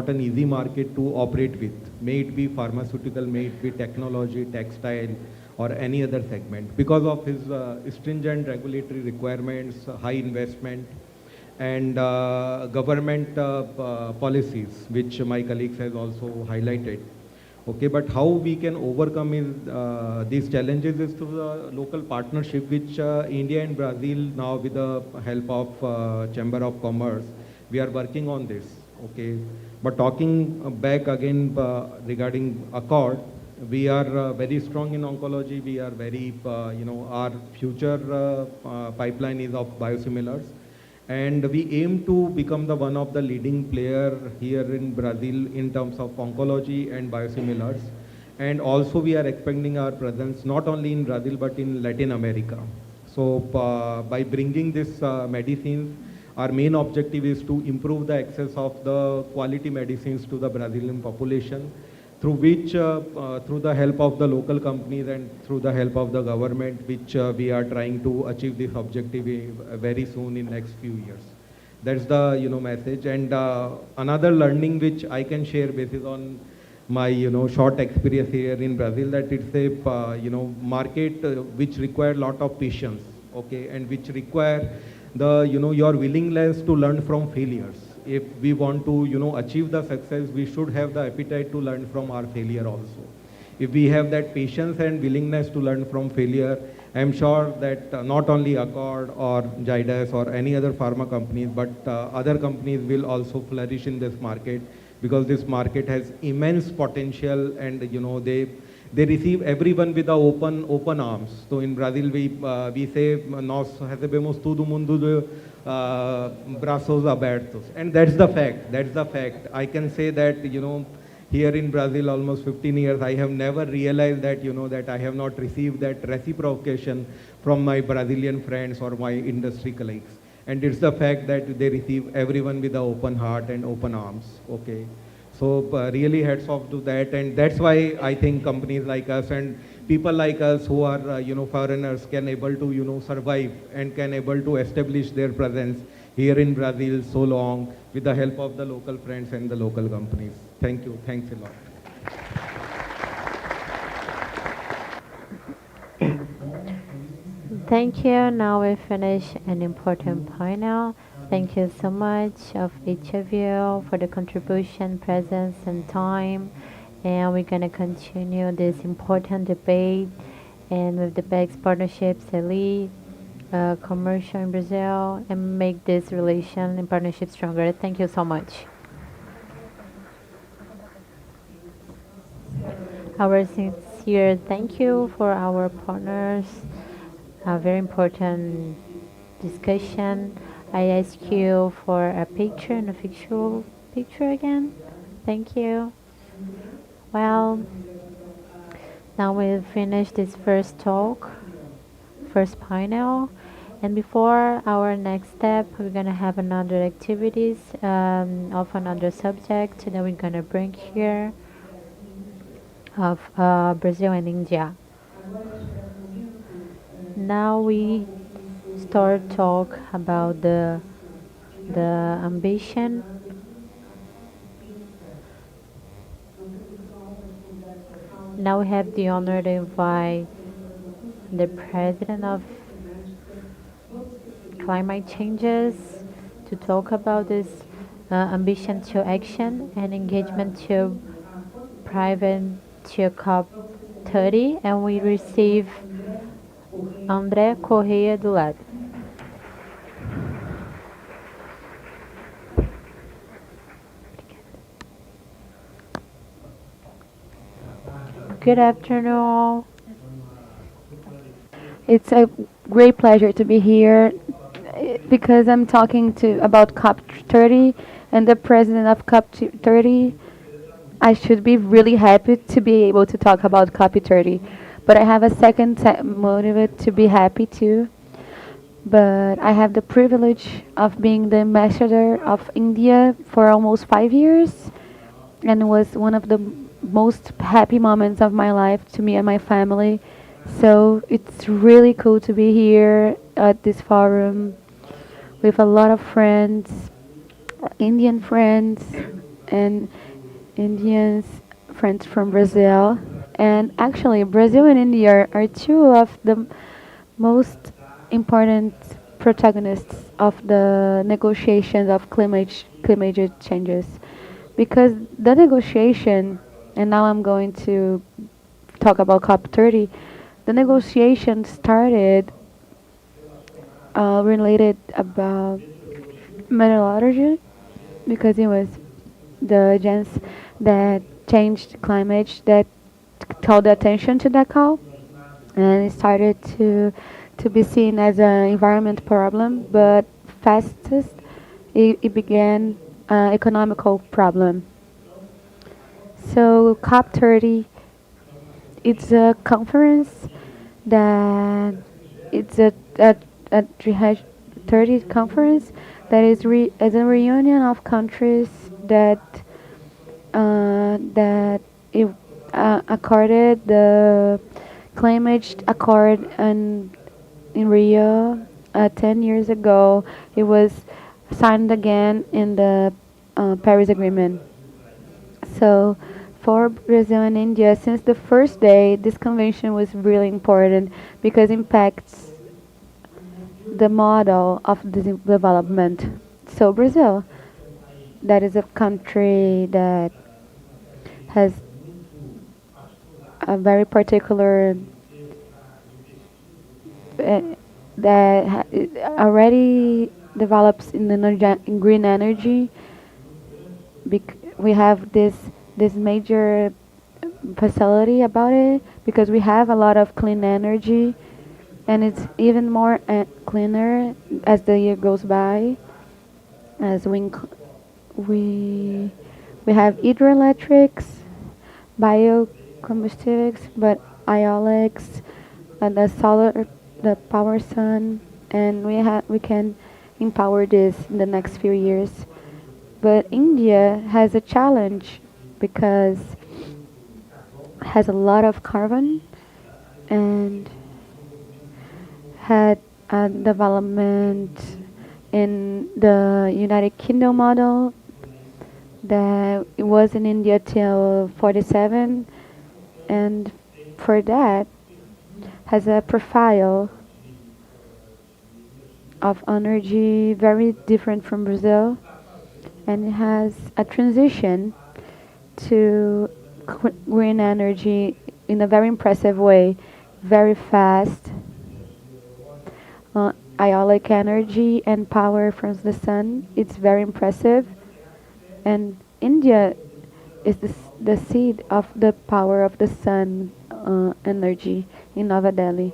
an easy market to operate with. May it be pharmaceutical, may it be technology, textile, or any other segment, because of his stringent regulatory requirements, high investment, and government policies, which my colleagues has also highlighted. Okay, but how we can overcome these challenges is through the local partnership, which India and Brazil now, with the help of Chamber of Commerce, we are working on this. Okay, but talking back again regarding Accord, we are very strong in oncology. We are very, our future pipeline is of biosimilars. And we aim to become the one of the leading player here in Brazil in terms of oncology and biosimilars. And also we are expanding our presence not only in Brazil but in Latin America. So by bringing this medicines, our main objective is to improve the access of the quality medicines to the Brazilian population, through which, through the help of the local companies and through the help of the government, which we are trying to achieve this objective very soon in next few years. That's the message. And another learning which I can share based on my short experience here in Brazil, that it's a market which require lot of patience, okay, and which require the your willingness to learn from failures. If we want to achieve the success, we should have the appetite to learn from our failure also. If we have that patience and willingness to learn from failure, I'm sure that not only Accord or Zydus or any other pharma companies, but other companies will also flourish in this market, because this market has immense potential, and they receive everyone with the open arms. So in Brazil we say nós recebemos todo mundo de braços abertos, and that's the fact. I can say that here in Brazil almost 15 years, I have never realized that that I have not received that reciprocation from my Brazilian friends or my industry colleagues. And it's the fact that they receive everyone with an open heart and open arms. Okay, so really hats off to that, and that's why I think companies like us and people like us who are foreigners can able to survive and can able to establish their presence here in Brazil so long with the help of the local friends and the local companies. Thank you. Thanks a lot. Thank you. Now we finish an important panel. Thank you so much of each of you for the contribution, presence, and time. And we're going to continue this important debate, and with the BEX partnerships, elite, commercial in Brazil, and make this relation and partnership stronger. Thank you so much. Our sincere thank you for our partners. A very important discussion. I ask you for a picture, an official picture again. Thank you. Well, now we've finished this first talk, first panel, and before our next step, we're gonna have another activities of another subject that we're gonna bring here of Brazil and India. Now we start talk about the ambition. Now we have the honor to invite the president of climate changes to talk about this ambition to action and engagement to private to COP30, and we receive André Correia do lado. Good afternoon. It's a great pleasure to be here because I'm talking about COP30 and the president of COP30. I should be really happy to be able to talk about COP30, but I have a second motive to be happy too. But I have the privilege of being the ambassador of India for almost 5 years, and it was one of the most happy moments of my life to me and my family. So it's really cool to be here at this forum with a lot of friends, Indian friends, and Indians friends from Brazil. And actually, Brazil and India are two of the most important protagonists of the negotiations of climate changes, because the negotiation, and now I'm going to talk about COP30, the negotiation started related about metallurgy, because it was the agents that changed climate that called the attention to that call, and it started to be seen as an environment problem, but fastest it began an economical problem. So COP30, it's a conference that it's a 30 conference that is as a reunion of countries that accorded the climate accord in Rio 10 years ago. It was signed again in the Paris Agreement. So for Brazil and India, since the first day, this convention was really important because it impacts the model of development. So Brazil, that is a country that has a very particular that already develops in green energy. We have this major facility about it because we have a lot of clean energy, and it's even more cleaner as the year goes by. As we have hydroelectrics, biocombustibles, but eolics, and the solar, the power sun, and we can empower this in the next few years. But India has a challenge because it has a lot of carbon and had a development in the United Kingdom model that it was in India till 47, and for that has a profile of energy very different from Brazil, and it has a transition to green energy in a very impressive way, very fast. Eolic energy and power from the sun, it's very impressive. And India is the seed of the power of the sun energy in Nova Delhi.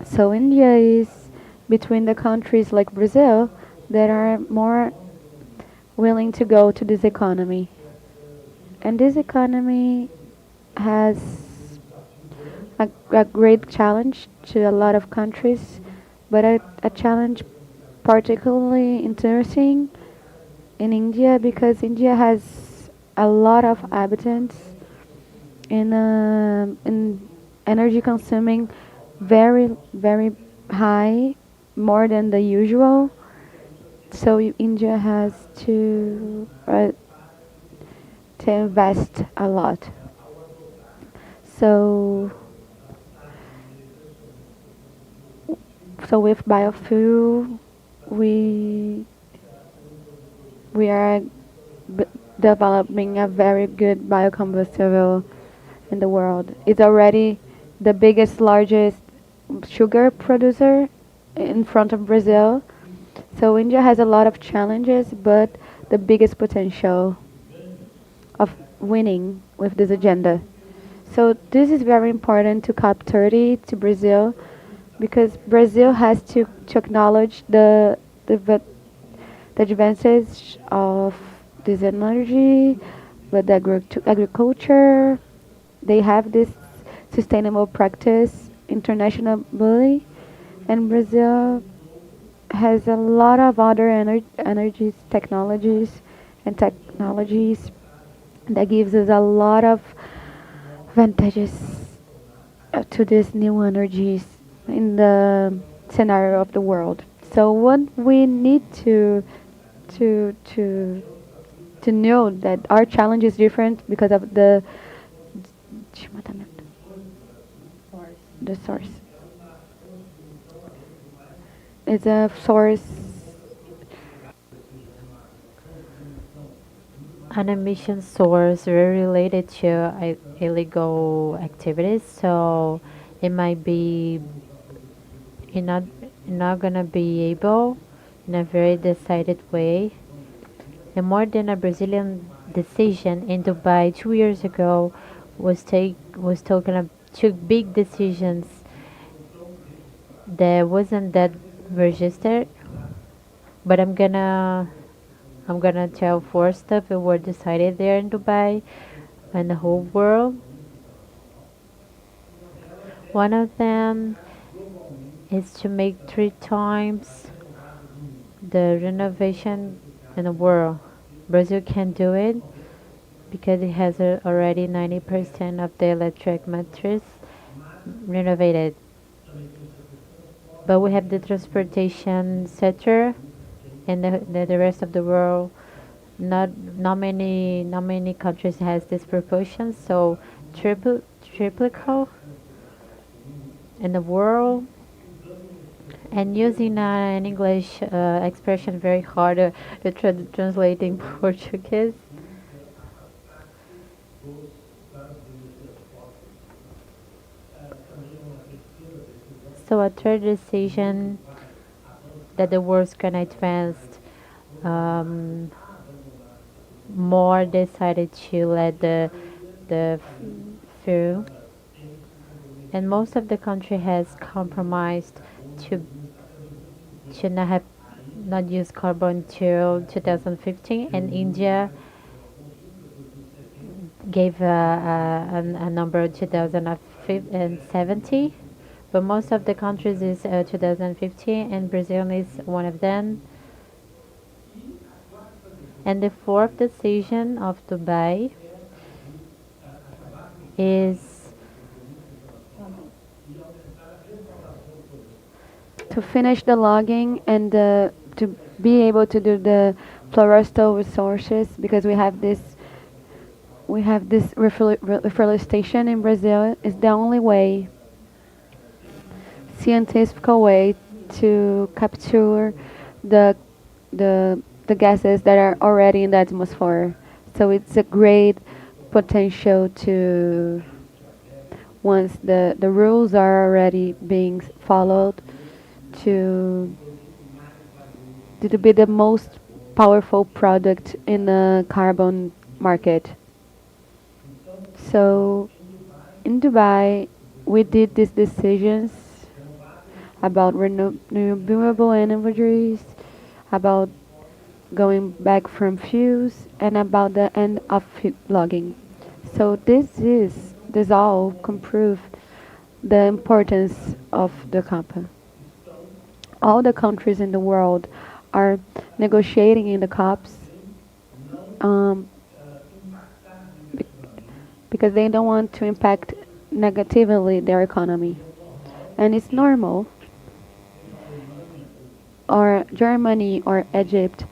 So India is between the countries like Brazil that are more willing to go to this economy. And this economy has a great challenge to a lot of countries, but a challenge particularly interesting in India because India has a lot of inhabitants in energy consuming very high, more than the usual. So India has to invest a lot. So with biofuel, we are developing a very good biocombustible in the world. It's already the largest sugar producer in front of Brazil. So India has a lot of challenges, but the biggest potential of winning with this agenda. So this is very important to COP30, to Brazil, because Brazil has to acknowledge the advances of this energy, with agriculture. They have this sustainable practice internationally, and Brazil has a lot of other technologies that gives us a lot of advantages to these new energies in the scenario of the world. So what we need to know that our challenge is different because of the source. It's a source. An emission source very related to illegal activities, so it might be you're not gonna be able in a very decided way. And more than a Brazilian decision in Dubai 2 years ago was talking of two big decisions that wasn't that registered, but I'm gonna tell four stuff that were decided there in Dubai and the whole world. One of them is to make 3 times the renovation in the world. Brazil can do it because it has already 90% of the electric matrix renovated. But we have the transportation sector and the rest of the world. Not many countries has this proportion. So triplical in the world. And using an English expression very hard to translate in Portuguese. So a third decision that the world's gonna advance more decided to let the through, and most of the country has compromised to not use carbon till 2015, and India gave a number 2070. But most of the countries is 2015, and Brazil is one of them. And the fourth decision of Dubai is to finish the logging and to be able to do the florestal resources, because we have this reforestation in Brazil. Is the only way, scientific way, to capture the gases that are already in the atmosphere. So it's a great potential to, once the rules are already being followed, to be the most powerful product in the carbon market. So in Dubai, we did these decisions about renewable energies, about going back from fuels, and about the end of logging. So this all can prove the importance of the COP. All the countries in the world are negotiating in the COPs um, because they don't want to impact negatively their economy. And it's normal. Or Germany or Egypt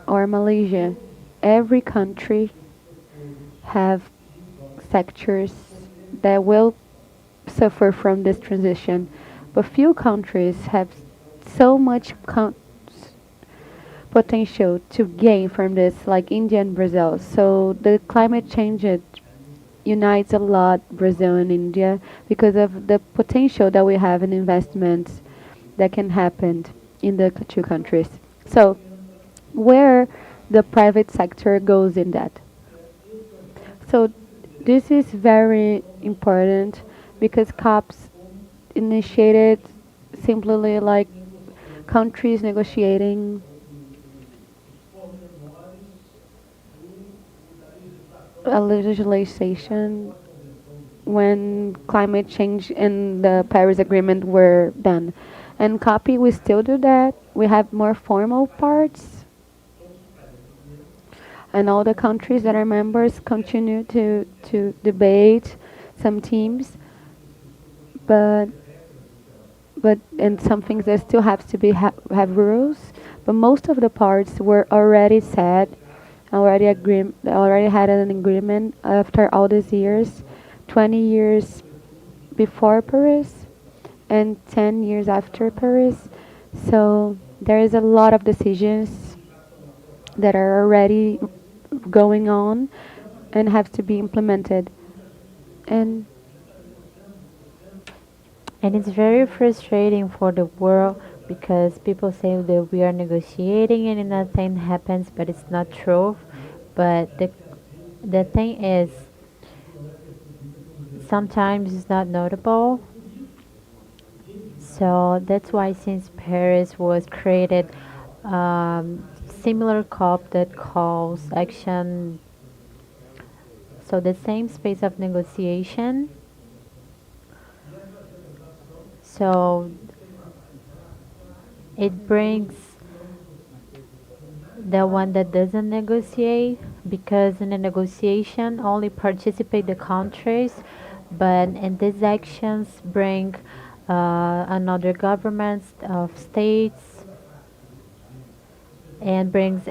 or Malaysia, every country have sectors that will suffer from this transition. But few countries have so much potential to gain from this, like India and Brazil. So the climate change unites a lot Brazil and India because of the potential that we have in investments that can happen in the two countries. So where the private sector goes in that. So this is very important because COPs initiated simply like countries negotiating a legislation when climate change and the Paris Agreement were done. And copy, we still do that. We have more formal parts. And all the countries that are members continue to debate some teams. But and some things that still have to be have rules. But most of the parts were already set, already had an agreement after all these years, 20 years before Paris and 10 years after Paris. So there is a lot of decisions that are already going on and have to be implemented. And it's very frustrating for the world because people say that we are negotiating and nothing happens, but it's not true. But the thing is, sometimes it's not notable. So that's why since Paris was created, similar COP that calls action. So the same space of negotiation. So it brings the one that doesn't negotiate, because in a negotiation only participate the countries, but in these actions bring another governments of states and brings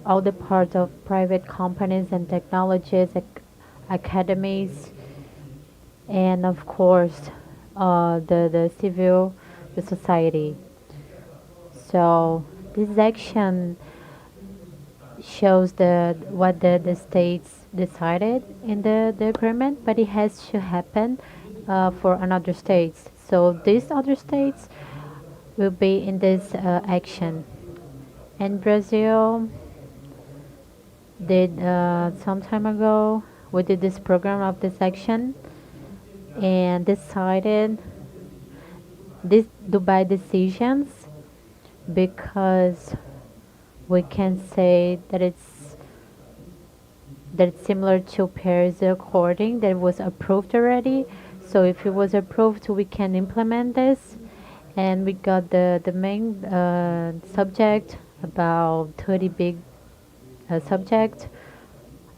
all the parts of private companies and technologies, academies, and of course the civil, the society. So this action shows what the states decided in the agreement, but it has to happen for another states. So these other states will be in this action. And Brazil did some time ago, we did this program of this action and decided this Dubai decisions, because we can say that it's similar to Paris Accord that was approved already. So if it was approved, we can implement this. And we got the main subject, about 30 big subjects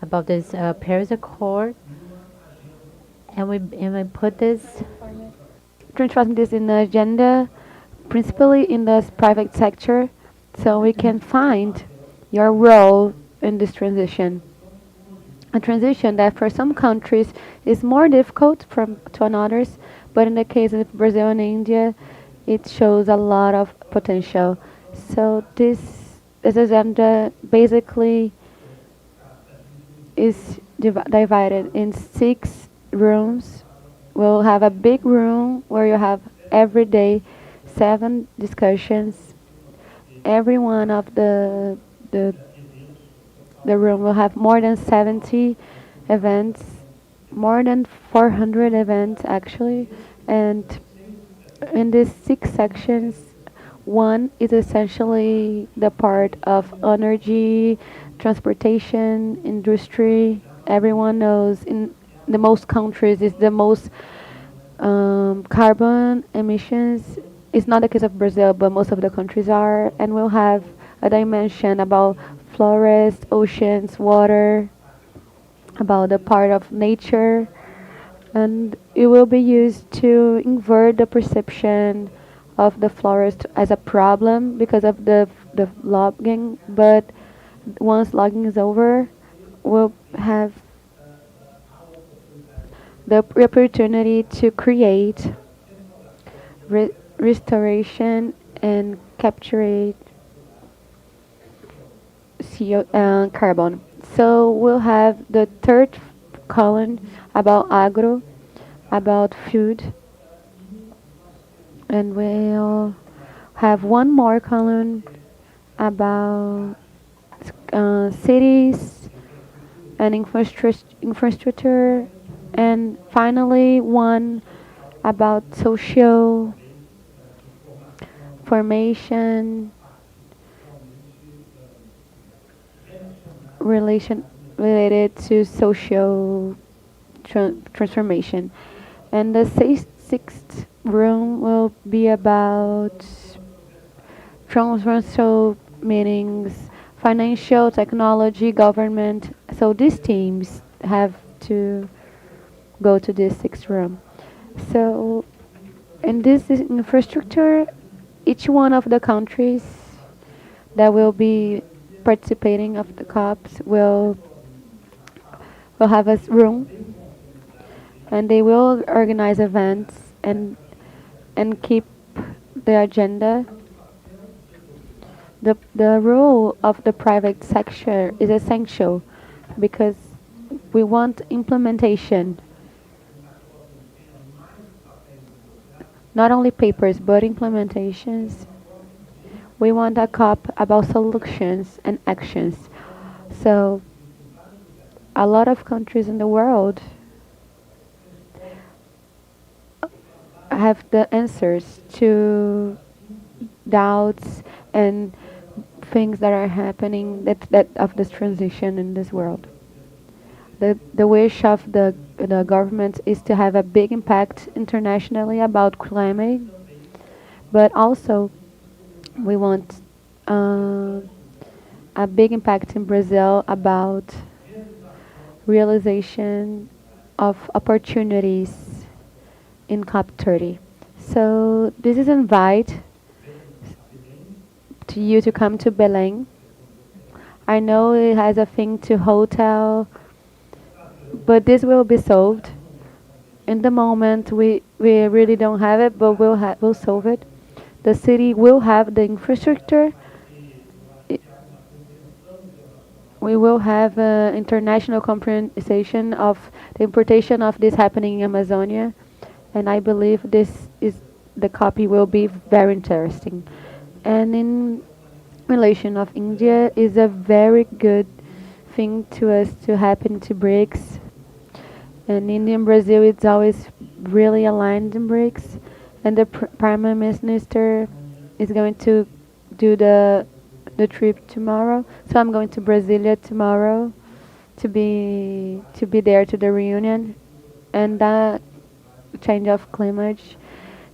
about this Paris Accord. And we put this, transforming this in the agenda, principally in the private sector, so we can find your role in this transition. A transition that for some countries is more difficult to others, but in the case of Brazil and India, it shows a lot of potential. So this agenda basically is divided in 6 rooms. We'll have a big room where you have every day 7 discussions. Every one of the room will have more than 70 events, more than 400 events actually. And in these 6 sections, One is essentially the part of energy, transportation, industry. Everyone knows in the most countries is the most carbon emissions. It's not the case of Brazil, but most of the countries are. And we'll have a dimension about forests, oceans, water, about the part of nature. And it will be used to invert the perception of the forest as a problem because of the logging. But once logging is over, we'll have the opportunity to create restoration and capture carbon. So we'll have the third column about agro, about food, and we'll have one more column about cities and infrastructure, and finally one about social formation, related to social transformation. And the sixth room will be about transversal meanings, financial, technology, government. So these teams have to go to this sixth room. So in this infrastructure, each one of the countries that will be participating of the COPs will have a room, and they will organize events and keep the agenda. The role of the private sector is essential because we want implementation, not only papers but implementations. We want a COP about solutions and actions. So a lot of countries in the world have the answers to doubts and things that are happening that of this transition in this world. The wish of the government is to have a big impact internationally about climate, but also we want a big impact in Brazil about realization of opportunities in COP30. So this is an invite to you to come to Belém. I know it has a thing to hotel, but this will be solved. In the moment, we really don't have it, but we'll solve it. The city will have the infrastructure. We will have international compensation of the importation of this happening in Amazonia, and I believe the copy will be very interesting. And in relation of India is a very good thing to us to happen to BRICS. And India and Brazil, it's always really aligned in BRICS. And the Prime Minister is going to do the trip tomorrow. So I'm going to Brasilia tomorrow to be there to the reunion. And that change of climate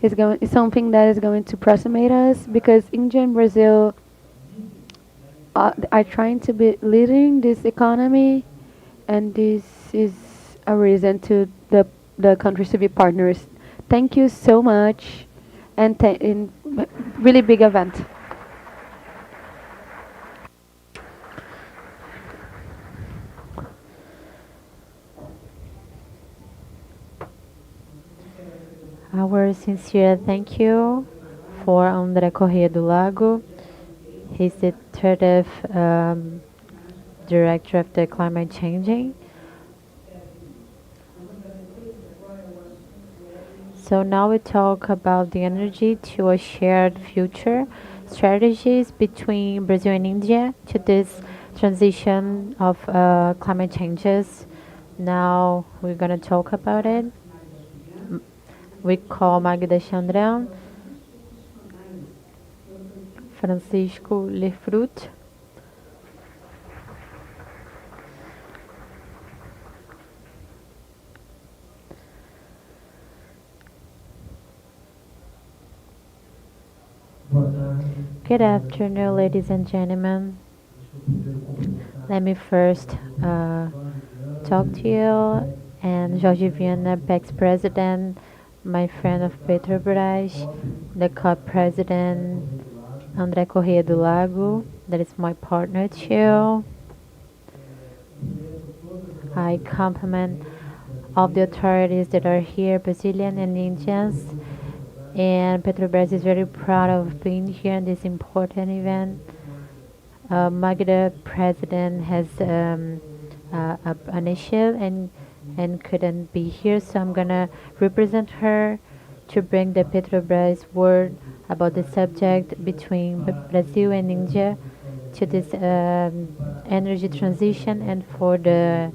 is something that is going to approximate us, because India and Brazil are trying to be leading this economy, and this is a reason to the countries to be partners. Thank you so much, and in really big event. Our sincere thank you for André Corrêa do Lago. He's the 30th Director of the Climate Changing. So now we talk about the energy to a shared future, strategies between Brazil and India to this transition of climate changes. Now we're going to talk about it. We call Magda Chandran. Francisco Lefrut. Good afternoon, ladies and gentlemen. Let me first talk to you and Jorge Viana, ApexBrasil, my friend of Petrobras, the co-president André Corrêa do Lago, that is my partner too. I compliment all the authorities that are here, Brazilian and Indians, and Petrobras is very proud of being here in this important event. Magda president has an issue and couldn't be here, so I'm gonna represent her to bring the Petrobras word about the subject between Brazil and India to this energy transition and for the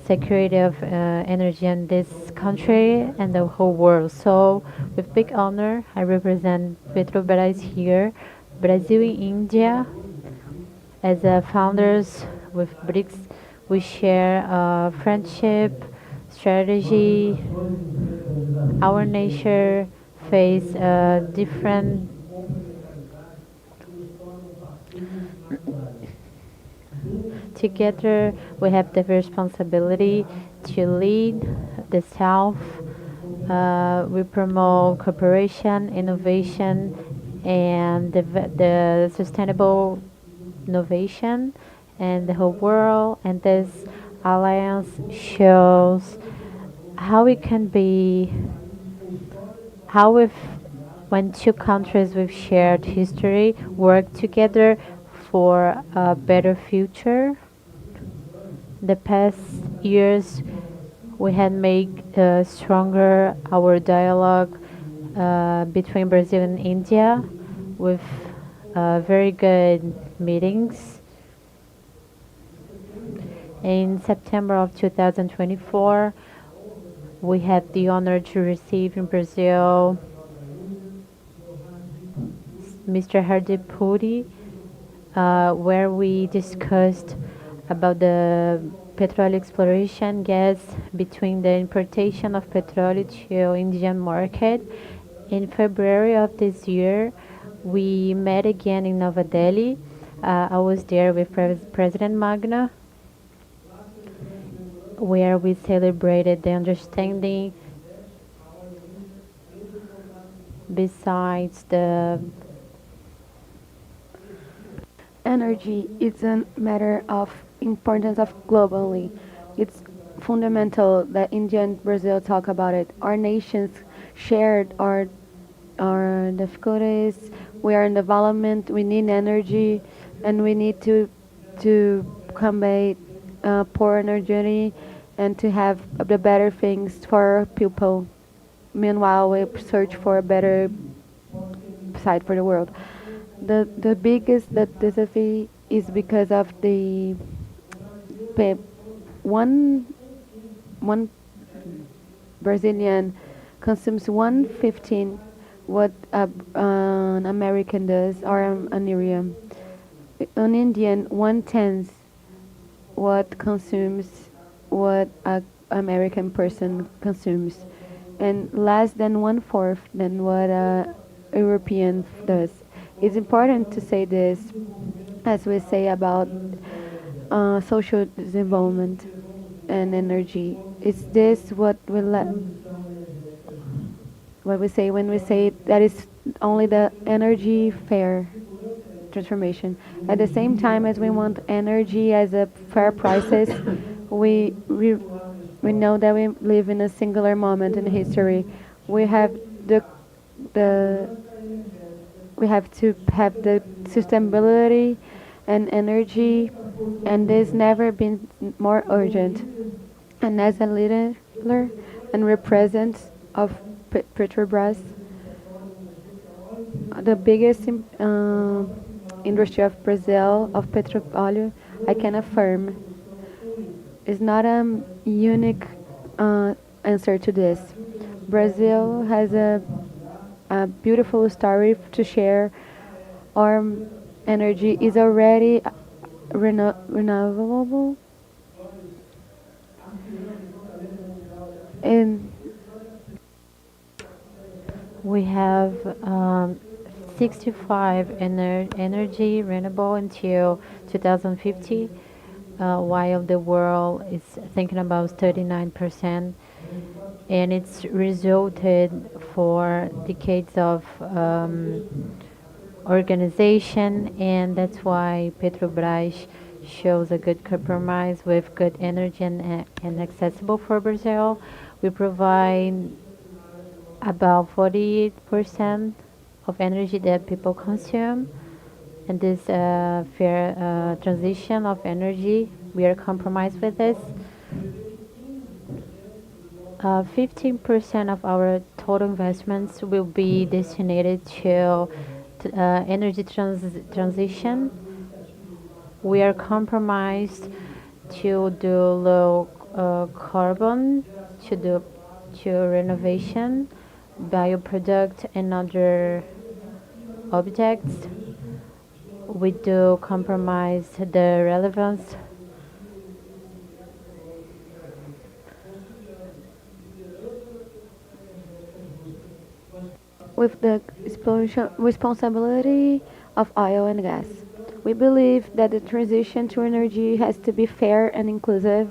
security of energy in this country and the whole world. So with big honor, I represent Petrobras here, Brasil-India. As founders with BRICS, we share friendship, strategy. Our nature face different together. We have the responsibility to lead the South. We promote cooperation, innovation, and the sustainable innovation and the whole world, and this alliance shows how it can be, how if when two countries with shared history work together for a better future. The past years we had made stronger our dialogue between Brazil and India with very good meetings. In September of 2024, we had the honor to receive in Brazil Mr. Hardip Puri, where we discussed about the petroleum exploration gas between the importation of petrol to Indian market. In February of this year, we met again in Nova Delhi. I was there with President Magna, where we celebrated the understanding besides the energy. It's a matter of importance of globally. It's fundamental that India and Brazil talk about it. Our nations shared our difficulties. We are in development. We need energy, and we need to combat poor energy and to have the better things for our people. Meanwhile, we search for a better side for the world. The biggest disaster is because of the one Brazilian consumes 1/15 what an American does, or an Indian. An Indian 1/10 what consumes what an American person consumes, and less than 1/4 than what a European does. It's important to say this, as we say about social development and energy. Is this what we say when we say that is only the energy fair transformation? At the same time as we want energy as a fair prices, we know that we live in a singular moment in history. We have we have to have the sustainability and energy, and there's never been more urgent. And as a leader and representative of Petrobras, the biggest industry of Brazil, of petroleum, I can affirm, is not a unique answer to this. Brazil has a beautiful story to share Our energy is already renewable, and we have 65 energy renewable until 2050, while the world is thinking about 39%, and it's resulted for decades of organization, and that's why Petrobras shows a good compromise with good energy and accessible for Brazil. We provide about 48% of energy that people consume, and this fair transition of energy, we are compromised with this. 15% of our total investments will be designated to energy transition. We are compromised to do low carbon, to renovation, bioproduct, and other objects. We do compromise the relevance with the responsibility of oil and gas. We believe that the transition to energy has to be fair and inclusive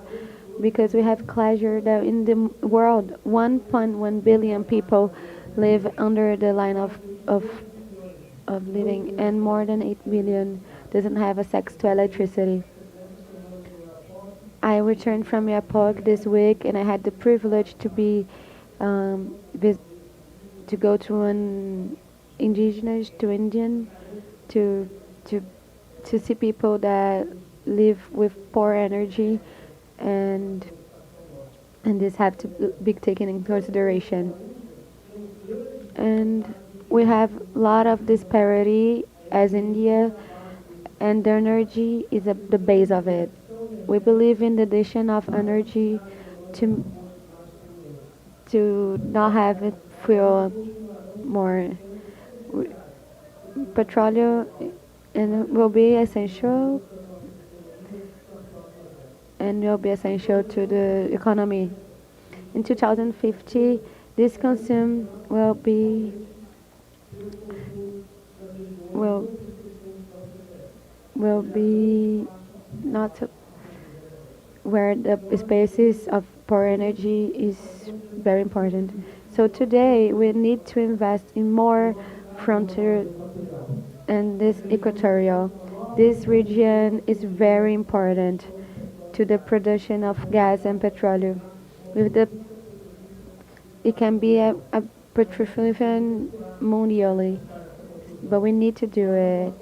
because we have pleasure that in the world 1.1 billion people live under the line of living, and more than 8 billion doesn't have access to electricity. I returned from Yapog this week, and I had the privilege to be to go to an indigenous, to Indian, to see people that live with poor energy, and this have to be taken in consideration. And we have a lot of disparity as India, and the energy is the base of it. We believe in the addition of energy to not have it fuel more petroleum, and will be essential to the economy. In 2050, this consume will be not where the spaces of poor energy is very important. So today we need to invest in more frontier and this equatorial. This region is very important to the production of gas and petroleum. It can be a petroleum mondially, but we need to do it.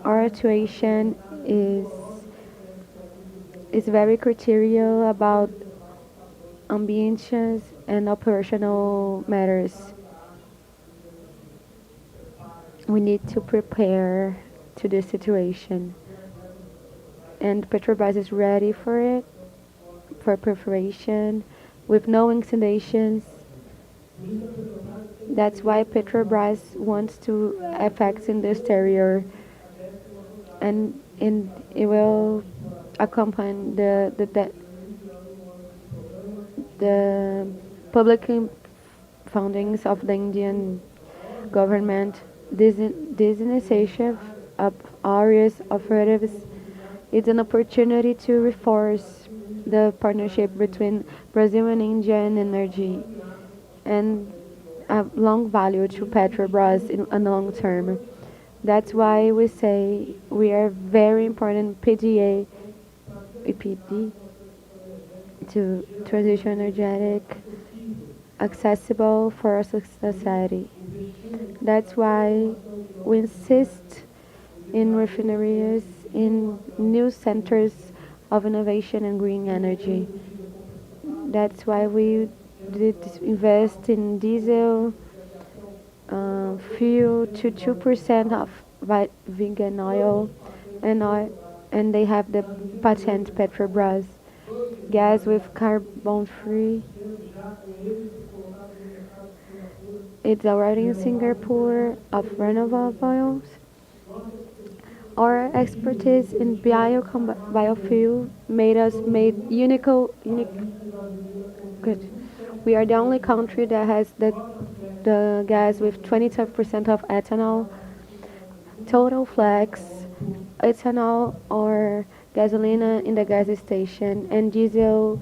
Our situation is very critical about ambitions and operational matters. We need to prepare to this situation, and Petrobras is ready for it, for preparation, with no incidents. That's why Petrobras wants to affect in the exterior, and it will accompany the public fundings of the Indian government. This initiative of areas operatives is an opportunity to reinforce the partnership between Brazil and India in energy, and a long value to Petrobras in a long term. That's why we say we are very important EPD to transition energetic, accessible for our society. That's why we insist in refineries, in new centers of innovation and green energy. That's why we did invest in diesel fuel to 2% of vegan oil, and they have the patent Petrobras. Gas with carbon free. It's already in Singapore of renewable oils. Our expertise in biofuel made unique. Good. We are the only country that has the gas with 22% of ethanol, total flex, ethanol or gasoline in the gas station, and diesel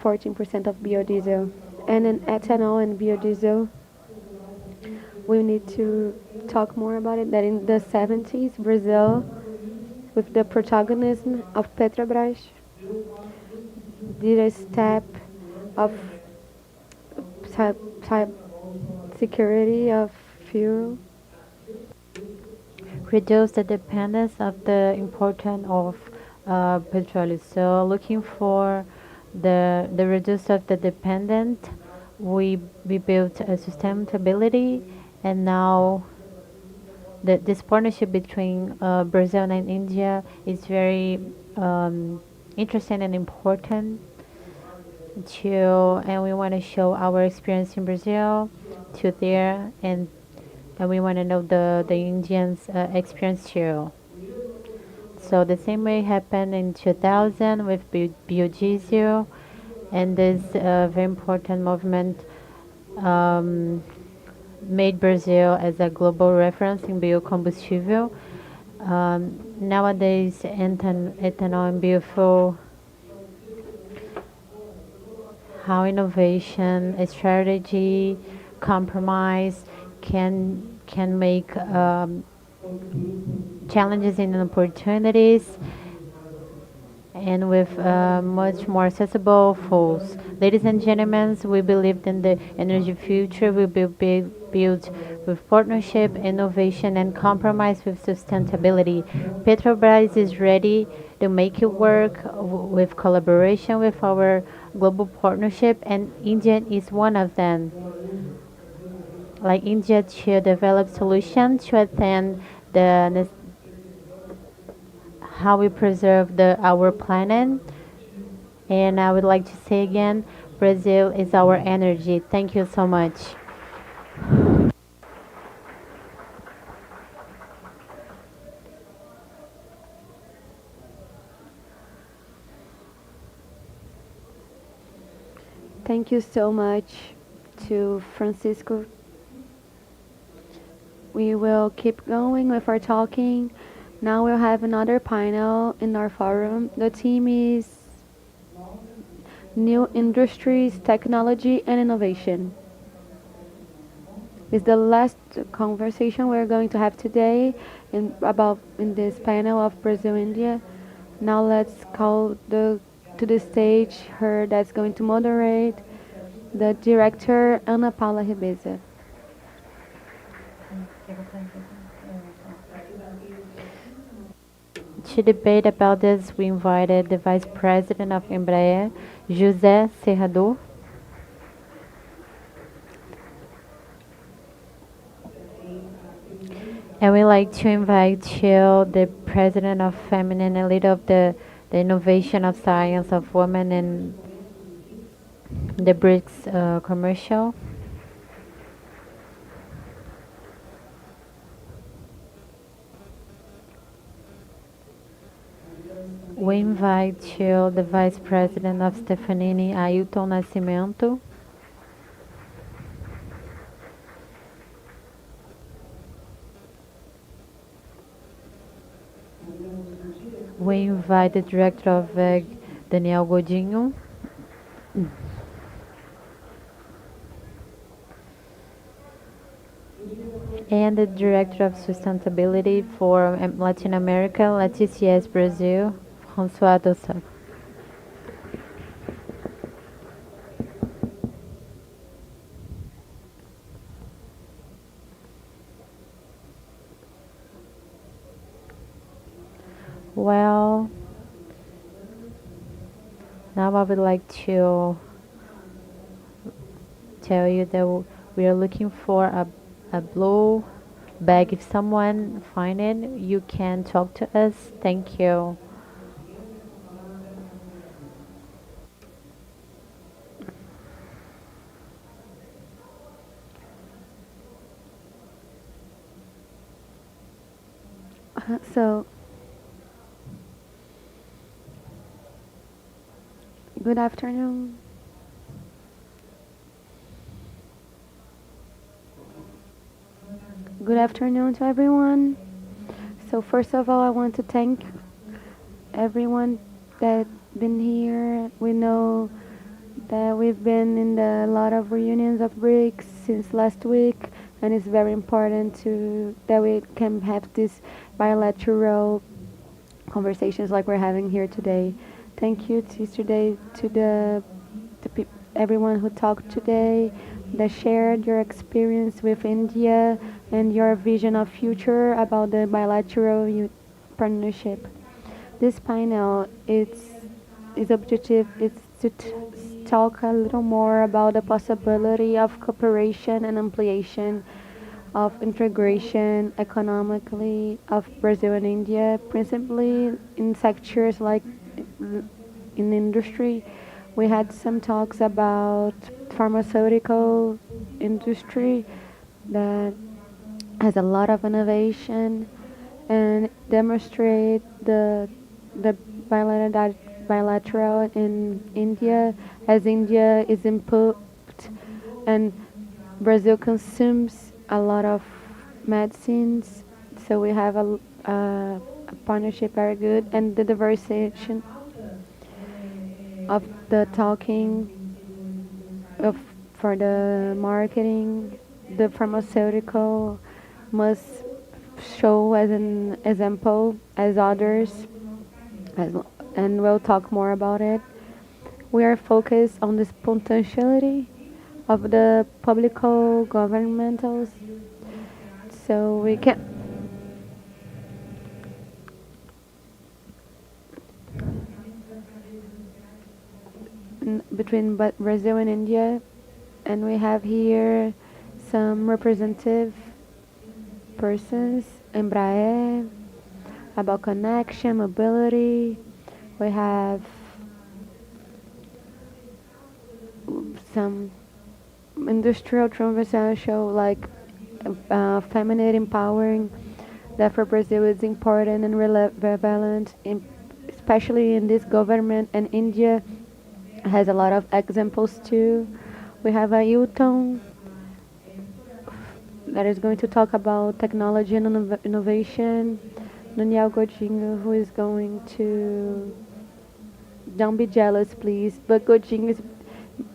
14% of biodiesel. And in ethanol and biodiesel, we need to talk more about it. That in the 70s, Brazil, with the protagonism of Petrobras, did a step of security of fuel. Reduce the dependence of the import of petroleum. So looking for the reduce of the dependent, we built a sustainability, and now this partnership between Brazil and India is very interesting and important and we want to show our experience in Brazil to there, and we want to know the Indians' experience too. So the same way happened in 2000 with biodiesel, and this very important movement made Brazil as a global reference in biocombustível. Nowadays, ethanol and biofuel, how innovation, strategy, compromise can make challenges and opportunities, and with much more accessible fuels. Ladies and gentlemen, we believe in the energy future will be built with partnership, innovation, and compromise with sustainability. Petrobras is ready to make it work with collaboration with our global partnership, and India is one of them. Like India to develop solutions to attend how we preserve our planet. And I would like to say again, Brazil is our energy. Thank you so much. Thank you so much to Francisco. We will keep going with our talking. Now we'll have another panel in our forum. The theme is New Industries, Technology and Innovation. It's the last conversation we're going to have today in this panel of Brazil-India. Now let's call to the stage her that's going to moderate, the director Ana Paula Rebeza. To debate about this, we invited the Vice President of MRE, José Serrador. And we like to invite the President of Feminine and leader of the innovation of science of women in the BRICS commercial. We invite the Vice President of Stefanini, Ailton Nascimento. We invite the Director of VEG, Daniel Godinho. And the Director of Sustainability for Latin America, Leticia Brasil, François Dossa. Well, now I would like to tell you that we are looking for a blue bag. If someone find it, you can talk to us. Thank you. So Good afternoon. Good afternoon to everyone. So first of all, I want to thank everyone that been here. We know that we've been in a lot of reunions of BRICS since last week, and it's very important that we can have these bilateral conversations like we're having here today. Thank you yesterday to everyone who talked today, that shared your experience with India and your vision of future about the bilateral partnership. This panel, its objective is to talk a little more about the possibility of cooperation and ampliation of integration economically of Brazil and India, principally in sectors like in industry. We had some talks about pharmaceutical industry that has a lot of innovation and demonstrate the bilateral in India, as India is input and Brazil consumes a lot of medicines, so we have a partnership very good, and the diversification of the talking for the marketing, the pharmaceutical must show as an example as others, and we'll talk more about it. We are focused on this potentiality of the publical governmentals, so we can between Brazil and India, and we have here some representative persons, MRE, about connection, mobility. We have some industrial conversation like feminine empowering that for Brazil is important and relevant, especially in this government, and India has a lot of examples too. We have a Hilton that is going to talk about technology and innovation. Daniel Godinho, who is going to... Don't be jealous, please, but Godinho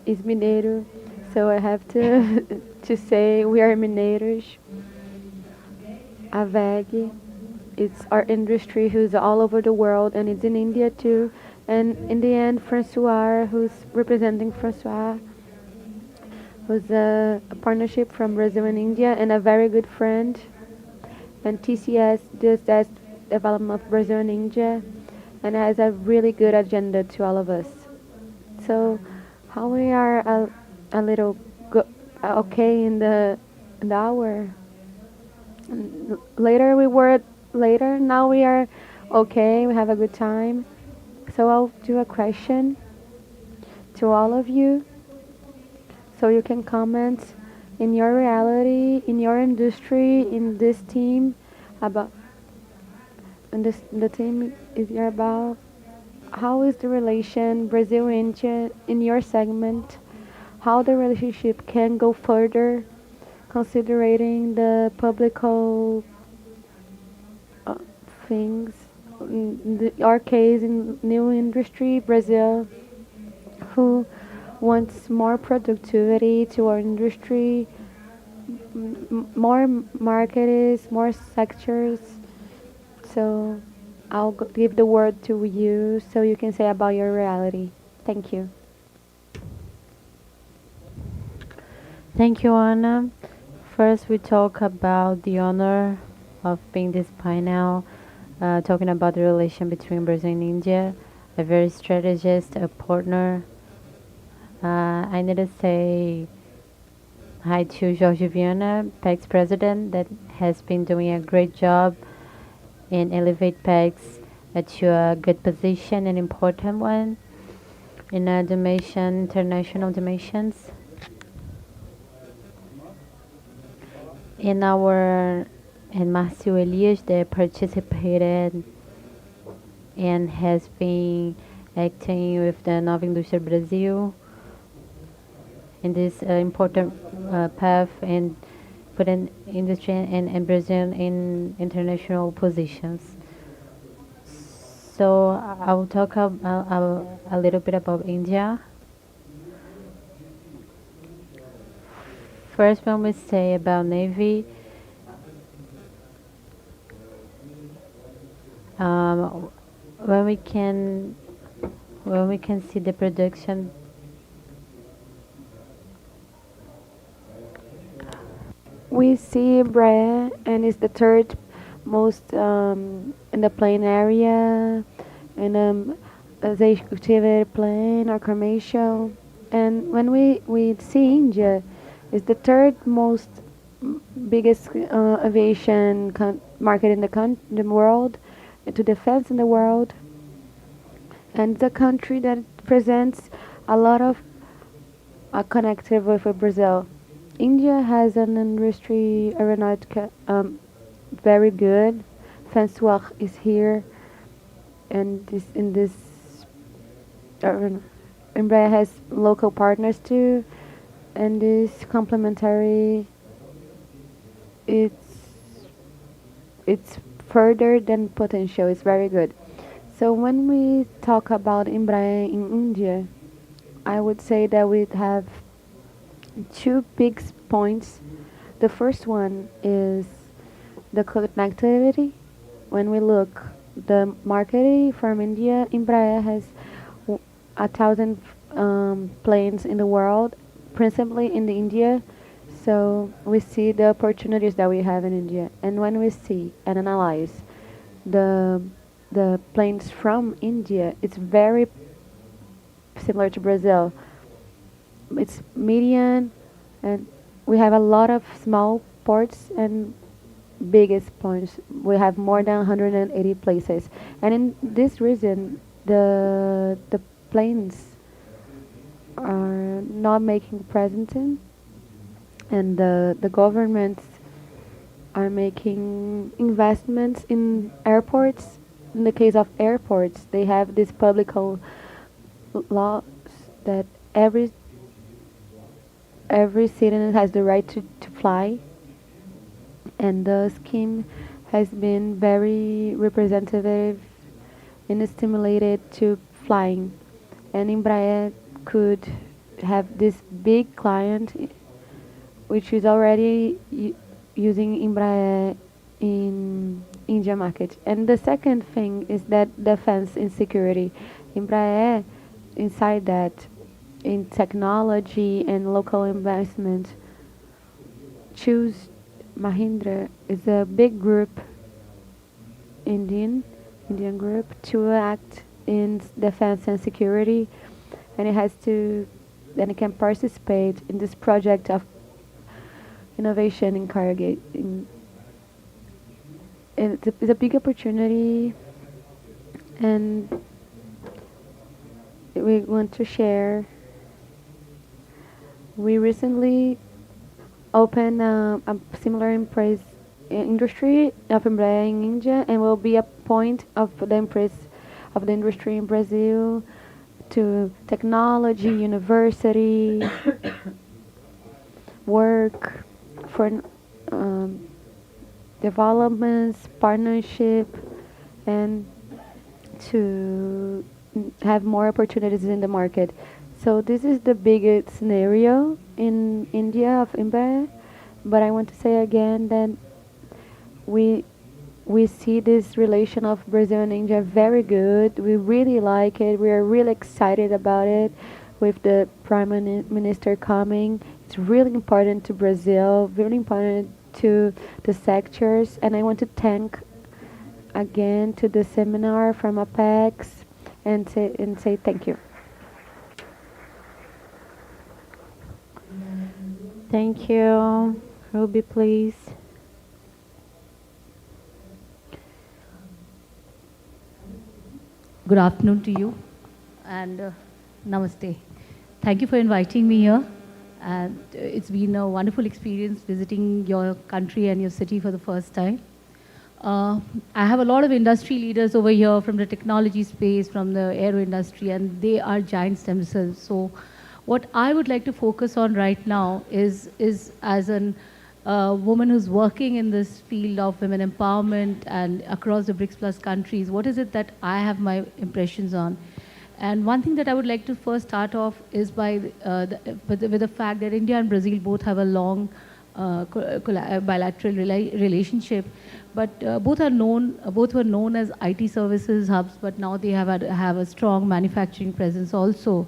is mineiro, so I have to to say we are mineiros. AWEG, it's our industry who's all over the world, and it's in India too. And in the end, Francois, who's representing Francois, who's a partnership from Brazil and India, and a very good friend. And TCS does that development of Brazil and India, and has a really good agenda to all of us. So, how we are a little okay in the hour. Later, now we are okay. We have a good time. So I'll do a question to all of you, so you can comment in your reality, in your industry, in this team, about, and the team is here about how is the relation Brazil-India in your segment, how the relationship can go further, considering the publical things. In our case, in new industry, Brazil, who wants more productivity to our industry, more markets, more sectors. So I'll give the word to you so you can say about your reality. Thank you. Thank you, Anna. First, we talk about the honor of being this panel, talking about the relation between Brazil and India, a very strategist, a partner. I need to say hi to Jorge Viana, PEX president, that has been doing a great job in elevate PEX to a good position, an important one in international dimensions. And Marcio Elias, that participated and has been acting with the Nova Indústria Brasil in this important path and put an industry and Brazil in international positions. So I will talk a little bit about India. First, when we say about Navy, when we can see the production. We see Embraer, and it's the third most in the plane area, and as a executive plane or commercial. And when we see India, it's the third most biggest aviation market in the world, to defense in the world, and the country that presents a lot of connective with Brazil. India has an industry aeronautica very good. François is here, and Embraer has local partners too, and this complementary. It's further than potential. It's very good. So when we talk about Embraer in India, I would say that we have two big points. The first one is the connectivity. When we look the market from India, Embraer has 1,000 planes in the world, principally in India. So we see the opportunities that we have in India, and when we see and analyze the planes from India, it's very similar to Brazil. It's median, and we have a lot of small ports and biggest points. We have more than 180 places, and in this region, the planes are not making presence in, and the governments are making investments in airports. In the case of airports, they have these public laws that every citizen has the right to fly, and the scheme has been very representative and stimulated to flying. And Embraer could have this big client which is already using Embraer in India market. And the second thing is that defense and security. Embraer, inside that, in technology and local investment, choose Mahindra is a big group, Indian group, to act in defense and security, and it can participate in this project of innovation in cargo. It's a big opportunity, and we want to share. We recently opened a similar industry of Embraer in India, and will be a point of the industry in Brazil to technology, university, work for developments, partnership, and to have more opportunities in the market. So this is the biggest scenario in India of Embraer, but I want to say again that we see this relation of Brazil and India very good. We really like it. We are really excited about it with the Prime Minister coming. It's really important to Brazil, really important to the sectors, and I want to thank again to the seminar from Apex and say thank you. Thank you. Ruby, please. Good afternoon to you, and namaste. Thank you for inviting me here, and it's been a wonderful experience visiting your country and your city for the first time. I have a lot of industry leaders over here from the technology space, from the aero industry, and they are giants themselves. So what I would like to focus on right now is as an woman who's working in this field of women empowerment and across the BRICS Plus countries, what is it that I have my impressions on? And one thing that I would like to first start off is with the fact that India and Brazil both have a long bilateral relationship, but both were known as IT services hubs, but now they have a strong manufacturing presence also.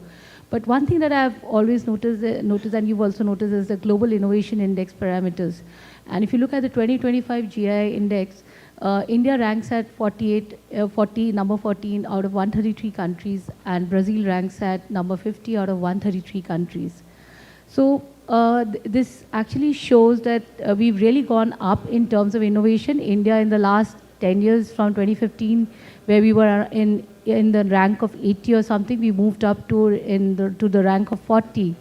But one thing that I've always noticed, and you've also noticed, is the Global Innovation Index parameters. And if you look at the 2025 GI Index, India ranks at number 14 out of 133 countries, and Brazil ranks at number 50 out of 133 countries. So this actually shows that we've really gone up in terms of innovation. India in the last 10 years, from 2015, where we were in the rank of 80 or something, we moved up to the rank of 40.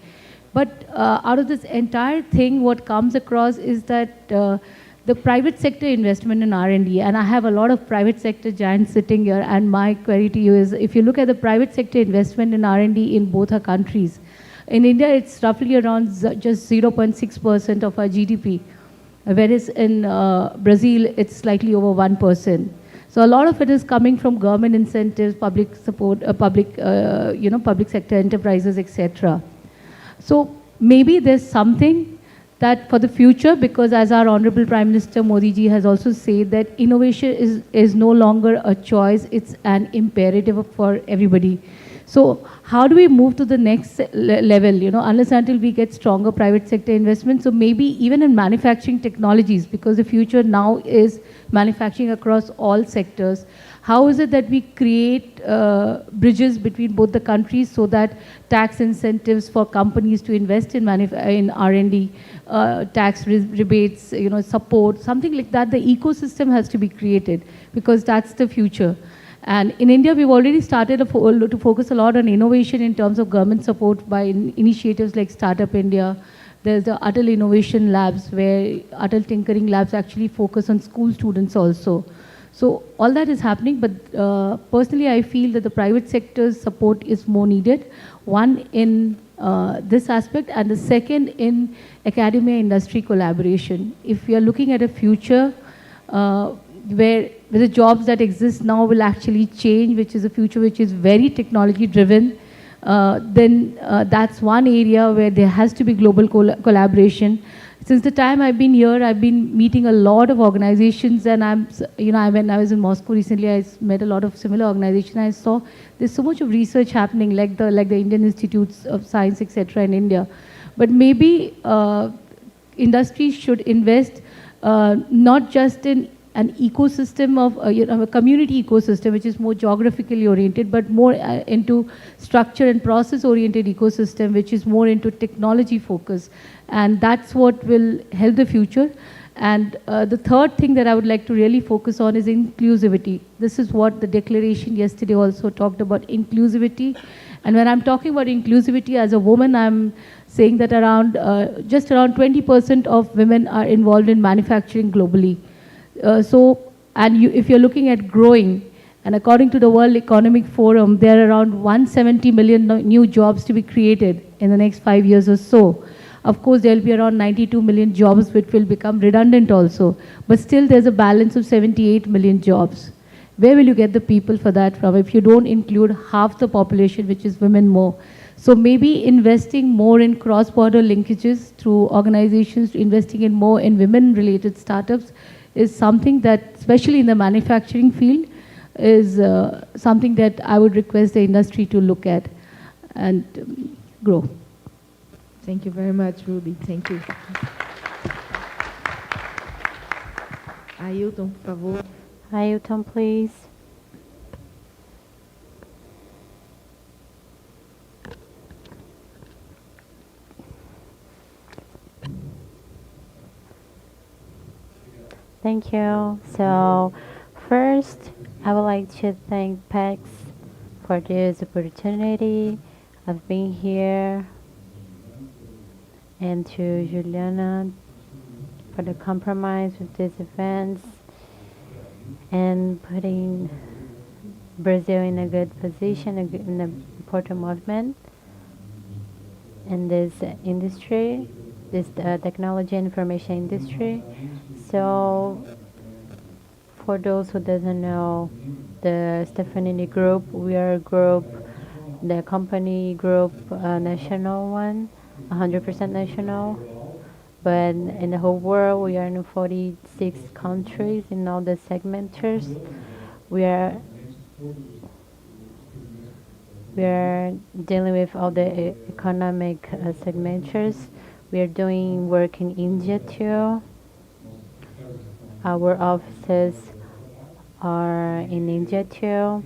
But out of this entire thing, what comes across is that the private sector investment in R&D, and I have a lot of private sector giants sitting here, and my query to you is, if you look at the private sector investment in R&D in both our countries, in India it's roughly around just 0.6% of our GDP, whereas in Brazil it's slightly over 1%. So a lot of it is coming from government incentives, public support, public sector enterprises, etc. So maybe there's something that for the future, because as our Honorable Prime Minister Modi ji has also said that innovation is no longer a choice, it's an imperative for everybody. So how do we move to the next level, unless until we get stronger private sector investment? So maybe even in manufacturing technologies, because the future now is manufacturing across all sectors, how is it that we create bridges between both the countries so that tax incentives for companies to invest in R&D, tax rebates, support, something like that, the ecosystem has to be created, because that's the future. And in India, we've already started to focus a lot on innovation in terms of government support by initiatives like Startup India. There's the Atal Innovation Labs, where Atal Tinkering Labs actually focus on school students also. So all that is happening, but personally I feel that the private sector's support is more needed. One in this aspect, and the second in academia-industry collaboration. If we are looking at a future where the jobs that exist now will actually change, which is a future which is very technology-driven, then that's one area where there has to be global collaboration. Since the time I've been here, I've been meeting a lot of organizations, and when I was in Moscow recently, I met a lot of similar organizations. I saw there's so much of research happening, like the Indian Institutes of Science, etc. in India. But maybe industries should invest not just in an ecosystem of a community ecosystem, which is more geographically oriented, but more into structure and process oriented ecosystem, which is more into technology focus, and that's what will help the future. And the third thing that I would like to really focus on is inclusivity. This is what the declaration yesterday also talked about, inclusivity. And when I'm talking about inclusivity as a woman, I'm saying that just around 20% of women are involved in manufacturing globally. If you're looking at growing, and according to the World Economic Forum, there are around 170 million new jobs to be created in the next 5 years or so. Of course, there will be around 92 million jobs which will become redundant also. But still, there's a balance of 78 million jobs. Where will you get the people for that from if you don't include half the population, which is women more? So maybe investing more in cross-border linkages through organizations, investing in more in women-related startups, is something that, especially in the manufacturing field, is something that I would request the industry to look at and grow. Thank you very much, Ruby. Thank you. Ailton, por favor. Ailton, please. Thank you. So first, I would like to thank PEX for this opportunity of being here, and to Juliana for the compromise with these events. and putting Brazil in a good position, in an important movement in this industry, this technology and information industry. So for those who doesn't know, the Stefanini Group, we are a group, the company group, national one, 100% national. But in the whole world, we are in 46 countries in all the segmenters. We are dealing with all the economic segmenters. We are doing work in India too. Our offices are in India too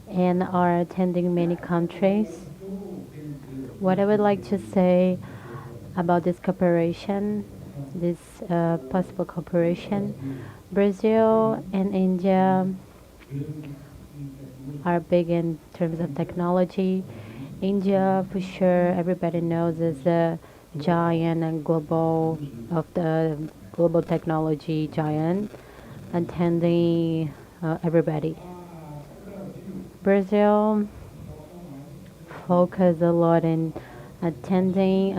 and are attending many countries. What I would like to say about this cooperation, this possible cooperation, Brazil and India are big in terms of technology. India, for sure, everybody knows, is a giant and global technology giant, attending everybody. Brazil focus a lot in attending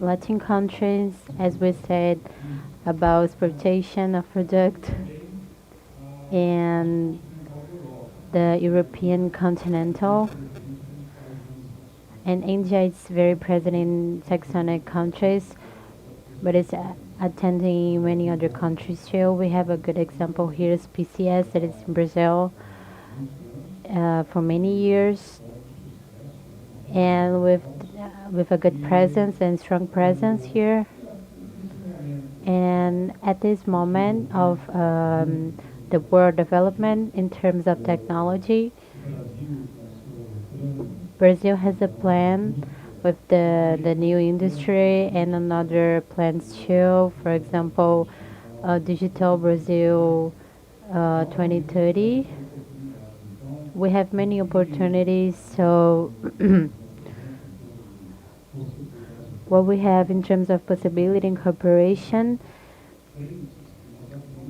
Latin countries, as we said, about exportation of product, and the European continental. And India is very present in tectonic countries, but it's attending many other countries too. We have a good example here is PCS, that is in Brazil for many years, and with a good presence and strong presence here. And at this moment of the world development in terms of technology, Brazil has a plan with the new industry and another plans too. For example, Digital Brazil 2030. We have many opportunities, so what we have in terms of possibility and cooperation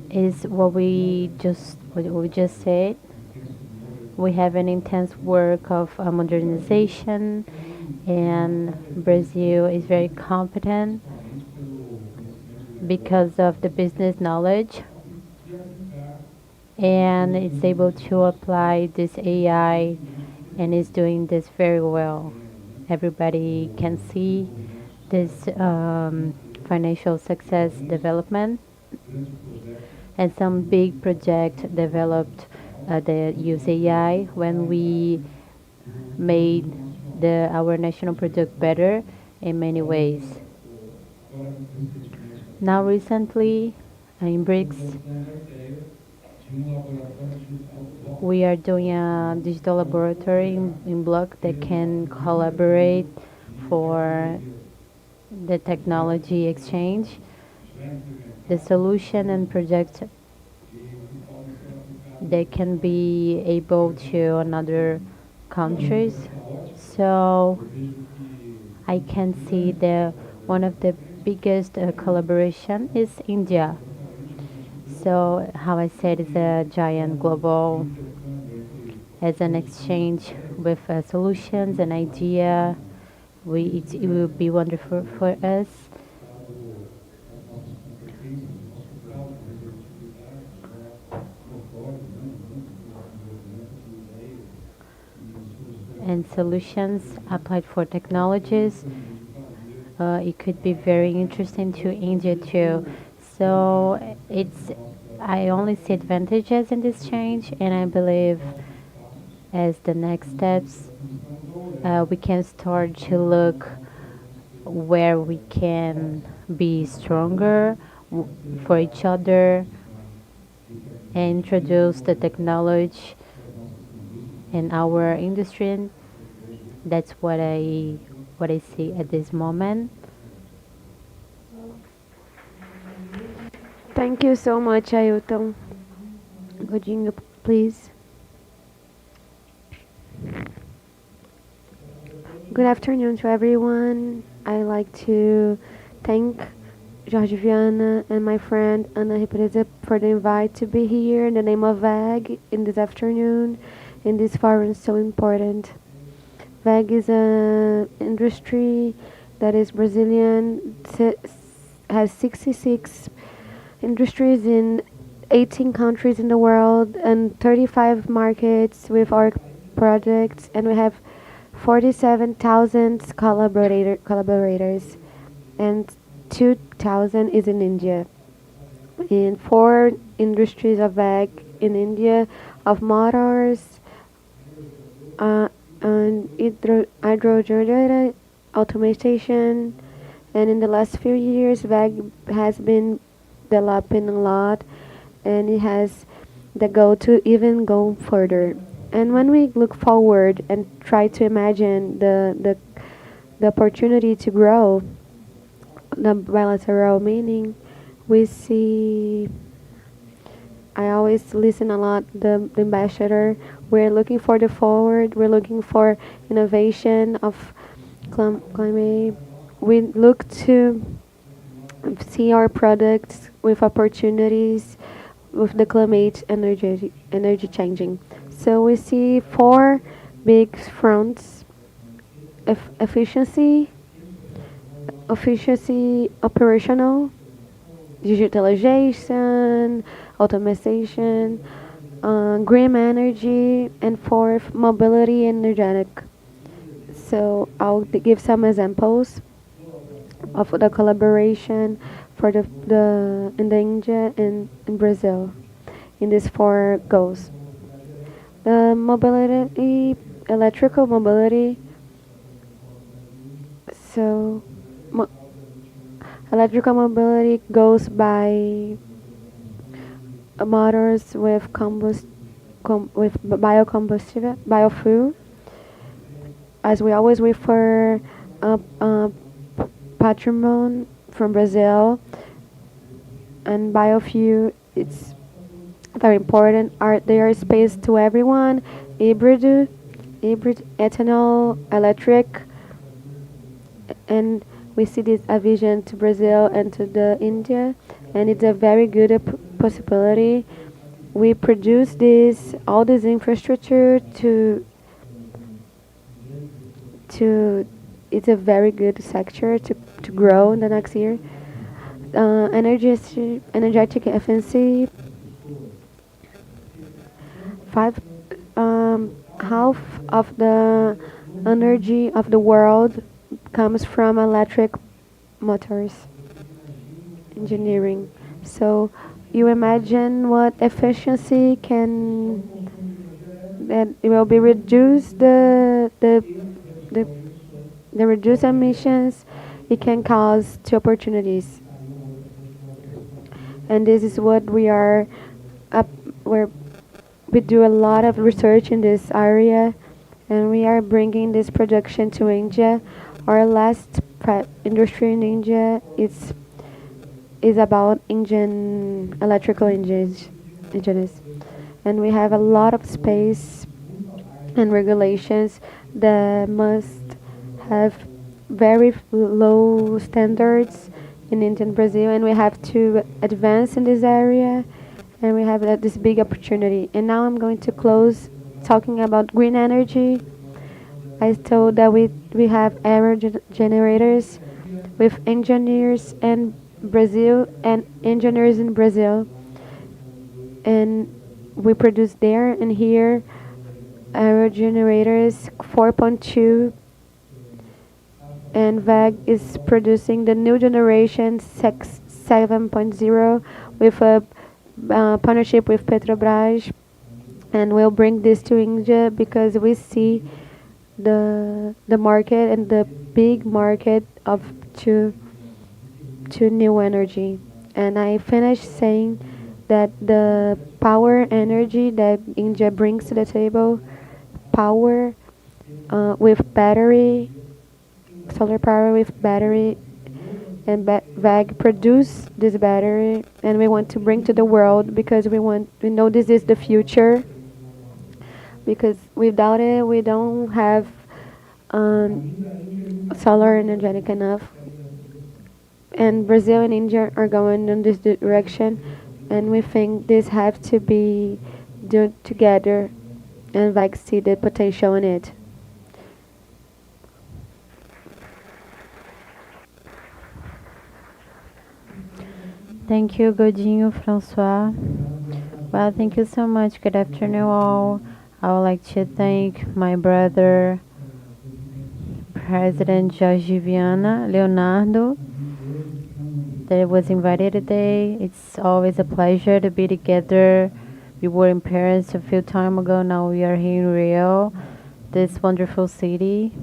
is what we just said. We have an intense work of modernization, and Brazil is very competent because of the business knowledge, and it's able to apply this AI and is doing this very well. Everybody can see this financial success development, and some big project developed that use AI when we made our national product better in many ways. Now recently in BRICS, we are doing a digital laboratory in block that can collaborate for the technology exchange, the solution and project they can be able to another countries. So I can see that one of the biggest collaboration is India. So how I said, is a giant global as an exchange with solutions and idea. It will be wonderful for us. And solutions applied for technologies. It could be very interesting to India too. So I only see advantages in this change, and I believe as the next steps, we can start to look where we can be stronger for each other and introduce the technology in our industry. That's what I see at this moment. Thank you so much, Ailton. Godinho, please. Good afternoon to everyone. I'd like to thank Jorge Viana and my friend Ana Represa for the invite to be here in the name of WEG in this afternoon in this forum so important. WEG is an industry that is Brazilian, has 66 industries in 18 countries in the world and 35 markets with our projects, and we have 47,000 collaborators, and 2,000 is in India. In 4 industries of WEG in India, of motors, and hydrogen automation, and in the last few years WEG has been developing a lot, and it has the goal to even go further. And when we look forward and try to imagine the opportunity to grow, the bilateral meaning, we see, I always listen a lot, the ambassador, we're looking for the forward, we're looking for innovation of climate. We look to see our products with opportunities with the climate energy changing. So we see 4 big fronts: efficiency, operational, digitalization, automation, green energy, and 4th, mobility and energetic. So I'll give some examples of the collaboration for the in India and in Brazil in these 4 goals. The mobility, electrical mobility. So electrical mobility goes by motors with biofuel. As we always refer, patrimony from Brazil and biofuel, it's very important. They are space to everyone. Hybrid, ethanol, electric, and we see this a vision to Brazil and to the India, and it's a very good possibility. We produce all this infrastructure to it's a very good sector to grow in the next year. Energetic efficiency. Half of the energy of the world comes from electric motors engineering. So you imagine what efficiency that it will be reduce the reduced emissions it can cause to opportunities. And this is what we are where we do a lot of research in this area, and we are bringing this production to India. Our last industry in India is about electrical engines, and we have a lot of space and regulations that must have very low standards in India and Brazil, and we have to advance in this area, and we have this big opportunity. And now I'm going to close talking about green energy. I told that we have air generators with engineers in Brazil and engineers in Brazil, and we produce there and here air generators 4.2, and WEG is producing the new generation 7.0 with a partnership with Petrobras, and we'll bring this to India because we see the market and the big market of to new energy. And I finished saying that the power energy that India brings to the table, power with battery, solar power with battery, and WEG produce this battery, and we want to bring to the world because we know this is the future, because without it we don't have solar energetic enough, And Brazil and India are going in this direction, and we think this have to be done together and like see the potential in it. Thank you, Godinho, Francois. Well, thank you so much. Good afternoon, all. I would like to thank my brother, President Jorge Viana Leonardo, that was invited today. It's always a pleasure to be together. We were in Paris a few time ago. Now we are here in Rio, this wonderful city.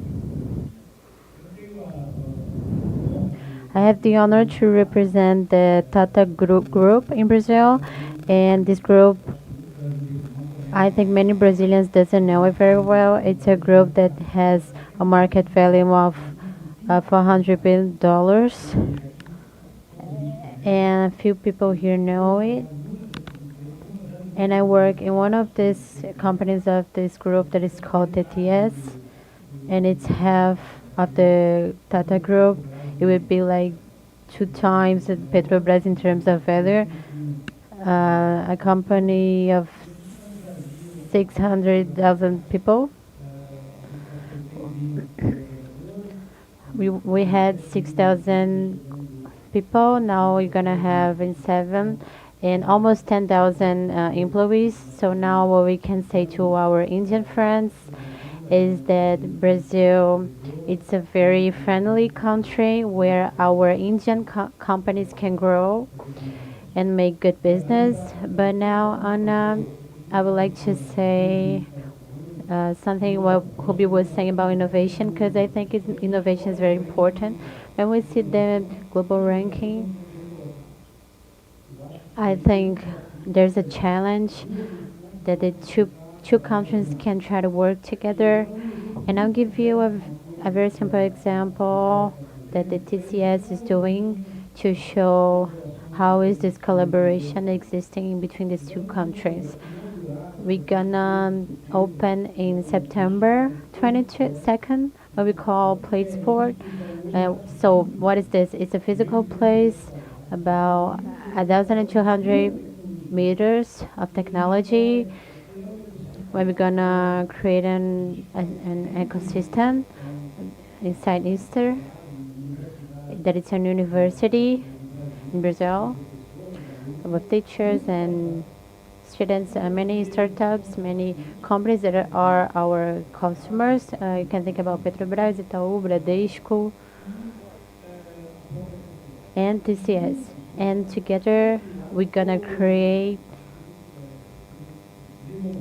I have the honor to represent the Tata group in Brazil, and this group, I think many Brazilians doesn't know it very well. It's a group that has a market value of $400 billion, and a few people here know it. And I work in one of these companies of this group that is called TTS, and it's half of the Tata group. It would be like 2 times Petrobras in terms of value. A company of 600,000 people. We had 6,000 people. Now we're gonna have in 7 and almost 10,000 employees. So now what we can say to our Indian friends is that Brazil, it's a very friendly country where our Indian companies can grow and make good business. But now, I would like to say something what Ruby was saying about innovation, because I think innovation is very important. When we see the global ranking, I think there's a challenge that the two countries can try to work together. And I'll give you a very simple example that the TCS is doing to show how is this collaboration existing between these two countries. We're gonna open in September 22nd, what we call Plate Sport. So what is this? It's a physical place, about 1,200 meters of technology, where we're gonna create an ecosystem inside Easter. That it's a university in Brazil with teachers and students, many startups, many companies that are our customers. You can think about Petrobras, Itaú, Bradesco, and TCS. And together we're gonna create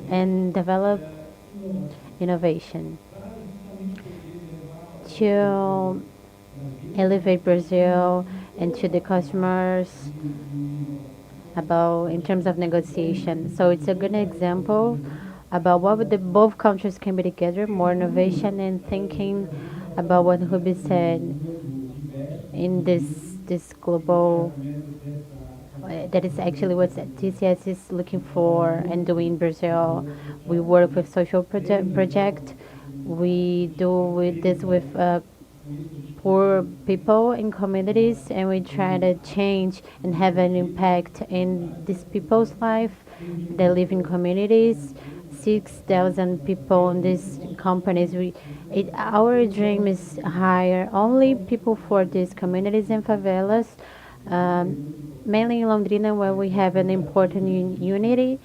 and develop innovation to elevate Brazil and to the customers about in terms of negotiation. So it's a good example about what would the both countries can be together, more innovation and thinking about what Ruby said in this global that is actually what TCS is looking for and doing in Brazil. We work with social project. We do this with poor people in communities, and we try to change and have an impact in these people's life. They live in communities. 6,000 people in these companies. Our dream is hire only people for these communities and favelas. Mainly in Londrina, where we have an important unity,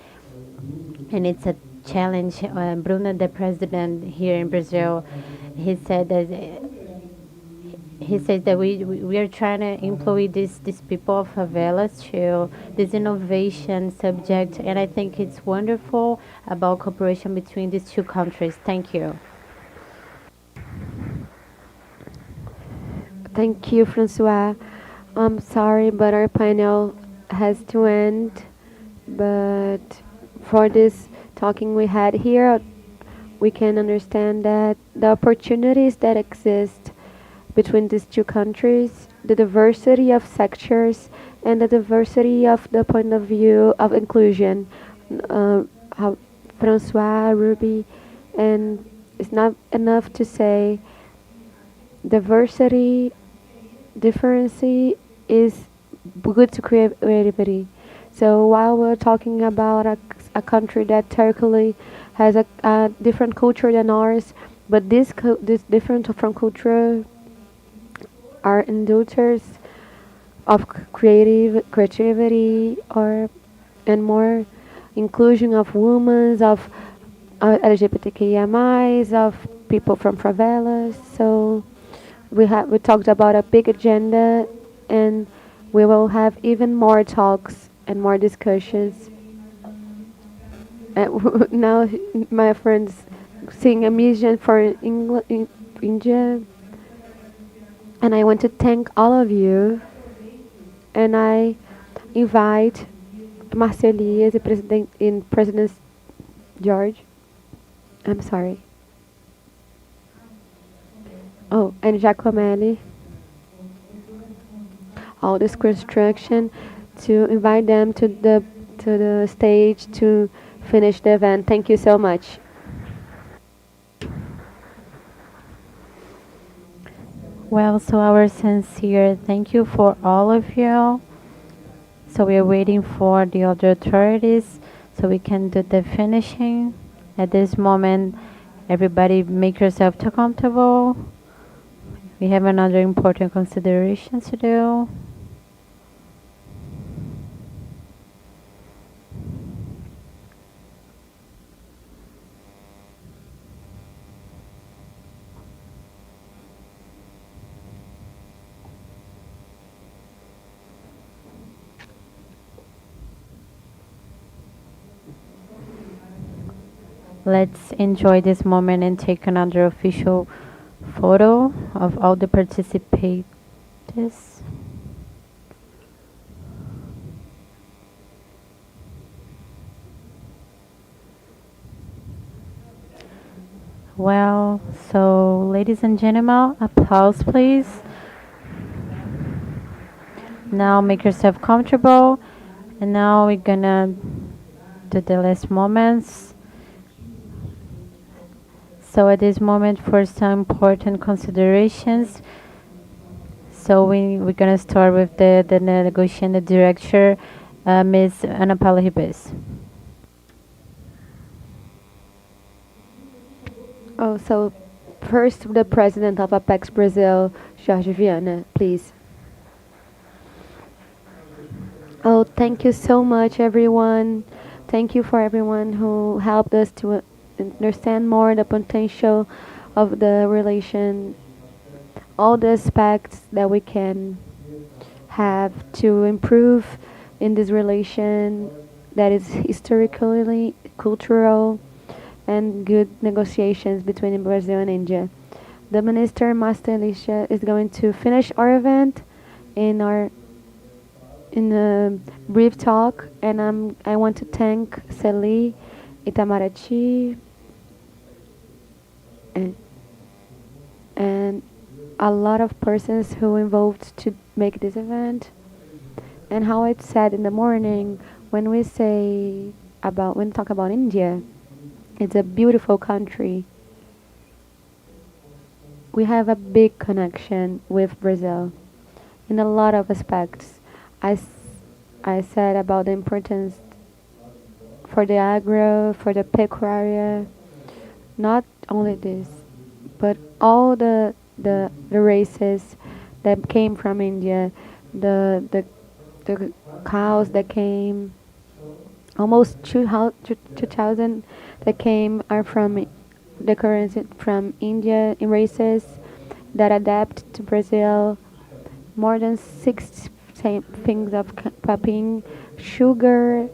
and it's a challenge. Bruno, the president here in Brazil, he said that we are trying to employ these people of favelas to this innovation subject, and I think it's wonderful about cooperation between these two countries. Thank you. Thank you, Francois. I'm sorry, but our panel has to end. But for this talking we had here, we can understand that the opportunities that exist between these two countries, the diversity of sectors, and the diversity of the point of view of inclusion. How Francois, Ruby, and it's not enough to say diversity, difference is good to creativity. So while we're talking about a country that territorially has a different culture than ours, but this different from culture are indicators of creativity or and more inclusion of women, of LGBTQIA+, of people from favelas. So we talked about a big agenda, and we will have even more talks and more discussions. Now my friends sing a mission for India, and I want to thank all of you, and I invite Marcelias and President George. I'm sorry. Oh, and Giacomelli. All this construction to invite them to the stage to finish the event. Thank you so much. Well, so our sincere thank you for all of you. So we are waiting for the other authorities so we can do the finishing. At this moment, everybody make yourself too comfortable. We have another important consideration to do. Let's enjoy this moment and take another official photo of all the participants. Well, so ladies and gentlemen, applause please. Now make yourself comfortable, and now we're gonna do the last moments. So at this moment, for some important considerations, so we're gonna start with the negotiation director, Ms. Ana Paula Ribes. Oh, so first the president of ApexBrasil, Jorge Viana, please. Oh, thank you so much, everyone. Thank you for everyone who helped us to understand more the potential of the relation, all the aspects that we can have to improve in this relation that is historically, cultural, and good negotiations between Brazil and India. The Minister Master Alicia is going to finish our event in a brief talk, and I want to thank Celi, Itamaraty, and a lot of persons who involved to make this event. And how I said in the morning, when we talk about India, it's a beautiful country. We have a big connection with Brazil in a lot of aspects. I said about the importance for the agro, for the pecuaria, not only this, but all the races that came from India, the cows that came, almost 2,000 that came are from the currency from India in races that adapt to Brazil. More than 6 things of popping, sugar,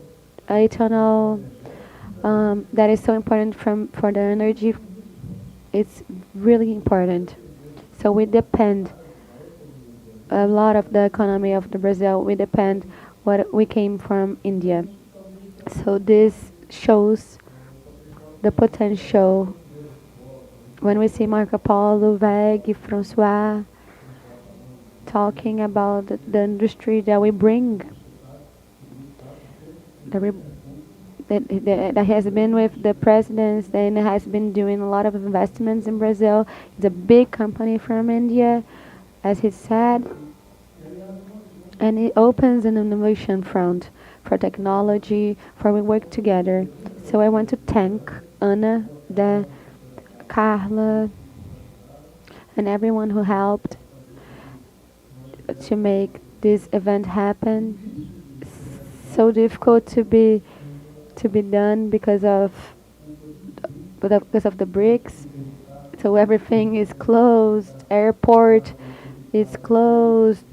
ethanol, that is so important for the energy. It's really important. So we depend a lot of the economy of the Brazil. We depend what we came from India. So this shows the potential. When we see Marco Polo, Weg, Francois talking about the industry that we bring, that has been with the presidents and has been doing a lot of investments in Brazil. It's a big company from India, as he said. and it opens an innovation front for technology, for we work together. So I want to thank Ana, Carla, and everyone who helped to make this event happen. So difficult to be done because of the BRICS. So everything is closed. Airport is closed.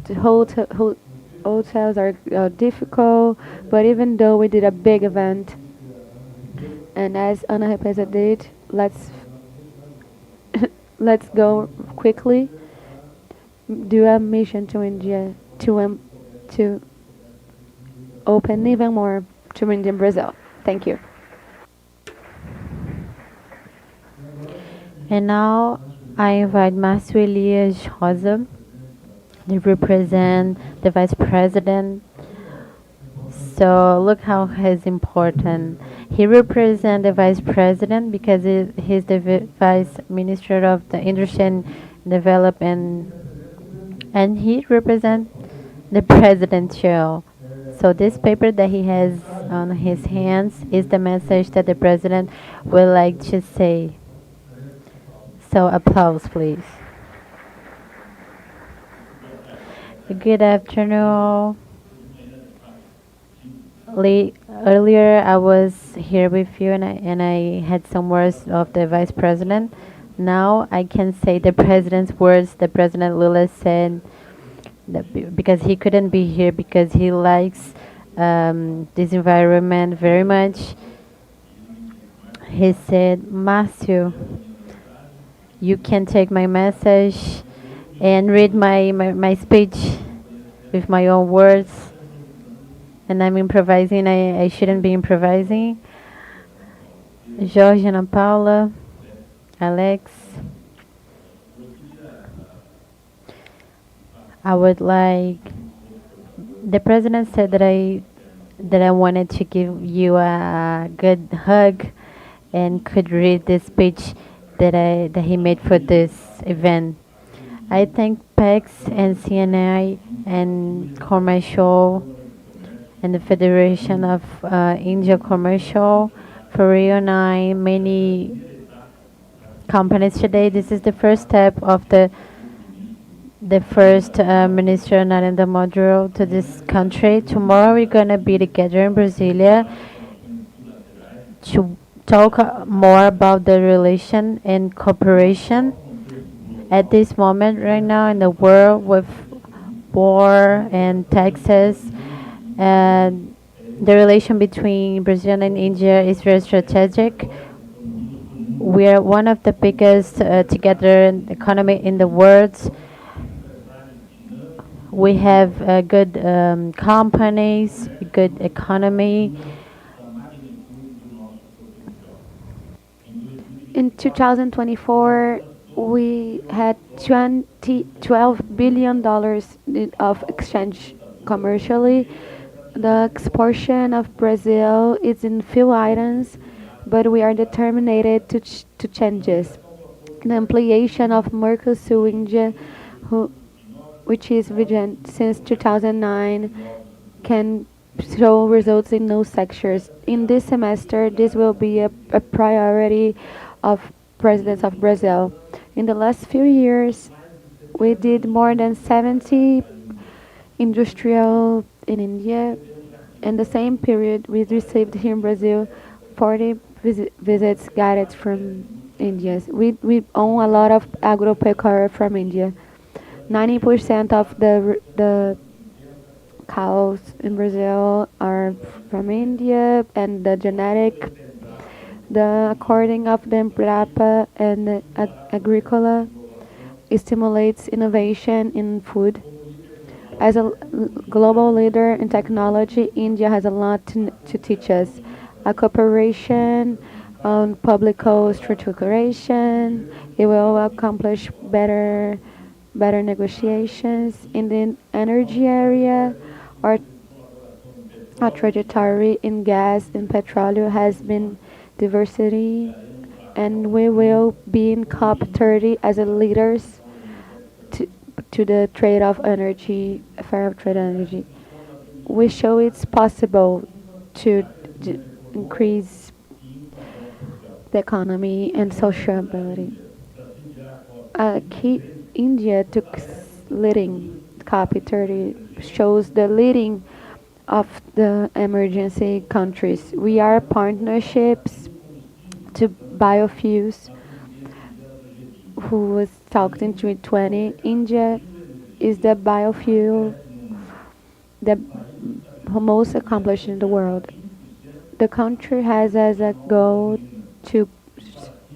Hotels are difficult. But even though we did a big event, and as Ana represented, let's go quickly. Do a mission to India to open even more to India and Brazil. Thank you. And now I invite Márcio Elias Rosa to represent the Vice President. So look how he's important. He represents the Vice President because he's the Vice Minister of the Industry and Development, and he represents the Presidential. So this paper that he has on his hands is the message that the President would like to say. So applause, please. Good afternoon. Earlier I was here with you and I had some words of the Vice President. Now I can say the President's words. The President Lula said that because he couldn't be here because he likes this environment very much. He said, Márcio, you can take my message and read my speech with my own words. And I'm improvising. I shouldn't be improvising. Jorge, Ana Paula, Alex. I would like. The President said that I wanted to give you a good hug and could read the speech that he made for this event. I thank PEX and CNI and Commercial and the Federation of India Commercial for reuniting many companies today. This is the first step of the first Minister Narendra Modi to this country. Tomorrow we're gonna be together in Brasilia to talk more about the relation and cooperation. At this moment right now in the world with war and taxes, and the relation between Brazil and India is very strategic. We are one of the biggest together economy in the world. We have good companies, good economy. In 2024, we had $12 billion of exchange commercially. The exportation of Brazil is in few items, but we are determined to change this. The ampliation of Mercosul India, which is vigent since 2009, can show results in those sectors. In this semester, this will be a priority of presidents of Brazil. In the last few years, we did more than 70 industrial in India. In the same period, we received here in Brazil 40 visits guided from India. We own a lot of agropecuary from India. 90% of the cows in Brazil are from India, and the genetic, according of the Embrapa and the Agricola, it stimulates innovation in food. As a global leader in technology, India has a lot to teach us. A cooperation on public structuration, it will accomplish better negotiations in the energy area. Our trajectory in gas and petroleum has been diversity, and we will be in COP30 as a leaders to the trade of energy Fair Trade Energy. We show it's possible to increase the economy and sociability. India took leading COP30 shows the leading of the emergency countries. We are partnerships to biofuels who was talked in 2020. India is the biofuel the most accomplished in the world. The country has as a goal to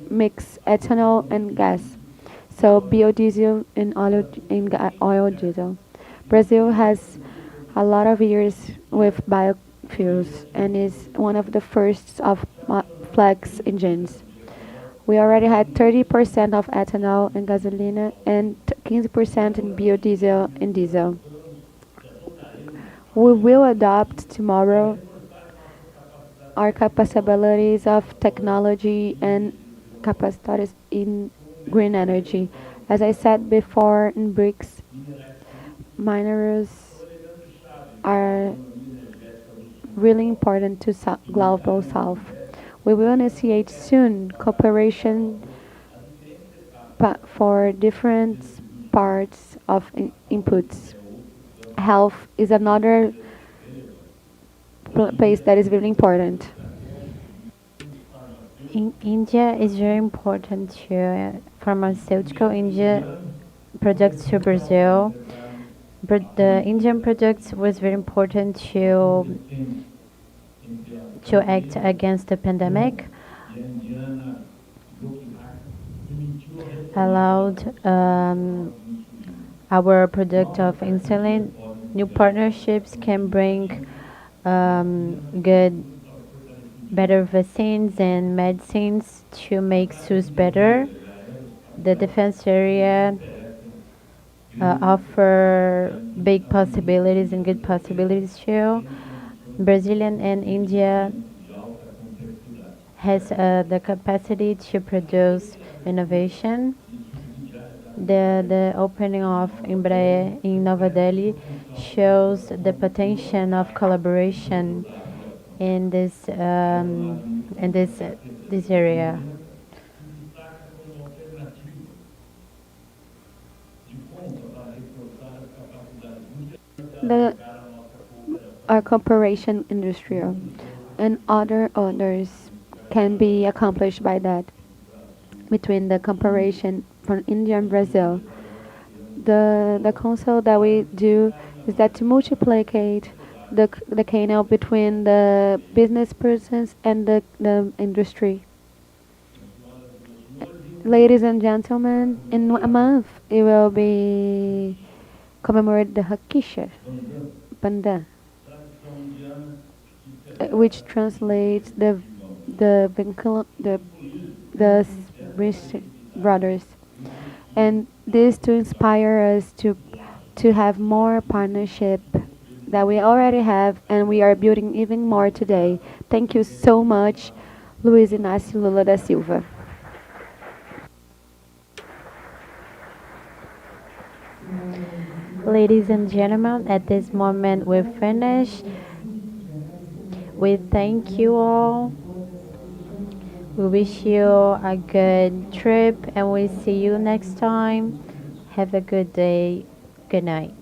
mix ethanol and gas, so biodiesel and oil diesel. Brazil has a lot of years with biofuels and is one of the first of flex engines. We already had 30% of ethanol in gasolina and 15% in biodiesel and diesel. We will adopt tomorrow our capabilities of technology and capacities in green energy. As I said before in BRICS, minerals are really important to global south. We will initiate soon cooperation for different parts of inputs. Health is another place that is very important. In India is very important to pharmaceutical India products to Brazil. But the Indian products was very important to act against the pandemic. Allowed our product of insulin. New partnerships can bring better vaccines and medicines to make SUS better. The defense area offer big possibilities and good possibilities too. Brazilian and India has the capacity to produce innovation. The opening of MRE in Nova Delhi shows the potential of collaboration in this area. Our cooperation industrial and others can be accomplished by that between the cooperation from India and Brazil. The council that we do is that to multiplicate the canal between the business persons and the industry. Ladies and gentlemen, in a month it will be commemorate the Hakisha Pandan, which translates the brothers, and this to inspire us to have more partnership that we already have, and we are building even more today. Thank you so much, Luiz Inácio Lula da Silva. Ladies and gentlemen, at this moment we're finished. We thank you all. We wish you a good trip and we see you next time. Have a good day. Good night.